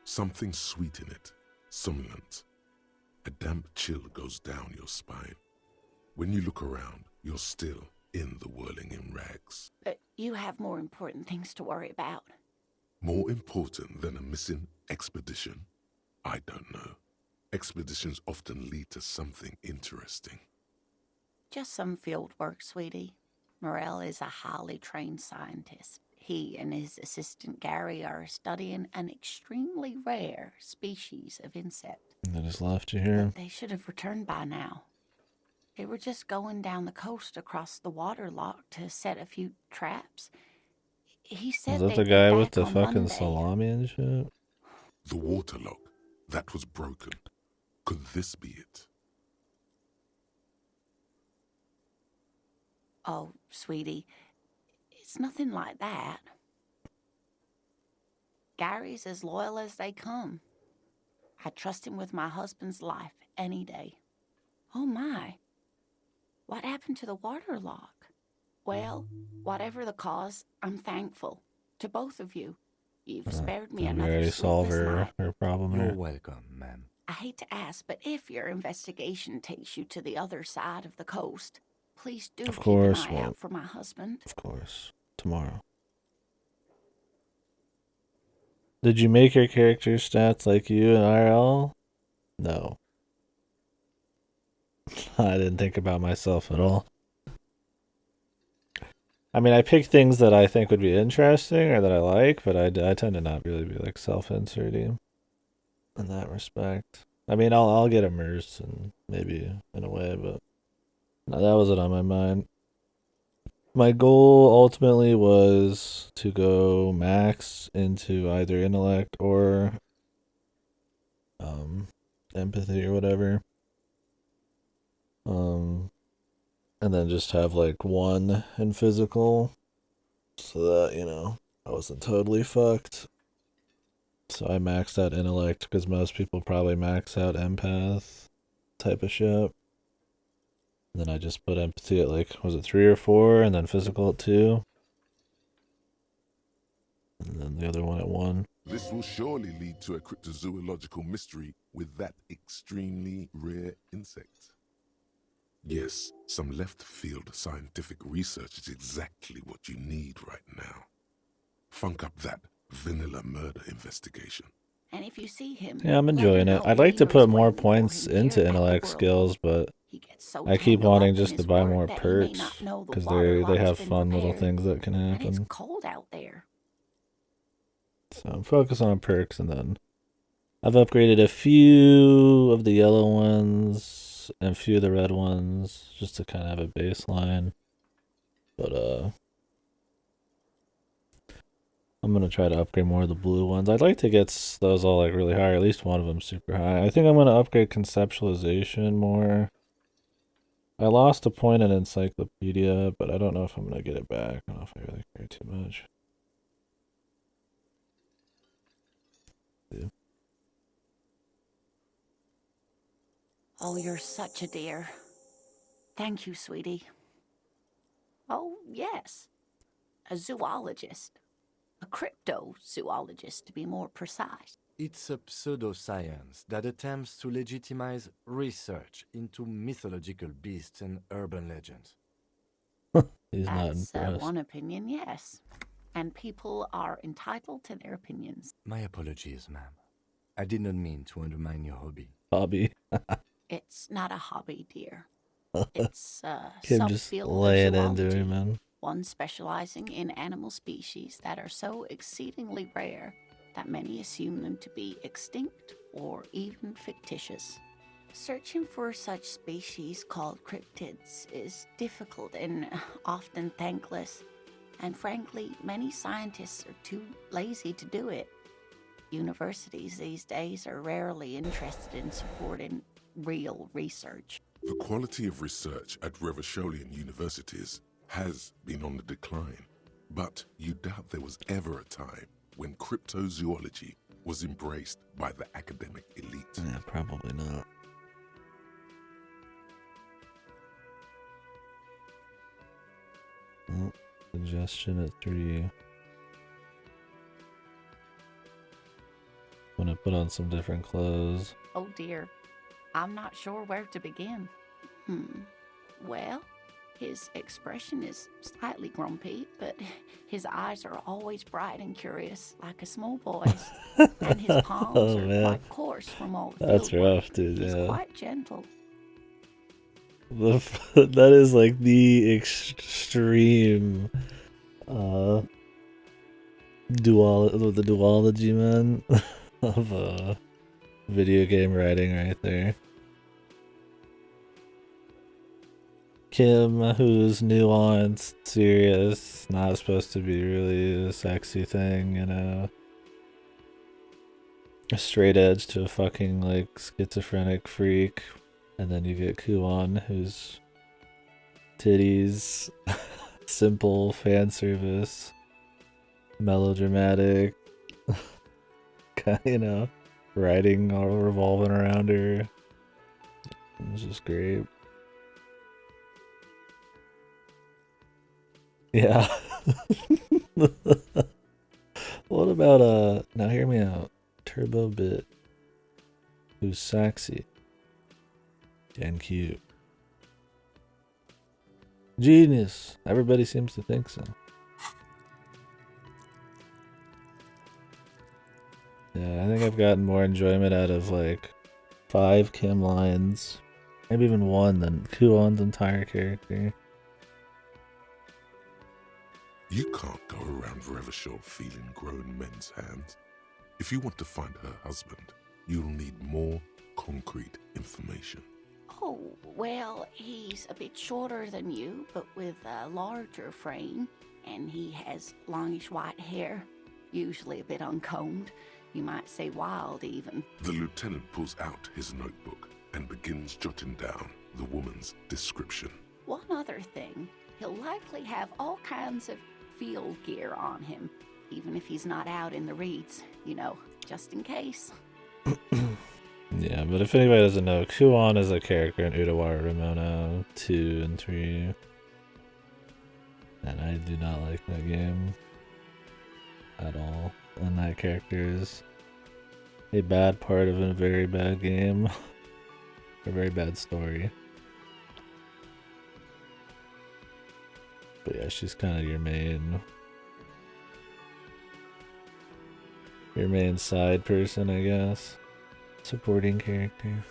Something sweet in it, somnolent. A damp chill goes down your spine. When you look around, you're still in the whirling in rags. But you have more important things to worry about. More important than a missing expedition? I don't know. Expeditions often lead to something interesting. Just some field work, sweetie. Morel is a highly trained scientist. He and his assistant Gary are studying an extremely rare species of insect. They just left you here. They should have returned by now. They were just going down the coast across the water lock to set a few traps. He said Is that they'd the be guy with back the on fucking Monday. salami and shit? The waterlock. that was broken. Could this be it? Oh, sweetie, it's nothing like that. Gary's as loyal as they come. I trust him with my husband's life any day. Oh my, what happened to the water lock? Well, whatever the cause, I'm thankful to both of you. You've spared me Did we another already solve sleepless night. her problem You're here? welcome, ma'am. I hate to ask, but if your investigation takes you to the other side of the coast, please do Of keep course, an eye well, out for my husband. Of course. Tomorrow. Did you make your character stats like you in IRL? No. I didn't think about myself at all. I mean, I pick things that I think would be interesting or that I like, but I tend to not really be like self-inserting in that respect. I mean, I'll get immersed and maybe in a way, but no, that wasn't on my mind. My goal ultimately was to go max into either intellect or empathy or whatever. And then just have like 1 in physical so that, you know, I wasn't totally fucked. So I maxed out intellect because most people probably max out empath type of shit. And then I just put empathy at like, was it 3 or 4? And then physical at 2. And then the other one at 1. This will surely lead to a cryptozoological mystery with that extremely rare insect. Yes, some left-field scientific research is exactly what you need right now. Funk up that vanilla murder investigation. And if you see him, Yeah, I'm enjoying it. I'd like to put more points into intellect skills, but I keep wanting just to buy more perks because they have fun little things that can and it's happen. cold out there. So I'm focusing on perks, and then I've upgraded a few of the yellow ones and a few of the red ones just to kind of have a baseline. But I'm gonna try to upgrade more of the blue ones. I'd like to get those all like really high, or at least one of them super high. I think I'm gonna upgrade conceptualization more. I lost a point in encyclopedia, but I don't know if I'm gonna get it back. I don't know if I really care too much. Yeah. Oh, you're such a dear. Thank you, sweetie. Oh, yes. A zoologist. A cryptozoologist, to be more precise. It's a pseudoscience that attempts to legitimize research into mythological beasts and urban legends. He's not That's impressed. one opinion, yes. And people are entitled to their opinions. My apologies, ma'am. I did not mean to undermine your hobby. Hobby? It's not a hobby, dear. It's a Kim just subfield of laying into zoology. him, man. One specializing in animal species that are so exceedingly rare that many assume them to be extinct or even fictitious. Searching for such species called cryptids is difficult and often thankless, and frankly, many scientists are too lazy to do it. Universities these days are rarely interested in supporting real research. The quality of research at Revacholian universities has been on the decline, but you doubt there was ever a time when cryptozoology was embraced by the academic elite. Yeah, probably not. Oh, suggestion at 3. I'm gonna put on some different clothes. Oh dear, I'm not sure where to begin. Well, his expression is slightly grumpy, but his eyes are always bright and curious, like a small boy's. And his palms are quite coarse from all the That's field work. rough, dude. He's Yeah. quite gentle. That is like the extreme the duology, man, of video game writing right there. Kim, who's nuanced, serious, not supposed to be really a sexy thing, you know. a straight edge to a fucking like schizophrenic freak, and then you get Kuon, who's titties, simple fan service, melodramatic, you know, writing all revolving around her. It's just great. Yeah. What about now hear me out. Turbo Bit, who's sexy and cute. Genius. Everybody seems to think so. Yeah, I think I've gotten more enjoyment out of like 5 Kim lines, maybe even 1, than Kuon's entire character. You can't go around Revachol feeling grown men's hands. If you want to find her husband, you'll need more concrete information. Oh, well, he's a bit shorter than you, but with a larger frame, and he has longish white hair, usually a bit uncombed. You might say wild, even. The lieutenant pulls out his notebook and begins jotting down the woman's description. One other thing, he'll likely have all kinds of field gear on him, even if he's not out in the reeds, you know, just in case. Yeah, but if anybody doesn't know, Kuon is a character in Udawara Ramona 2 and 3. And I do not like that game at all. And that character is a bad part of a very bad game. A very bad story. But yeah, she's kind of your main side person, I guess. Supporting character.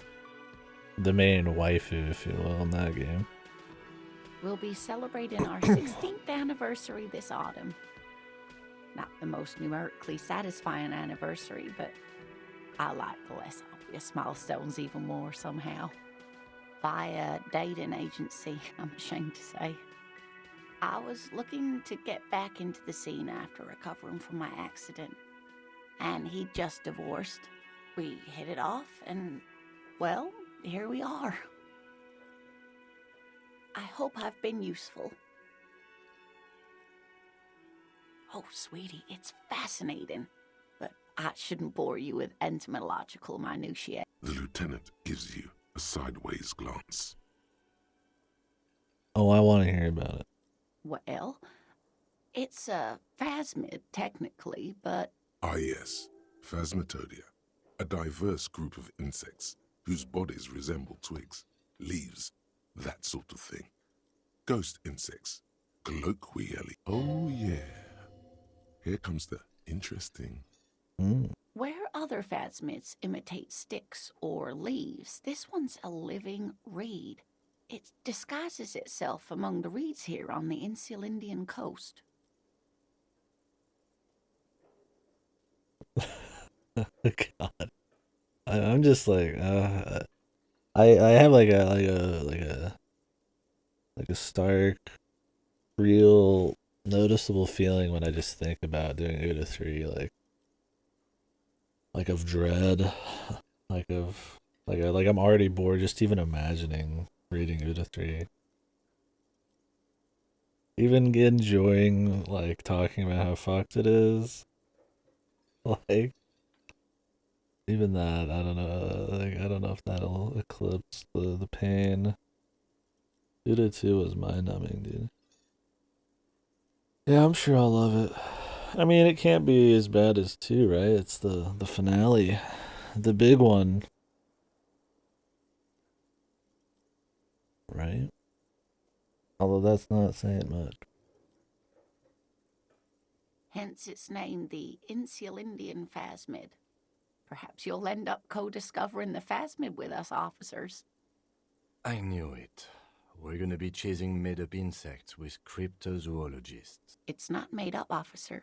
The main waifu, if you will, in that game. We'll be celebrating our 16th anniversary this autumn. Not the most numerically satisfying anniversary, but I like the less obvious milestones even more somehow. Via dating agency, I'm ashamed to say. I was looking to get back into the scene after recovering from my accident, and he'd just divorced. We hit it off, and, well, here we are. I hope I've been useful. Oh, sweetie, it's fascinating, but I shouldn't bore you with entomological minutiae. The lieutenant gives you a sideways glance. Oh, I want to hear about it. Well, it's a phasmid, technically, but... Ah, yes, Phasmatodea. A diverse group of insects whose bodies resemble twigs, leaves, that sort of thing. Ghost insects, colloquially. Oh, yeah. Here comes the interesting. Where other phasmids imitate sticks or leaves, this one's a living reed. It disguises itself among the reeds here on the Insulindian coast. God, I'm just like, I have like a stark, real, noticeable feeling when I just think about doing Uda 3, like of dread, like I'm already bored just even imagining reading Uda 3. Even enjoying like talking about how fucked it is. Like even that, I don't know. Like, I don't know if that'll eclipse the pain. Uda 2 was mind-numbing, dude. Yeah, I'm sure I'll love it. I mean, it can't be as bad as 2, right? It's the finale, the big one, right? Although that's not saying much. Hence its name, the Insulindian phasmid. Perhaps you'll end up co-discovering the phasmid with us, officers. I knew it. We're gonna be chasing made-up insects with cryptozoologists. It's not made up, officer.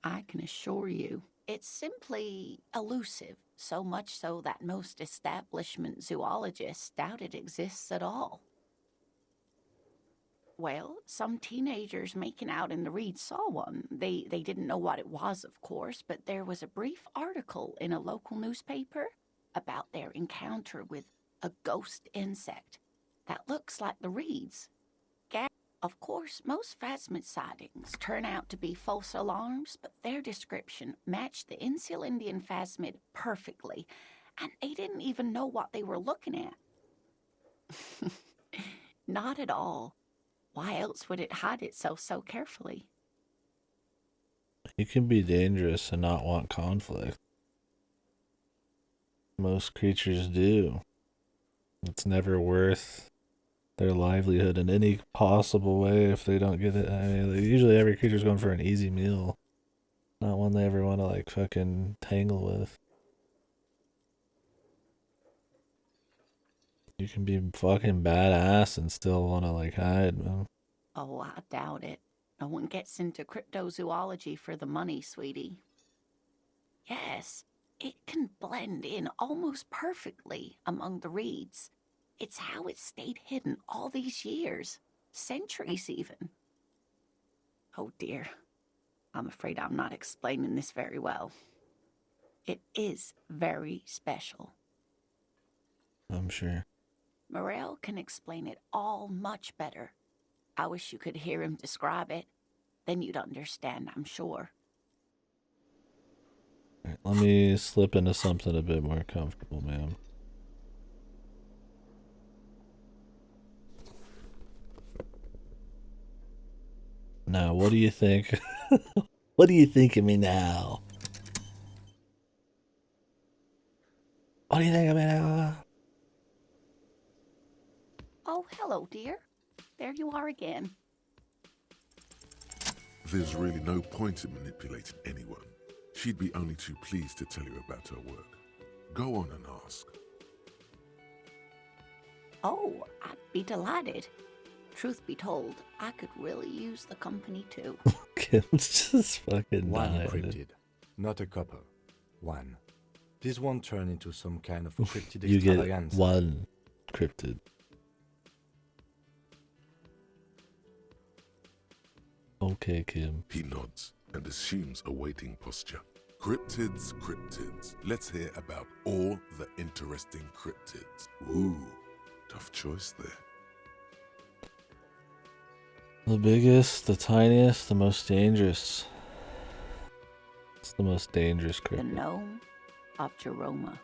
I can assure you. It's simply elusive, so much so that most establishment zoologists doubt it exists at all. Well, some teenagers making out in the reeds saw one. They didn't know what it was, of course, but there was a brief article in a local newspaper about their encounter with a ghost insect that looks like the reeds. Of course, most phasmid sightings turn out to be false alarms, but their description matched the Insul Indian phasmid perfectly, and they didn't even know what they were looking at. Not at all. Why else would it hide itself so carefully? You can be dangerous and not want conflict. Most creatures do. It's never worth their livelihood in any possible way if they don't get it. I mean, usually every creature's going for an easy meal, not one they ever want to like fucking tangle with. You can be fucking badass and still want to like hide, man. Oh, I doubt it. No one gets into cryptozoology for the money, sweetie. Yes, it can blend in almost perfectly among the reeds. It's how it stayed hidden all these years, centuries even. Oh dear, I'm afraid I'm not explaining this very well. It is very special. I'm sure. Morel can explain it all much better. I wish you could hear him describe it. Then you'd understand, I'm sure. All right, let me slip into something a bit more comfortable, ma'am. Now, what do you think? What do you think of me now? What do you think of me now? Oh, hello, dear. There you are again. There's really no point in manipulating anyone. She'd be only too pleased to tell you about her work. Go on and ask. Oh, I'd be delighted. Truth be told, I could really use the company too. Kim's just fucking One dying. cryptid, not a couple. One. This won't turn into some kind of cryptid You get extravaganza. one cryptid. Okay, Kim. He nods and assumes a waiting posture. Cryptids, cryptids. Let's hear about all the interesting cryptids. Ooh, tough choice there. The biggest, the tiniest, the most dangerous. It's the most dangerous The cryptid. gnome of Jeroma.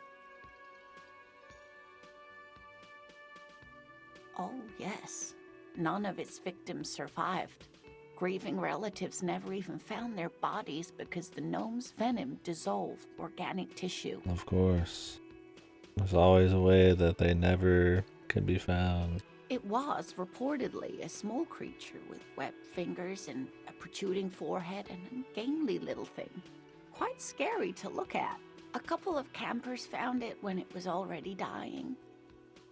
Oh, yes. None of its victims survived. Grieving relatives never even found their bodies because the gnome's venom dissolved organic tissue. Of course. There's always a way that they never can be found. It was reportedly a small creature with webbed fingers and a protruding forehead and a gangly little thing. Quite scary to look at. A couple of campers found it when it was already dying.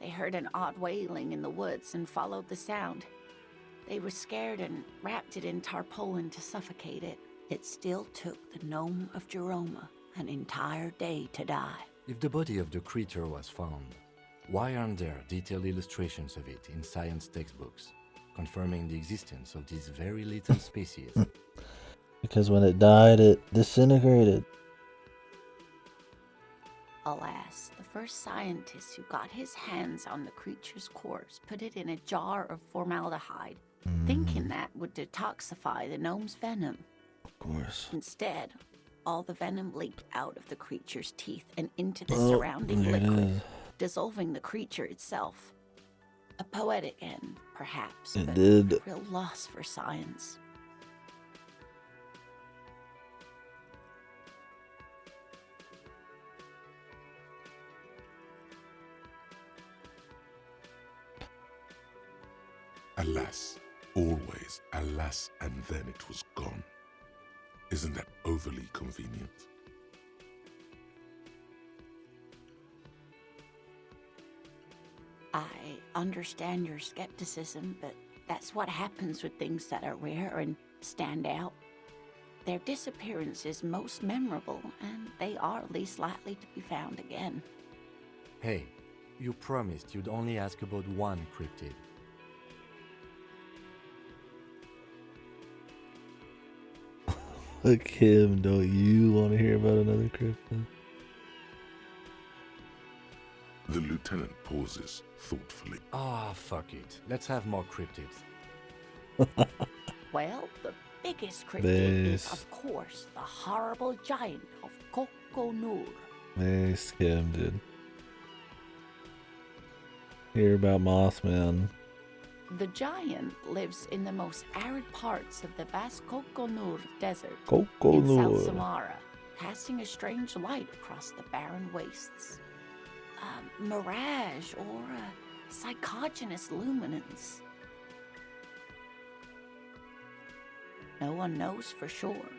They heard an odd wailing in the woods and followed the sound. They were scared and wrapped it in tarpaulin to suffocate it. It still took the gnome of Jeroma an entire day to die. If the body of the creature was found, why aren't there detailed illustrations of it in science textbooks, confirming the existence of this very little species? Because when it died, it disintegrated. Alas, the first scientist who got his hands on the creature's corpse put it in a jar of formaldehyde, thinking that would detoxify the gnome's venom. Of course. Instead, all the venom leaked out of the creature's teeth and into the Oh, surrounding there it liquid, is. dissolving the creature itself. A poetic end, perhaps, It but did. a real loss for science. Alas, always alas, and then it was gone. Isn't that overly convenient? I understand your skepticism, but that's what happens with things that are rare and stand out. Their disappearance is most memorable, and they are least likely to be found again. Hey, you promised you'd only ask about one cryptid. Kim, don't you want to hear about another cryptid? The lieutenant pauses thoughtfully. Ah, fuck it. Let's have more cryptids. Well, the biggest cryptid is, of course, the horrible giant of Kokonur. Nice, Kim, dude. Hear about Mothman. The giant lives in the most arid parts of the vast Kokonur Desert in South Samara, casting a strange light across the barren wastes. A mirage or a psychogenous luminance. No one knows for sure.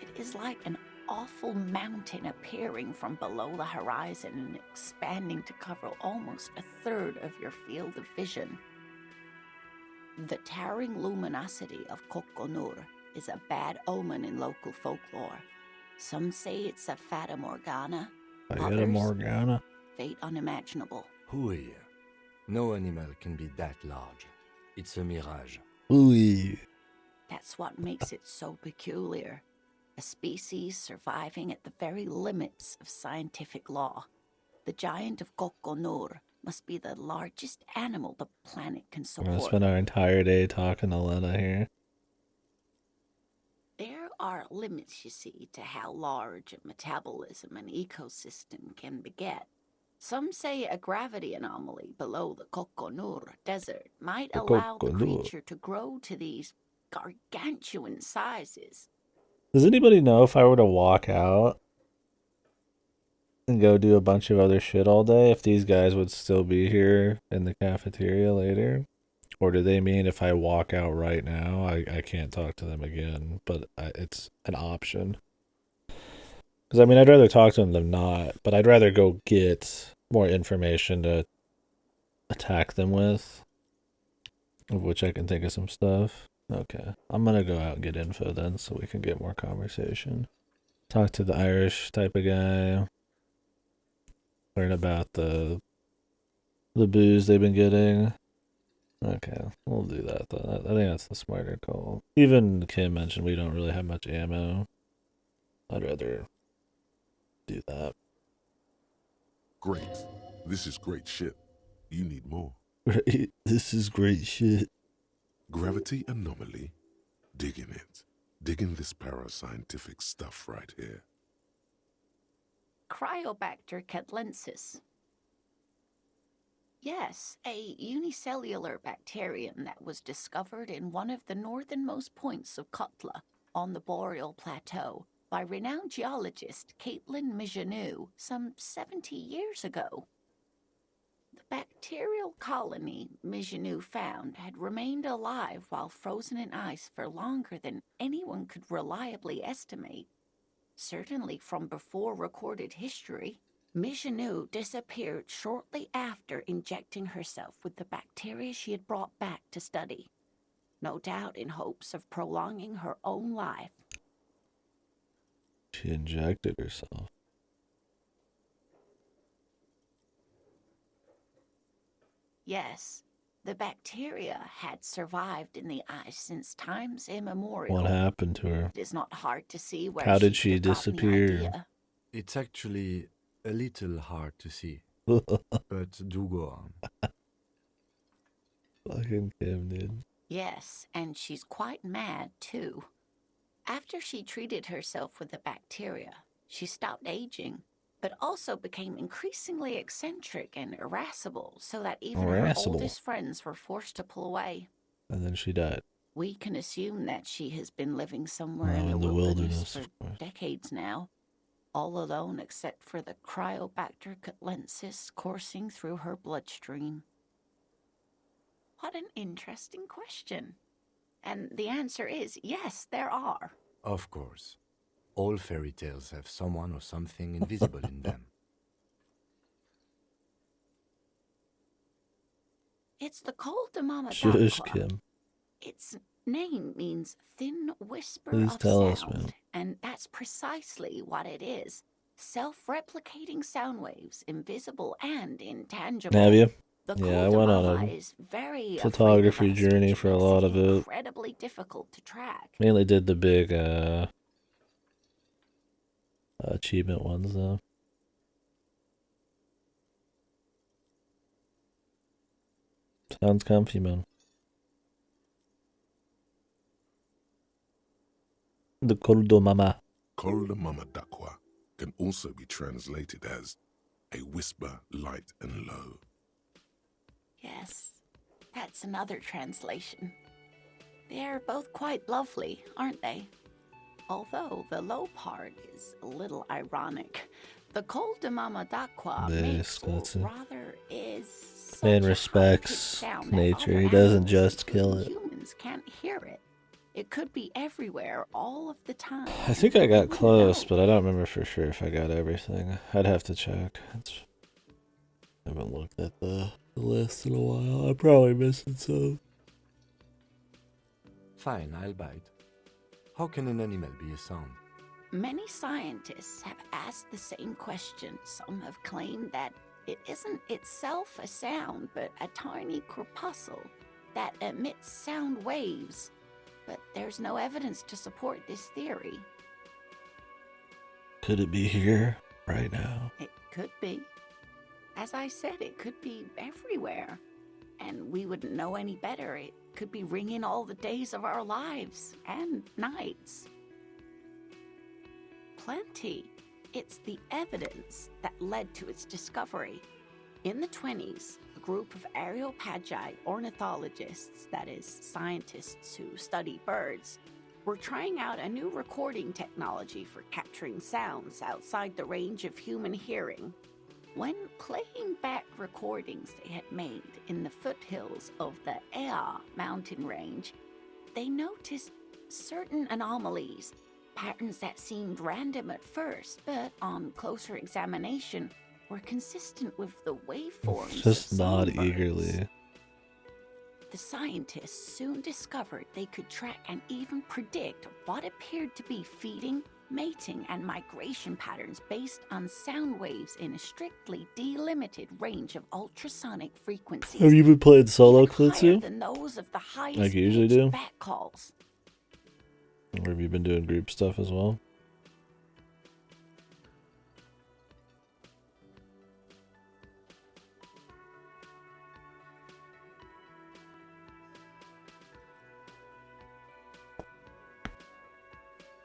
It is like an awful mountain appearing from below the horizon and expanding to cover almost a third of your field of vision. The towering luminosity of Kokonur is a bad omen in local folklore. Some say it's a Fata Morgana. Fata Morgana? Fate unimaginable. Who here? No animal can be that large. It's a mirage. Ooh. That's what makes it so peculiar. A species surviving at the very limits of scientific law. The giant of Kokonur must be the largest animal the planet can We're support. gonna spend our entire day talking to Lena here. There are limits, you see, to how large a metabolism an ecosystem can beget. Some say a gravity anomaly below the Kokonur Desert might allow the creature to grow to these gargantuan sizes. Does anybody know if I were to walk out and go do a bunch of other shit all day, if these guys would still be here in the cafeteria later? Or do they mean if I walk out right now, I can't talk to them again, but it's an option? Because, I mean, I'd rather talk to them than not, but I'd rather go get more information to attack them with, of which I can think of some stuff. Okay, I'm gonna go out and get info then, so we can get more conversation. Talk to the Irish type of guy. Learn about the booze they've been getting. Okay, we'll do that though. I think that's the smarter call. Even Kim mentioned we don't really have much ammo. I'd rather do that. Great. This is great shit. You need more. Right, this is great shit. Gravity anomaly. Digging it. Digging this parascientific stuff right here. Cryobacter catlensis. Yes, a unicellular bacterium that was discovered in one of the northernmost points of Kotla on the Boreal Plateau by renowned geologist Caitlin Mijanou some 70 years ago. The bacterial colony Mijanou found had remained alive while frozen in ice for longer than anyone could reliably estimate. Certainly from before recorded history, Mijanou disappeared shortly after injecting herself with the bacteria she had brought back to study, no doubt in hopes of prolonging her own life. She injected herself. Yes, the bacteria had survived in the ice since times immemorial. What happened to her? It is not hard to see where How did she she disappear? It's actually a little hard to see. But do go on. Fucking Kim, dude. Yes, and she's quite mad, too. After she treated herself with the bacteria, she stopped aging, but also became increasingly eccentric and irascible, so that even her oldest friends were forced to pull away. And then she died. We can assume that she has been living somewhere in the wilderness for decades now, all alone except for the Cryobacter catlensis coursing through her bloodstream. What an interesting question. And the answer is yes, there are. Of course. All fairy tales have someone or something invisible in them. It's the Col de Mama Shush, Kim. Its name means thin whisper Please of tell sound, us, man. and that's precisely what it is. Self-replicating sound waves, invisible and intangible. Have you? The Yeah, I Col de went Mama on is very a photography journey for a lot of it. incredibly difficult to track. Mainly did the big achievement ones though. Sounds comfy, man. The Koldomama. Koldomama Dakwa can also be translated as a whisper light and low. Yes, that's another translation. They're both quite lovely, aren't they? Although the low part is a little ironic. The Koldomama Dakwa makes, or rather is, Man respects nature. He doesn't just kill it. Humans can't hear it. It could be everywhere all of the time. I think I got close, but I don't remember for sure if I got everything. I'd have to check. I haven't looked at the list in a while. I'm probably missing some. Fine, I'll bite. How can an animal be a sound? Many scientists have asked the same question. Some have claimed that it isn't itself a sound, but a tiny corpuscle that emits sound waves. But there's no evidence to support this theory. Could it be here, right now? It could be. As I said, it could be everywhere. And we wouldn't know any better. It could be ringing all the days of our lives and nights. Plenty. It's the evidence that led to its discovery. In the 20s, a group of Areopagi ornithologists, that is, scientists who study birds, were trying out a new recording technology for capturing sounds outside the range of human hearing. When playing back recordings they had made in the foothills of the Ea mountain range, they noticed certain anomalies, patterns that seemed random at first, but on closer examination were consistent with the waveforms. Just nod eagerly. The scientists soon discovered they could track and even predict what appeared to be feeding, mating, and migration patterns based on sound waves in a strictly delimited range of ultrasonic frequencies. Have you been playing solo Klitsu? Than those of the highest like you usually do? bat calls. Or have you been doing group stuff as well?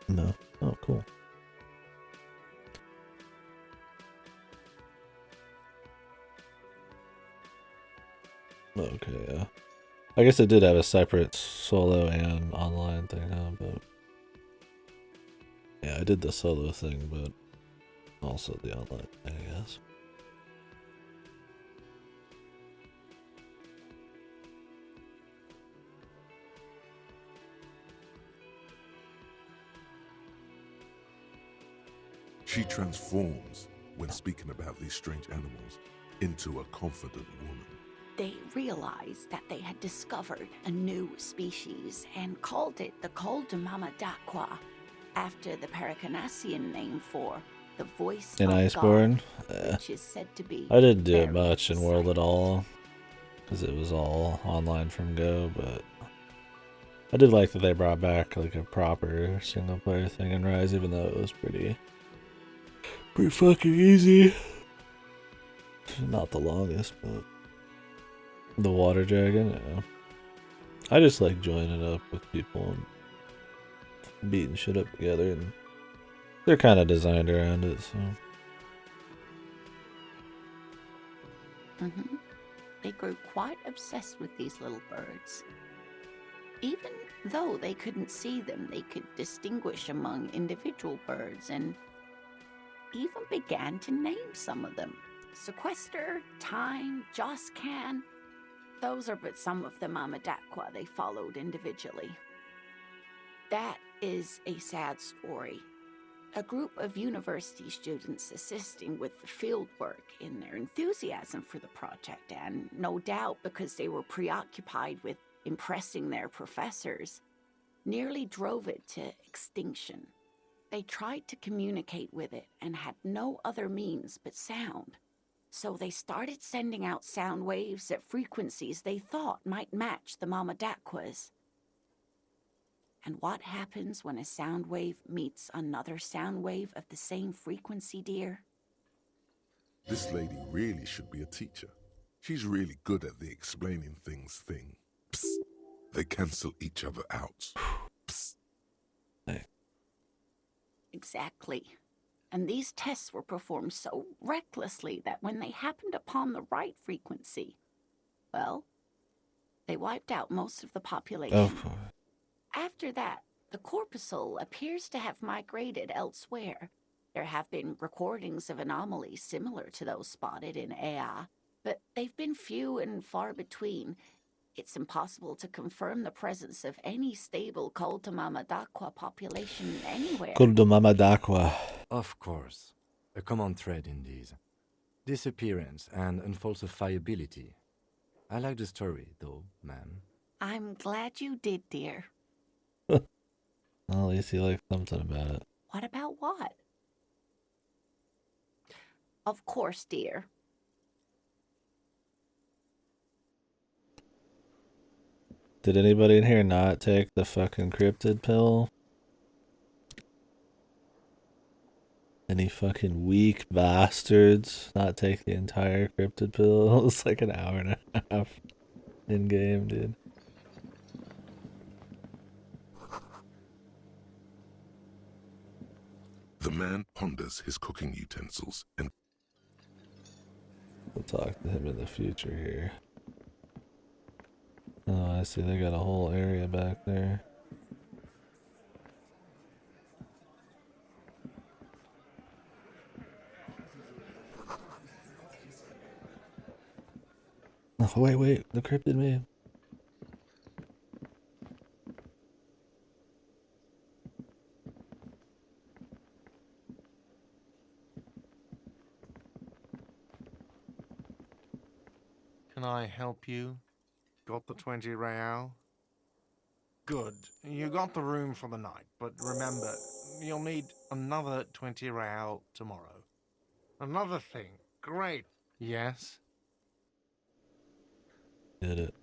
No. Oh, cool. Okay, yeah. I guess it did have a separate solo and online thing, huh? But yeah, I did the solo thing, but also the online thing, I guess. She transforms, when speaking about these strange animals, into a confident woman. They realized that they had discovered a new species and called it the Koldomama Dakwa, after the Paracanassian name for the voice in of Iceborne, God, which is said to be I didn't do it much in World at all, because it was all online from Go, but I did like that they brought back like a proper single player thing in Rise, even though it was pretty fucking easy. Not the longest, but the water dragon, yeah. I just like joining up with people and beating shit up together, and they're kind of designed around it, so. They grew quite obsessed with these little birds. Even though they couldn't see them, they could distinguish among individual birds and even began to name some of them. Sequester, Time, Joscan. Those are but some of the Mama Dakwa they followed individually. That is a sad story. A group of university students assisting with the field work in their enthusiasm for the project, and no doubt because they were preoccupied with impressing their professors, nearly drove it to extinction. They tried to communicate with it and had no other means but sound. So they started sending out sound waves at frequencies they thought might match the Mama Dakwas. And what happens when a sound wave meets another sound wave of the same frequency, dear? This lady really should be a teacher. She's really good at the explaining things thing. Psst. They cancel each other out. Psst. Exactly. And these tests were performed so recklessly that when they happened upon the right frequency, well, they wiped out most of the population. Of course. After that, the corpuscle appears to have migrated elsewhere. There have been recordings of anomalies similar to those spotted in Ea, but they've been few and far between. It's impossible to confirm the presence of any stable Koltamamadakwa population anywhere. Koltamamadakwa. Of course. A common thread in these. Disappearance and unfalsifiability. I like the story, though, ma'am. I'm glad you did, dear. Well, at least you like something about it. What about what? Of course, dear. Did anybody in here not take the fucking cryptid pill? Any fucking weak bastards not take the entire cryptid pill? It's like an hour and a half in game, dude. The man ponders his cooking utensils and... We'll talk to him in the future here. Oh, I see. They got a whole area back there. Oh, wait. The cryptid man. Can I help you? Got the 20 real? Good. You got the room for the night, but remember, you'll need another 20 real tomorrow. Another thing. Great. Yes? Did it.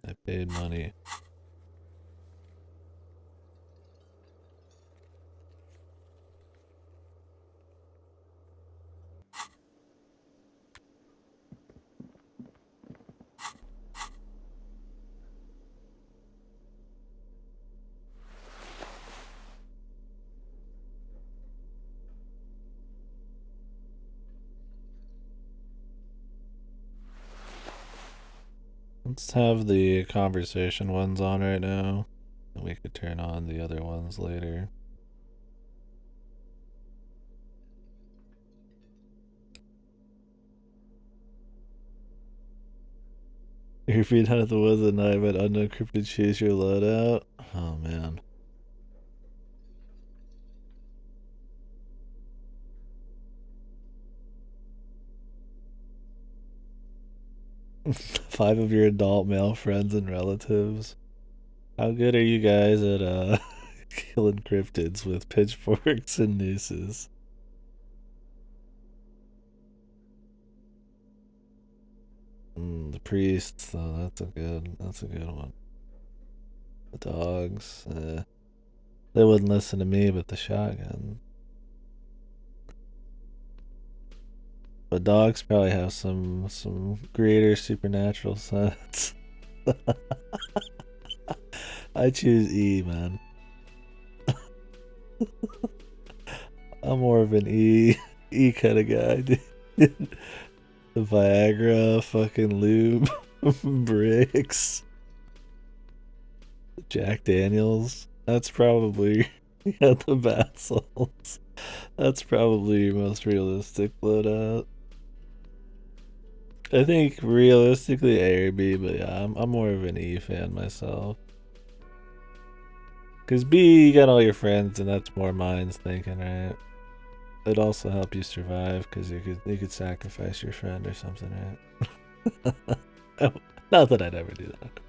I paid money. Let's have the conversation ones on right now. And we could turn on the other ones later. Your feet out of the woods at night, but unencrypted choose your loadout. Oh man. Five of your adult male friends and relatives. How good are you guys at killing cryptids with pitchforks and nooses? The priests, though, that's a good one. The dogs, they wouldn't listen to me, but the shotgun. But dogs probably have some greater supernatural sense. I choose E, man. I'm more of an E kind of guy, dude. The Viagra, fucking lube, bricks, Jack Daniels. That's probably the bath salts. That's probably your most realistic loadout. I think realistically A or B, but yeah, I'm more of an E fan myself. Cause B, you got all your friends, and that's more minds thinking, right? It'd also help you survive, cause you could sacrifice your friend or something, right? Not that I'd ever do that.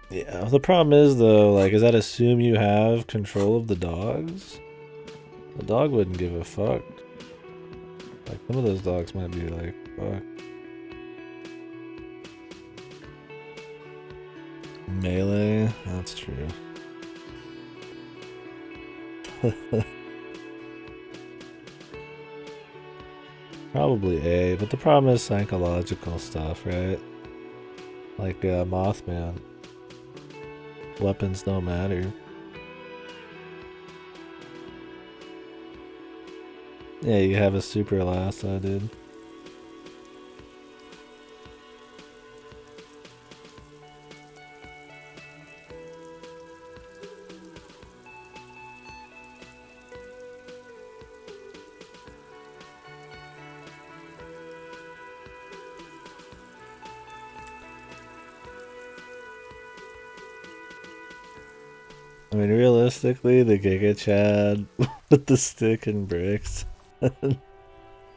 Yeah, the problem is though, like, does that assume you have control of the dogs? The dog wouldn't give a fuck. Like, some of those dogs might be like fuck. Melee? That's true. Probably A, but the problem is psychological stuff, right? Like Mothman. Weapons don't matter. Yeah, you have a super lasso, dude. I mean, realistically, the Giga Chad with the stick and bricks.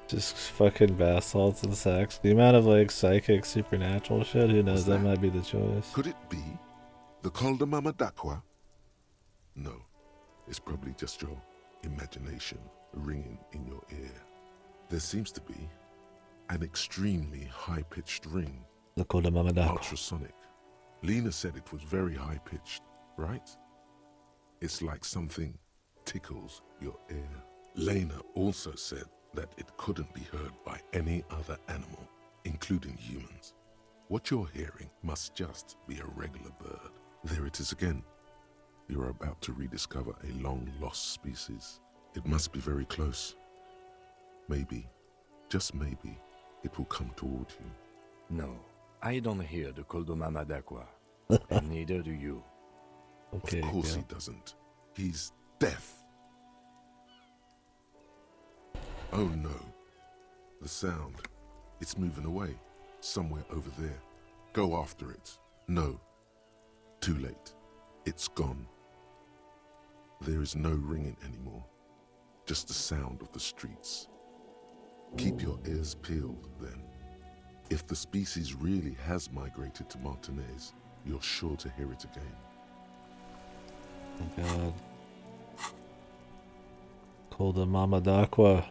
Just fucking bath salts and sex. The amount of like psychic supernatural shit, who knows, that might be the choice. Could it be the Calder Mama Dakwa? No, it's probably just your imagination ringing in your ear. There seems to be an extremely high-pitched ring. The Calder Mama Dakwa. Ultrasonic. Lena said it was very high-pitched, right? It's like something tickles your ear. Lena also said that it couldn't be heard by any other animal, including humans. What you're hearing must just be a regular bird. There it is again. You're about to rediscover a long-lost species. It must be very close. Maybe, just maybe, it will come toward you. No, I don't hear the Koldomama Dakwa, and neither do you. Okay, of course he doesn't. He's deaf. Oh no. The sound. It's moving away. Somewhere over there. Go after it. No. Too late. It's gone. There is no ringing anymore. Just the sound of the streets. Keep your ears peeled, then. If the species really has migrated to Martinez, you're sure to hear it again. Oh god. Calder Mama Dakwa.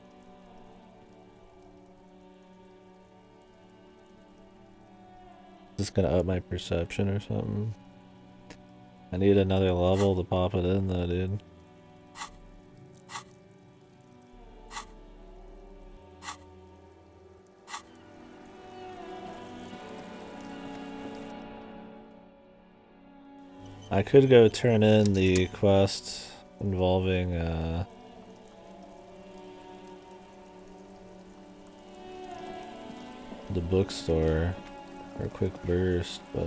Just gonna up my perception or something. I need another level to pop it in though, dude. I could go turn in the quest involving the bookstore for a quick burst, but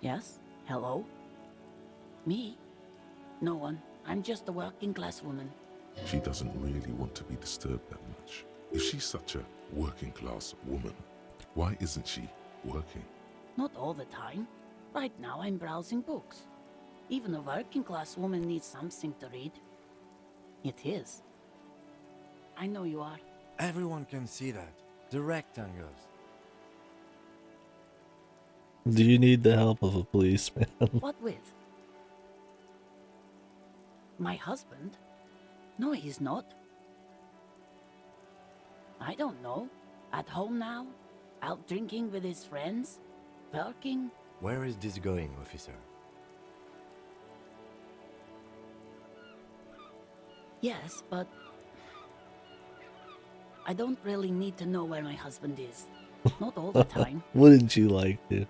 Yes? Hello? Me? No one. I'm just a working class woman. She doesn't really want to be disturbed that much. If she's such a working class woman, why isn't she working? Not all the time. Right now I'm browsing books. Even a working class woman needs something to read. It is. I know you are. Everyone can see that. The rectangles. do you need the help of a policeman? What with? My husband? No, he's not. I don't know. At home now? Out drinking with his friends? Working? Where is this going, officer? Yes, but I don't really need to know where my husband is. Not all the time. Wouldn't you like to?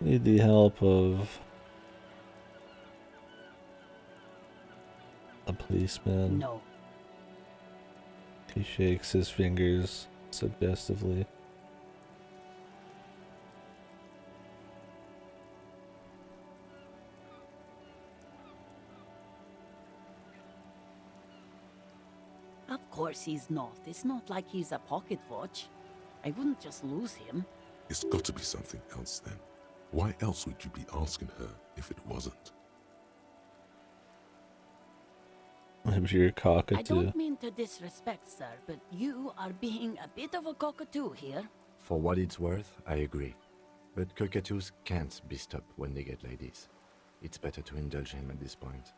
Need the help of a policeman. No. He shakes his fingers suggestively. Of course he's not. It's not like he's a pocket watch. I wouldn't just lose him. It's got to be something else then. Why else would you be asking her if it wasn't? I'm sure you're a cockatoo. I don't mean to disrespect, sir, but you are being a bit of a cockatoo here. For what it's worth, I agree. But cockatoos can't be stopped when they get ladies. It's better to indulge him at this point.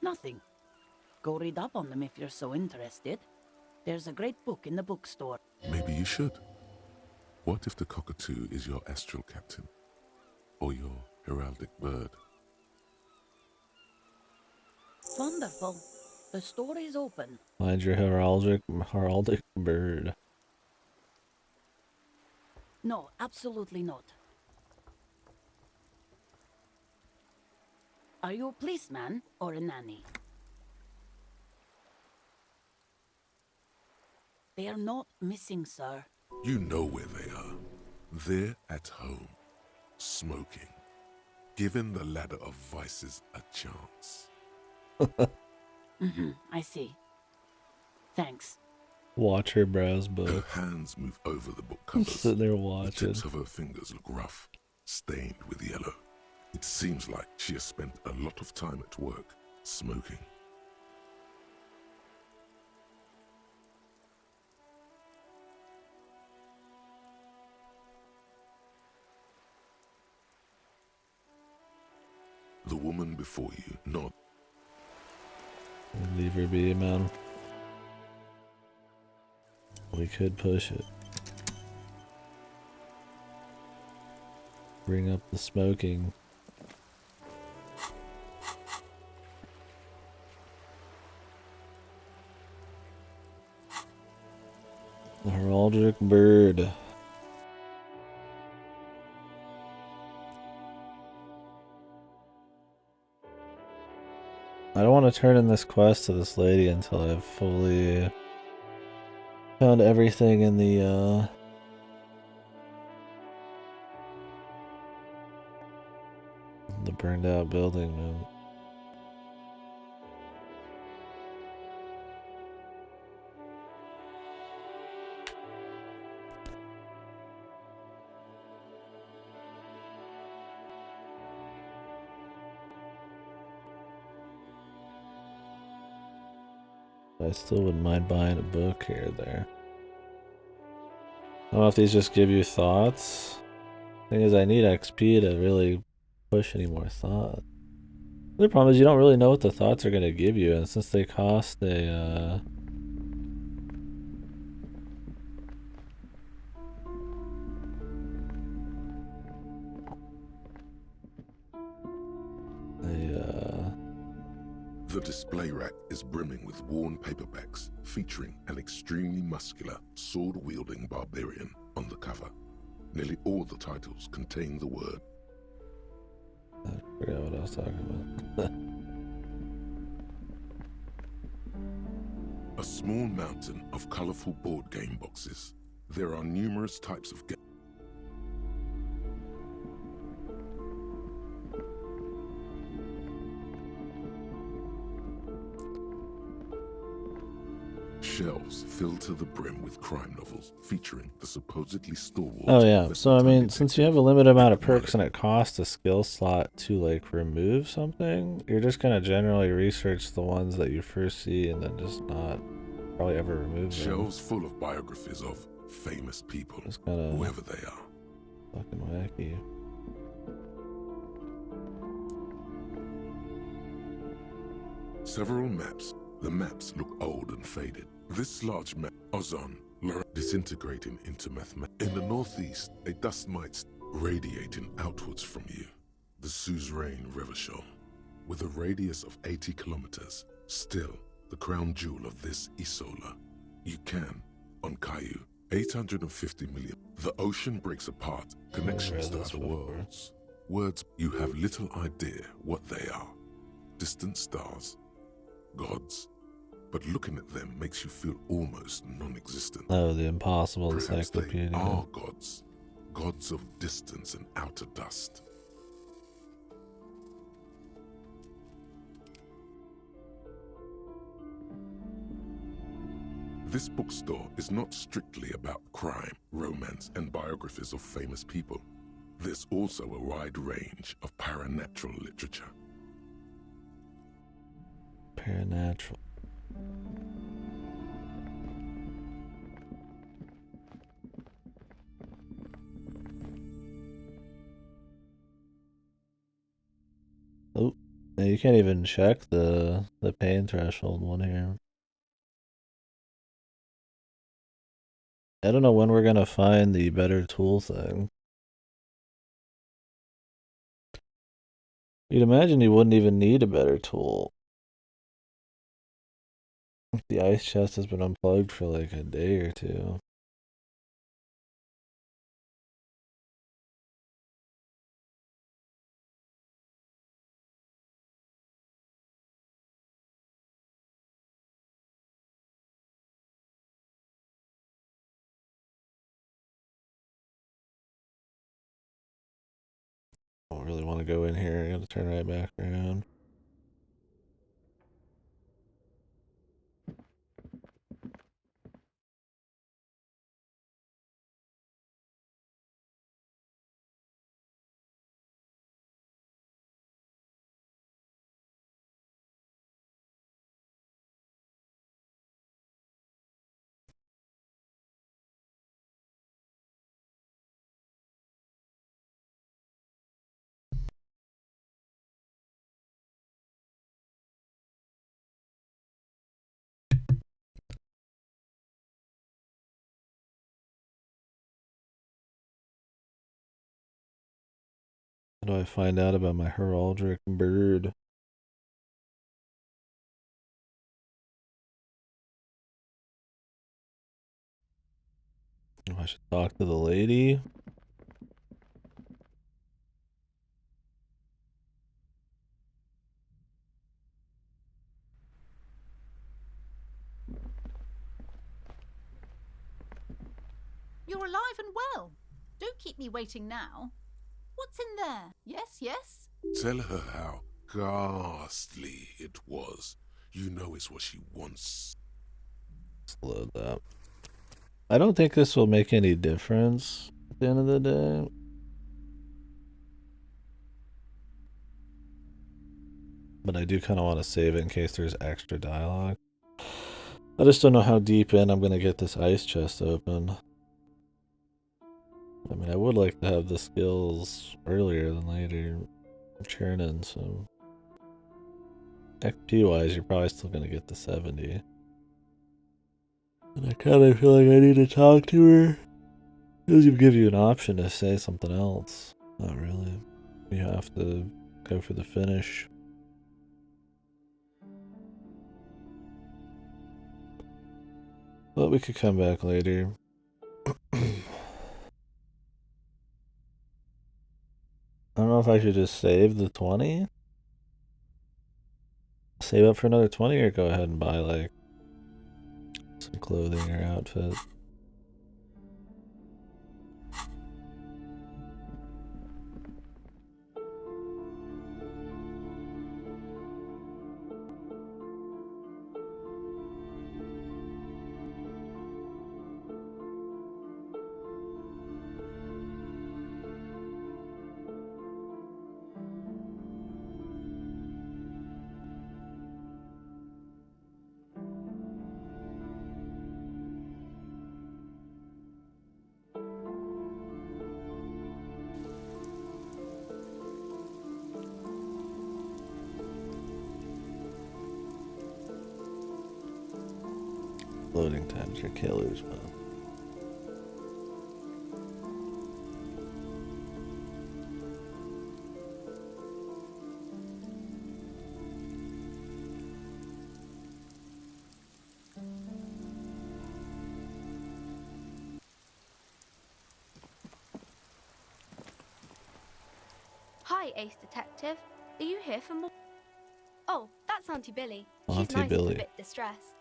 Nothing. Go read up on them if you're so interested. There's a great book in the bookstore. Maybe you should. What if the cockatoo is your astral captain? Or your heraldic bird? Wonderful. The story's open. Find your heraldic bird. No, absolutely not. Are you a policeman or a nanny? They are not missing, sir. You know where they are. They're at home, smoking, giving the ladder of vices a chance. I see. Thanks. Watch her browse book. Her hands move over the book covers. Sit there watching. The tips of her fingers look rough, stained with yellow. It seems like she has spent a lot of time at work, smoking. The woman before you nods. Leave her be, man. We could push it. Bring up the smoking. The heraldic bird. I don't want to turn in this quest to this lady until I've fully found everything in the burned out building, man. I still wouldn't mind buying a book here or there. I don't know if these just give you thoughts. Thing is, I need XP to really push any more thought. The problem is you don't really know what the thoughts are going to give you, and since they cost a The display rack is brimming with worn paperbacks featuring an extremely muscular, sword-wielding barbarian on the cover. Nearly all the titles contain the word. I forgot what I was talking about. A small mountain of colorful board game boxes. There are numerous types of games. Shelves filled to the brim with crime novels featuring the supposedly stalwart. Oh yeah, so I mean, since you have a limited amount of perks and it costs a skill slot to like remove something, you're just gonna generally research the ones that you first see and then just not probably ever remove them. Shelves full of biographies of famous people, whoever they are. Fucking wacky. Several maps. The maps look old and faded. This large map, Ozon, disintegrating into mathematics. In the northeast, a dust mite radiating outwards from you. The suzerain Revachol, with a radius of 80 kilometers, still the crown jewel of this Isola. You can, on Caillou, 850 million. The ocean breaks apart, connections to other worlds. Words, you have little idea what they are. Distant stars, gods, but looking at them makes you feel almost non-existent. Oh, the impossible Perhaps encyclopedia. They are gods, gods of distance and outer dust. This bookstore is not strictly about crime, romance, and biographies of famous people. There's also a wide range of paranatural literature. Paranatural. you can't even check the pain threshold one here. I don't know when we're gonna find the better tool thing. You'd imagine you wouldn't even need a better tool. The ice chest has been unplugged for like a day or two. I don't really want to go in here. I gotta turn right back around. How do I find out about my heraldic bird? Oh, I should talk to the lady. You're alive and well. Don't keep me waiting now. What's in there? Yes, yes? Tell her how ghastly it was. You know it's what she wants. Let's load that. I don't think this will make any difference at the end of the day. But I do kind of want to save it in case there's extra dialogue. I just don't know how deep in I'm going to get this ice chest open. I mean, I would like to have the skills earlier than later churning, so... XP-wise, you're probably still going to get the 70. And I kind of feel like I need to talk to her. It doesn't give you an option to say something else. Not really. You have to go for the finish. But we could come back later. I don't know if I should just save the 20. Save up for another 20 or go ahead and buy like some clothing or outfit. Loading times are killers, man. Hi, Ace Detective. Are you here for more? Oh, that's Auntie Billy. She's Auntie nice Billy. and a bit distressed.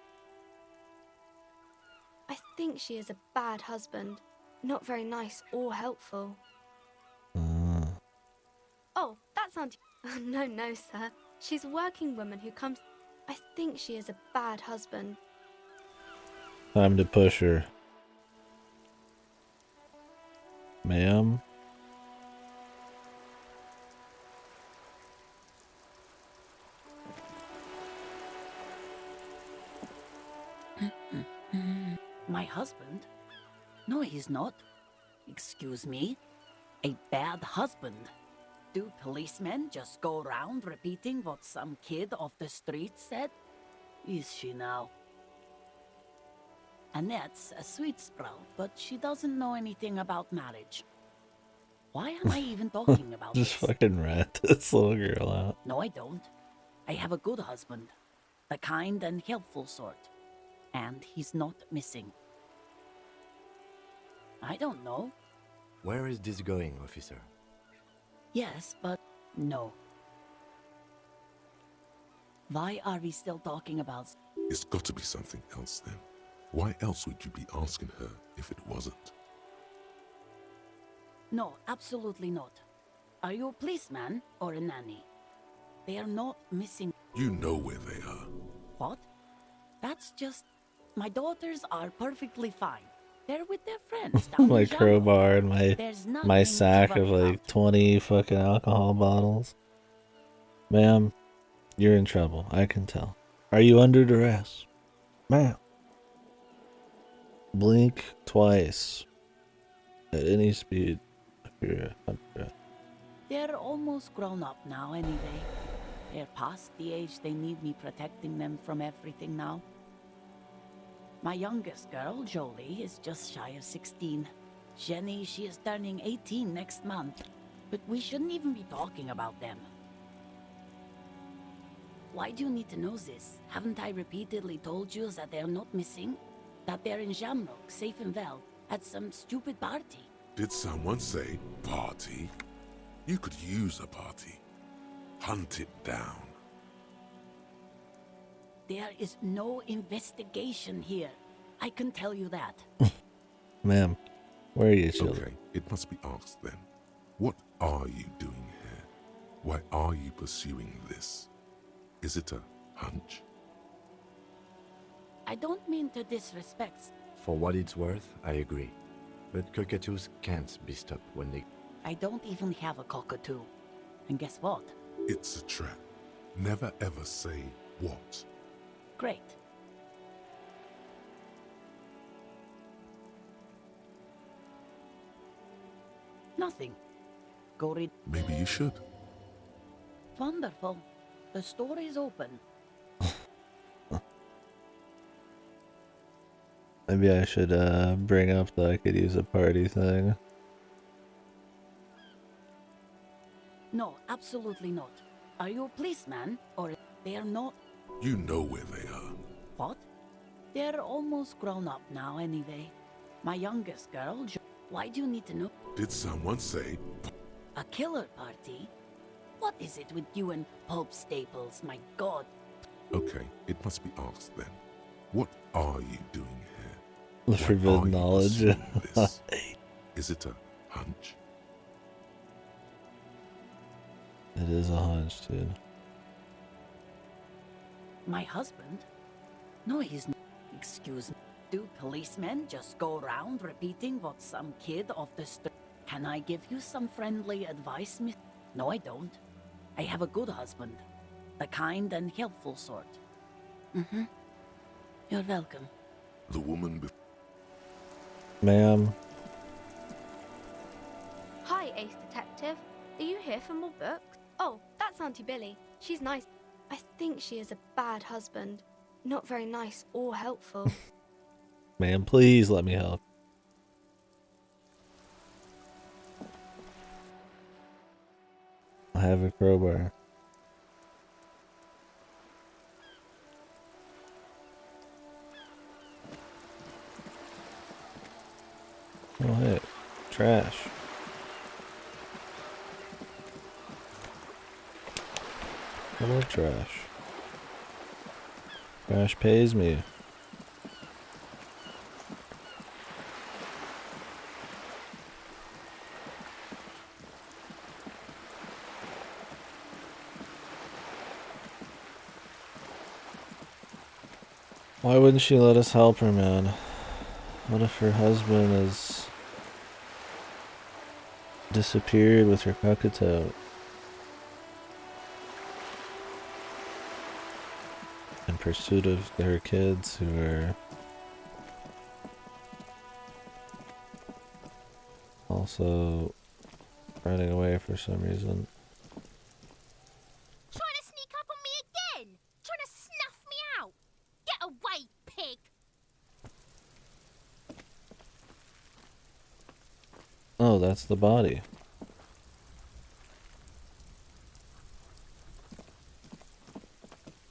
I think she is a bad husband. Not very nice or helpful. Oh, that's Auntie... No, no, sir. She's a working woman who comes... I think she is a bad husband. Time to push her. Ma'am? My husband? No, he's not. Excuse me? A bad husband? Do policemen just go around repeating what some kid off the street said? Is she now? Annette's a sweet sprout, but she doesn't know anything about marriage. Why am I even talking about Just this? fucking rat this little girl out. No, I don't. I have a good husband. The kind and helpful sort. And he's not missing. I don't know. Where is this going, officer? Yes, but no. Why are we still talking about... It's got to be something else then. Why else would you be asking her if it wasn't? No, absolutely not. Are you a policeman or a nanny? They are not missing... You know where they are. What? That's just... My daughters are perfectly fine. They're with their friends down My in Jamrock. crowbar and my sack of like 20 fucking alcohol bottles. Ma'am, you're in trouble. I can tell. Are you under duress? Ma'am. Blink twice. At any speed. If you're under duress. They're almost grown up now anyway. They're past the age they need me protecting them from everything now. My youngest girl, Jolie, is just shy of 16. Jenny, she is turning 18 next month. But we shouldn't even be talking about them. Why do you need to know this? Haven't I repeatedly told you that they're not missing? That they're in Jamrock, safe and well, at some stupid party? Did someone say party? You could use a party. Hunt it down. There is no investigation here. I can tell you that. Ma'am, where are your children? Okay, it must be asked then. What are you doing here? Why are you pursuing this? Is it a hunch? I don't mean to disrespect. For what it's worth, I agree. But cockatoos can't be stopped when they... I don't even have a cockatoo. And guess what? It's a trap. Never ever say what. Great. Nothing. Go read. Maybe you should. Wonderful. The store is open. Maybe I should bring up the I could use a party thing. No, absolutely not. Are you a policeman or they are not? You know where they are. What? They're almost grown up now anyway. My youngest girl, why do you need to know? Did someone say... A killer party? What is it with you and Pulp Staples, my god? Okay, it must be asked then. What are you doing here? The Why forbidden are you knowledge. pursuing this? Is it a hunch? It is a hunch, dude. My husband? No, he's not. Excuse me. Do policemen just go around repeating what some kid off the street... Can I give you some friendly advice, miss? No, I don't. I have a good husband. The kind and helpful sort. Mm-hmm. You're welcome. The woman Ma'am. Hi, Ace Detective. Are you here for more books? Oh, that's Auntie Billy. She's nice. I think she is a bad husband. Not very nice or helpful. Ma'am, please let me help. I have a crowbar. Oh, hey. Trash. I love trash. Trash pays me. Why wouldn't she let us help her, man? What if her husband has disappeared with her cockatoo? In pursuit of her kids who are also running away for some reason. Oh, that's the body.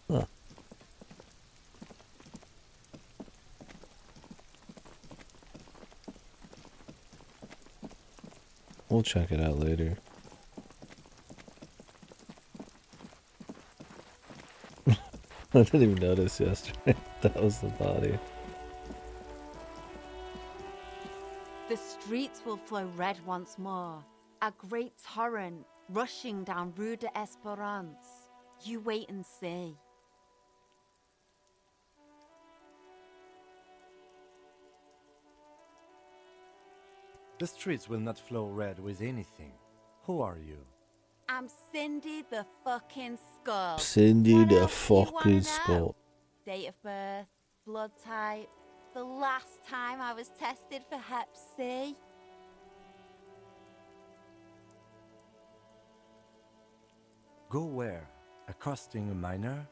Huh. We'll check it out later. I didn't even notice yesterday that was the body. The streets will flow red once more. A great torrent rushing down Rue de Esperance. You wait and see. The streets will not flow red with anything. Who are you? I'm Cindy the fucking Skull. Cindy the else do you wanna fucking know? Skull. Date of birth, blood type, the last time I was tested for Hep C. Go where? Accosting a minor?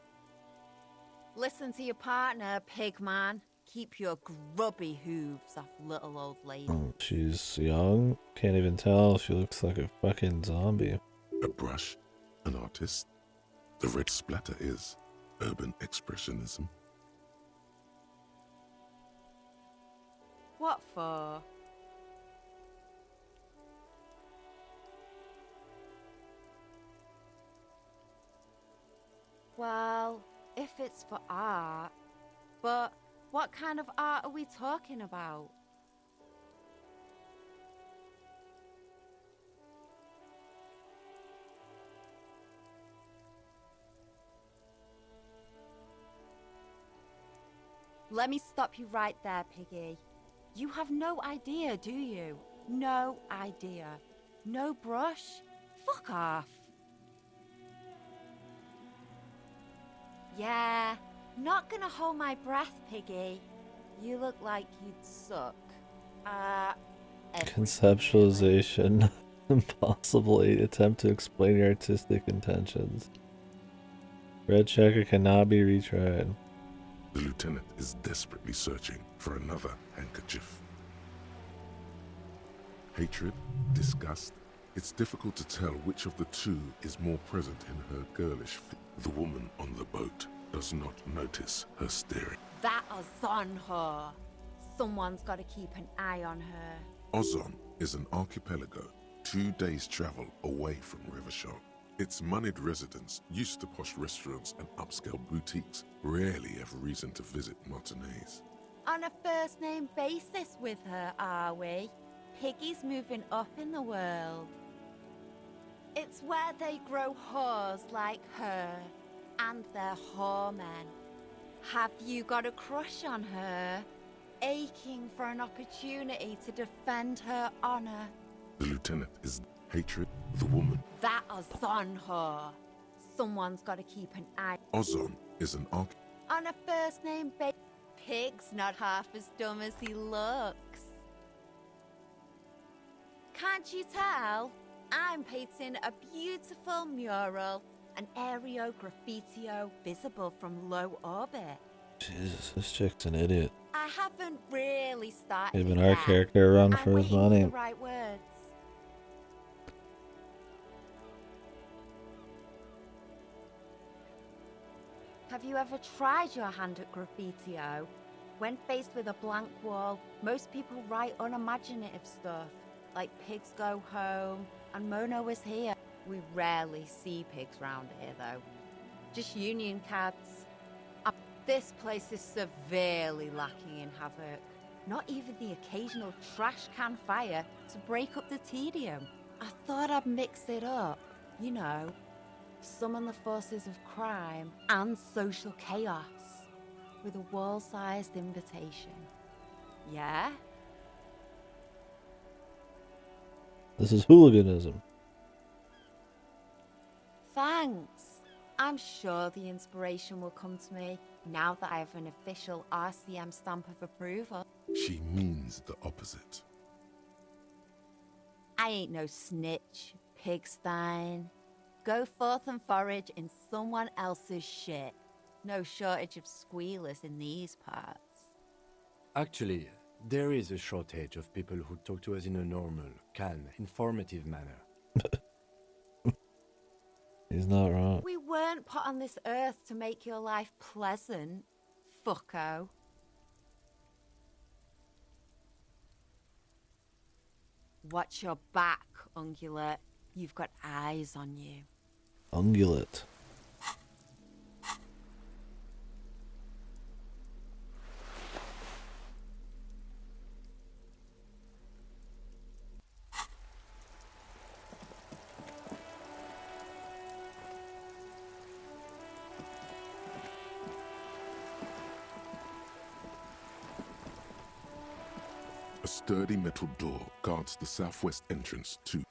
Listen to your partner, pig man. Keep your grubby hooves off little old lady. Oh, she's young. Can't even tell. She looks like a fucking zombie. A brush, an artist. The red splatter is urban expressionism. What for? Well, if it's for art, but what kind of art are we talking about? Let me stop you right there, Piggy. You have no idea, do you? No idea. No brush? Fuck off. Yeah, not gonna hold my breath, Piggy. You look like you'd suck. Conceptualization. Impossible attempt to explain your artistic intentions. Red checker cannot be retried. The lieutenant is desperately searching for another handkerchief. Hatred, disgust. It's difficult to tell which of the two is more present in her girlish fit. The woman on the boat does not notice her staring. That is on her. Someone's got to keep an eye on her. Ozon is an archipelago 2 days' travel away from Rivershaw. Its moneyed residents, used to posh restaurants and upscale boutiques, rarely have reason to visit Martinez. On a first-name basis with her, are we? Piggy's moving up in the world. It's where they grow whores like her, and their whoremen. Have you got a crush on her? Aching for an opportunity to defend her honor? The lieutenant is hatred, the woman. That is on her. Someone's got to keep an eye. Ozon is an arch. On a first-name basis, Pig's not half as dumb as he looks. Can't you tell? I'm painting a beautiful mural, an aereo graffitio visible from low orbit. Jesus, this chick's an idiot. I haven't really started. Giving our character a run for his money. The right words. Have you ever tried your hand at graffitio? When faced with a blank wall, most people write unimaginative stuff, like pigs go home and Mono is here. We rarely see pigs round here though. Just union cabs. This place is severely lacking in havoc. Not even the occasional trash can fire to break up the tedium. I thought I'd mix it up, you know, summon the forces of crime and social chaos with a wall-sized invitation. Yeah? This is hooliganism. Thanks. I'm sure the inspiration will come to me now that I have an official RCM stamp of approval. She means the opposite. I ain't no snitch, pigstein. Go forth and forage in someone else's shit. No shortage of squealers in these parts. Actually, There is a shortage of people who talk to us in a normal, calm, informative manner. He's not wrong. We weren't put on this earth to make your life pleasant, fucko. Watch your back, Ungulate. You've got eyes on you. Ungulate. A sturdy metal door guards the southwest entrance to.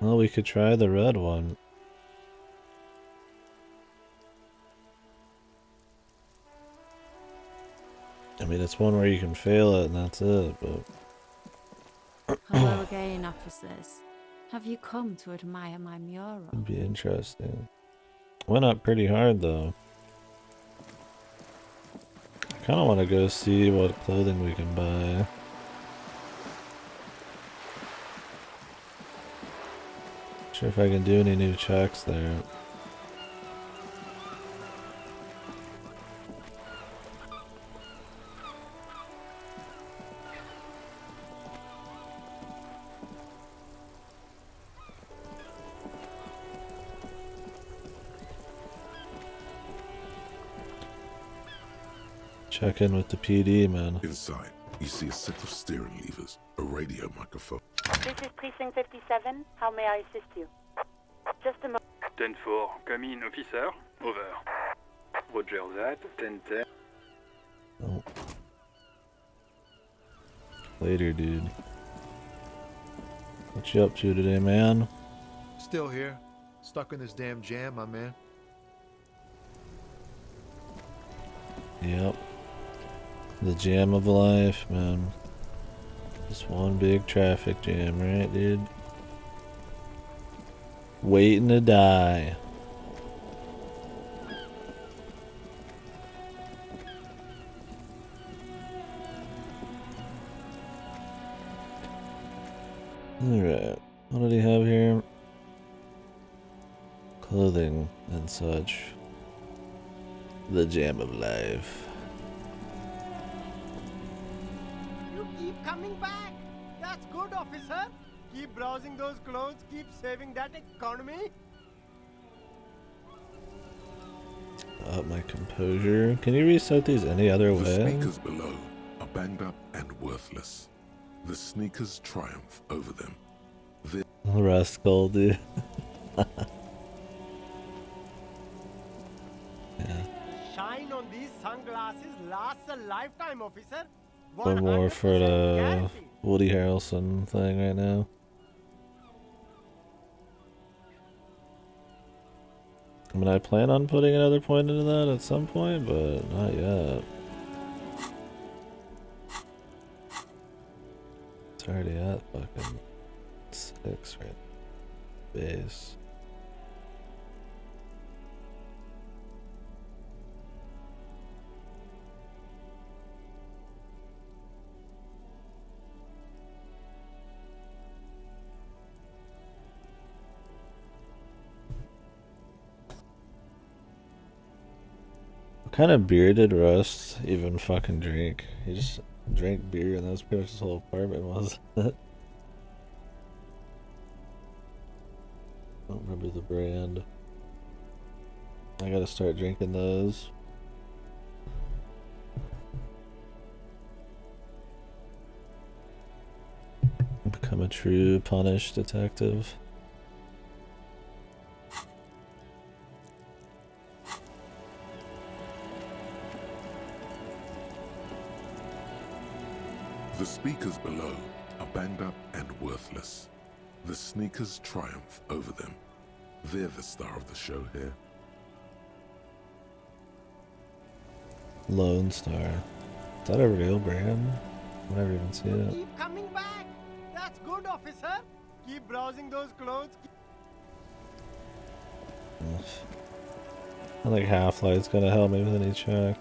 Well, we could try the red one. I mean, it's one where you can fail it and that's it, but... Hello again, officers. Have you come to admire my mural? It'd be interesting. Went up pretty hard, though. I kind of want to go see what clothing we can buy. Not sure if I can do any new checks there. Check in with the PD, man. Inside, you see a set of steering levers, a radio microphone. This is Precinct 57. How may I assist you? Just a moment. 10-4, come in, officer. Over. Roger that. 10-10. Oh. Later, dude. What you up to today, man? Still here. Stuck in this damn jam, my man. Yep. The jam of life, man. Just one big traffic jam, right, dude? Waiting to die. Alright. What did he have here? Clothing and such. The jam of life. You keep coming back. That's good, officer. Keep browsing those clothes. Keep saving that economy. Up my composure. Can you reset these any other The way? speakers below are banged up and worthless. The sneakers triumph over them. Rascal, dude. Shine on these sunglasses lasts a lifetime, officer. One more for the Woody Harrelson thing right now. I mean, I plan on putting another point into that at some point, but not yet. It's already at fucking 6 right base. What kind of beer did Rust even fucking drink? He just drank beer and that was pretty much his whole apartment, wasn't it? I don't remember the brand. I gotta start drinking those. Become a true punish detective. The speakers below are banged up and worthless. The sneakers triumph over them. They're the star of the show here. Lone Star. Is that a real brand? I've never even seen it. Keep coming back. That's good, officer. Keep browsing those clothes. I think Half-Life's gonna help me with any check.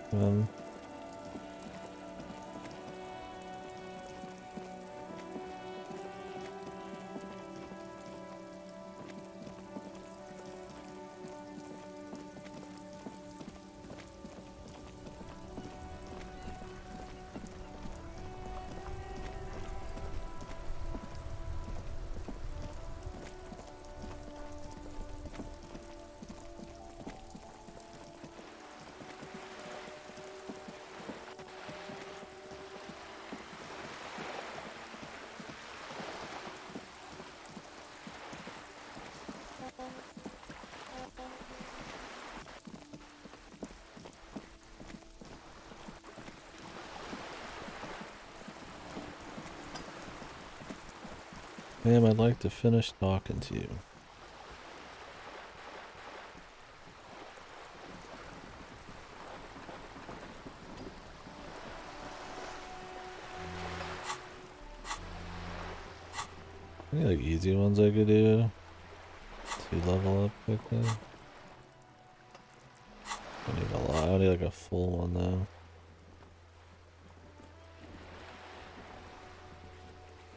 Ma'am, I'd like to finish talking to you. Any like easy ones I could do to level up quickly? I need a lot. I need like a full one though.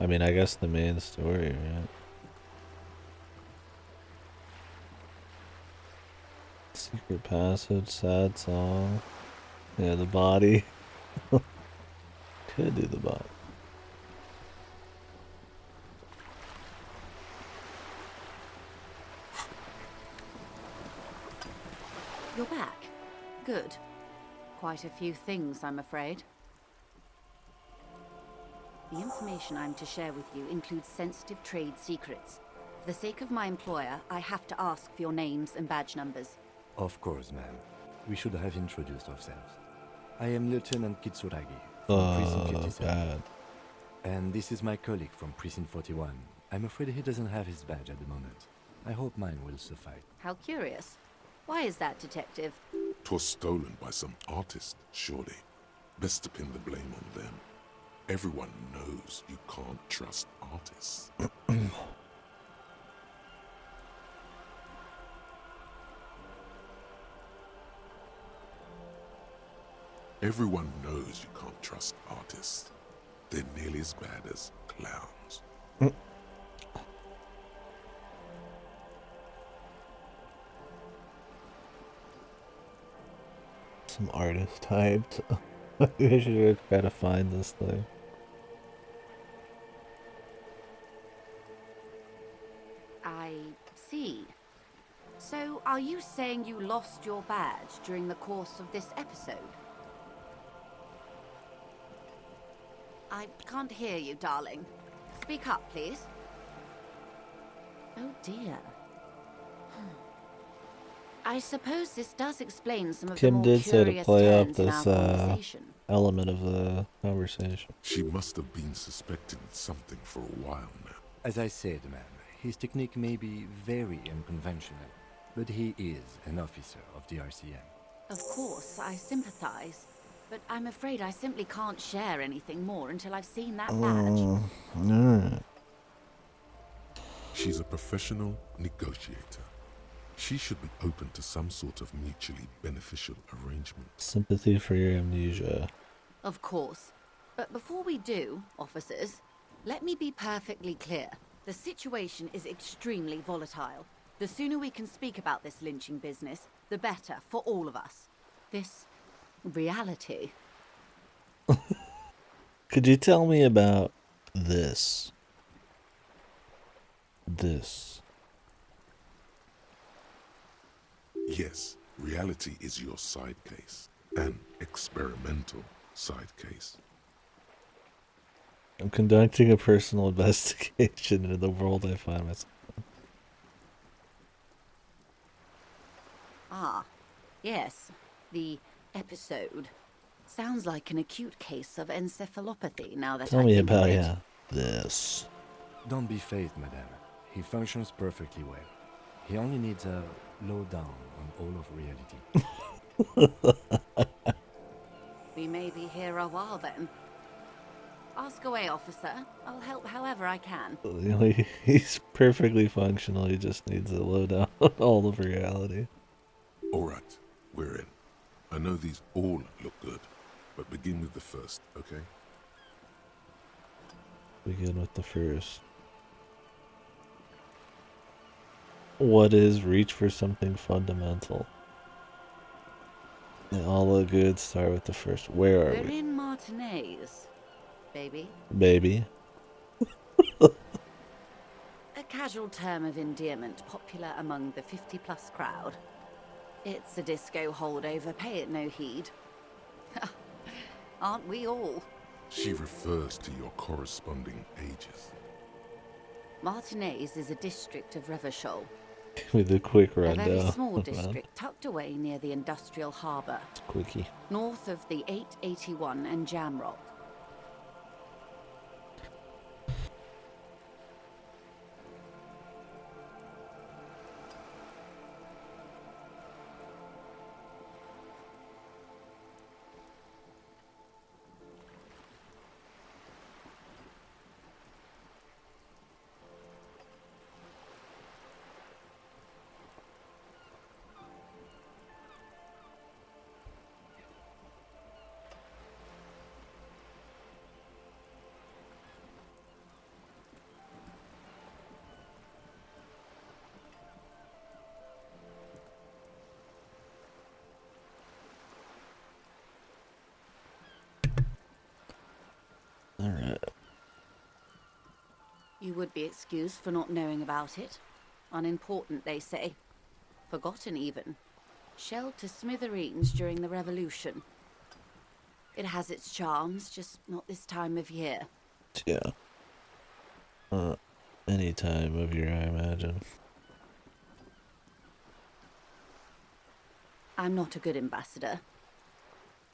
I mean, I guess the main story, right? Secret passage, sad song. Yeah, the body. Could do the body. You're back. Good. Quite a few things, I'm afraid. The information I'm to share with you includes sensitive trade secrets. For the sake of my employer, I have to ask for your names and badge numbers. Of course, ma'am. We should have introduced ourselves. I am Lieutenant Kitsuragi from Precinct 57. Bad. And this is my colleague from Precinct 41. I'm afraid he doesn't have his badge at the moment. I hope mine will suffice. How curious. Why is that, Detective? 'Twas stolen by some artist, surely. Best to pin the blame on them. Everyone knows you can't trust artists. Everyone knows you can't trust artists. They're nearly as bad as clowns. Some artist typed. I should try to find this thing. I see. So, are you saying you lost your badge during the course of this episode? I can't hear you, darling. Speak up, please. Oh dear. I suppose this does explain some of Kim the more did say to curious play up turns in our this conversation. element of the conversation. She must have been suspecting something for a while now. As I said, ma'am, his technique may be very unconventional, but he is an officer of the RCM. Of course, I sympathize, but I'm afraid I simply can't share anything more until I've seen that badge. Alright. She's a professional negotiator. She should be open to some sort of mutually beneficial arrangement. Sympathy for your amnesia. Of course. But before we do, officers, let me be perfectly clear. The situation is extremely volatile. The sooner we can speak about this lynching business, the better for all of us. This reality. Could you tell me about this? Yes, reality is your side case. An experimental side case. I'm conducting a personal investigation into the world I find myself in. Ah, yes. The episode. Sounds like an acute case of encephalopathy now that Tell I me think about, of it. yeah, this. Don't be phased, madame. He functions perfectly well. He only needs a lowdown on all of reality. We may be here a while then. Ask away, officer. I'll help however I can. He's perfectly functional, he just needs a lowdown on all of reality. Alright, we're in. I know these all look good, but begin with the first, okay? Begin with the first. What is reach for something fundamental? They all look good. Start with the first. Where are We're we? in Martinez, baby. Baby. A casual term of endearment popular among the 50-plus crowd. It's a disco holdover, pay it no heed. Aren't we all? She refers to your corresponding ages. Martinez is a district of Revachol. With a quick A rundown. very small district tucked away near the industrial harbour. Quickie. North of the 881 and Jamrock. Alright. You would be excused for not knowing about it. Unimportant, they say. Forgotten, even. Shelled to smithereens during the Revolution. It has its charms, just not this time of year. Yeah. Any time of year, I imagine. I'm not a good ambassador.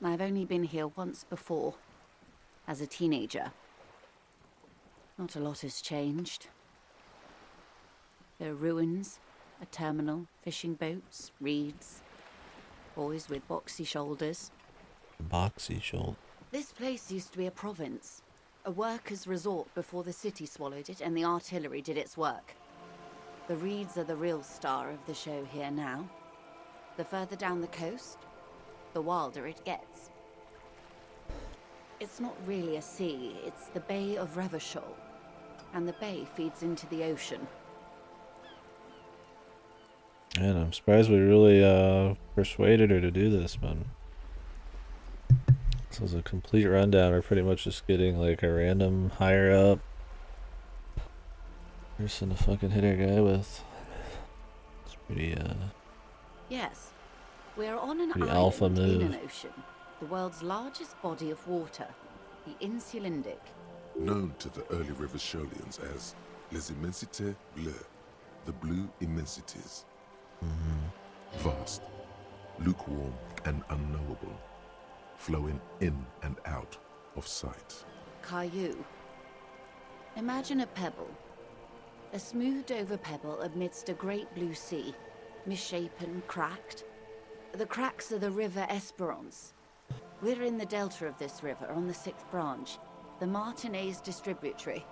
I've only been here once before, as a teenager. Not a lot has changed. There are ruins, a terminal, fishing boats, reeds, boys with boxy shoulders. Boxy shoulder. This place used to be a province, a workers' resort before the city swallowed it and the artillery did its work. The reeds are the real star of the show here now. The further down the coast, the wilder it gets. It's not really a sea, it's the Bay of Revachol, and the bay feeds into the ocean. Man, I'm surprised we really persuaded her to do this, man. This was a complete rundown. We're pretty much just getting like a random higher up person to fucking hit our guy with. It's pretty Yes, we're on an pretty island alpha in move. an ocean, the world's largest body of water, the Insulindic. Known to the early Revacholians as Les Immensités Bleues, the Blue Immensities. Vast, lukewarm and unknowable, flowing in and out of sight. Caillou. Imagine a pebble. A smoothed over pebble amidst a great blue sea, misshapen, cracked. The cracks are the River Esperance. We're in the delta of this river on the 6th branch, the Martinez distributary.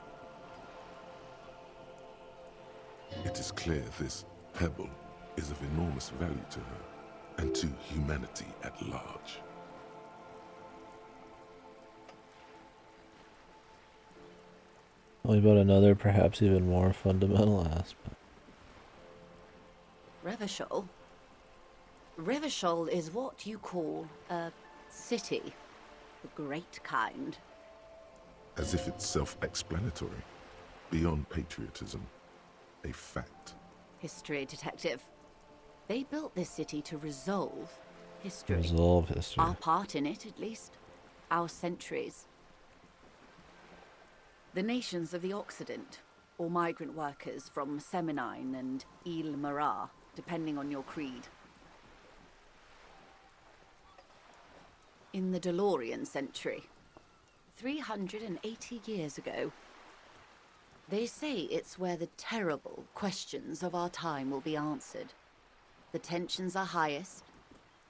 It is clear this pebble is of enormous value to her and to humanity at large. Only about another, perhaps even more fundamental aspect. Revachol? Revachol is what you call a city. The great kind. As if it's self-explanatory, beyond patriotism, a fact. History detective. They built this city to resolve history. Resolve history. Our part in it, at least. Our centuries. The nations of the Occident, or migrant workers from Seminine and Ile-Marat, depending on your creed. In the DeLorean century, 380 years ago, they say it's where the terrible questions of our time will be answered. The tensions are highest,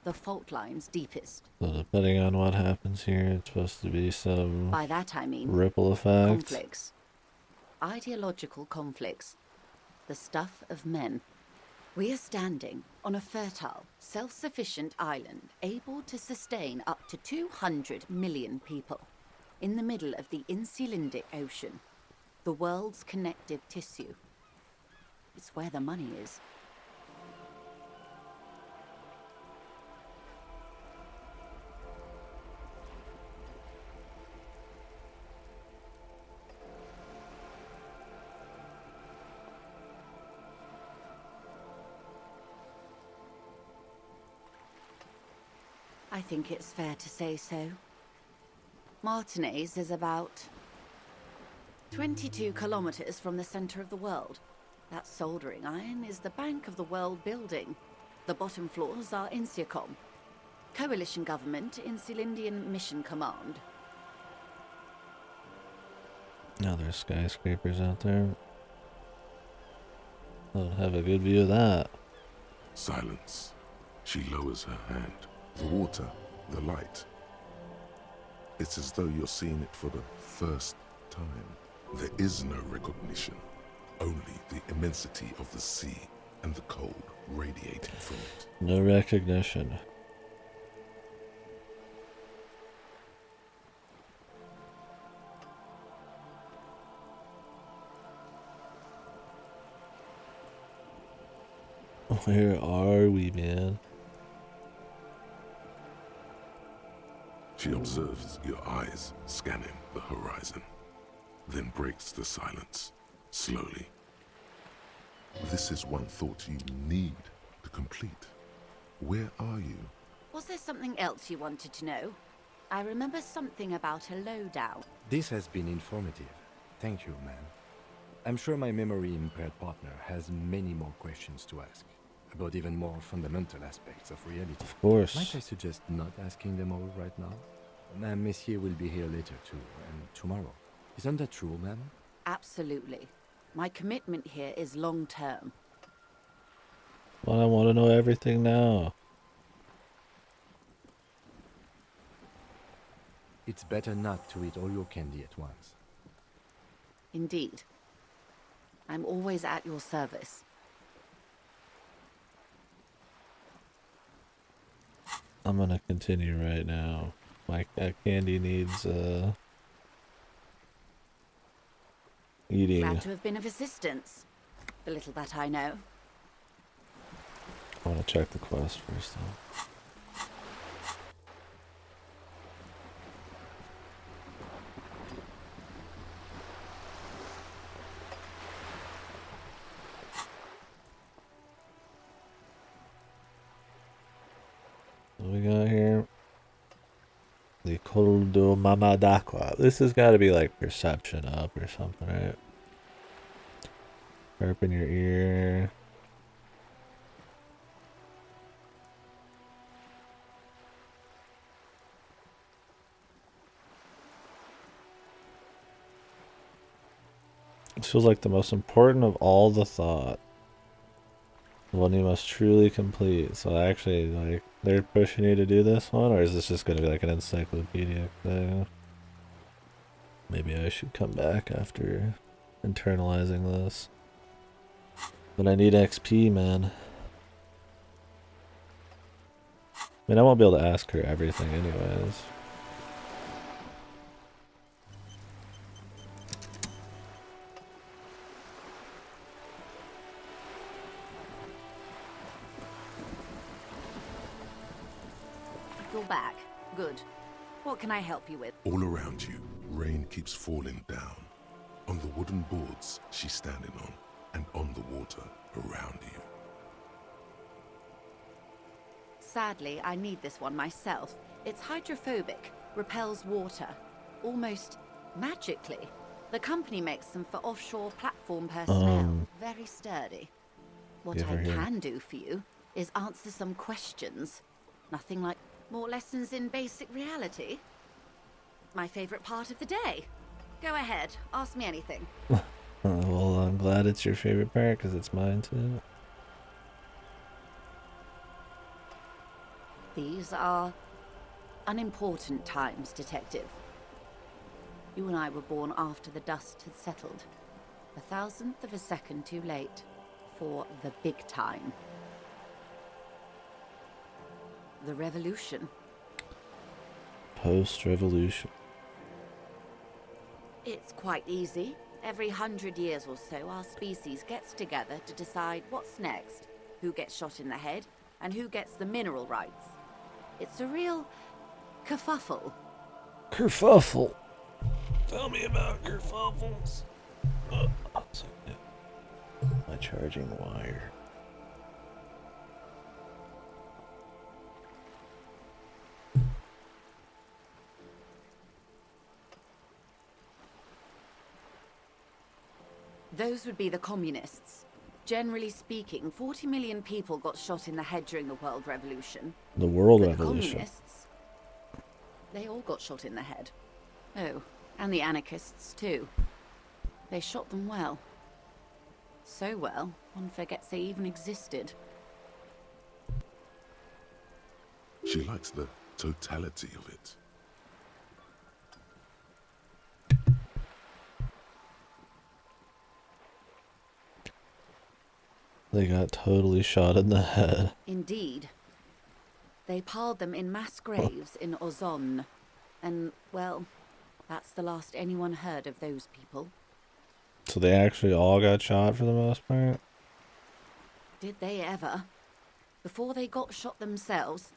the fault lines deepest. So depending on what happens here, it's supposed to be some By that I mean ripple effect. conflicts. Ideological conflicts. The stuff of men. We are standing on a fertile, self-sufficient island able to sustain up to 200 million people in the middle of the Insulindic Ocean, the world's connective tissue. It's where the money is. I think it's fair to say so. Martinez is about 22 kilometers from the center of the world. That soldering iron is the bank of the world building. The bottom floors are Insiacom, coalition government, Insulindian Mission Command. Now there's skyscrapers out there. I'll have a good view of that. Silence. She lowers her hand. The water, the light. It's as though you're seeing it for the first time. There is no recognition, only the immensity of the sea and the cold radiating from it. No recognition. Where are we, man? She observes your eyes scanning the horizon, then breaks the silence, slowly. This is one thought you need to complete. Where are you? Was there something else you wanted to know? I remember something about a lowdown. This has been informative. Thank you, ma'am. I'm sure my memory-impaired partner has many more questions to ask, about even more fundamental aspects of reality. Of course. Might I suggest not asking them all right now? Ma'am, Monsieur will be here later too, and tomorrow. Isn't that true, ma'am? Absolutely. My commitment here is long-term. Well, I want to know everything now. It's better not to eat all your candy at once. Indeed. I'm always at your service. I'm gonna continue right now. My candy needs eating. Glad to have been of assistance. The little that I know. I want to check the quest first, though. What we got here? The Coldo Mamadakwa. This has got to be like perception up or something, right? Burp in your ear. This feels like the most important of all the thought. The one you must truly complete. So actually, like, they're pushing you to do this one, or is this just going to be like an encyclopedic thing? Maybe I should come back after internalizing this. But I need XP, man. I mean, I won't be able to ask her everything anyways. You're back. Good. What can I help you with? All around you, rain keeps falling down. On the wooden boards she's standing on, and on the water around you. Sadly, I need this one myself. It's hydrophobic, repels water, almost magically. The company makes them for offshore platform personnel. Very sturdy. What I can do for you is answer some questions. Nothing like more lessons in basic reality. My favorite part of the day. Go ahead, ask me anything. Well, I'm glad it's your favorite part, because it's mine too. These are unimportant times, Detective. You and I were born after the dust had settled. 1,000th of a second too late for the big time. The revolution. Post-revolution. It's quite easy. Every 100 years or so, our species gets together to decide what's next, who gets shot in the head, and who gets the mineral rights. It's a real kerfuffle. Kerfuffle. Tell me about kerfuffles. My charging wire. Those would be the communists. Generally speaking, 40 million people got shot in the head during the World Revolution. The World But Revolution. The communists, they all got shot in the head. Oh, and the anarchists too. They shot them well. So well, one forgets they even existed. She likes the totality of it. They got totally shot in the head. Indeed. They piled them in mass graves in Ozon. And, well, that's the last anyone heard of those people. So they actually all got shot for the most part? Did they ever? Before they got shot themselves,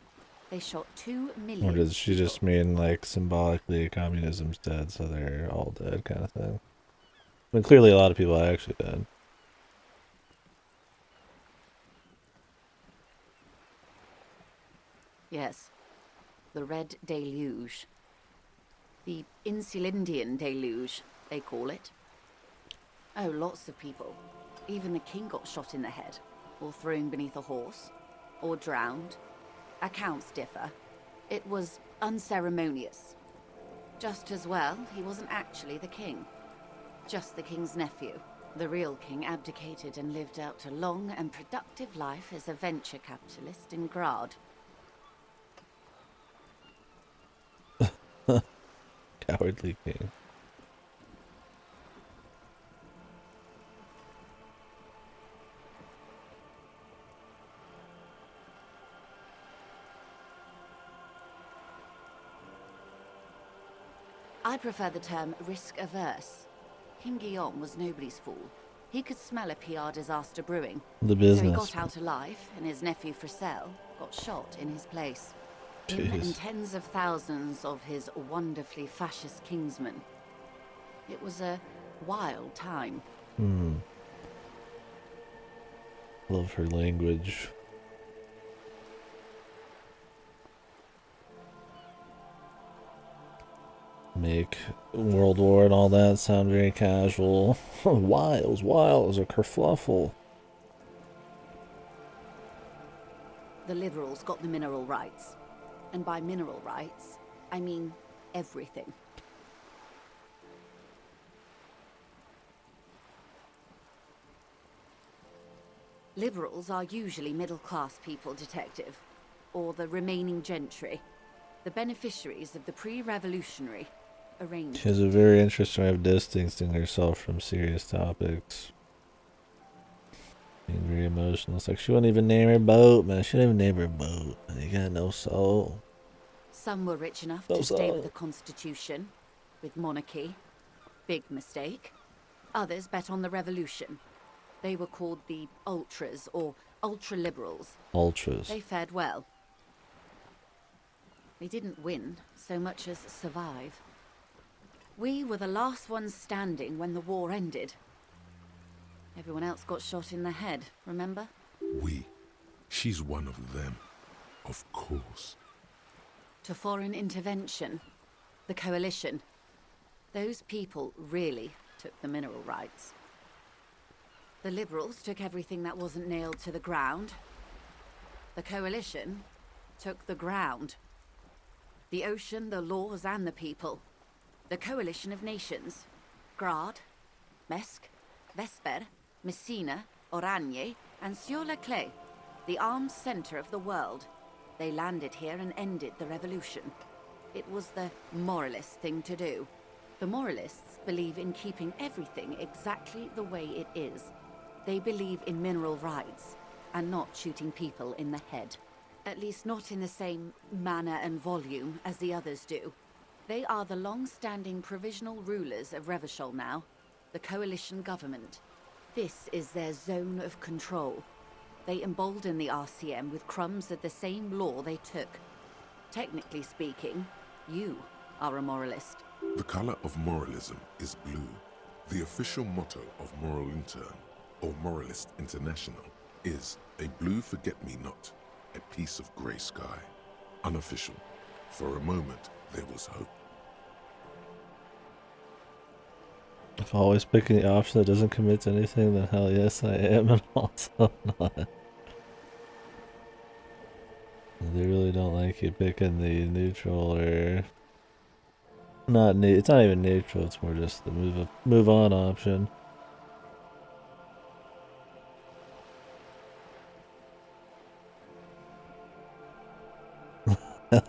they shot 2 million. Or does she just mean, like, symbolically communism's dead, so they're all dead kind of thing? I mean, clearly a lot of people are actually dead. Yes. The Red Deluge. The Insulindian Deluge, they call it. Oh, lots of people. Even the king got shot in the head, or thrown beneath a horse, or drowned. Accounts differ. It was unceremonious. Just as well, he wasn't actually the king. Just the king's nephew. The real king abdicated and lived out a long and productive life as a venture capitalist in Grad. Cowardly king. I prefer the term risk-averse. King Guillaume was nobody's fool. He could smell a PR disaster brewing. The So he business. got out alive, and his nephew Fricelle got shot in his place. Him and tens of thousands of his wonderfully fascist kingsmen. It was a wild time. Love her language. Make World War and all that sound very casual. Wiles, a kerfluffle. The liberals got the mineral rights. And by mineral rights, I mean everything. Liberals are usually middle-class people, Detective. Or the remaining gentry. The beneficiaries of the pre-revolutionary arrangement. She has a very interesting way of distancing herself from serious topics. Being very emotional. It's like she wouldn't even name her boat, man. She didn't even name her boat. You got no soul. Some were rich enough to stay with the Constitution, with monarchy. Big mistake. Others bet on the revolution. They were called the Ultras, or Ultra-Liberals. Ultras. They fared well. They didn't win so much as survive. We were the last ones standing when the war ended. Everyone else got shot in the head, remember? We. She's one of them. Of course. To foreign intervention. The coalition. Those people really took the mineral rights. The liberals took everything that wasn't nailed to the ground. The coalition took the ground. The ocean, the laws, and the people. The coalition of nations. Grad, Mesk, Vesper, Messina, Oranje, and Sur-le-Clay. The armed center of the world. They landed here and ended the revolution. It was the moralist thing to do. The moralists believe in keeping everything exactly the way it is. They believe in mineral rights, and not shooting people in the head. At least not in the same manner and volume as the others do. They are the long-standing provisional rulers of Revachol now, the coalition government. This is their zone of control. They embolden the RCM with crumbs of the same law they took. Technically speaking, you are a moralist. The color of moralism is blue. The official motto of Moral Intern, or Moralist International, is a blue forget-me-not, a piece of grey sky. Unofficial. For a moment, there was hope. If always picking the option that doesn't commit to anything, then hell yes I am, and also not. They really don't like you picking the neutral or not. It's not even neutral. It's more just the move on option.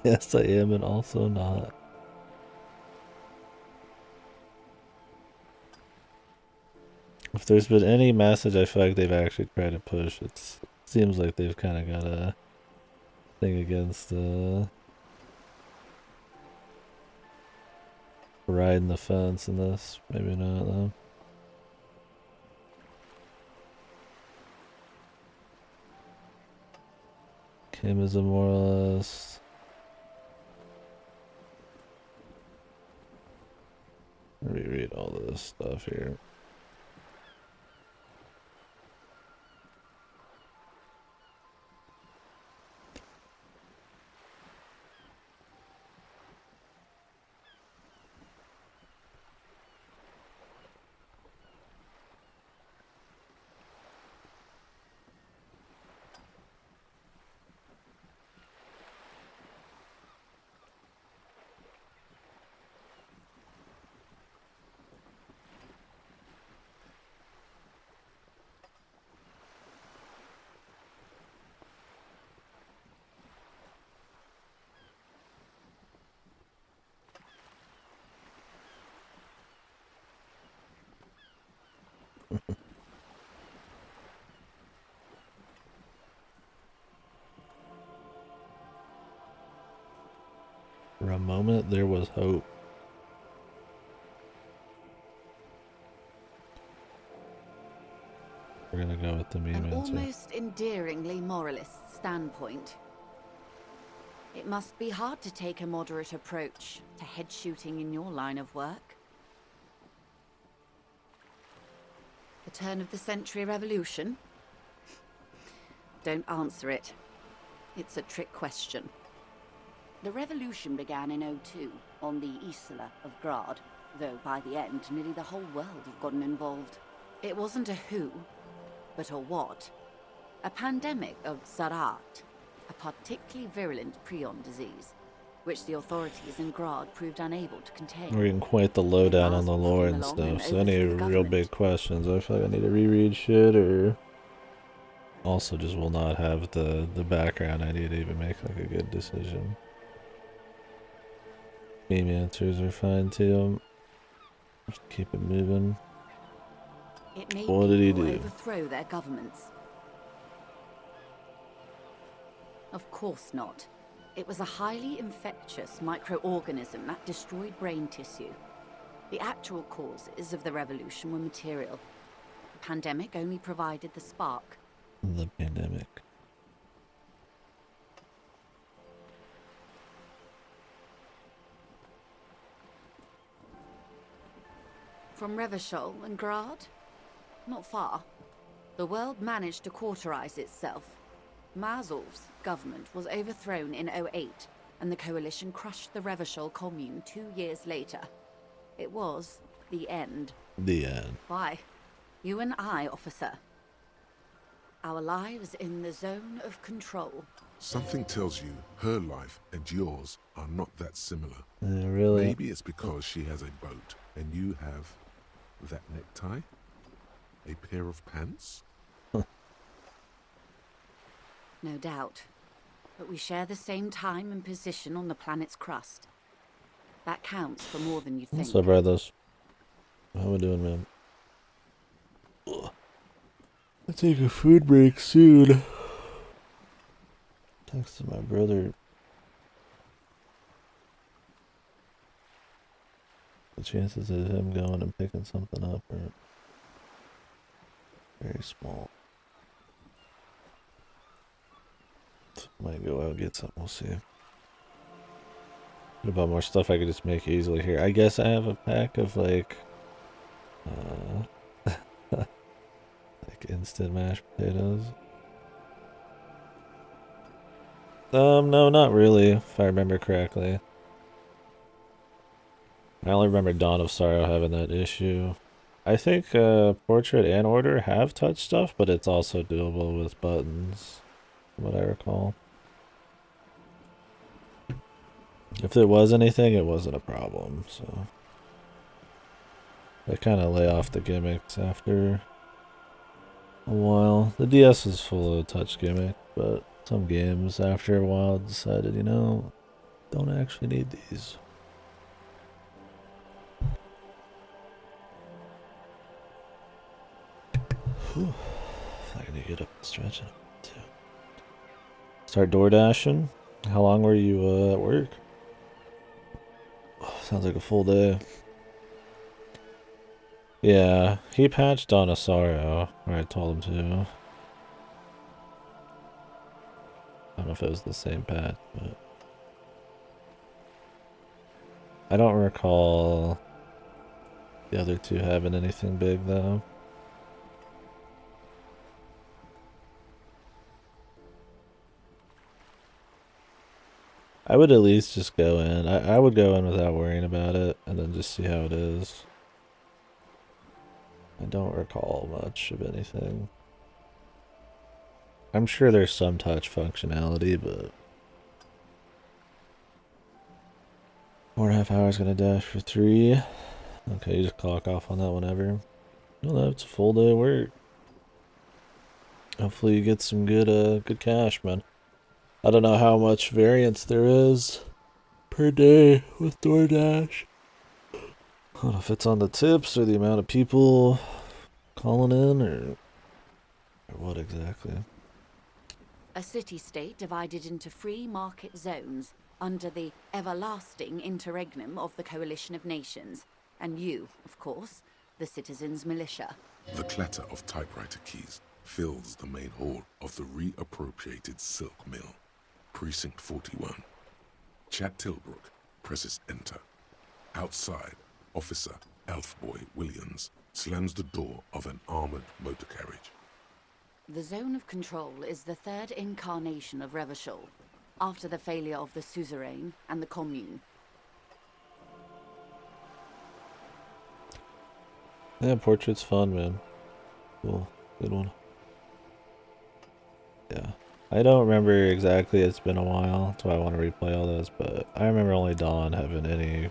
Yes, I am, and also not. If there's been any message I feel like they've actually tried to push, it seems like they've kind of got a thing against riding the fence in this. Maybe not, though. Kim is a moralist. Reread all this stuff here. For a moment, there was hope. We're gonna go with the meme An answer. almost endearingly moralist standpoint. It must be hard to take a moderate approach to head shooting in your line of work. The turn of the century revolution? Don't answer it. It's a trick question. The revolution began in '02 on the Isla of Grad, though by the end, nearly the whole world had gotten involved. It wasn't a who, but a what. A pandemic of Zarat, a particularly virulent prion disease, which the authorities in Grad proved unable to contain. We're getting quite the lowdown on the lore and stuff, so any real big questions, I feel like I need to reread shit, or also just will not have the background I need to even make like a good decision. Meme answers are fine too. Just keep it moving. It made What did he people do? overthrow their governments. Of course not. It was a highly infectious microorganism that destroyed brain tissue. The actual causes of the revolution were material. The pandemic only provided the spark. The pandemic. From Revachol and Grad? Not far. The world managed to cauterize itself. Mazov's government was overthrown in '08, and the coalition crushed the Revachol commune 2 years later. It was the end. The end. Why? You and I, officer. Our lives in the zone of control. Something tells you her life and yours are not that similar. Yeah, really? Maybe it's because she has a boat and you have that necktie? A pair of pants? No doubt. But we share the same time and position on the planet's crust. That counts for more than you think. What's up, brothers? How we doing, man? I'll take a food break soon. Thanks to my brother. The chances of him going and picking something up are very small. Might go out and get something, we'll see. What about more stuff I could just make easily here? I guess I have a pack of like like instant mashed potatoes. No, not really, if I remember correctly. I only remember Dawn of Sorrow having that issue. I think Portrait and Order have touch stuff, but it's also doable with buttons, from what I recall. If there was anything, it wasn't a problem, so... They kind of lay off the gimmicks after a while. The DS is full of touch gimmick, but some games after a while decided, you know, don't actually need these. Whew. I need to get up and stretch it too. Start door dashing. How long were you at work? Oh, sounds like a full day. Yeah, he patched Dawn of Sorrow, or I told him to. I don't know if it was the same patch, but I don't recall the other two having anything big though. I would at least just go in. I would go in without worrying about it, and then just see how it is. I don't recall much of anything. I'm sure there's some touch functionality, but 4.5 hours gonna dash for 3. Okay, you just clock off on that whenever. Well, that's a full day of work. Hopefully you get some good cash, man. I don't know how much variance there is per day with DoorDash. I don't know if it's on the tips or the amount of people calling in or what exactly. A city-state divided into free market zones under the everlasting interregnum of the Coalition of Nations. And you, of course, the citizens' militia. The clatter of typewriter keys fills the main hall of the reappropriated silk mill. Precinct 41. Chad Tilbrook presses enter. Outside, Officer Elfboy Williams slams the door of an armored motor carriage. The zone of control is the third incarnation of Revachol, after the failure of the Suzerain and the Commune. Yeah, Portrait's fun, man. Cool. Good one. Yeah. I don't remember exactly, it's been a while, that's why I want to replay all those, but I remember only Dawn having any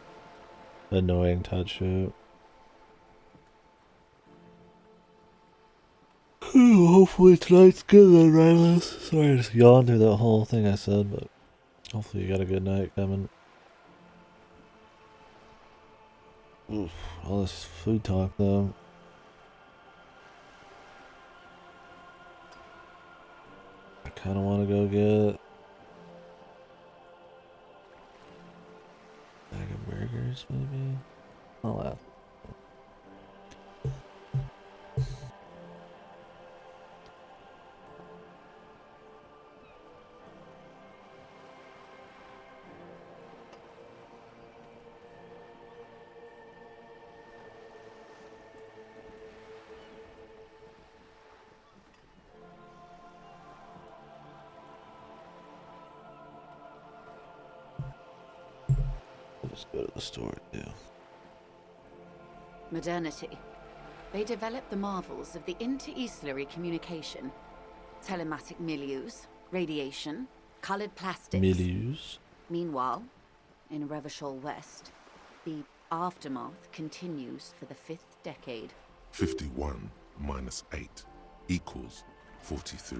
annoying touch shoot. Hopefully tonight's good then, Rylus. Sorry I just yawned through that whole thing I said, but hopefully you got a good night coming. Oof, all this food talk though. I kind of want to go get a bag of burgers, maybe. I'll ask. Just go to the store too. Modernity. They developed the marvels of the inter-eastlery communication. Telematic milieus, radiation, colored plastics. Milieus? Meanwhile, in Revachol West, the aftermath continues for the 5th decade. 51 minus 8 equals 43.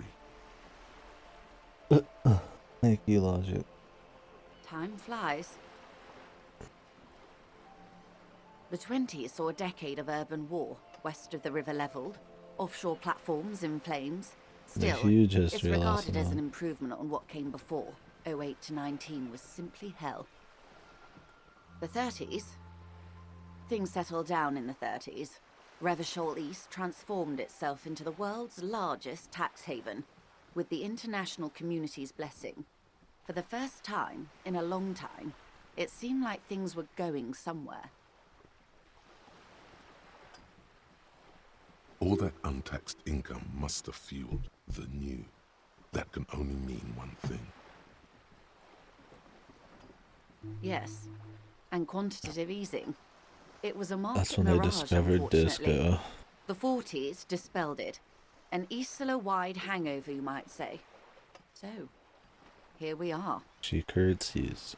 Thank you, Logic. Time flies. The 20s saw a decade of urban war, west of the river leveled, offshore platforms in flames, Still, huge it's history regarded lesson. as an improvement on what came before. 08 to 19 was simply hell. The 30s? Things settled down in the 30s. Revachol East transformed itself into the world's largest tax haven, with the international community's blessing. For the first time in a long time, it seemed like things were going somewhere. All that untaxed income must have fueled the new. That can only mean one thing. Yes, and quantitative easing. It was a That's market when they mirage, discovered unfortunately. disco. The 40s dispelled it. An Isla-wide hangover, you might say. So, here we are. She curtsies.